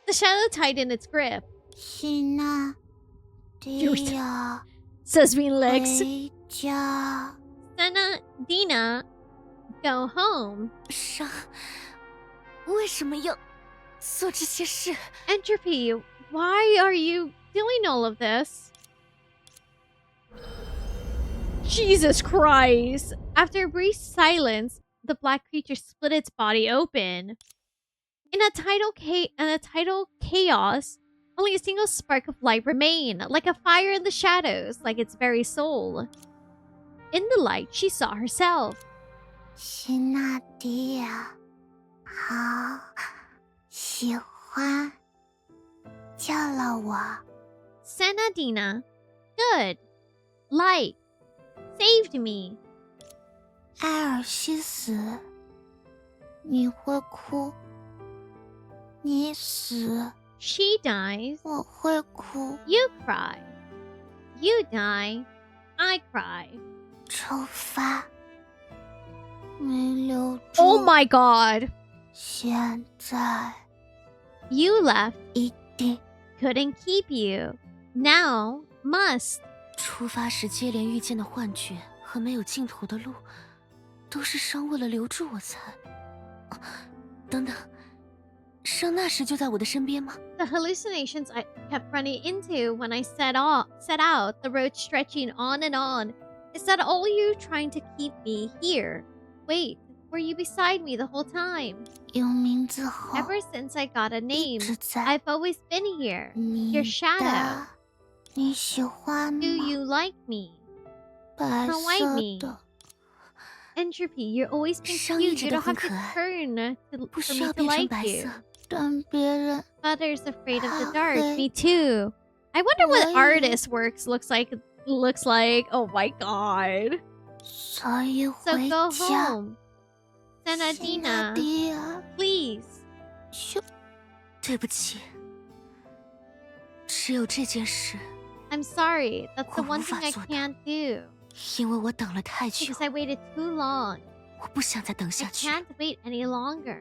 The shadow tightened its grip. 希娜，迪亚， Says me Lex. 回家。 Senna, Dina, go home. 伤，为什么要做这些事？ Entropy, why are you doing all of this? Jesus Christ! After a brief silence, the black creature split its body open. In a tidal chaos, only a single spark of light remained, like a fire in the shadows, like its very soul. In the light, she saw herself. 希娜，迪亚，好，喜欢，救了我。 Sanadina, good, light, saved me. 埃尔西死，你会哭。你死， She dies, 我会哭。 you cry. You die, I cry. 惩罚没留住。 Oh my god! 现在 You left, 一定 couldn't keep you. Now, must. 出发时接连遇见的幻觉和没有尽头的路，都是伤为了留住我才。等等，生那时就在我的身边吗？ The hallucinations I kept running into when I set out, the road stretching on and on. Is that all you trying to keep me here? Wait, were you beside me the whole time? 有名字后 Ever since I got a 一 name, 直在 I've always been here. 你 Your shadow. 的你喜欢 Do 吗？ you like me? 白 Don't like 色 me. 的 Entropy, you're always 伤一 confused. 直 You 都 don't 很 have to 可爱， turn to, 不 for 需 me 要 to 变成 like 白 you. 色。 但别人 Mother's afraid of the 他 dark. 会 Me too. I wonder 我 what 也 artist works looks like. Oh my god. 所以 So 回 go 家。 home. 辛纳 Senadina, 迪亚， please. 兄，对不起，只有这件事， I'm sorry. That's the 我 one 无法 thing I 做到。 can't do. 因为我等了太久， Because I waited too long. 我不想再等 I 下去。 can't wait any longer.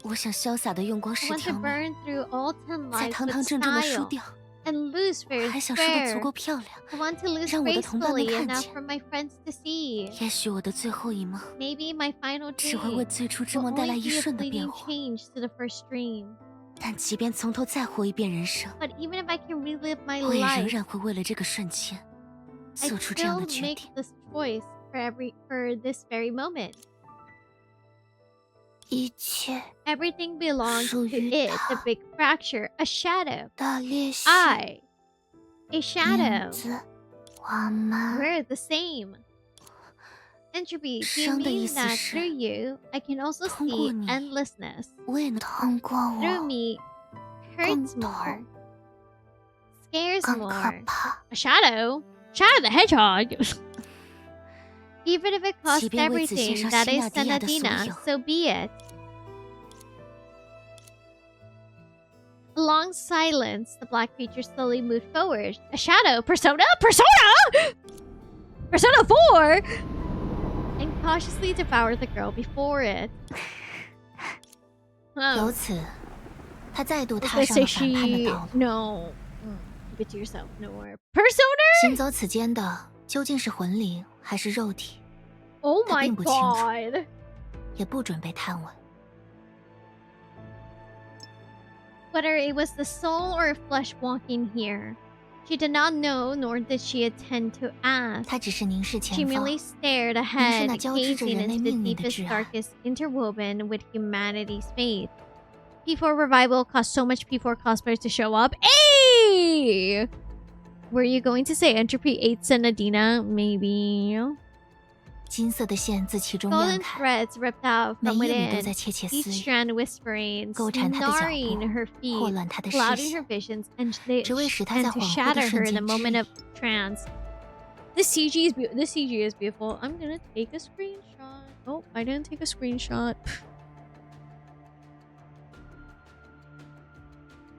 我想潇洒的用光 I 十 want to 条路， burn through all 10在 lives 堂 with 堂正正的输 style 掉， and lose 我 fair 还想输得足 square. 够漂亮。 I want to lose 让我的同伴们 gracefully 看 enough 见。 for my friends to see. 也许我的最后一梦 Maybe my final 只会为 dream 最初之 will 梦带来 only 一 be a 瞬的变 fleeting 化。 change to the first dream. 但即便从头再活一遍人生， But even if I can relive my 我也仍 life, 然会为了这个瞬间 I 做出这样 still 的决 make 定。 this choice for this very moment. 一切 Everything belongs 属 to 于 it, 他。 the big fracture, a shadow. 的裂隙， I, a 影 shadow. 子，我们 We're the same. Entropy, do you 生的 mean 意思 that 是 through you, I can also 通过 see 你 endlessness? 我也能通过 Through 我 me, 更 hurts 痛 more, scares 更可 more. 怕。 A shadow? Shadow the Hedgehog? Even if it costs 即便为此献 everything, 上 that 希 is 纳迪亚的所 Senadina, 有。 so be it. A long silence, the black creature slowly moved forward. A shadow? Persona? Persona? Persona 4? And cautiously devoured the girl before it. 由 Oh, 此，他再度 I 踏 was 上 gonna 了 say 反叛的 she... 道路。 No. Keep it to yourself. No more. Persona? 行走此间的究竟是魂灵还是肉体， Oh 他 my 并不清楚， god. 也不准备探问。 Whether it was the soul or flesh walking here, she did not know, nor did she intend to ask. 他只是凝视 She 前方， merely stared ahead, 那交织着 gazing 人类 into the 命运的 deepest, 挚爱。 darkest interwoven with humanity's fate. P4 revival caused so much P4 cosplayers to show up. Hey! Were you going to say Entropy 8 Senadina? Maybe. 金色的线自其中漾 Golden 开， threads ripped out 每 from 一缕都 within, 在窃窃 each 私语， strand whispering, 纠缠她的脚 snaring 步， her 祸 feet, 乱她的视 clouding her 线， visions, and, they, 只为使她在 and to 恍惚 shatter 的 her 瞬 in the 间治 moment 愈 of。trance. This CG is beautiful. I'm gonna take a screenshot. Oh, I didn't take a screenshot.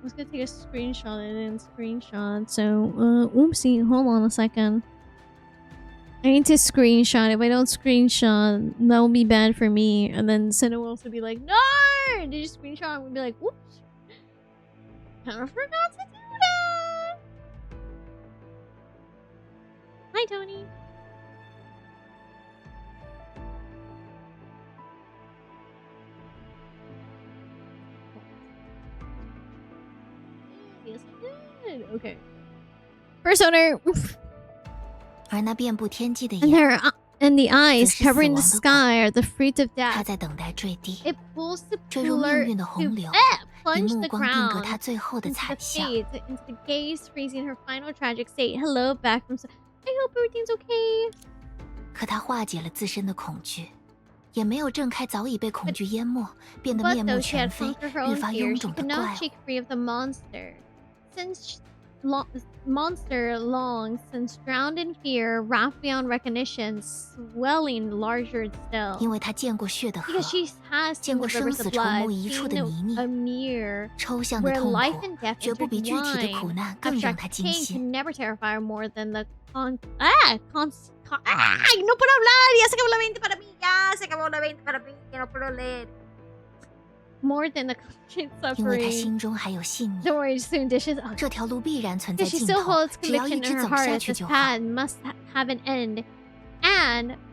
I was gonna take a screenshot. I didn't screenshot. So, oopsie. Hold on a second. I need to screenshot. If I don't screenshot, that will be bad for me. And then Sinnoh will also be like, "No! Did you screenshot?" And we'll be like, "Whoops! Kind of forgot to do that." Hi, Tony. Yes, I did. Okay. Persona. 而那遍布天际的 And 眼， and the eyes 则是 covering the 死亡的 sky are the fruit of 他 death. 在等待坠地， It pulls the 坠入命 cooler 运的 to 洪流，以 plunge 目 the 光定格 ground 他最后的 into 惨 the 象。 fate, into the gaze freezing her final tragic state. Hello, back from. I hope everything's okay. 可他化解了自身的恐惧，也没有挣开早已被恐惧淹没、变得 But 面目 though she 全 had 非、 conquered her 愈 own 发 fear, 臃 she 肿的 could 怪 not 物 shake free of the monster. Monster long since drowned in fear, wrapped beyond recognition, swelling larger 因 still. 为他见过血的河， Because she has 见 seen 过 the 生 rivers 死 of 筹 blood, 谋一处的 seen 泥泞， a mirror 抽象的 where 痛 life 苦 and death 绝不比具体的苦 intertwine. 难更让 Abstract 他惊 pain 心。 can never terrify her more than the ¡Ay! ¡No puedo hablar! ¡Ya se acabó la 20 para mí! ¡Ya se acabó la 20 para mí! ¡Ya no puedo leer! More than the constant 因为他 suffering. 心中还有信念， Don't worry, soon dishes. Oh, 这条路必然存在 because she 尽 still 头 holds，只要一 conviction 直 in her 走 heart 下 that 去 this 就好。 path must have an end. And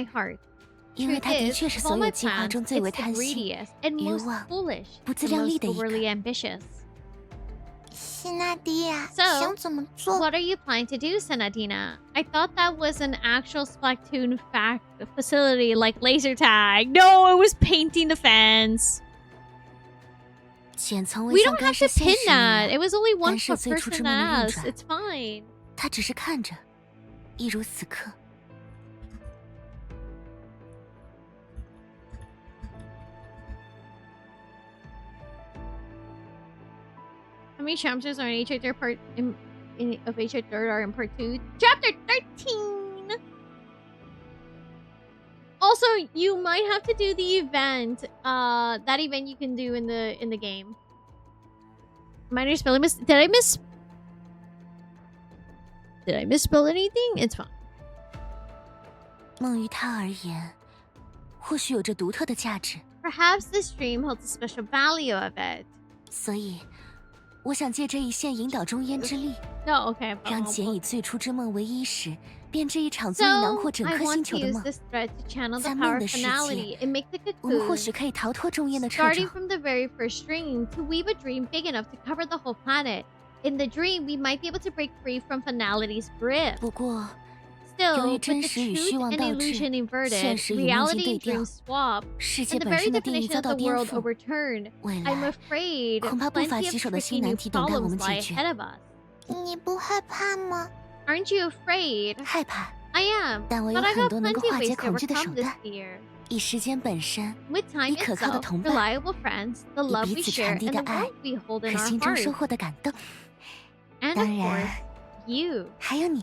my heart. 因为 Truth 他的 is, 确是 of 所 all 有 my 计划 plans, 中最为 it's the 贪心、 greediest and 愚 most 妄、 foolish 不自 and 量力 most 的一个。 overly ambitious. 希娜迪亚 So, 想怎么做？ what are you planning to do, Senadina? I thought that was an actual Splatoon facility like laser tag. No, it was painting the fence. 简从未 We 像 don't 干 have 涉 to 现 pin 实那 that. 样 It was only one 干涉最初 person 之梦的运 that 转。 asked. It's fine. 他只是看着，一如此刻。 How many chapters are in HA3 part of HA3 are in part 2? Chapter 13! Also, you might have to do the event. That event you can do in the game. Minor spelling mis- Did I misspell anything? It's fine. 梦于他而言，或许有着独特的价值。 Perhaps this dream holds a special value of it. 所以，我想借这一线引导中焉之力， No, okay. 让简以最初之梦为伊时，便这一场足以囊 So, 括整 I 颗星 want 球 to 的 use 梦。 this thread to channel the 在 power 梦 of 的世界， finality and make the 我们或 cocoon. 许可以逃脱重烟的掣 Starting 肘。 from the very first dream, to weave a dream big enough to cover the whole planet. In the dream, we might be able to break free from finality's grip. 不过， Still, 由于 with 真 the 实与 truth 虚妄 and 倒置， illusion 现 inverted, 实与梦境 reality 对 and 调， dream swap, 世界 and the 本 very 身的定义 definition 遭 of 到 the 颠 world 覆。 overturned. 未 I'm 来 afraid 恐怕不乏 plenty 棘 of 手的 tricky 新 new 难题等待我 problems 们 lie 解决。 ahead of us. 你不害怕吗？ Aren't you afraid? 害怕， I am, 但我有 but I 很 got 多能够 plenty 化 of 解 ways to 恐惧的手 overcome this 段。 fear. 以时间本身， With time 以可靠的 itself, 同伴， reliable friends, the 以 love 彼 we 此 share, 传递 and 的 the 爱 warmth we hold in 和 our 心中收 hearts. 获的感动。 And 当 of course, 然， you. 还有你。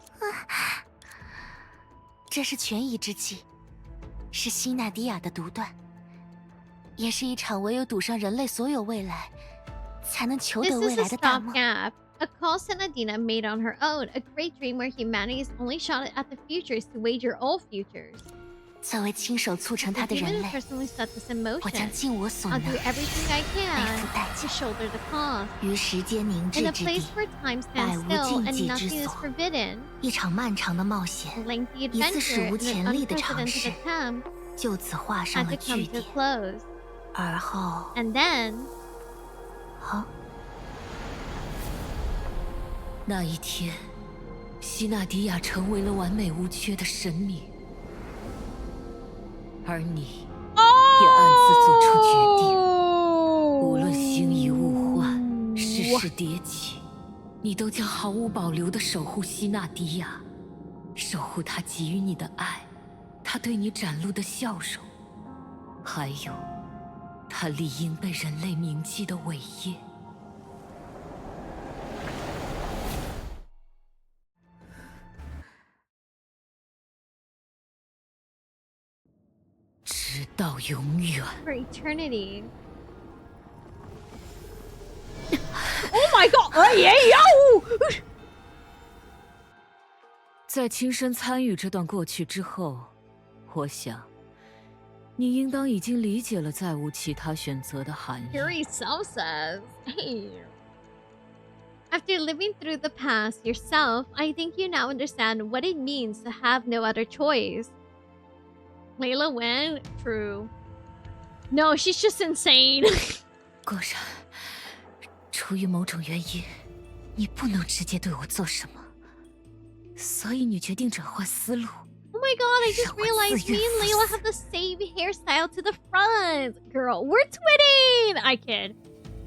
这是权宜之计，是希纳迪亚的独断，也是一场唯有赌上人类所有未来，才能求 This 得未 is a 来的大梦。 stopgap. A call Senadina made on her own, a great dream where humanity's only shot at the futures to wager all futures. 作为亲手促成 The 它的 human 人 who 类， personally set this in 我将 motion. 尽我所 I'll 能， do everything I 背 can 负代 to 价， shoulder the cost. 于时间凝 In 滞 a 之 place 地， where time 百 stands 无 still 禁 and 忌之 nothing is 所， forbidden. 一场漫长的冒 A 险， lengthy 一次 adventure 史无 and 前 an 例的尝 unprecedented 试， attempt 就此画上 had 了 to come 句 to 点。 close. 而后， And then, 好，那一天，希纳迪亚成为了完美无缺的神明，而你也暗自做出决定。无论星移物换，世事迭起，你都将毫无保留地守护希纳迪亚，守护他给予你的爱，他对你展露的笑容，还有他理应被人类铭记的伟业。直到永远。 for eternity. Oh my god! 哎呀呦！在亲身参与这段过去之后，我想，你应当已经理解了再无其他选择的含义。 Yuri Self says, hey. After living through the past yourself, I think you now understand what it means to have no other choice. Layla win? True. No, she's just insane. 果然，出于某种原因，你不能直接对我做什么，所以你决定转换思路。 Oh my god, I just realized me and Layla have the same hairstyle to the front. Girl, we're twinning! I kid.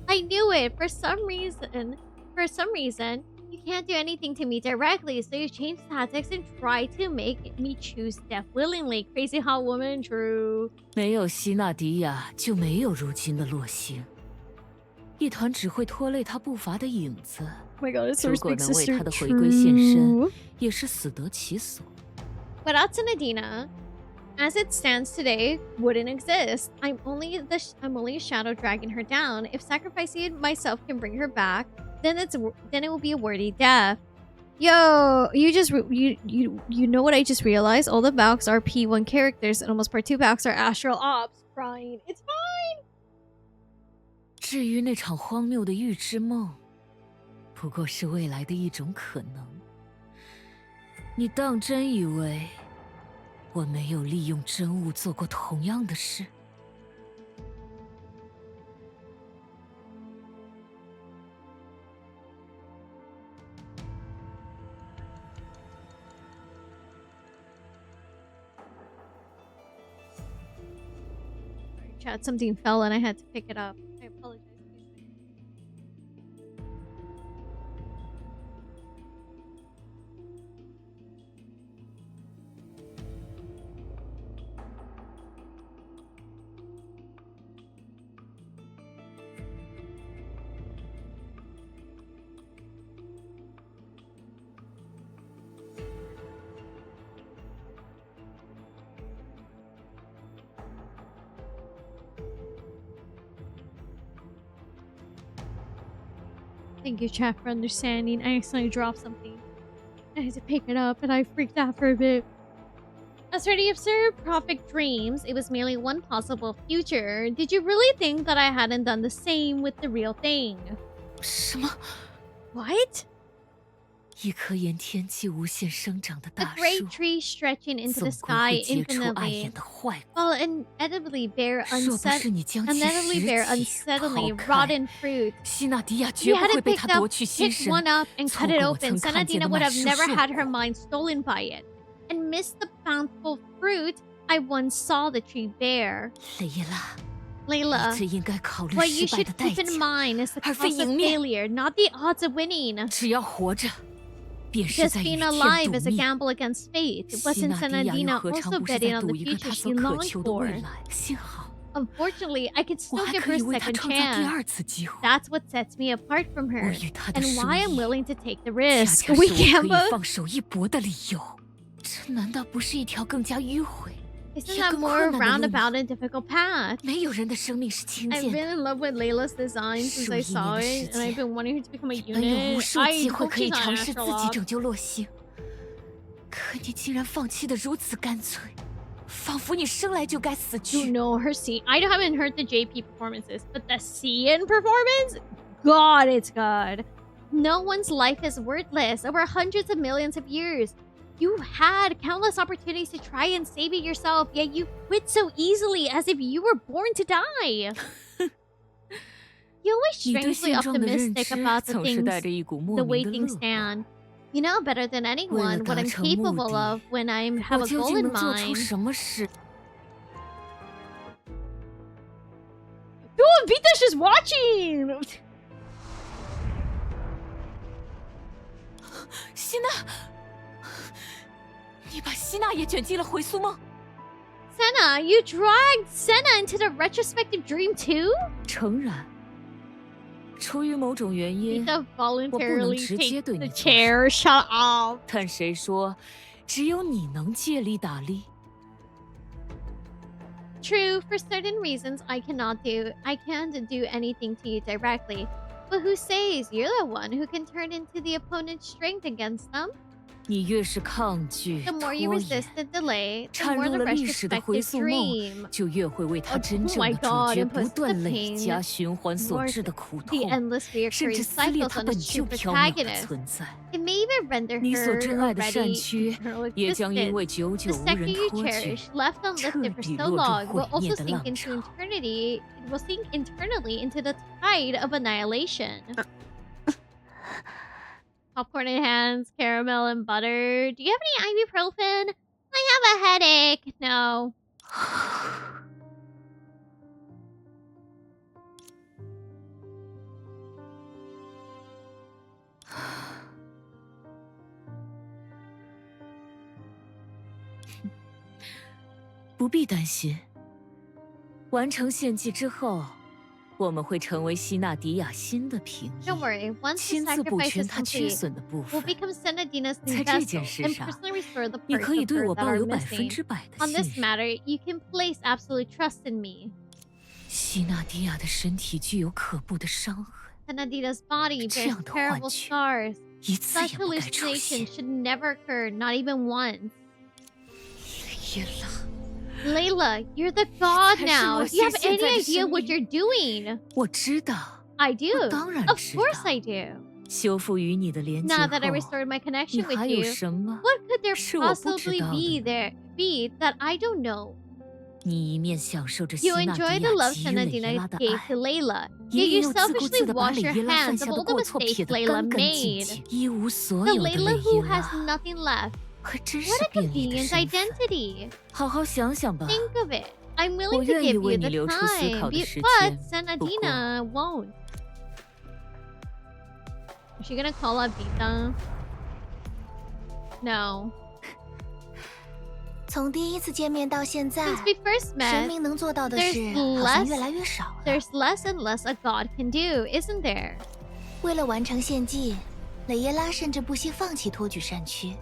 I knew it. For some reason, you can't do anything to me directly, so you change tactics and try to make me choose death willingly. Crazy hot woman, true. 没有希纳迪亚，就没有如今的洛星。一团只会拖累他步伐的影子。 Oh my god, it's 如果能为他的回归献身，也是死得其所。 Without Senadina, as it stands today, wouldn't exist. I'm only a shadow dragging her down. If sacrificing myself can bring her back, then it will be a worthy death. Yo, you know what I just realized? All the Valks are P1 characters, and almost part 2 Valks are Astral Ops. Crying. It's fine. 至于那场荒谬的预知梦，不过是未来的一种可能。你当真以为我没有利用真物做过同样的事。Chat, something fell and I had to pick it up. I apologize. Thank you, chat, for understanding. I accidentally dropped something. I had to pick it up and I freaked out for a bit. As for the absurd prophet dreams, it was merely one possible future. Did you really think that I hadn't done the same with the real thing? 什么？ What? 一棵沿天际无限生长的 A 大 great 树， tree stretching into 总 the 归会 sky 结出碍 infinitely. 眼的坏果。 Will inevitably bear 若不是你将其 inevitably 拾 bear 起 unsettling 刨开， rotten fruit. 希纳迪亚 You 绝不 had 会 it 被 picked 他 up, 夺去心 picked 神， one up, and 错 cut it 过我 open. 曾看见 Sanadina 的 would 满 have 树 never 硕 had her 果。 mind stolen by it, and missed the bountiful fruit I once saw the tree bear. 雷耶拉， Layla, 你最应该考虑 what 失 you 败 should 的代 keep in 价。 mind is the 而非 cost of 赢面。 failure, not the odds of winning. 只要活着，便是 Just 在与 being 天 alive 赌 is a 命。 gamble against fate. 希 Wasn't 纳迪亚又 Sanadina 何尝 also 不是 betting 在 on 赌 the 一个 future 他 she 所渴 longed 求的 for? 未来？幸好， Unfortunately, I could 我 still 还 give 可 her 以 a 为他 second 创造第 chance. 二次机会。 That's what sets me apart from 我 her, 与他的 and 输 why I'm 赢， willing to take the 恰 risk. 恰是 We 我可以 gamble. 放手一搏的理由。这难道不是一条更加迂回？ Isn't 也 that 更 more 困难的路 roundabout 吗？ and difficult path? 没有人的生命是轻 I've 贱 been 的。 in love with Layla's design since I 数亿 saw 年的 it, 时 and I've 间， been wanting her to become a 你们有无 unit. 数 I 机会 hope 可以 she's not 尝 an 试自己 astrolog. 拯救洛星，可你竟然放弃的如此干脆，仿佛你生来就该死 You 去。 know her C. I haven't heard the JP performances, but the CN performance? God, it's good. No one's life is worthless. Over hundreds of millions of years, you had countless opportunities to try and save it yourself, yet you quit so easily as if you were born to die. You're always 你对 strangely 现状的认 optimistic 知 about the 总是 things 带着一股莫 the way 名的 things 乐观。 stand. You know better than anyone what I'm 为了达成目 capable 的， of when I have 我 a 究 goal 竟 in 能做出 mind. 什么事？ Dude, Vita's just watching! 希娜，你把希娜也卷进了回溯梦。 Senna, you dragged Senna into the retrospective dream too? 诚然，出于某种原因， Vita 我不能 voluntarily 直接 takes 对 the 你做什么。 chair. Shut up. 但谁说，只有你能借力打力？ True, for certain reasons I can't do anything to you directly. But who says you're the one who can turn into the opponent's strength against them? 你越是抗拒、 The 拖 more you 延， resist the delay, the 掺 more 入 the 了历史的回 retrospective 溯梦， dream, 就越会为他 Oh 真正 my 的主 God, 角 it 不 puts 断 the 累 pain 加循环所 more 致的苦 the 痛， endless 甚 reoccurring 至撕裂 cycles 他 on 本 its 就 true 缥缈的 protagonist. 存在。 It may even render 你所 her 珍爱的善 already 区， eternal 也将因 existence. 为久 The 久无 sector 人 you 托举， cherish, left 彻 unlifted for 底 so 落入 long, 毁 will also 灭的 sink 浪 into 潮。 eternity. Will sink internally into the tide of annihilation. Popcorn in hands, caramel and butter. Do you have any ibuprofen? I have a headache. No. 不必担心，完成献祭之后，我们会成为希纳迪亚新的平 Don't 翼， worry. Once the 亲自补 sacrifice 全 is 他缺 complete, 损的部 we'll 分。 become Senadina's new 在这件 vessel 事 and 上， personally restore the 你 parts 可以 of 对 her 我 that 抱 are 有 missing. 100%的 On 信 this 任。 matter, you can place absolute trust in me. 希纳迪亚的身体具有可怖的伤痕， Senadina's body 这 bears 样的幻 terrible 觉 scars. 一次也 Such 不该出 hallucinations 现。 should never occur, not even once. 耶拉， Layla, you're the god 才是 now. 我 Do you have 现 any 在的 idea 生 what 命。 you're doing? 我知道， I do. 我当然 Of 知 course 道。 I do. 修复与你的连接 Now that I 后， restored my 你 connection with 还有 you, 什么 what could there 是我不知 possibly 道的 be 呢？ there beat that I don't know. 你一面享受着 You 希纳迪 enjoy 亚 the love 给予蕾耶拉 Senadina 的 gave 爱， to Layla, 一 yet 面 you 又自顾 selfishly 自地把 wash 蕾 your 耶拉犯 hands 下 of 的 all the 过错 mistakes 撇得 Layla 干干净 made. 净，一无所 The 有的 Layla 蕾 who 耶 has 拉， nothing left. 可真是 What a 便利的 convenient 身份。 identity. 好好想想吧。 Think of it. I'm 我 willing to 愿意 give 为 you 你 the 留出思 time, 考的时 but 间，不过 Senadina won't. Is she gonna call up Vita? No. 从第一次见面到现在， Since we first 神 met, 明能做到的 there's 事好像 less- 越来越少了。 there's less and less a god can do, isn't there? 为了完成献祭，蕾耶拉甚至不惜放弃托举善躯，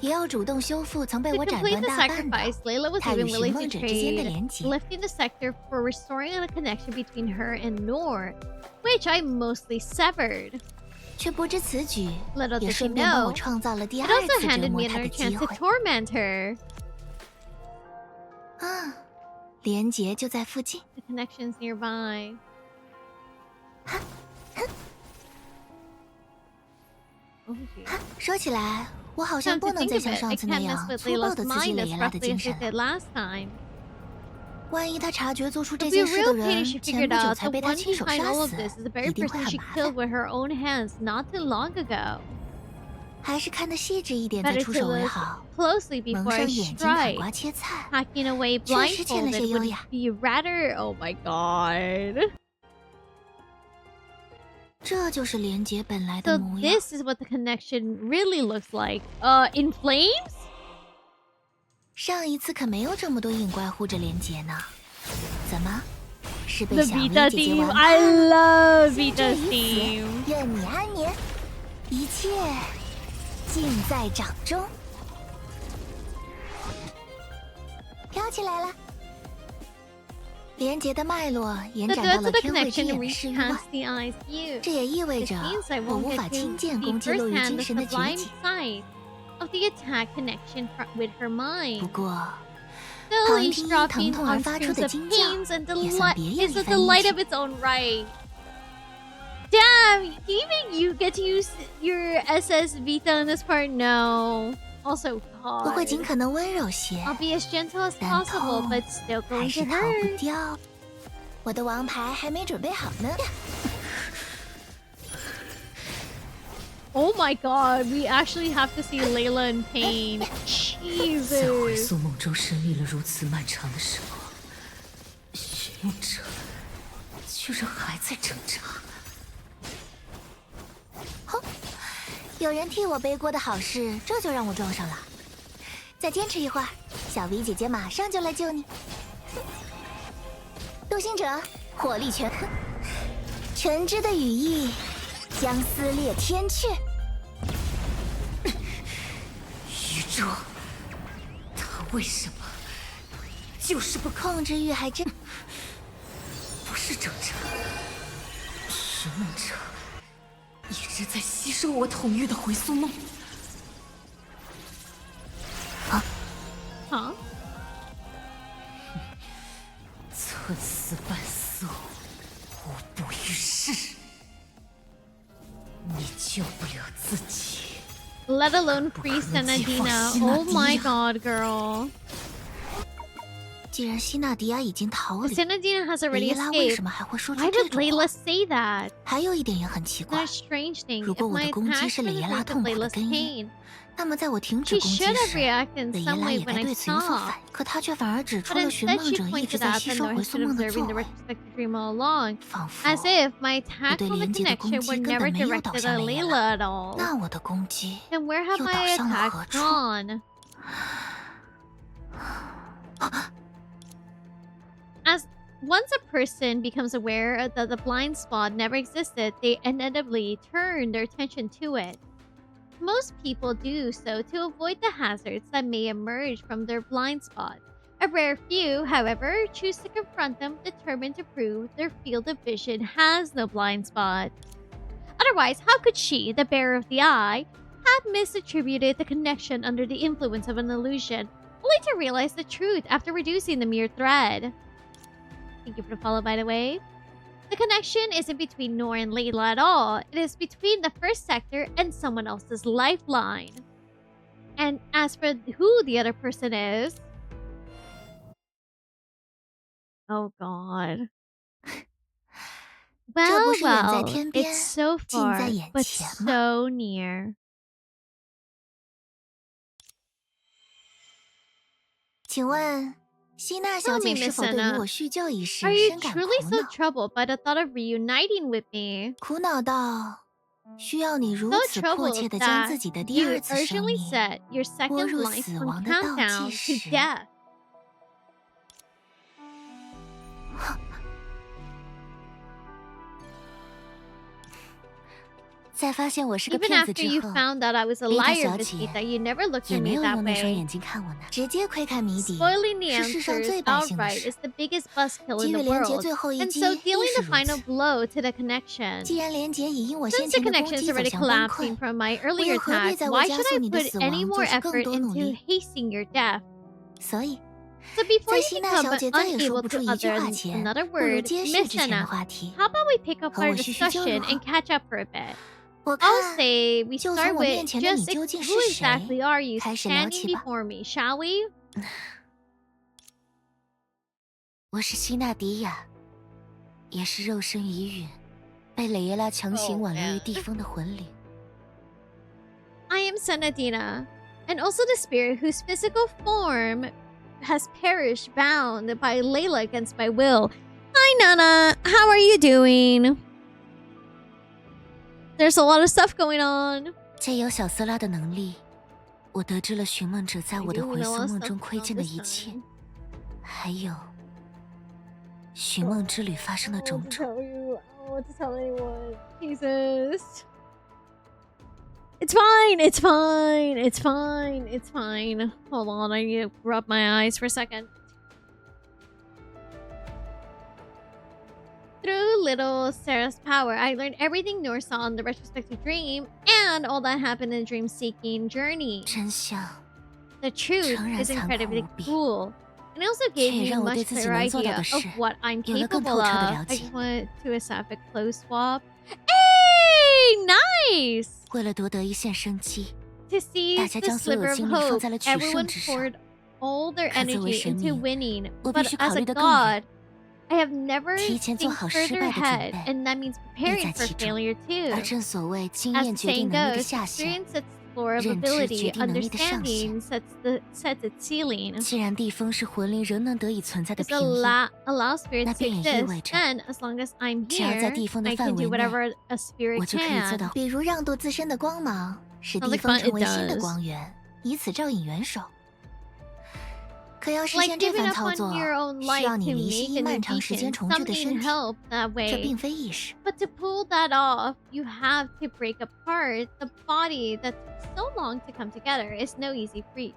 也要主动修复曾被 To 我斩 complete 断 the 大半的 sacrifice, Layla was 他与 even 寻 willing 梦 to 者之间的 trade 连结。 lifting the sector for restoring the connection between her and Nohr, which I mostly severed. 却不知此举 Little 也 did she 顺便帮我 know, 创造了第 it 二 also 次折 handed 磨 me 他的 another 机 chance to 会。 torment her. 啊，连结就在附近。 The connection's nearby. 说起来，我好像 Come 不 to 能 think 再 of 像 it, 上 I 次那 can't 样 mess with 粗暴 Layla's 的刺激 mind 蕾 as 耶拉的 roughly 精 as 神 I did 了。 last time. 万一他察觉做出这 If 件 we 事的 real 人 Katie, she 前 figured 不久 out 才 the 被他 one 亲手 behind 杀 all of 死， this is the 一 very 定会 person 很 she 麻 killed 烦。 with her own hands not too long ago. 还是看得细致一点再 Better 出 to 手为 look 好。 closely 蒙 before I 上眼睛砍 strike. 瓜切菜， Hacking away 确实欠了些 blindfolded 优 would 雅。 be rather... Oh my god. 这就是连结本来的 So 模样。 this is what the connection really looks like. In flames? 上一次可没有这么多硬怪护着连结呢。怎么？是被 The 小 Vita 薇姐姐 theme. 玩 I 怕了？ love 心 Vita's 至于 theme. 此，愿你安眠，一切尽在掌中。飘起来了。连结的脉络延 The 展到 threads 了 of the 天慧之 connection 眼的 reach 视域外， past the eye's view. 这也意味 This 着 means I 我 won't 无 get 法 to 亲见 see 攻击落于 firsthand 精 the 神的崛 sublime 起。 sight of the attack connection with her 不 mind. 过， The 旁 leash 听 dropping 疼痛而 on 发出 streams 的 of 惊叫 pains and 也算 delight 别样 is 一 a 番 delight 意 of 趣。 its own right. Damn! Even you get to use your SS Vita in this part? No. Also, 我会 God. 尽可能温柔些， I'll be as gentle as 但 possible, 痛 but still 还 going 是 to 逃不 hurt. 掉。我的王牌还没准备好呢。 Oh my god, we actually have to see Layla in pain. 在回 Jesus. 溯梦中神秘了如此漫长的时光，寻梦者居然还在挣扎。有人替我背锅的好事，这就让我撞上了。再坚持一会儿，小 V 姐姐马上就来救你。独行者，火力全开，全知的羽翼将撕裂天阙。宇宙，他为什么就是不控制欲还真……不是挣扎？寻梦者一直在吸收我统御的回溯梦。 Huh? 寸丝半丝，无补于事。你救不了自己。 Let alone Priest and Adina. Oh my god, girl. 既然希纳迪亚已经逃离， Senadina has 蕾 already 耶拉为 escaped. 什么还会说出 Why 这 did 种话？ Layla say that? 还有一点也很奇怪 Not a，strange thing. 如 If 果我 my 的攻击 attack 是 was 蕾耶拉 the 痛苦的 Layla's 根源， pain, 那么在我停止 she 攻击 should have 时， reacted in 蕾耶 some 拉 way 也该 when I 对此有所 saw. 反应。可他却反而指出 But 了寻 instead, 梦 she 者一直 pointed 在 out 吸 that 收 Nohr 回 has 溯 been 梦的 observing 作 the 为， retrospective dream all along, 仿佛 as if my 我 attack 对 from the 连接的攻 connection 击 were 根 never 本没有导 directed 向 at 蕾耶 Layla 拉， at all. 那我的攻击 Then where have 又 my 导向了何 attacks 处？ gone? As once a person becomes aware that the blind spot never existed, they inevitably turn their attention to it. Most people do so to avoid the hazards that may emerge from their blind spot. A rare few, however, choose to confront them, determined to prove their field of vision has no blind spot. Otherwise, how could she, the bearer of the eye, have misattributed the connection under the influence of an illusion, only to realize the truth after reducing the mere thread? Thank you for the follow, by the way. The connection isn't between Nohr and Layla at all. It is between the first sector and someone else's lifeline. And as for who the other person is, Oh God. 这 Well, 不是远在 well, 天边， it's so 近在 far, 眼 but 前吗？ so near. 请问，希娜小 Tell me, 姐是 Miss 否对于 Senna, 我叙旧一 are 事 you 深感 truly 苦 so 恼？ troubled by the thought of reuniting with me? 苦恼到需要你 So 如此迫 troubled 切地将 that 自己的第 you 二次生 urgently 命 set your 拨 second 入 life 死 on 亡的倒 countdown 计 to 时。 death. 在发现我是个 Even 骗子 after 之 you 后， found out I was a Vita liar, 小 Miss 姐 Vita, you never looked 也 at 没 me 有 that 用那双 way. 眼睛看我呢。直接窥看谜底 Spoiling the 是世上 answers 最白幸的 outright 事。 is the biggest buzzkill in 今 the 日连结 world, 最后一 and 击 so 亦 dealing 是 the 如 final 此。 blow to the connection. 既然连结已因我 Since 先 the 前的攻 connection is 击走 already 向崩 collapsing 溃， from my 我 earlier 又何必 attack, 在为 why 加 should 速 I 你的 put 死 any 亡 more 做出更 effort 多努 into 力？ hasting your death? 所以， So before 在 you 希娜 become 小姐再也说 unable 不 to 出一句 utter 话前， another 不如 word, 接续 Miss 之前的 Senna, 话题， how about we pick up 和 our 我叙叙旧如 discussion 何？ and catch up for a bit? 我 I'll 看， say we 就 start 从我面 with 前的你 just 究竟 who 是谁 exactly are you 开始聊 standing 起吧。 before me, shall we? 我是希娜迪亚，也是肉身已陨，被蕾耶拉强行 Oh, 挽留于 man. 地封的魂灵。 I am Senadina, and also the spirit whose physical form has perished bound by Layla against my will. Hi, Nana. How are you doing? There's a lot of stuff going on. 借由小色拉的能力，我得知了寻梦者在 I 我的 do 回 know 溯 a lot 梦 of 中 stuff 窥 about 见的 this 一切， time. 还有寻梦之旅发生的 I 种 don't 种。 tell you. I don't want to tell anyone. Jesus. It's fine. It's fine. It's fine. It's fine. Hold on. I need to rub my eyes for a second. Through little Sarah's power, I learned everything Nohr saw in the retrospective dream and all that happened in the dream-seeking journey. 真相 The truth 诚然 is 残酷 incredibly 无比， cruel. And it also gave 却 me 让我 much 对自己 clearer 能做到 idea 的 of 事 what I'm 有了更 capable 透彻的 of. 了 I 解。 just wanted to have a close swap. Hey, nice! 为了夺得一线生机， To 大 seize 家 the 将所有 sliver of 精力放 hope, 在了取胜 everyone 之上。 poured all their 可作为 energy 神 into 明， winning. 我必 But 须 as 考 a 虑得更远， god, I have never 提前做 think 好失 further 败的准 ahead, 备， and that means 意 preparing 在 for 其中。 failure 而 too. 正所谓经 As 验 the 决定 saying 能力的 goes, 下限， experience sets the floor of 认知 ability, 决定能力的上限。 understanding sets its ceiling. 既然地封是魂灵仍能得以存在的 Just 平抑， allow spirits 那 to 便也意味 exist, 着 then as long as I'm 只要在 here, 地封的 I 范 can 围 do 内， whatever a spirit 我就可以做 can. 到。比如让渡自身的光芒，使 Sounds 地 like 方 fun, 成 it 为新的 does. 光源，以此照引元首。可要实 Like 现这 giving 番 up 操 on 作， your own 需 life 要 to 你离 make 西 a 医 new 漫长时间 beacon. 重聚的 Something 身体， helped that 这 way. 并非易事。 But to pull that off, you have to break apart the body that took so long to come together. It's no easy feat.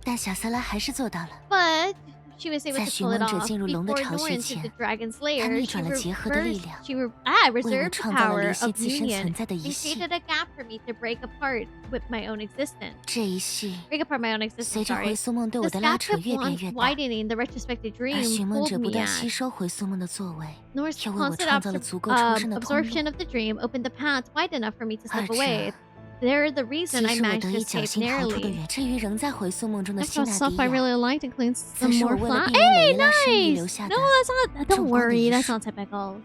但小色拉还是做到了。 But she was able 在 to 寻 pull it 梦者 off 进入龙的 before 巢 Nohr 穴 into 前， the dragon's 他 lair. 逆 She 转了结合的力量， reserved 为我 the 创造了 power 离析 of 自身 union 存在的 and 一系。 created a gap for me to break apart with my own existence. 这一系 Break apart my own 随 existence. 着 Sorry. 回溯梦对我 This 的拉 gap 扯 kept 越变越大， widening. The retrospective 而 dream 寻梦 pulled 者不 me 断 at. 吸收回溯梦的作为， Nohr's 又为我 constant 创造了足够出身的通路。 absorption of the dream opened the path wide enough for me to 而 step 这 away. They're the reason 即 I 使我 managed 得 to 以侥 escape 幸逃出个 narrowly. 远，至于仍在回溯梦中的 That's 希 what 娜 stuff 迪 I 亚， really liked, including some 则是我 more 为了 flat. 避免蕾 Hey, 耶拉生意留 nice! 下 No, 的 that's not. Don't 重光的 worry, 遗 that's 书。 not typical.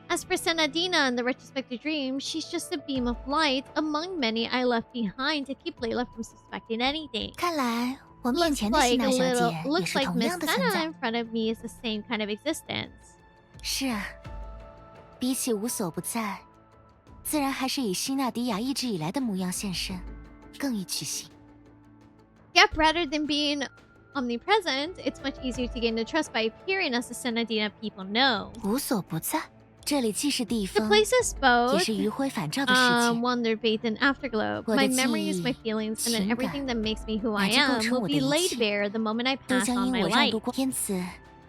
As for Senadina in the retrospective dream, she's just a beam of light among many I left behind to keep Layla from suspecting anything. 看来我面 Looks 前的希 like 娜 a 小 little. 姐也 Looks 是 like 同 Miss 样的存 Senna 在。 in front of me is the same kind of existence. 是啊，比起无所不在，自然还是以希娜迪亚一直以来的模样现身，更易取信。 Yep, rather than being omnipresent, it's much easier to gain the trust by appearing as the Senadina people know. 无所不在，这里既是地 The 方， place is 也 both 是余晖返照的世界。 wonder, faith, and afterglow. 我的 My 记 memories, 忆、 my feelings, and then 情感 everything that makes me who I 乃至构 am 成 will 我的 be 一 laid 切， bare the moment I 都 pass 将 on 因 my 我让 life. 渡过。因此，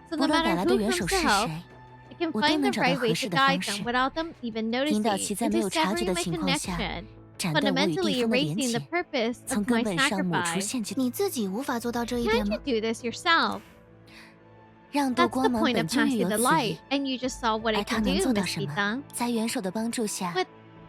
So 不 no 论赶 matter 来的 who 元 comes 首 to 是 help, 谁， I can 我都 find 能 the 找到 right 合 way 适 to 的 guide 方式， them without them even 引导 noticing 其在没 into 有察觉 severing 的 my 情况下， connection, 斩断我与 fundamentally 地封的连 erasing the 结， purpose 从 of 根 my 本上抹除 sacrifice. 陷阱。你自己无法做到这一点 Can't 吗 you？do this yourself? 让渡 That's 光 the 芒 point 本 of 就 passing 寓有 the 此 light, 意， and you just saw what 而 it 他 can 能 do, 做到 Miss 什么？ Vita. 在元首的帮助下 But，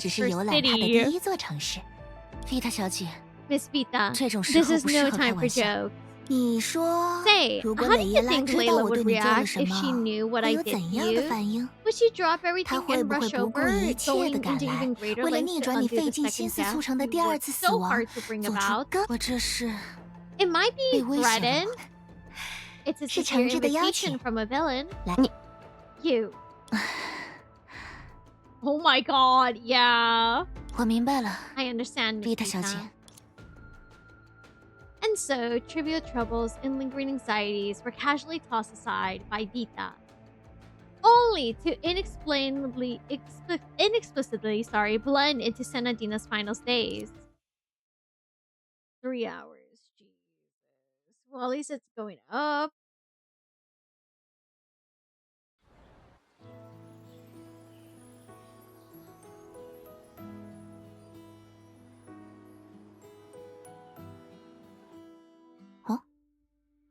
只是游览它的第一座城市。Vita 小姐 Miss Vita, 这种时 this 候 is 不适 no 合开 time for 玩笑。 jokes. 你说， Say, 如果 how do 蕾 you 耶拉 think 知道 Layla 我对 would 你做了 react 什 if she 么， knew what 会 I 有 did 怎 to 样的 you? 反应？ Would she drop 她 everything 会 and 不会 rush 不顾 over, 一切 going 的赶 into 来， even greater 为了 lengths 逆 to 转你 undo 费 the 尽 second 心思 death 促成的 you 第二 worked 次死 so 亡 hard to bring 做出 about? 更……我这是 It might be 被威胁了 threatened. 吗？ It's a 是 sincere 诚挚的邀 invitation 请。 from a villain. 来， You. Oh my god, yeah. 我明白了 I understand, Miss ，Vita 小姐 Vita.。so, trivial troubles and lingering anxieties were casually tossed aside by Vita, only to inexplicably blend into Senadina's final days. 3 hours, Jesus. Well, at least it's going up. Oh,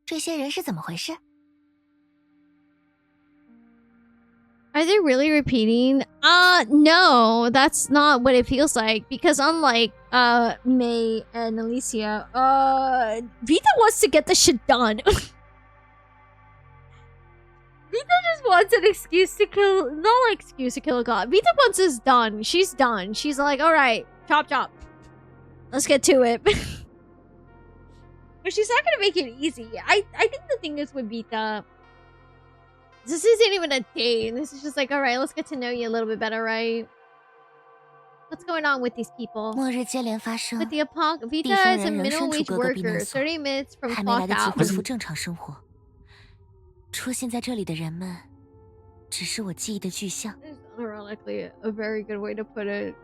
这些人是怎么回事？ Are they really repeating? No, that's not what it feels like. Because unlike May and Alicia, Vita wants to get the shit done. Vita just wants an excuse to kill, not an excuse to kill a god. Vita wants this done. She's done. She's like, all right, chop chop. Let's get to it. But she's not gonna make it easy. I think the thing is with Vita, this isn't even a date. This is just like, all right, let's get to know you a little bit better, right? What's going on with these people? 末日接连发生， With the Vita 地方 is a 人仍身 minimum 处 wage 各个避难 worker, 所， 30 minutes from 还没来 clock 得及 out. 恢复正常生活。出现在这里的人们，只是我记忆的具象。 Ironically, a very good way to put it.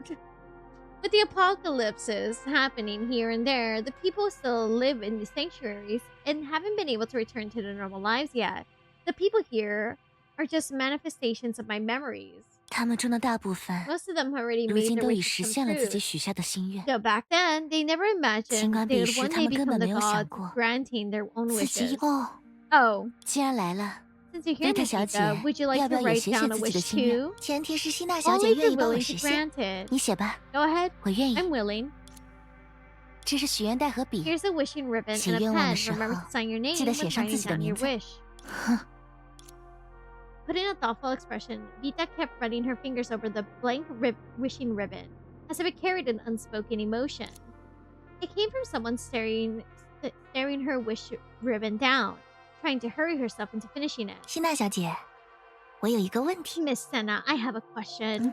With the apocalypses happening here and there, the people still live in the sanctuaries and haven't been able to return to their normal lives yet. The people here are just manifestations of my memories. 他们中的大部分， Most of them already 如 made 今 their 都已 wishes 实 come 现了自己 true. 许下的心愿。 So back then, they never 尽 imagined 管 they 彼 would 时 one 他 day 们根 become 本 the 没有想 gods 过， granting their own 自己 wishes. 哦， Oh, 既然来了， since you're here, 维塔小姐 Vita, would you like 要不 to 要也 write 写写 down a 自己的 wish 心愿？ too? 前提是希娜小姐 Only if 愿 you're 意帮我 willing 实 to 现。 grant it. 你写吧， Go ahead. 我愿意。 I'm willing. 这是许愿袋和笔， Here's a wishing ribbon 写 and a 愿望的 pen. 时候 Remember to sign your name 记得 when 写上自 writing 己的 down 名 your 字。 wish. 哼， Putting a thoughtful expression, Vita kept running her fingers over the blank wishing ribbon, as if it carried an unspoken emotion. It came from someone staring her wish ribbon down, trying to hurry herself into finishing it. 希娜小姐，我有一个问题， Miss Senna, I have a question.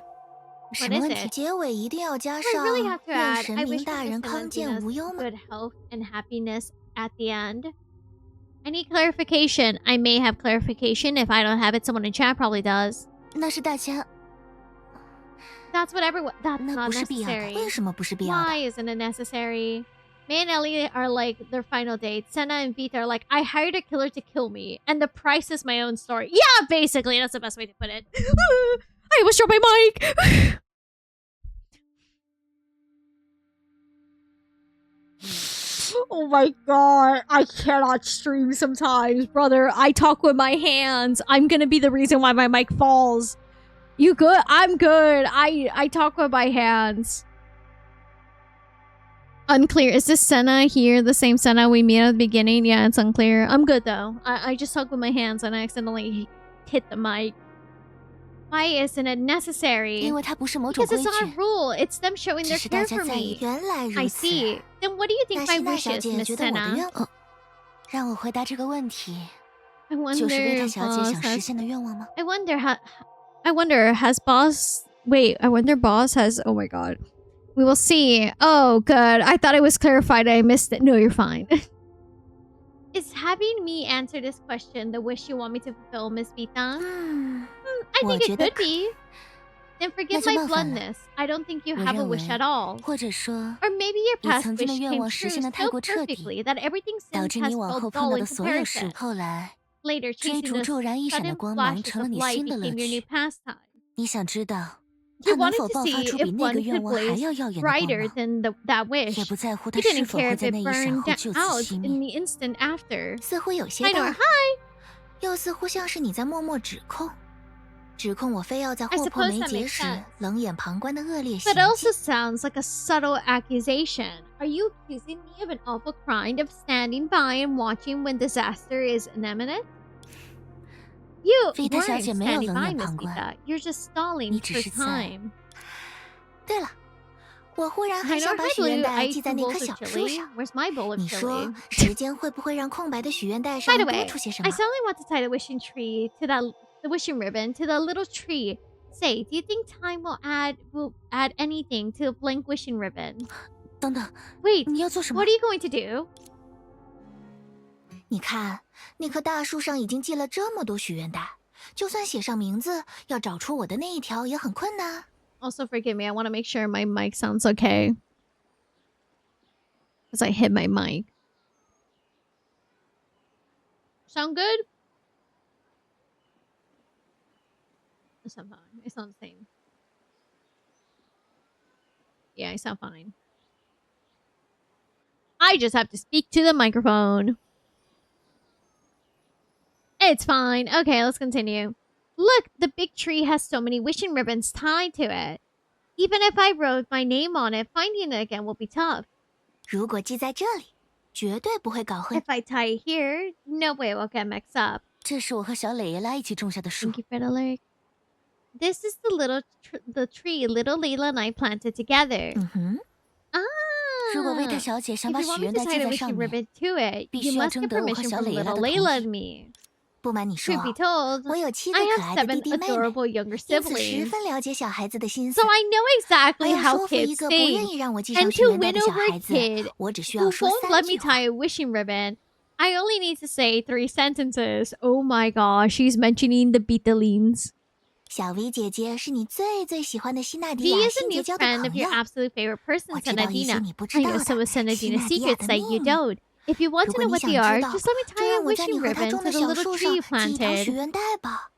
什 What 么 is 问题？ it? 结尾一定要加 I 上 really have to 愿 add, 神 I 明 wish 大 for 人 Miss 康健 Senna's 无忧吗？ good health and happiness at the end. I need clarification. I may have clarification. If I don't have it, someone in chat probably does. 那是大家， That's what everyone. That's 那 not 不是必要的。 necessary. 为什么不是必要的？ Why isn't it necessary? May and Ellie are like their final date. Senna and Vita are like, I hired a killer to kill me, and the price is my own story. Yeah, basically, that's the best way to put it. I almost dropped my mic. Oh my god, I cannot stream sometimes, brother. I talk with my hands. I'm gonna be the reason why my mic falls. You good? I'm good. I talk with my hands. Unclear. Is this Senna here the same Senna we met at the beginning? Yeah, it's unclear. I'm good though. I just talk with my hands and I accidentally hit the mic. Why isn't it necessary? 因为它不是某种 Because 规 it's not a 矩， rule. It's them showing 只 their 是大 care 家 for 在意 me. 原来 I 如此。 see. Then what do you 那 think 希 my 娜小 wishes, 姐 Miss 觉得我的 Senna? 愿望，让我回答这个问题， I 就是 wonder 维塔 if 小姐 boss 想实 has... 现的愿望吗？ I wonder has boss... Wait, I wonder boss has... Oh my god. We will see. Oh, good. I thought it was clarified. I missed it. No, you're fine. Is having me answer this question the wish you want me to fulfill, Miss Vita? I think it 我觉得 could be. Then forgive 那就 my 冒犯了。 bluntness. I don't think you 我 have a 认 wish 为 at all. 或者说， Or maybe your 你 past 曾经 wish 的愿 came 望实 true 现的太 so 过彻底， perfectly that everything 导 since 致 has 你往 felt 后碰 dull 到 in 的所有事 comparison. 物，后来 Later, 追 chasing 逐 the 骤然一闪的 sudden 光芒 flashes 成了 of 你 light 新的乐 became your new 趣。 pastime. 你想知道 You 它能 wanted 否 to 爆发 see 出 if 比那 one 个 could 愿望还 blaze 要耀眼的光 brighter 芒？ than that wish. 也不在乎 You 它是 didn't 否 care 会 if 在 it 那一闪 burned 后就此 out 熄 in 灭。 the instant after. 似乎有些 I 大 know. 儿， Hi. 又似乎像是你在默默指控，指控我非要在 I 祸迫 suppose 梅 that 节 makes 时 sense. 冷眼旁观的恶劣行 But it also 径。 sounds like a subtle accusation. Are you accusing me of an awful crime of standing by and watching when disaster is imminent? You Vita 小 weren't 姐没有 standing 冷 by, 眼 Miss 旁观， Vita. You're just stalling 你只 for 是在 time. 对了，我忽然 I 很 know 想把 I 许愿 blue. 袋 I 记 eat 在 two 那 bowls 棵 of 小树 chili. 上。 Where's my bowl of 你说 chili? 时间会不会让空白的许愿袋 By 上 the 多 way, 出些什 I 么？ suddenly want to tie the wishing tree to the wishing ribbon to the little tree. Say, do you think time will add anything to the blank wishing ribbon? 等等， Wait, 你要做什么 what are？you going to do? 你看，那棵大树上已经系了这么多许愿袋，就算写上名字，要找出我的那一条也很困难。Also, forgive me. I want to make sure my mic sounds okay. Because I hit my mic. Sound good? It sounds fine. It sounds the same. Yeah, I sound fine. I just have to speak to the microphone. It's fine. Okay, let's continue. Look, the big tree has so many wishing ribbons tied to it. Even if I wrote my name on it, finding it again will be tough. 如果系在这里，绝对不会搞混。 If I tie it here, no way we'll get mixed up. 这是我和小蕾耶拉一起种下的树。 Thank you, Fiddler. This is the tree little Layla and I planted together. 啊！ 如果维特小姐想把 If you 许 want me 愿 to 袋 tie 系 a 在 wishing 上面， ribbon to it, 必 you 须要 must 征 get 得我和 permission 小 from 蕾耶拉 little 的同 Layla 意。 and me. 不瞒你说， Truth be told, 我有7 I 个可 have 爱的 7弟弟妹妹， adorable younger 因此十 siblings. 分了解小孩子的心 So 思。 I know 还 exactly 要 how 说服一 kids 个不愿 think. 意让我系上 And 许 to 愿袋 win 的小 over 孩 a 子， kid 我只需 who 要说 won't 3 let me 句话。 tie a wishing ribbon, I only need to say 3 sentences. Oh my gosh, she's mentioning the Beatalines. 小 V 姐姐是你最最喜欢的希纳迪 V 亚 is a 新 new 结交的 friend of 朋 your 友。 absolute favorite person, 我知道一些 Senadina. 你不知 I 道 know 的 some of 希 Senadina's 纳迪亚 secrets 的 that 秘 you 密。 don't. If you want 如 to 果 know 你 what 想 they are, 知道， just let me 就 tie a 让我在 wishing 你和他 ribbon 种 to 的 the 小 little 树 tree 上 you 系一条许 planted. 愿袋吧。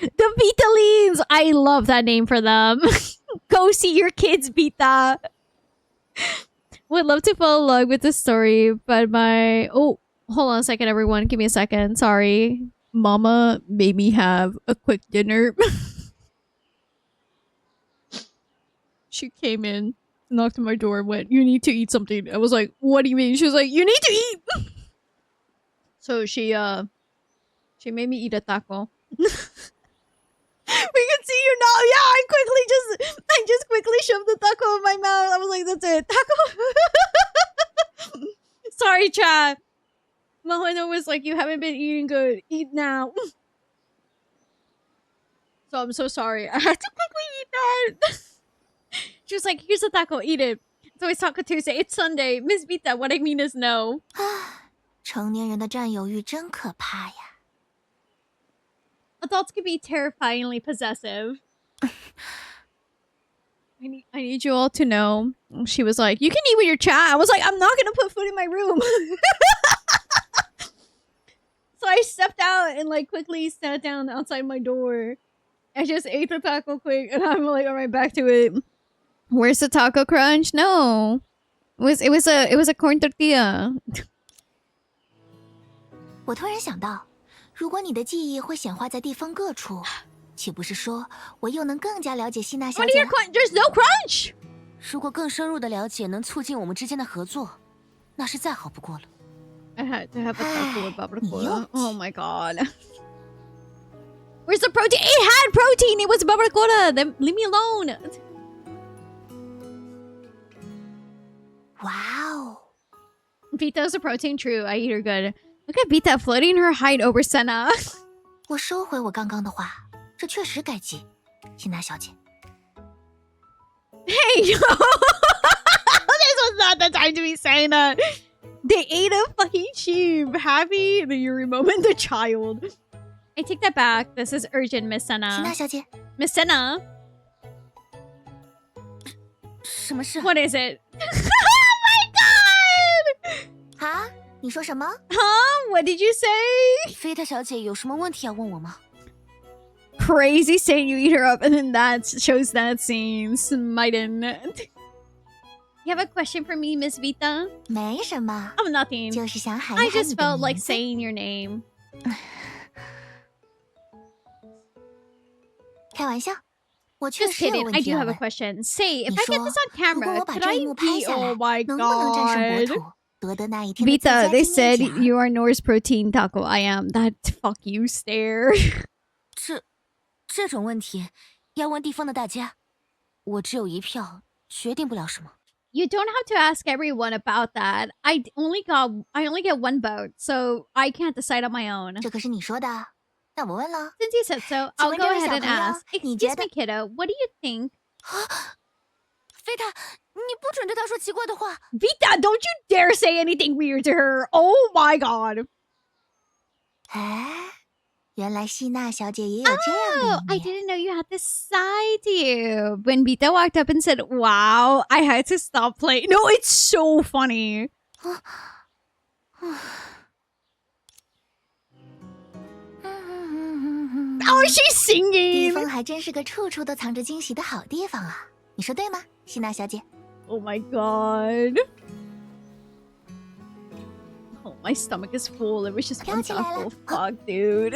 The Beatalines! I love that name for them. Go see your kids, Vita. Would love to follow along with the story, but my... Oh, hold on a second, everyone. Give me a second. Sorry. Mama made me have a quick dinner. She came in, knocked on my door, and went, "You need to eat something." I was like, "What do you mean?" She was like, "You need to eat." So she made me eat a taco. We can see you now. Yeah, I just quickly shoved the taco in my mouth. I was like, "That's it, taco." Sorry, chat. Mahana was like, "You haven't been eating good. Eat now." So I'm so sorry. I had to quickly eat that. She was like, "Here's a taco, eat it." So it's Taco Tuesday. It's Sunday. Miss Vita, what I mean is no. 成年人的占有欲真可怕呀。 Adults can be terrifyingly possessive. I need you all to know. She was like, "You can eat with your chat." I was like, "I'm not gonna put food in my room." So I stepped out and like quickly sat down outside my door. I just ate the taco quick, and I'm like, all right, back to it. Where's the taco crunch? No, it was a corn tortilla. 我突然想到，如果你的记忆会显化在地方各处，岂不是说我又能更加了解希娜小 What are 姐 your There's no crunch. 如果更深入的了解能促进我们之间的合作，那是再好不过了。 I had to have a taco with barbacoa. Yuck. Oh my god. Where's the protein? It had protein. It was barbacoa. Then leave me alone. 哇哦！ Vita's a protein. True. I eat her good. Look at Vita floating her height over Senna. 我收回我刚刚的话，这确实该记，希娜小姐。 Hey, this was not the time to be saying that. They ate a fucking sheep. Happy the Yuri moment, the child. I take that back. This is urgent, Miss 希 Senna. 娜小姐， Miss Senna, 什么事？ what is it? Oh my god! 啊？你说什么？ Huh? What did you say? 菲特小姐有什么问题要问我吗？ Crazy saying you eat her up, and then that shows that scene. Smitten. You have a question for me, Miss Vita? 没什么， Oh, nothing. 就是想喊 I 一喊你 just 的 felt 名 like 字。 saying your name. 开玩笑，我确 Just 实有 kidding. 问 I 题 do 要 have a 问。 question. Say, if 你 I get 说， this on 如果 camera, 我把 could 这 I 一幕拍 be? 下 Oh 来， my 能不能战胜国 god. 土，夺得那一天的最 Vita, 佳 they 纪 said 念奖？ you are Nohr's protein taco. I am. That fuck you stare. 这种问题要问地方的大家，我只有一票，决定不了什么。 You don't have to ask everyone about that. I only get one vote, so I can't decide on my own. 这可是你说的，那我问了。 Since you said so, 请 I'll 问 go 这位 ahead 小 and 朋友， ask. 你觉 Excuse 得 me, kiddo. What do you think? 菲特，你不准对他说奇怪的话。 Vita, don't you dare say anything weird to her. Oh my god. 哎，原来希娜小姐也有这样的 Oh, 一 I 面。 didn't know you had this side to you. When Vita walked up and said, "Wow," I had to stop playing. No, it's so funny. Oh, she's 地 singing. 方还真是个处处都藏着惊喜的好地方啊！你说对吗，希娜小姐？ Oh my god. Oh, my stomach is full. It was just one mouthful. Fuck, dude.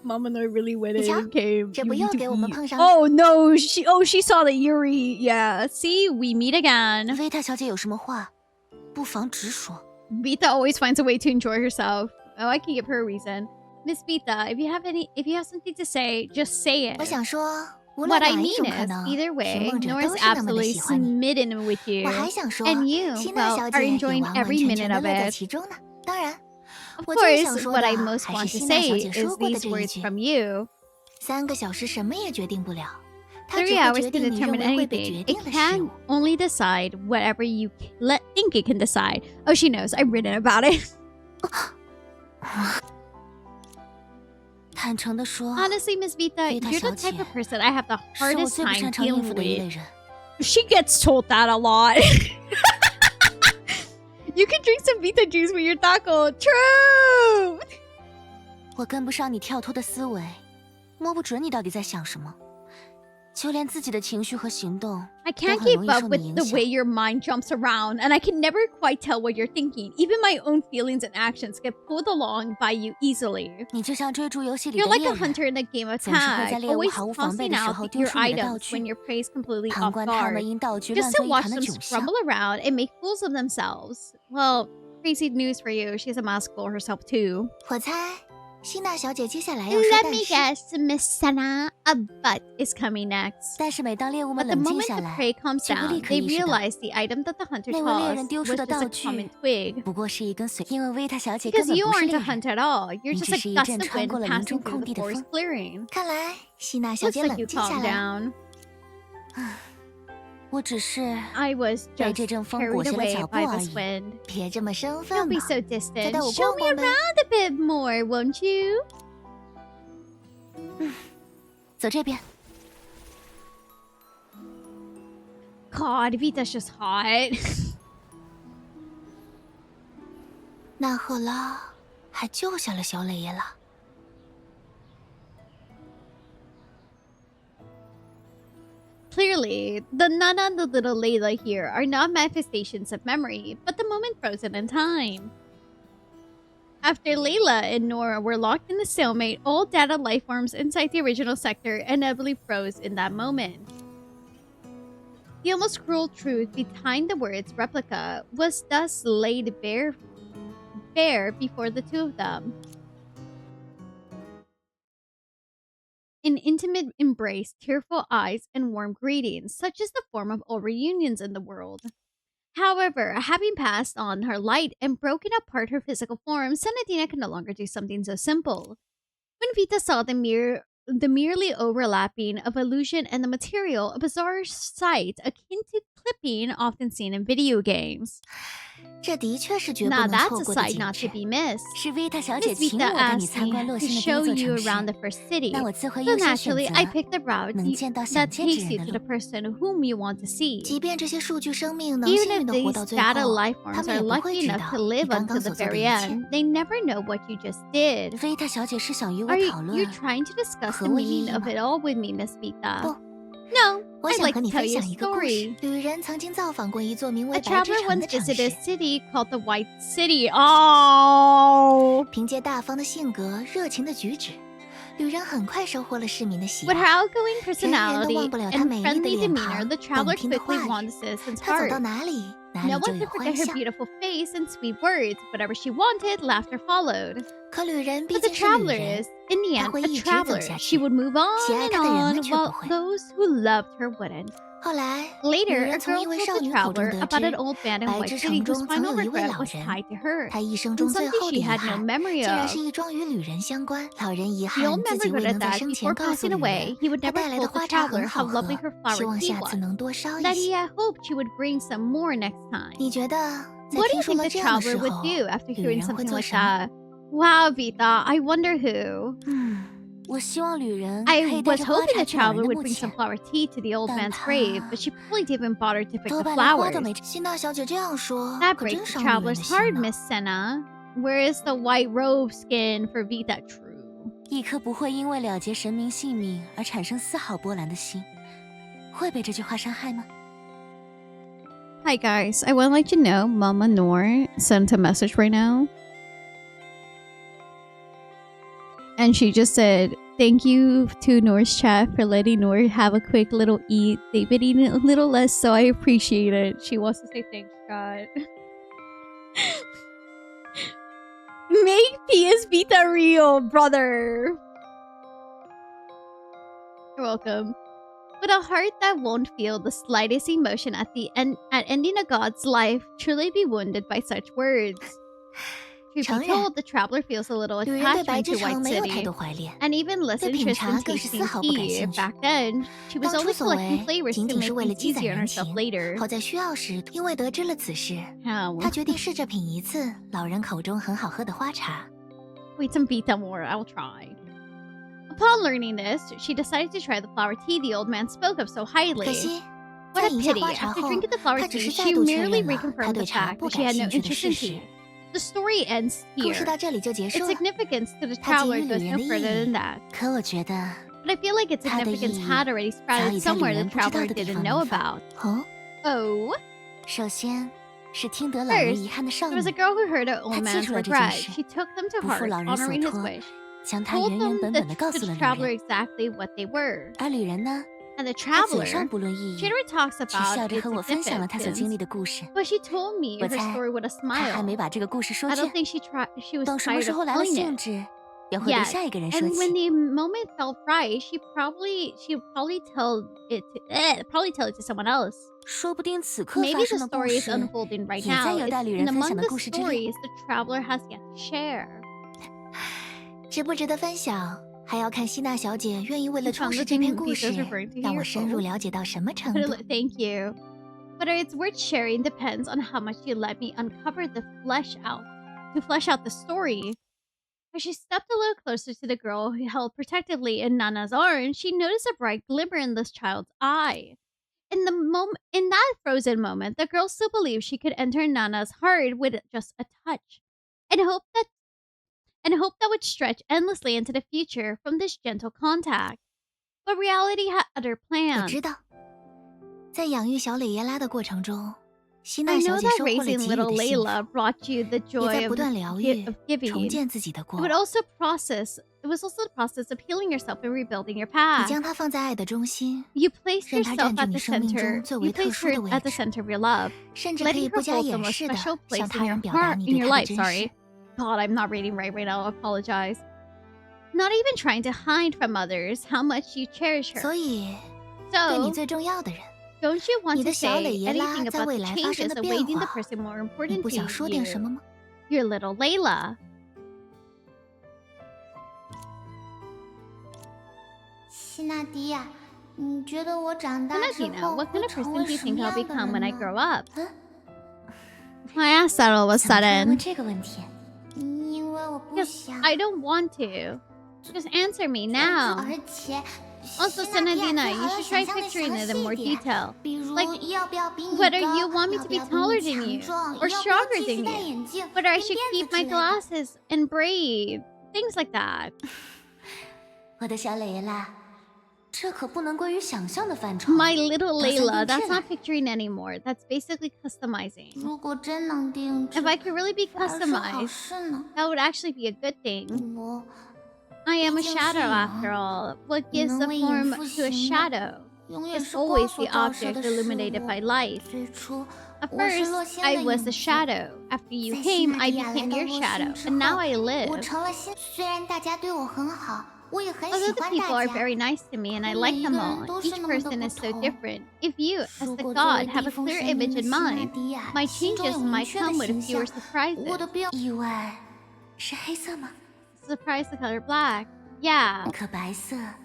Mama Nohr really went in and came. 这不 You 又 need 给 to 我们 eat. 碰上了。 Oh no, she saw the Yuri. Yeah. See, we meet again. 维塔小姐有什么话，不妨直说。 Vita always finds a way to enjoy herself. Oh, I can give her a reason. Miss Vita, if you have something to say, just say it. 我想说，无论 What 哪 I 一 mean 种可 is, 能， either 寻 way, 梦者 Nohr 都 is 是那么的 absolutely 喜欢你。 smitten with you. 我还想说， And you, 希娜 well, 小 are 姐也 enjoying 完完 every 全 minute 全的 of 乐在 it. 其中呢。当然， Of 我最想 course, 说 what 的 I most 还 want 是 to 希娜 say 小姐 is 说过的 these 这一 words 句from you. ：3个小时什么也决定不了，它 3 只会 hours 决 can 定你认 determine 为会被 anything. 决 It 定的事 can 物。 only decide whatever you think it can decide. Oh, she knows. I've written about it. 坦诚的说， Honestly, Miss Vita, Vita you're the 小姐， type of person I have the 是我 hardest 最不 time 擅长应 dealing 付的一类 with. 人。 She gets told that a lot. You can drink some Vita juice with your taco. True. 我跟不上你跳脱的思维，摸不准你到底在想什么，就连自己的情绪和行动 I 都 can't 很容 keep 易 up 受 with 你影 the 响 way。your mind jumps around, and I can never quite tell what you're thinking. Even my own feelings and actions get pulled along by you easily. 你就像追逐游戏里 You're 的 like 猎 a 人， hunter in a game of 总是会在 tag, 猎物 always 毫无防备 tossing 的时 out 候丢 your 出你的道 items 具 when，you're prey's completely 旁 off 观他们 guard, 因道具 just 乱 to 作一 watch 团的 them 窘相。 scramble around and make fools of themselves. Well, crazy news for you. She's a mask for herself too. 我猜希娜小姐接下来要说 Let 但 me 是。 guess, Miss Sana, a butt is coming next. 但是每当猎物 But 们 the 冷静 moment 下 the 来， prey calms 就会立 down, 刻 they 意识到 realize the item that the hunter 那位猎人 tossed 丢 was 出的 just a 道具 common twig. 不过是一根随，因为维塔小姐根 Because 本 you 不是 aren't 猎 a 人， hunter at all. You're 你 just 只 a 是一 gust 阵 of 穿 wind 过了林 passing 中 through 空 the 地的 forest 风。 clearing. 看来希娜小 Looks 姐 like 冷 you 静下 calmed 来。 down. 我只是 I was 被 just 这阵风 carried 裹挟了 away 脚步 by 而 this 已。 wind. 别这么生 Don't 分 be 嘛， so 再 distant. 带我 Show 逛 me 逛呗。 around a bit more, won't you? 走这边。 God, Vita's just hot. 那赫拉还救下了小磊爷了。 Clearly, the Nana and the little Layla here are not manifestations of memory, but the moment frozen in time. After Layla and Nohr were locked in the stalemate, all data life forms inside the original sector inevitably froze in that moment. The almost cruel truth behind the words replica was thus laid bare before the two of them. An intimate embrace, tearful eyes, and warm greetings, such is the form of all reunions in the world. However, having passed on her light and broken apart her physical form, Senadina could no longer do something so simple. When Vita saw the merely overlapping of illusion and the material, a bizarre sight akin to clipping often seen in video games. 这的确是绝不 Now 能 that's 错 a 过的 sight 景 not 致 to。be missed. 是维塔小姐 Miss 请 Vita 我带你 asked 参观 me 洛 to 星的第 show 一座 you 城 around 市 the。first city. 那我自会 So 优先选 naturally, 择 I picked the route 能见到想 that 见之 takes you 人 to 的 the 路。 person whom you want to see. 即便这些数据生命能 Even 幸运 if 的活 these 到最 data 后， life 他 forms 们 are 也不会 lucky 知 enough 道 to 你 live 刚刚 until 所 the 做的 very 一切。 end. They never know what you just did. 维塔小姐是想与我 Are 讨 you 论 trying to discuss the 和我意义 meaning of 吗？ it all with me, Miss Vita? 不， No, 我 I'd 想 like 和 to 你 tell 分 you a 享一个故事 story.。旅人曾经造访过一座名为 A 白之 traveler 城 once 的城 visited a 市， city called the White City. Oh! 凭借大方的性格、热情的举止，旅人很快收获了市民的喜 With her 爱。 outgoing 人人都 personality 忘不了她 and 美丽的 friendly 脸 demeanor, 庞、 the 动 traveler 听的 quickly 话 won 语。 the citizen's 她走 heart. 到哪里，哪 No 里就 one 有 could 欢 forget her 笑。 beautiful face and sweet words. Whatever she wanted, laughter followed. 可旅人毕 But the 竟是旅 traveler 人 is,，in the 她 end, 会 a 一直走 traveler. 下 She 去。 would move on 喜爱 and 她的人 on, 们却不 while 会。 those who loved her wouldn't. 后来，旅 Later, a 人从 girl 一位 told 少 the 女口中 traveler 得 about 知 an，old man in 白 White 之 City 城 whose 中曾 final 有一位 regret 老 was 人， tied to her. 他一生 And 中最 something 后的 she 遗 had no 憾， memory 竟然 of. 是一桩与旅人相关。老人遗 The 憾 old 自 man 己未 regretted 能在 that 生 before 前告诉 passing 旅 away, 人， he would 他 never 带来的 told the 花茶 traveler 很好 how 喝， lovely her 希 flower 望 tea 下次 was. 能多烧一 That he 些。 had hoped she would bring some more next time. 你觉得 What do you think the traveler would do after hearing something like that? Wow, Vita, I wonder who. 我希望旅人 I was hoping the traveler would bring some flower tea to the old man's grave, but she probably didn't bother to pick the flowers. 希娜小姐这样说， That 可真 breaks the 伤旅人 traveler's 的心 heart, 呢。 Miss Senna. Where is the white robe skin for Vita true? 一颗不会因为了结神明性命而产生丝毫波澜的心，会被这句话伤害吗？ Hi guys, I want to let you know Mama Nohr sent a message right now. And she just said, thank you to Nohr's chat for letting Nohr have a quick little eat. They've been eating a little less, so I appreciate it. She wants to say thanks, God. Make PS Vita real, brother. You're welcome. But a heart that won't feel the slightest emotion at the end at ending a god's life truly be wounded by such words. Truth be told, the traveler feels a little attachment to White City, and even less interest in tasting tea. Back then, she was only collecting flavors to make things easier on herself later. 好在需要时，因为得知了此事， How? 她决定试着品一次老人口中很好喝的花茶。 Wait some Vita more, I'll try. Upon learning this, she decided to try the flower tea the old man spoke of so highly. 可惜， What 在 a 饮下 pity! 花茶 After 后， drinking the flower 她只 tea, 是 she 再度确 merely 认了她 reconfirmed 对 the 茶 fact 不 that she 感 had no 兴趣的 interest 事 in 实。 tea. The story ends 故事 here. 到这里就结 Its 束了。 significance to the 它给 traveler 予旅 goes 人 no 的意 further 义 than that. 可我觉得， But I feel like its 它的意 significance 义 had already 早 sprouted 已在旅 somewhere the 人不知道 traveler 的地 didn't 方 know 萌发。 about. 哦， Oh? 首先是听得老人 First, 遗憾的少 there 女 was a girl who heard her old 她记 man's 住了这件 regret. 事， She took them to 不负 heart, 老人所 honoring his 托， wish, 将它 told 原原 them 本 the, 本的告 to 诉 the 了旅 traveler 人。 exactly what they were. 而旅人呢， And the 她嘴 traveler, 上不论意义， she never talks 却 about 笑着 its 和我分享了她所经 significance. 历的故事。 But she told me 我 her 猜 story with a 她还没 smile. 把这个故事说 I 尽， don't think she was 等什么 tired 时 of 候来了 telling 兴 it. 致，也会对 Yes, 下一个人说 and when 起。 the moment felt right, she probably tell it to someone else. 说不定此刻发 Maybe the 生的故 story is 事， unfolding right 也在 now. 有待 It's 旅 in 人分 among 享的 the 故事之列。 stories the traveler has yet to share. 值不值得分享，还要看希娜小姐愿意为了 You 充 found 实 the 这 thing 篇故 Vita's 事， referring to 让我 here? 深入 Oh. 了解到什么程度。 Thank you. Whether it's worth sharing depends on how much you let me uncover to flesh out the story. As she stepped a little closer to the girl who held protectively in Nana's arms, she noticed a bright glimmer in this child's eye. In that frozen moment, the girl still believed she could enter Nana's heart with just a touch, and hope that would stretch endlessly into the future from this gentle contact. But reality had other 我 plans. 知道，在养育小蕾耶拉的过程中，希 I 娜小 know 姐 that 收获了 raising 给予 little 的幸福， Layla brought you the 也 joy 在不断疗 of 愈、 giving. 重建自己的过 It 往。 was also the process of healing yourself and rebuilding your 你 path. 将它放在爱的中心， You placed 任它 yourself 占据 at 你 the 生命 center. 中最 You 为特 placed 殊的 her 位 at the 置， center of your love, 甚至可 letting 以 her 不加 hold the 掩 most 饰的 special 向 place 他 in 人 your 表达 heart, 你 in 对 your 他的 life. 珍 Sorry, 视。 God, I'm not reading right now. I apologize. Not even trying to hide from others how much you cherish her. 所以，对你 So, 最重要的人， don't you want 你 to 的小蕾 say 耶拉 anything 在 about 未 the 来发生 changes 的变 awaiting the 化， person more 你 important 不 to 想说点什 you? 么吗？ Your little Layla. 希娜迪亚，你觉得我长大之 Valentina, 后 what 会 kind of 成 person 为 do you 什么 think I'll 样的 become when I 人 grow 呢？ up? I asked that all of a 怎么突然问 sudden. 这个问题？因为我不 Because 想。 I don't want to. Just answer me now. 而且， Also, 希娜迪亚 Senadina, 最 you 好要 should 想 try 象的 picturing 详 it in more 细点， detail. 比如 Like, 要不要比你 whether 高， you want me 要 to 不 be 要比 taller 你 than 强 you 壮， or 要不要 stronger 继续 than 戴 you, 眼镜， whether I 编 should 辫 keep 子 my 之类的。 glasses and braids, things like that. 我的小蕾耶拉，这可不能归于想象的范畴。 My little 打算 Layla, 定 that's 制了。 not picturing anymore. That's basically customizing. 如果真能定制， If I could really be 反而是好 customized, 事呢。 that would actually be a good thing. 我 I am a 毕竟 shadow 是 after 人， all. What gives 能 the 为隐 form 复 to a 型的， shadow 永远 is 是光 always 所 the 照射 object 的事 illuminated 物。 by light. 最初 At 我是 first, 洛星 I 的 was 影 a 子， shadow. After you 在希 came, 娜 I 迪亚来 became 到 your 洛 shadow, 星之 and now 后， I 我 live. 成了新。虽然大家对我很好，我也很喜 Although the 欢 people 大 are 家。 very nice to me and I 可 like 每一 them 个人 all, 都是 each 那么的 person 不 is so 同。 different. If you, as 如 the 果作 god, 为 have 地 a 封 clear 神明 image 的 in 希娜 mind, 迪亚， my 心中 changes 有明 might 确的 come with 形 fewer 象。我 surprises. 的标意外是黑色吗？ Surprise the color black. Yeah. 可白色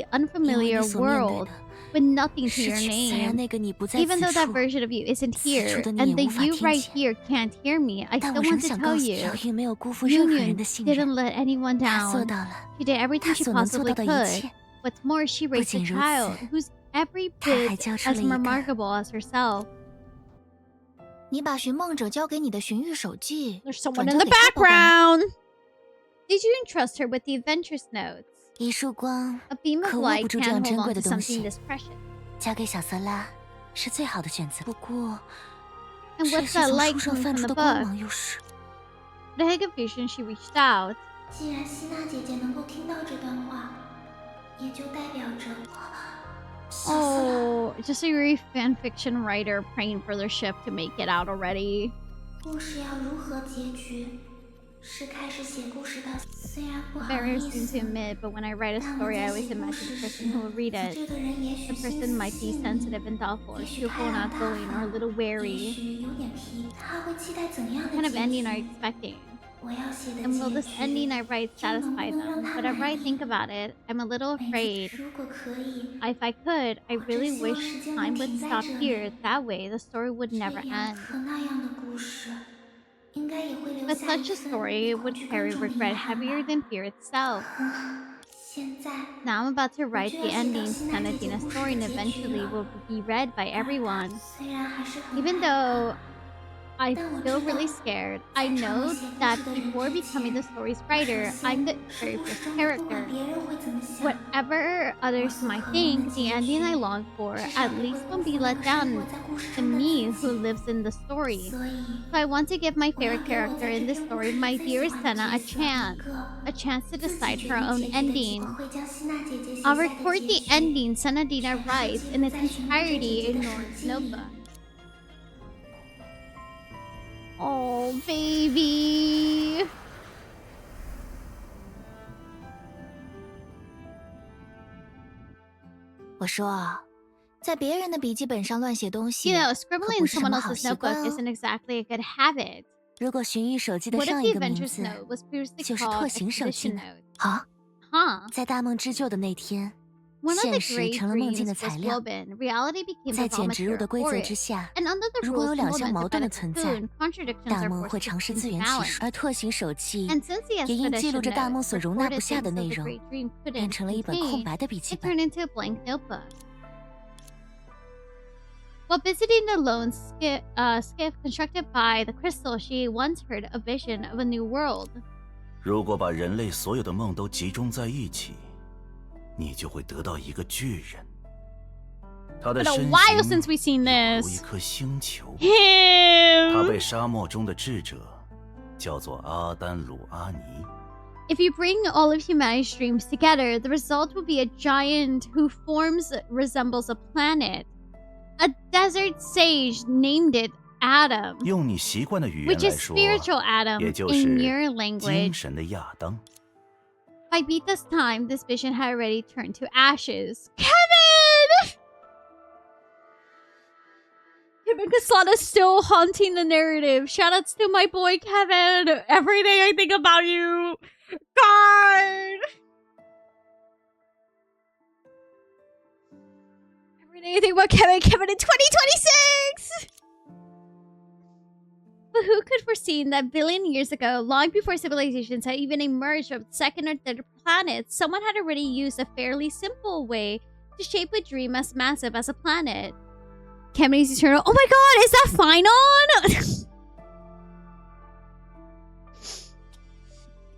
completely unfamiliar 因为你所面对 world. 的 with nothing to 是 your 指虽然 name. 那个你不在 Even 此 though that 处， version of you isn't 此 here, 处的你 and 也 the 无法 you 听 right 见。 here can't hear me, I 但 still 我仍 want to 想 tell 告诉 you, 小玉没有辜负任何人 Union 的信任。 didn't let anyone 她做 down. 到了 She did everything 她 she 所能做 possibly 到的一 could. 切。 What's more, she 不 raised a 仅如 child 此， who's every 她还 bit 教出 as 了一个 remarkable as herself. 你把寻梦者交给你的寻玉手记 There's someone 转 in 交 the 给他保管吗？ background. Did you entrust her with the adventurous notes? 一束光 A beam of 可握 light 不住这 can't 样 hold 珍 on 贵 to 的东 something 西， this precious. 交给小瑟拉是最好的选择。不过， And 这 what's 些 that 从 light 书上 coming 泛 from 出 the 的光 book? 芒又是？ With a confusion, she reached out. 既然希娜姐姐能够听到这段话，也就代表着小瑟拉。 Oh, just a very fanfiction writer praying for their ship to make it out already. 故事要如何结局，是开始写故事的。虽然不好 Very 意 soon 思， to admit, but when I write a 但我 story, I 在 always 写故 imagine 事 the 时， person who will read 死 it. 去的人也 The 许心 person 里 might be 细腻， sensitive and thoughtful, 也许 cheerful 开 and 朗大 outgoing, or a 方， little 也 wary. 许有点皮。他会期待怎样 What 的 kind of 结 ending are 局 you？ expecting? 我要写的 And will 结 this ending 局 I write 就能 satisfy 不能让 them? 他 Whenever 满 I 意？ think about it, I'm a little 每 afraid. 次如果可以， If I could, I 我真 really 希望 wish 时间 time 能 would 停在 stop 这 here. 里。 That way, the story would 这 never 样 end. 和那样的故事，应该也会留 But 下一 such a 份 story 恐 would 惧 carry 更重的遗 regret 憾 heavier 吧。 than fear itself. 现在， Now I'm about to 我 write 就 the 要写到 ending 希 to 娜姐姐 Sanadina's 故事 story 的 and 结局 eventually 了。 will be read by everyone. 虽然还是很 Even 害怕， though I 但我 feel 知道， really scared, I 在成为 know 写故 that 事的人 before 之 becoming 前， the story's 我首 writer, 先 I'm the 是 very 故事 first 中的，不管 character. 别人会怎么想， Whatever 我 others 所 might 渴望的 think, the 结 ending I 局， long for 至少 at 不会 least 辜 won't be 负 let 了生 down 活在故事 to 中的 me 自 who 己。 lives in the story. 所以， So I want to give my 我要 favorite 给我 character 在 in 这 this 篇故 story, 事 my 最喜 dearest 欢的 Senna, 角色一个 a chance to 自己 decide 决 her 定 own 结局的结 ending. 果，会将希娜姐姐写 I'll 下的 record 结 the 局， ending Senadina 全数 writes 记 in 录 its 在寻梦者姐 entirety 姐 in 的手 Nohr's 机里。 notebook. Oh, baby. 我说，在别人的笔记本上乱写东西 You know, 可 scribbling 不 in 是什 someone 么好 else's 习 notebook 惯哦。 isn't exactly a good habit. 如果寻玉手记的 What if 上 the 一个名 adventurous 字 note was previously 就是 called 拓行手记 expedition 呢？ note? 啊， Huh. 在大梦织就的那天， One of 现 the 实 great 成了梦境 dreams 的 was 材料。 woven. Reality became 在 the 简 raw 植入的 material 规 for 则 it. 之下， And under the 如果 rules 有两项 molded 矛 to 盾的 benefit 存 the 在， food, contradictions 大 are 梦 forced 会 to 尝试 keep 自 into 圆其 balance. 说，而拓行手记 And since the 也因记录 expedition 着大 note 梦所容纳不 recorded 下的 things 内 that the 容， great dream 变 couldn't 成了一本空 contain, 白的笔记 it 本。 turned into a blank notebook. While visiting the lone skiff constructed by the crystal, she once heard a vision of a new world. 如果把人类所有的梦都集中在一起，你就会得到一个巨人。他的 Been a 身 while 形 since we've seen 犹如 this. 一颗星球， Him. 他被沙漠中的智者叫做阿丹鲁阿尼。 If you bring all of humanity's dreams together, the result will be a giant whose forms resembles a planet. A desert sage named it Adam, 用你习惯的语言 which 来 is 说， spiritual Adam 也就 in 是 your 精 language. 神的亚当。 By Vita's time, this vision had already turned to ashes. Kevin! Kevin Caslana's still haunting the narrative. Shoutouts to my boy Kevin. Every day I think about you. God! Every day I think about Kevin. Kevin in 2026! But who could foresee that billion years ago, long before civilizations had even emerged from second or third planets, someone had already used a fairly simple way to shape a dream as massive as a planet? Kemi's Eternal. Oh my god, is that Finon?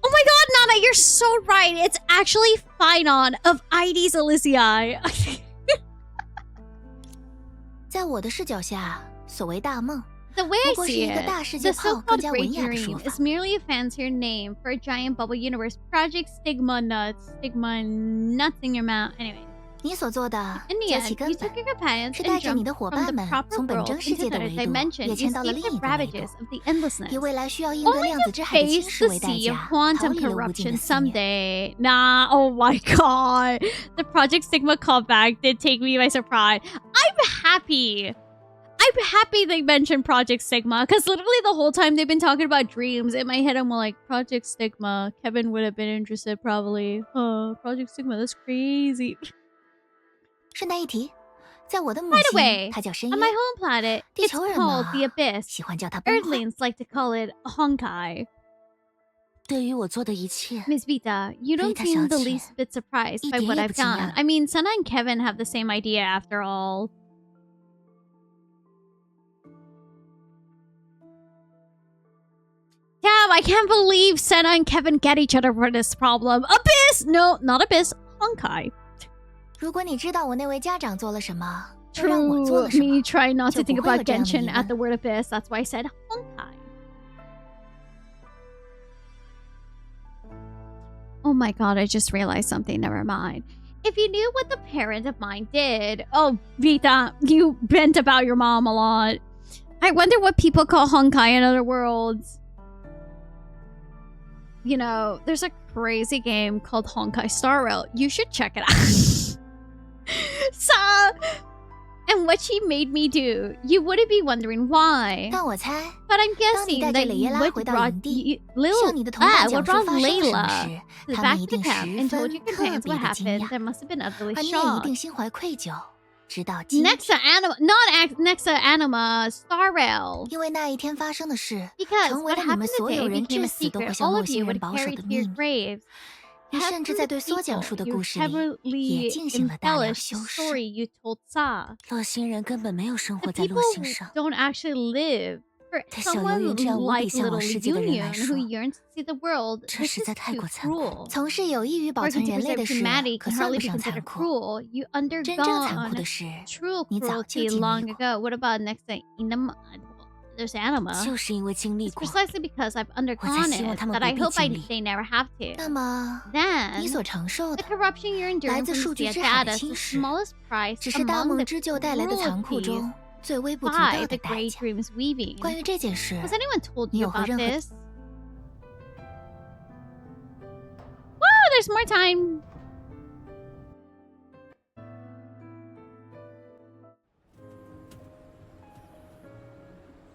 Oh my god, Nana, you're so right. It's actually Finon of ID's Elysiae. 在我的视角下，所谓大梦， The way I 不过是 see 一个 it, 大世界 the 炮更 so-called 加 Great 文雅的说 Dream 法 is。merely a fancier name for a giant bubble universe. Project Stigma nuts in your mouth. Anyway, 你所做的 in the 究 end, 其 you 根 took 本 your companions 是 and 带着你的 jumped 伙 from 伴 the 们 proper 从本 world 真世 into 界的 another 维度， dimension. 也 You 迁到了 escaped 另 the 一个维度， ravages of the endlessness. 以未来需要应对 Only 量子 to 之海的侵 face 蚀 the 为代 sea of 价，逃 quantum 离了无尽 corruption 的肆虐。 someday. Nah, oh my god. The Project Stigma callback did take me by surprise. I'm happy they mentioned Project Stigma, because literally the whole time they've been talking about dreams, in my head I'm like, Project Stigma, Kevin would have been interested probably. Project Stigma, that's crazy. 顺带一提，在我的母 By the 星， way, 它叫深 on 渊。 my home planet, 地 it's 球人 called 嘛 the Abyss. 喜欢叫它崩坏。 Earthlings like to call it Honkai. 对于我做的一切， Miss Vita, you don't Vita seem the 小姐， least bit surprised 一 by 点 what 也 I've 不惊讶。 done. I mean, Senna and Kevin have the same idea after all. Damn, I can't believe Senna and Kevin get each other for this problem. Abyss! No, not Abyss. Honkai. 如果你知道我那位家长做了什么，又让我做 True. 了什么， Me trying not to 就 think 不会有 about 这样的疑 Genshin 问。 at the word Abyss. That's why I said Honkai. Oh my god, I just realized something. Never mind. If you knew what the parent of mine did... Oh, Vita, you bent about your mom a lot. I wonder what people call Honkai in other worlds. You know, there's a crazy game called Honkai Star Rail. You should check it out. So, and what she made me do, you wouldn't be wondering why. 但我猜， But I'm 当你 guessing 带 that 着蕾耶拉 what 回到 brought 营地， Lil 向你的同伴 what 讲述 brought 发生了什么 Layla 时， to 他 back 们一 to 定 camp 十 and 分 told your 特 companions 别 what 的惊 happened. 讶， They must have been utterly 而你也一 shocked. 定心怀愧疚，直到今 Next 天， to Anima, not next to Anima, Star Rail. 因为那一天发生的事， Because 成为 what 了你们 happened 所有 today 人 became 至 a 死都 secret 会向 all 陌 of 星 you 人 would 保守 carry 的 to 秘 your 密。 graves. 你甚至在对梭讲述的故事里， heavily 也进行了大量 embellished 修饰。 story you told Sa. 洛星人根本没有生 The 活在 people 洛星上。 don't actually live. For 对小游 someone 云这样无比 like 向往 little 世界的人来 Union who 说， yearns to see the world, 这 this 实 is 在太 too 过残酷。 cruel. 从事有益于保 Working 存 to 人类 preserve 的事， humanity 可 can 算 hardly 不 be 上 considered 残酷。 cruel. You 真正残酷 undergone 的事， true 你早就 cruelty 经历 long 过。 ago. What about next to Inama? There's Anima. 就是因为经历 It's 过， precisely because I've 我才 undergone 希望 it 他们 that I 不必 hope 经历。 they never have to. 那么， Then, 你所承受 the 的， corruption you're 来 enduring 自 from 数据 the 之海的 data is 侵 the 蚀， smallest price 只是大 among 梦 the 之旧带来的残酷 cruelties 中最微不足 by 道 the 的代 great 价。 dreams weaving. 关于这件事， Has anyone told 你 you 有和 about 任何 this? Whoa, there's more time.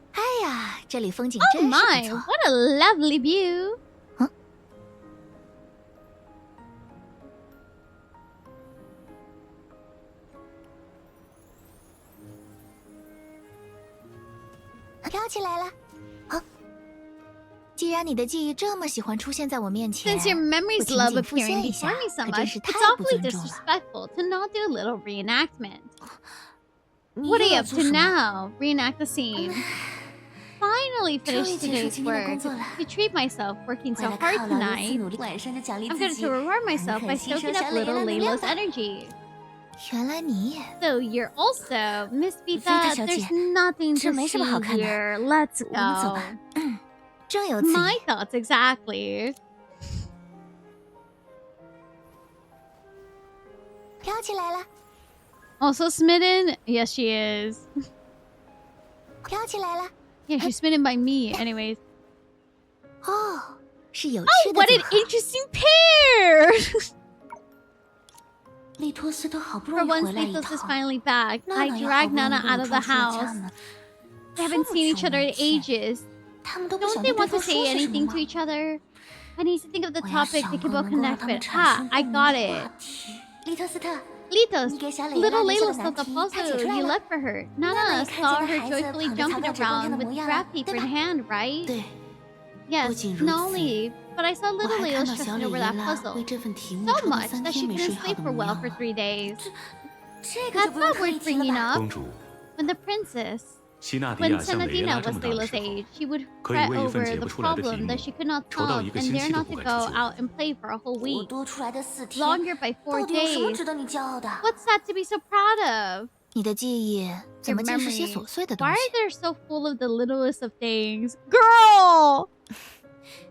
“哎呀，这里风景 Oh 真是 my, 不错。 what a lovely view. 飘起来了。啊！既然你的记忆这么喜欢出现在我面前， Since your 我 memories 仅 love 仅复 appearing 现一 before 下， me so 可真 much, 是 it's 太不 awfully 尊重了。 disrespectful to not do a little reenactment. 你 What 又 are you 要 up 做 to 什么？ now? Reenact the scene. Finally 终于 finished 结束 today's 今天的工 work. 作了。 To treat myself working 为 so 了 hard 犒劳如此 tonight, 努力，晚上就奖励 I'm 自 going 己， to reward 狠 myself 狠 by 吸收 soaking 小 up 蕾拉 little 能量 Layla's 吧。 energy. 原来你也 So you're also Miss Vita Vita. 小姐， There's nothing 这 to 没什么 see 好看的。 here. Let's 我们走 go. 吧。正有此 My 意。 thoughts exactly. 飘起来了， Also smitten? Yes, she is. 飘起来了。 Yeah, she's smitten by me. Anyways. 哦，是有 Oh, 趣的 what 组 an 合。 interesting pair! 利托斯都好不 For 容易 once, 回来一 Lithos is 趟， finally back. 娜 I 娜也好 dragged 不容易 Nana 跟 out 我 of the 出去了家 house. 呢。 They haven't seen each other in ages. 他们都不 Don't 想 they 对对 want to 方 say 说些什 anything 么 to 吗？ each other? I need to think of the 我要 topic 想 they 个 can both 能够让 connect 他们 with. 产 Ha, 生 I 共鸣 got 的 it. 话题。利特斯特， Litos, 你给小蕾拉 little 留下 Layla 的 saw 难 the 题， puzzle 他解出来 you 了。 left for her. 娜娜 Nana 也看 saw 见了 her 孩子 joyfully 捧着草 jumping 稿纸光天 around 的 with 模样 graph 了， paper 对 in 吧？ hand, right? 对， Yes, 仅如 not 此 only, but I saw 我 little 还 Layla 看到小 stressing 蕾 over 耶 that 拉 puzzle 为这份题目 so 抽到 much 3 that 天 she 没 couldn't 睡好 sleep 的 for 模 well 样 for 了。 3 days. 这个就 That's 不用 not 刻意 worth 提了 bringing 吧？ up. 公主， When the princess, 希纳迪 when 亚像蕾耶拉 Senadina 这 was 么大的 Layla's 时候， age, she would 可以 fret 为一份 over 解 the 不出来的题 problem 目 that she could not 愁到 solve 一个 and 星 dare 期都 not 不 to 敢出 go 去。 out and play for a whole 我 week. 多出来的4天， Longer by 4到底有什么 days. 值得你骄傲的？ What's that to be so proud of? 你的记忆怎 Your 么尽是些 memory. 琐碎的东 Why 西？ are they so full of the littlest of things? Girl!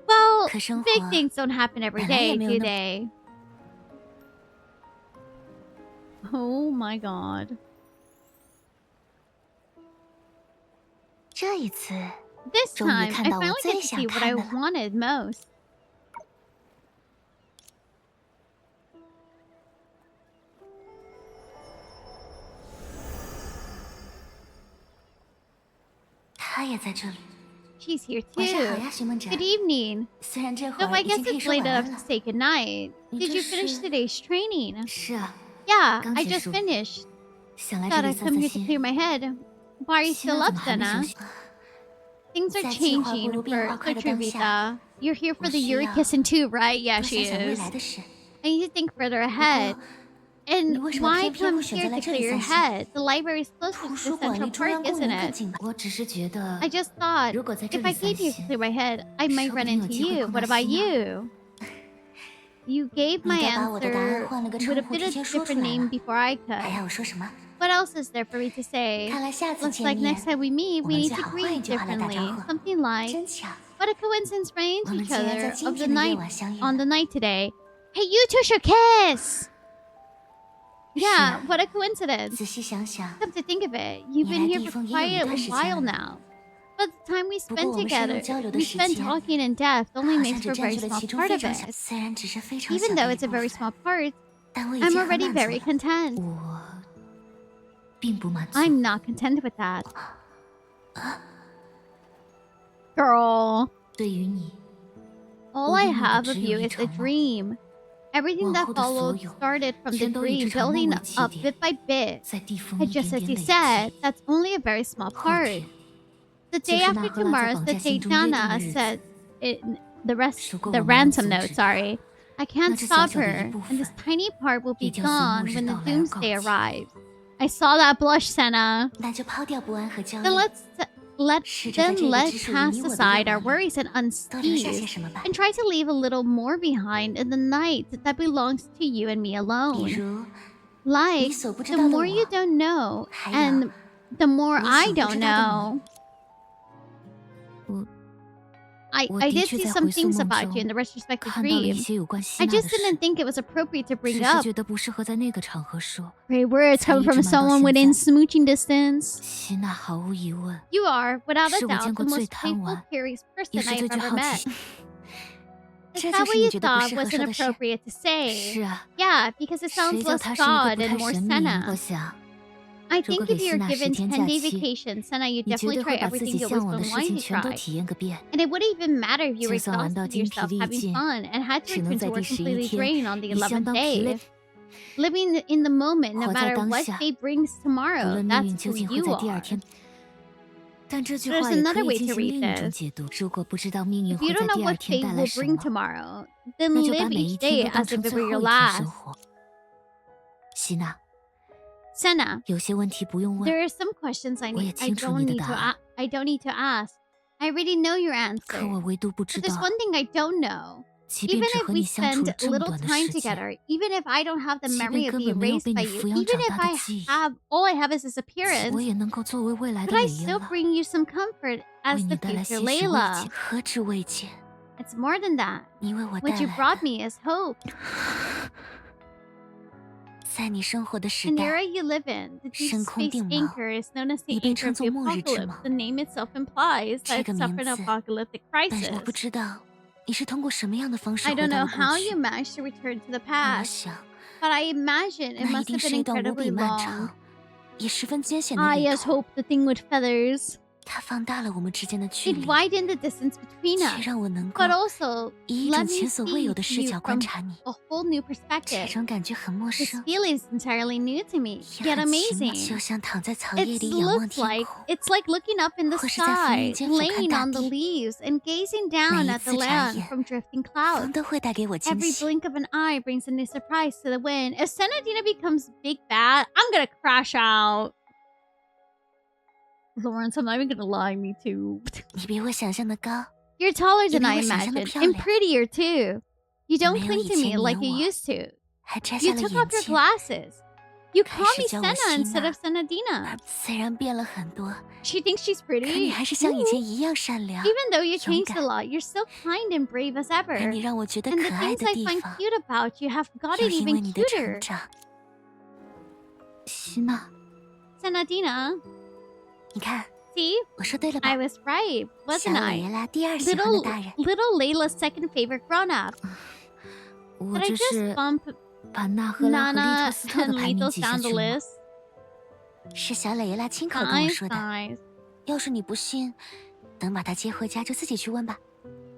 Well, 可生活 big things don't happen every 本来也 day, 没有 do 那么 they? Oh my god. 这一次， This 终于 time, 看 I 到我 finally 最 get to 想 see what I 看的了。 wanted most. 他也在这里。 She's here 晚上好 too. 呀，徐梦哲。 Good evening. 虽然这会 So 儿 I 已 guess 经可以 it's 说 late 晚安 enough 了 to。say goodnight. 你 Did 这 you 是 finish today's training? 是啊， Yeah, 刚 I 结 just 束。 finished. Thought I'd come here to clear my head. Why are you still up, Senna? Things are changing for true, Vita. You're here for the Yuri kissing too, right? Yeah, she is. I need to think further ahead. And why come here to clear your head? The library is closer to the Central Park, isn't it? I just thought, if I came here to clear my head, I might run into you. What about you? You gave my answer with a bit of different name before I could. What else is there for me to say? Looks like next time we meet, we need to greet differently. Something like, what a coincidence running into each other on the night today. Hey, you two should kiss! Yeah, what a coincidence. Come to think of it, you've been here for quite a while now. But the time we spent together, we spent talking in depth only makes for a very small part of it. Even though it's a very small part, I'm already very content. I'm not content with that. Girl. All I have of you is a dream. Everything that followed started from the dream, building up bit by bit. And just as you said, that's only a very small part. The day after tomorrow's the day Nana said the ransom note, sorry. I can't stop her, and this tiny part will be gone when the doomsday arrives. I saw that blush, Senna. Then let's cast aside our worries and unease and try to leave a little more behind in the night that belongs to you and me alone. Like, the more you don't know, and the more I don't know. I did see some things about you in the retrospective dream. I just didn't think it was appropriate to bring up. Great words come from someone within smooching distance. You are, without a doubt, the most faithful, curious person I've ever met. Is that what you thought wasn't appropriate to say? Yeah, because it sounds less God and more Senna. I think if you're given 10-day vacation, Senna, you definitely try everything you always been wanting to try. And it wouldn't even matter if you were exhausted yourself having fun and had to return to work completely drained on the 11th day. Living in the moment, no matter what day brings tomorrow, that's who you are. There's another way to read this. If you don't know what fate will bring tomorrow, then live each day as if it were your last. Senna, there are some questions I don't need to ask. I already know your answer. But there's one thing I don't know. Even if we spend little time together, even if I don't have the memory of being raised by you, even if all I have is this appearance, could I still bring you some comfort as the future Layla? It's more than that. What you brought me is hope. In the era you live in, the deep space anchor is known as the anchor of the apocalypse. The name itself implies that it's suffered an apocalyptic crisis. I don't know how you managed to return to the past, but I imagine it must have been incredibly long. I just hope the thing with feathers. It widened the distance between us, but also let me see you from a whole new perspective. This feeling is entirely new to me, yet amazing. It's like looking up in the sky, laying on the leaves, and gazing down at the land from drifting clouds. Every blink of an eye brings a new surprise to the wind. If Senadina becomes big bad, I'm gonna crash out. Lawrence, I'm not even gonna lie, me too. You're taller than I imagined, and prettier too. You don't cling to me like you used to. You took off your glasses. You call me Senna instead of Senadina. She thinks she's pretty. Even though you changed a lot, you're still kind and brave as ever. And the things I find cute about you have gotten even cuter. Senadina. See? I was right, wasn't I? Little Layla's second favorite grown-up. Did I just bump Nana and Lito's down the list? Nice.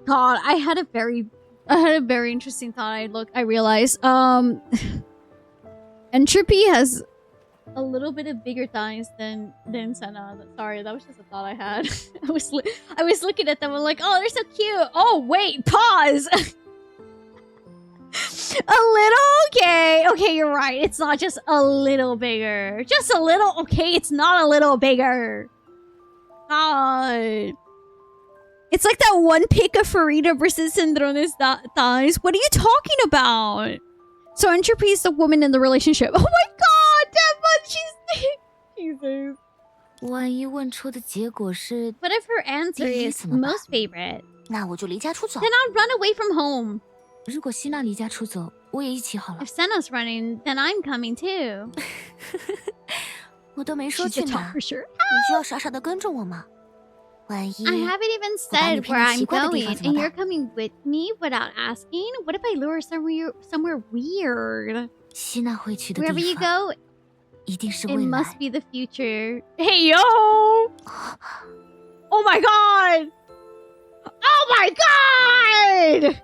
God, I had a very interesting thought. I realized. Entropy has a little bit of bigger thighs than Senna. Sorry, that was just a thought I had. I was looking at them. I'm like, oh, they're so cute. Oh wait, pause. A little? Okay. Okay, you're right. It's not just a little bigger. Just a little. Okay, it's not a little bigger. God. It's like that one pic of Farida versus Sindrone's thighs. What are you talking about? So Entropy is the woman in the relationship. Oh my god, Devon, she's... Jesus. 万一问出的结果是 What if her answer is most favorite? 那我就离家出走。 Then I'll run away from home. 如果希娜离家出走，我也一起好了。 If Senna's running, then I'm coming too. 我都没说去哪， for sure. 你就要傻傻的跟着我吗？万一 I haven't even said where I'm going, and you're coming with me without asking? What if I lure her somewhere weird? 希娜会去的地 Wherever you 方， go, 一定是 it 未来。 must be the future. Hey, yo! Oh my god! Oh my god!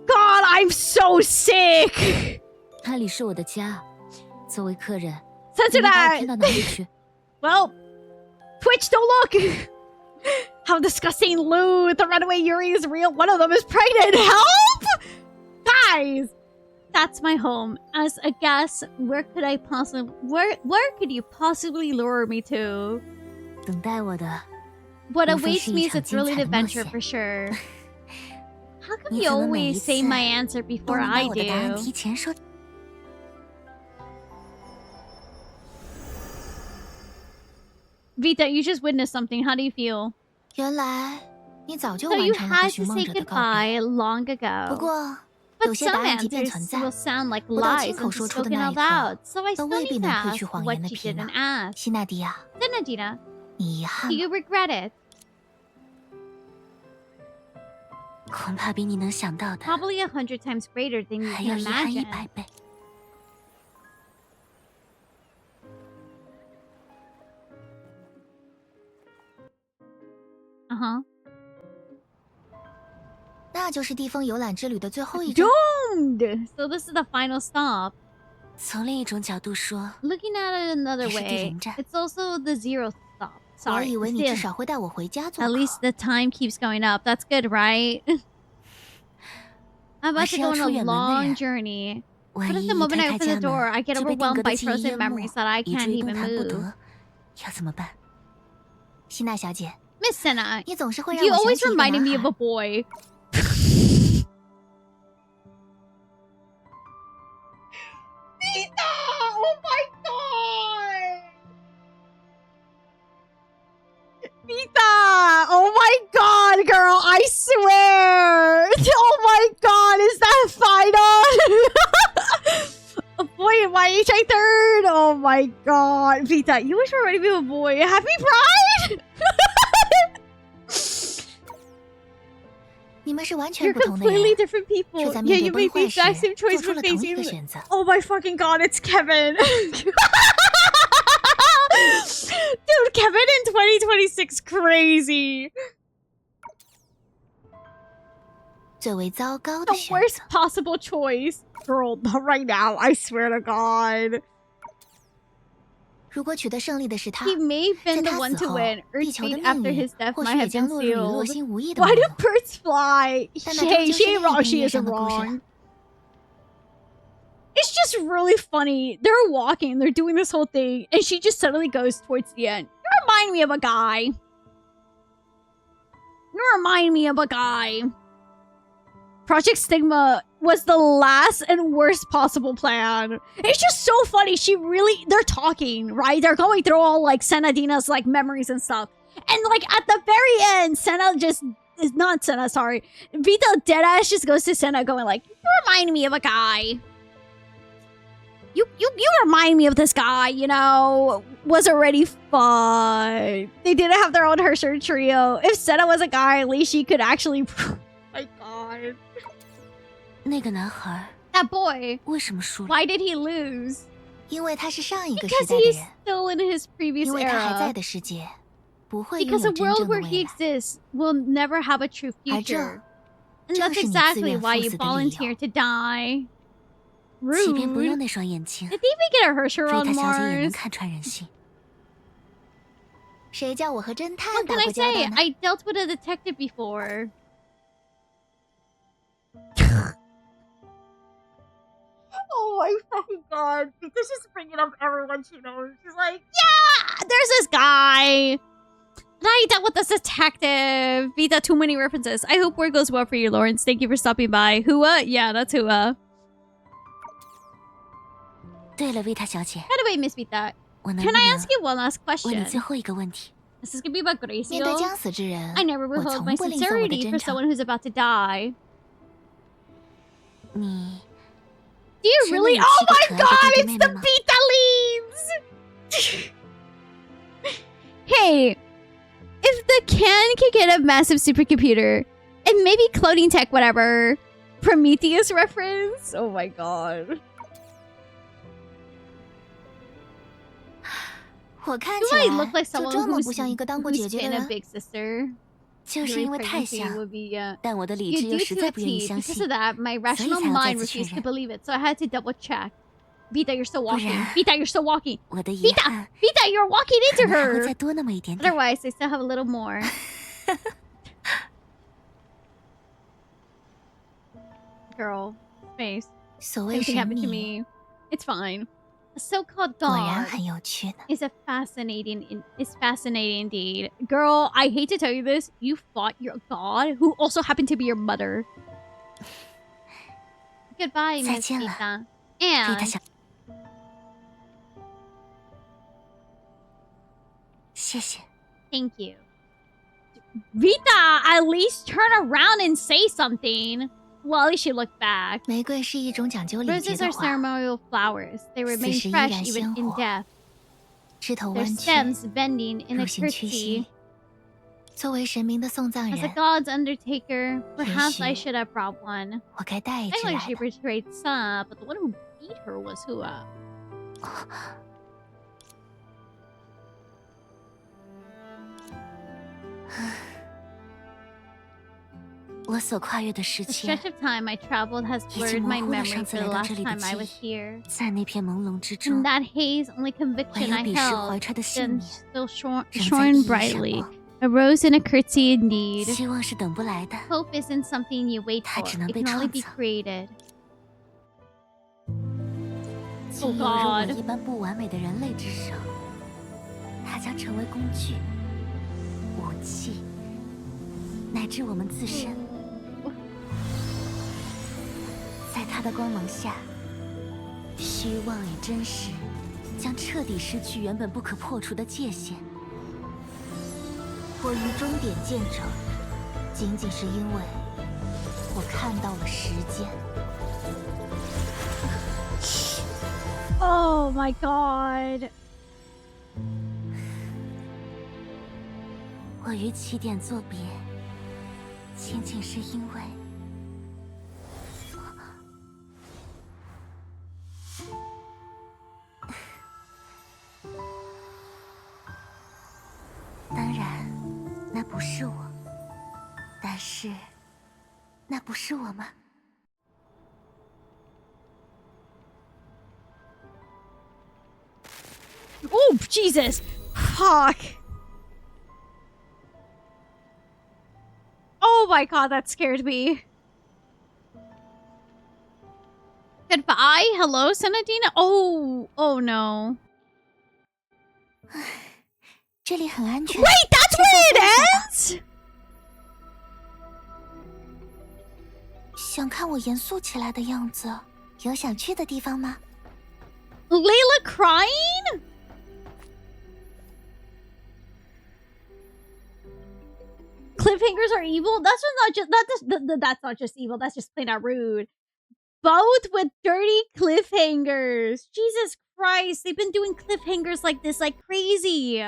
God, I'm so sick! 那里是我的家，作为客人， Censor 你把我 that! 骗到哪里去？ Well, Twitch, don't look! How disgusting, Lou! The runaway Yuri is real. One of them is pregnant. Help! Guys! That's my home. As a guest, where could I possibly... Where could you possibly lure me to? 等待我的 What 无非 awaits 是 me 一 is 场 a 精 thrilling 彩的冒 adventure 险。 for sure. How come 你 you 怎么每一 always 次 say my answer 都 before 能 I 把我的答案 do? 提前说？ Vita, you just witnessed something. How do you feel? 原来你早就 So 完 you 成了 had 和 to 寻梦 say 者的告别。 goodbye long 不 ago. 过， But 有些 some 答案即便 answers 存在， will sound like 不到 lies 亲口 and 说出的 spoken 那一 out 刻， loud. So I 都 still 未必 need to 能褪 ask 去谎 what 言的 you 皮 didn't 囊。 ask. 希娜迪亚， Senadina, 你遗憾 do 了。 you regret it? 恐怕比你能想到的 Probably 100 times greater than you 还 can 要遗憾 imagine. 100倍。 Uh-huh. 那就是地风游览之旅的最后一站。 Doomed! So this is the final stop. 从另一种角度说， Looking at it another 也是第 way, 0站。 it's also the 0 stop. 我 Sorry. 以为你 it's 至 the- 少会带我回家做 At 客。 least the time keeps going up. That's good, right? I'm about to go on a long journey. 万 But 一 at the 一 moment 开 I 开 open 家 the door, 门 I get 就被定 overwhelmed 格的 by 记忆 frozen 淹没， memories that I 以 can't 至于动 even 弹不 move. 得，要怎么办？希娜小姐， Miss Senna, 你总是会让 you 我想 always 起一个 reminded 男 me of 孩 a。boy. Vita! Oh my god! Vita! Oh my god, girl! I swear! Oh my god, is that final? A boy in my age, I third! Oh my god. Vita, you wish already be a boy. Happy Pride! 你们是完全 You're 不同的人， completely different people. 却在 Yeah, 面 you 对 made 崩 the 坏 exact 时 same choice 做出 when 了同一 facing 个选择。 Oh my fucking god, it's Kevin. Dude, Kevin in 2026 crazy. 最为糟糕 The 的选 worst 择。 possible choice. Girl, not right now. I swear to god. 如果取得胜利的是他， He may have 在 been the 他 one 死 to 后， win. 地 Earth's 球的 fate 命 after 运 his death 或许 might 也 have 将 been 落入与洛 sealed. 星无异的 Why 命 do 运。 birds fly? 但那终 Hey, 究 she 是 ain't 另 wrong. 一 She 篇页 isn't 上的故事 wrong. 了。 It's just really funny. They're walking, they're doing this whole thing, and she just suddenly goes towards the end. You remind me of a guy. You remind me of a guy. Project Stigma was the last and worst possible plan. It's just so funny. They're talking, right? They're going through all like Senadina's like memories and stuff. And like at the very end, Vita deadass just goes to Senna going like, you remind me of a guy. You remind me of this guy, you know, was already fun. They didn't have their own Herser trio. If Senna was a guy, at least she could actually... my god. 那个男孩 That boy, 为什么输了？ why did he lose? 因为他是上一个时 Because 代的 he's 人， still in his previous 因为他还在 era. 的世界不会拥 Because 有 a 真 world 正的 where 未 he 来。 exists will never have a true 而这 future. And 正 that's 是你自 exactly 愿 why 赴 you 死的理由。 volunteered to die. 即便不用 Rude. 那双眼睛， Did they even get a Hersher 维 on 塔小姐也能 Mars? 看穿人性。谁叫我和侦 What 探 can 打 I 过交 say? 道呢？ I dealt with a detective before. Oh my fucking god. Vita's just bringing up everyone she knows. She's like, yeah, there's this guy. And I dealt with this detective. Vita, too many references. I hope work goes well for you, Lawrence. Thank you for stopping by. Hua? Yeah, that's Hua. 对了，维塔小姐， By the way, Miss Vita, 我能 can 不 I 能 ask you one last 问你 question? 最后一个问题？ This is gonna be about 面对 Gracio. 将死之人， I never 我 withhold 从 my 不吝啬我的 sincerity 真 for 诚。 someone who's about to die. 你 Do you 真的 really? 有 Oh 7个 my 可爱 god, 的弟弟 it's 妹 the 妹吗？ Vita leads! Hey, if the can get a massive supercomputer, and maybe cloning tech, whatever, Prometheus reference? Oh my god. 我看 Do 起 I 来 look like 就 someone 这么 who's, 不像一个当过 who's 姐姐的 been a 人？ big sister? 就是因为太 Pregnancy 像， would be, 但我的理 You 智 do 又 to 实 a 在不愿意 T. 相 Because 信 of。that, my rational 才要再 mind 次确 refused to 认。 believe it, so I had to double check. Vita, you're still 不 walking. 然 Vita, you're still walking. 我的遗 Vita, 憾 Vita, you're walking 可 into 能还会 her. 再多那么一点点。 Otherwise, I still have a little more. Girl, face. 所谓 Everything 神 happened to 秘， me. It's fine. A so-called 果然 god 很有趣呢。 is fascinating indeed. Girl, I hate to tell you this. You fought your god, who also happened to be your mother. Goodbye, 再 Miss 见了， Vita. 维塔 And 小，谢谢。 thank you. Vita, at least turn around and say something. Well, at least she looked back. 玫瑰是一种讲究礼节 Roses 的 are 花， ceremonial flowers. They remain 此时依 fresh 然 even 鲜 in 活， death. 枝头 Their 弯曲， stems bending in a 入心屈 curtsy. 膝。作为神明的送葬 As a 人， god's undertaker, perhaps I 也许 should have brought one. 我该带一 I 只 know 来 she 的。 betrayed Sa, but the one who beat her was Hua. 我所跨越的时 The 间， stretch of time I traveled has 已 blurred 经模 my 糊了 memory 上次 for 来 the 到 last 这里的 time I 记 was 忆。 here. 在那片朦胧之 In 中， that haze, only 唯 conviction 有 I 彼时 held 怀揣的信 then 念， still 仍在 shone 熠熠闪 brightly. 光。 A rose and a curtsy indeed. 希望是等不来的， Hope isn't something you wait 它 for. 只能 It 被 can only 创 be 造。 created. 记忆落入 God 我一般不完美的人类之手，它将成为工具、武器，乃至我们自身。在它的光芒下，虚妄与真实将彻底失去原本不可破除的界限。我于终点见证，仅仅是因为我看到了时间。 Oh my god. 我与起点作别，仅仅是因为。当然，那不是我，但是，那不是我吗？ Oh, Jesus. Fuck. Oh my god, that scared me. Goodbye? Hello, Senadina? Oh, oh no. 这里很安全。 Wait, that's where it ends? 想看我严肃起来的样子，有想去的地方吗？ Layla crying? Cliffhangers are evil? That's not just that's not just evil. That's just plain out rude. Both with dirty cliffhangers. Jesus Christ, they've been doing cliffhangers like this like crazy.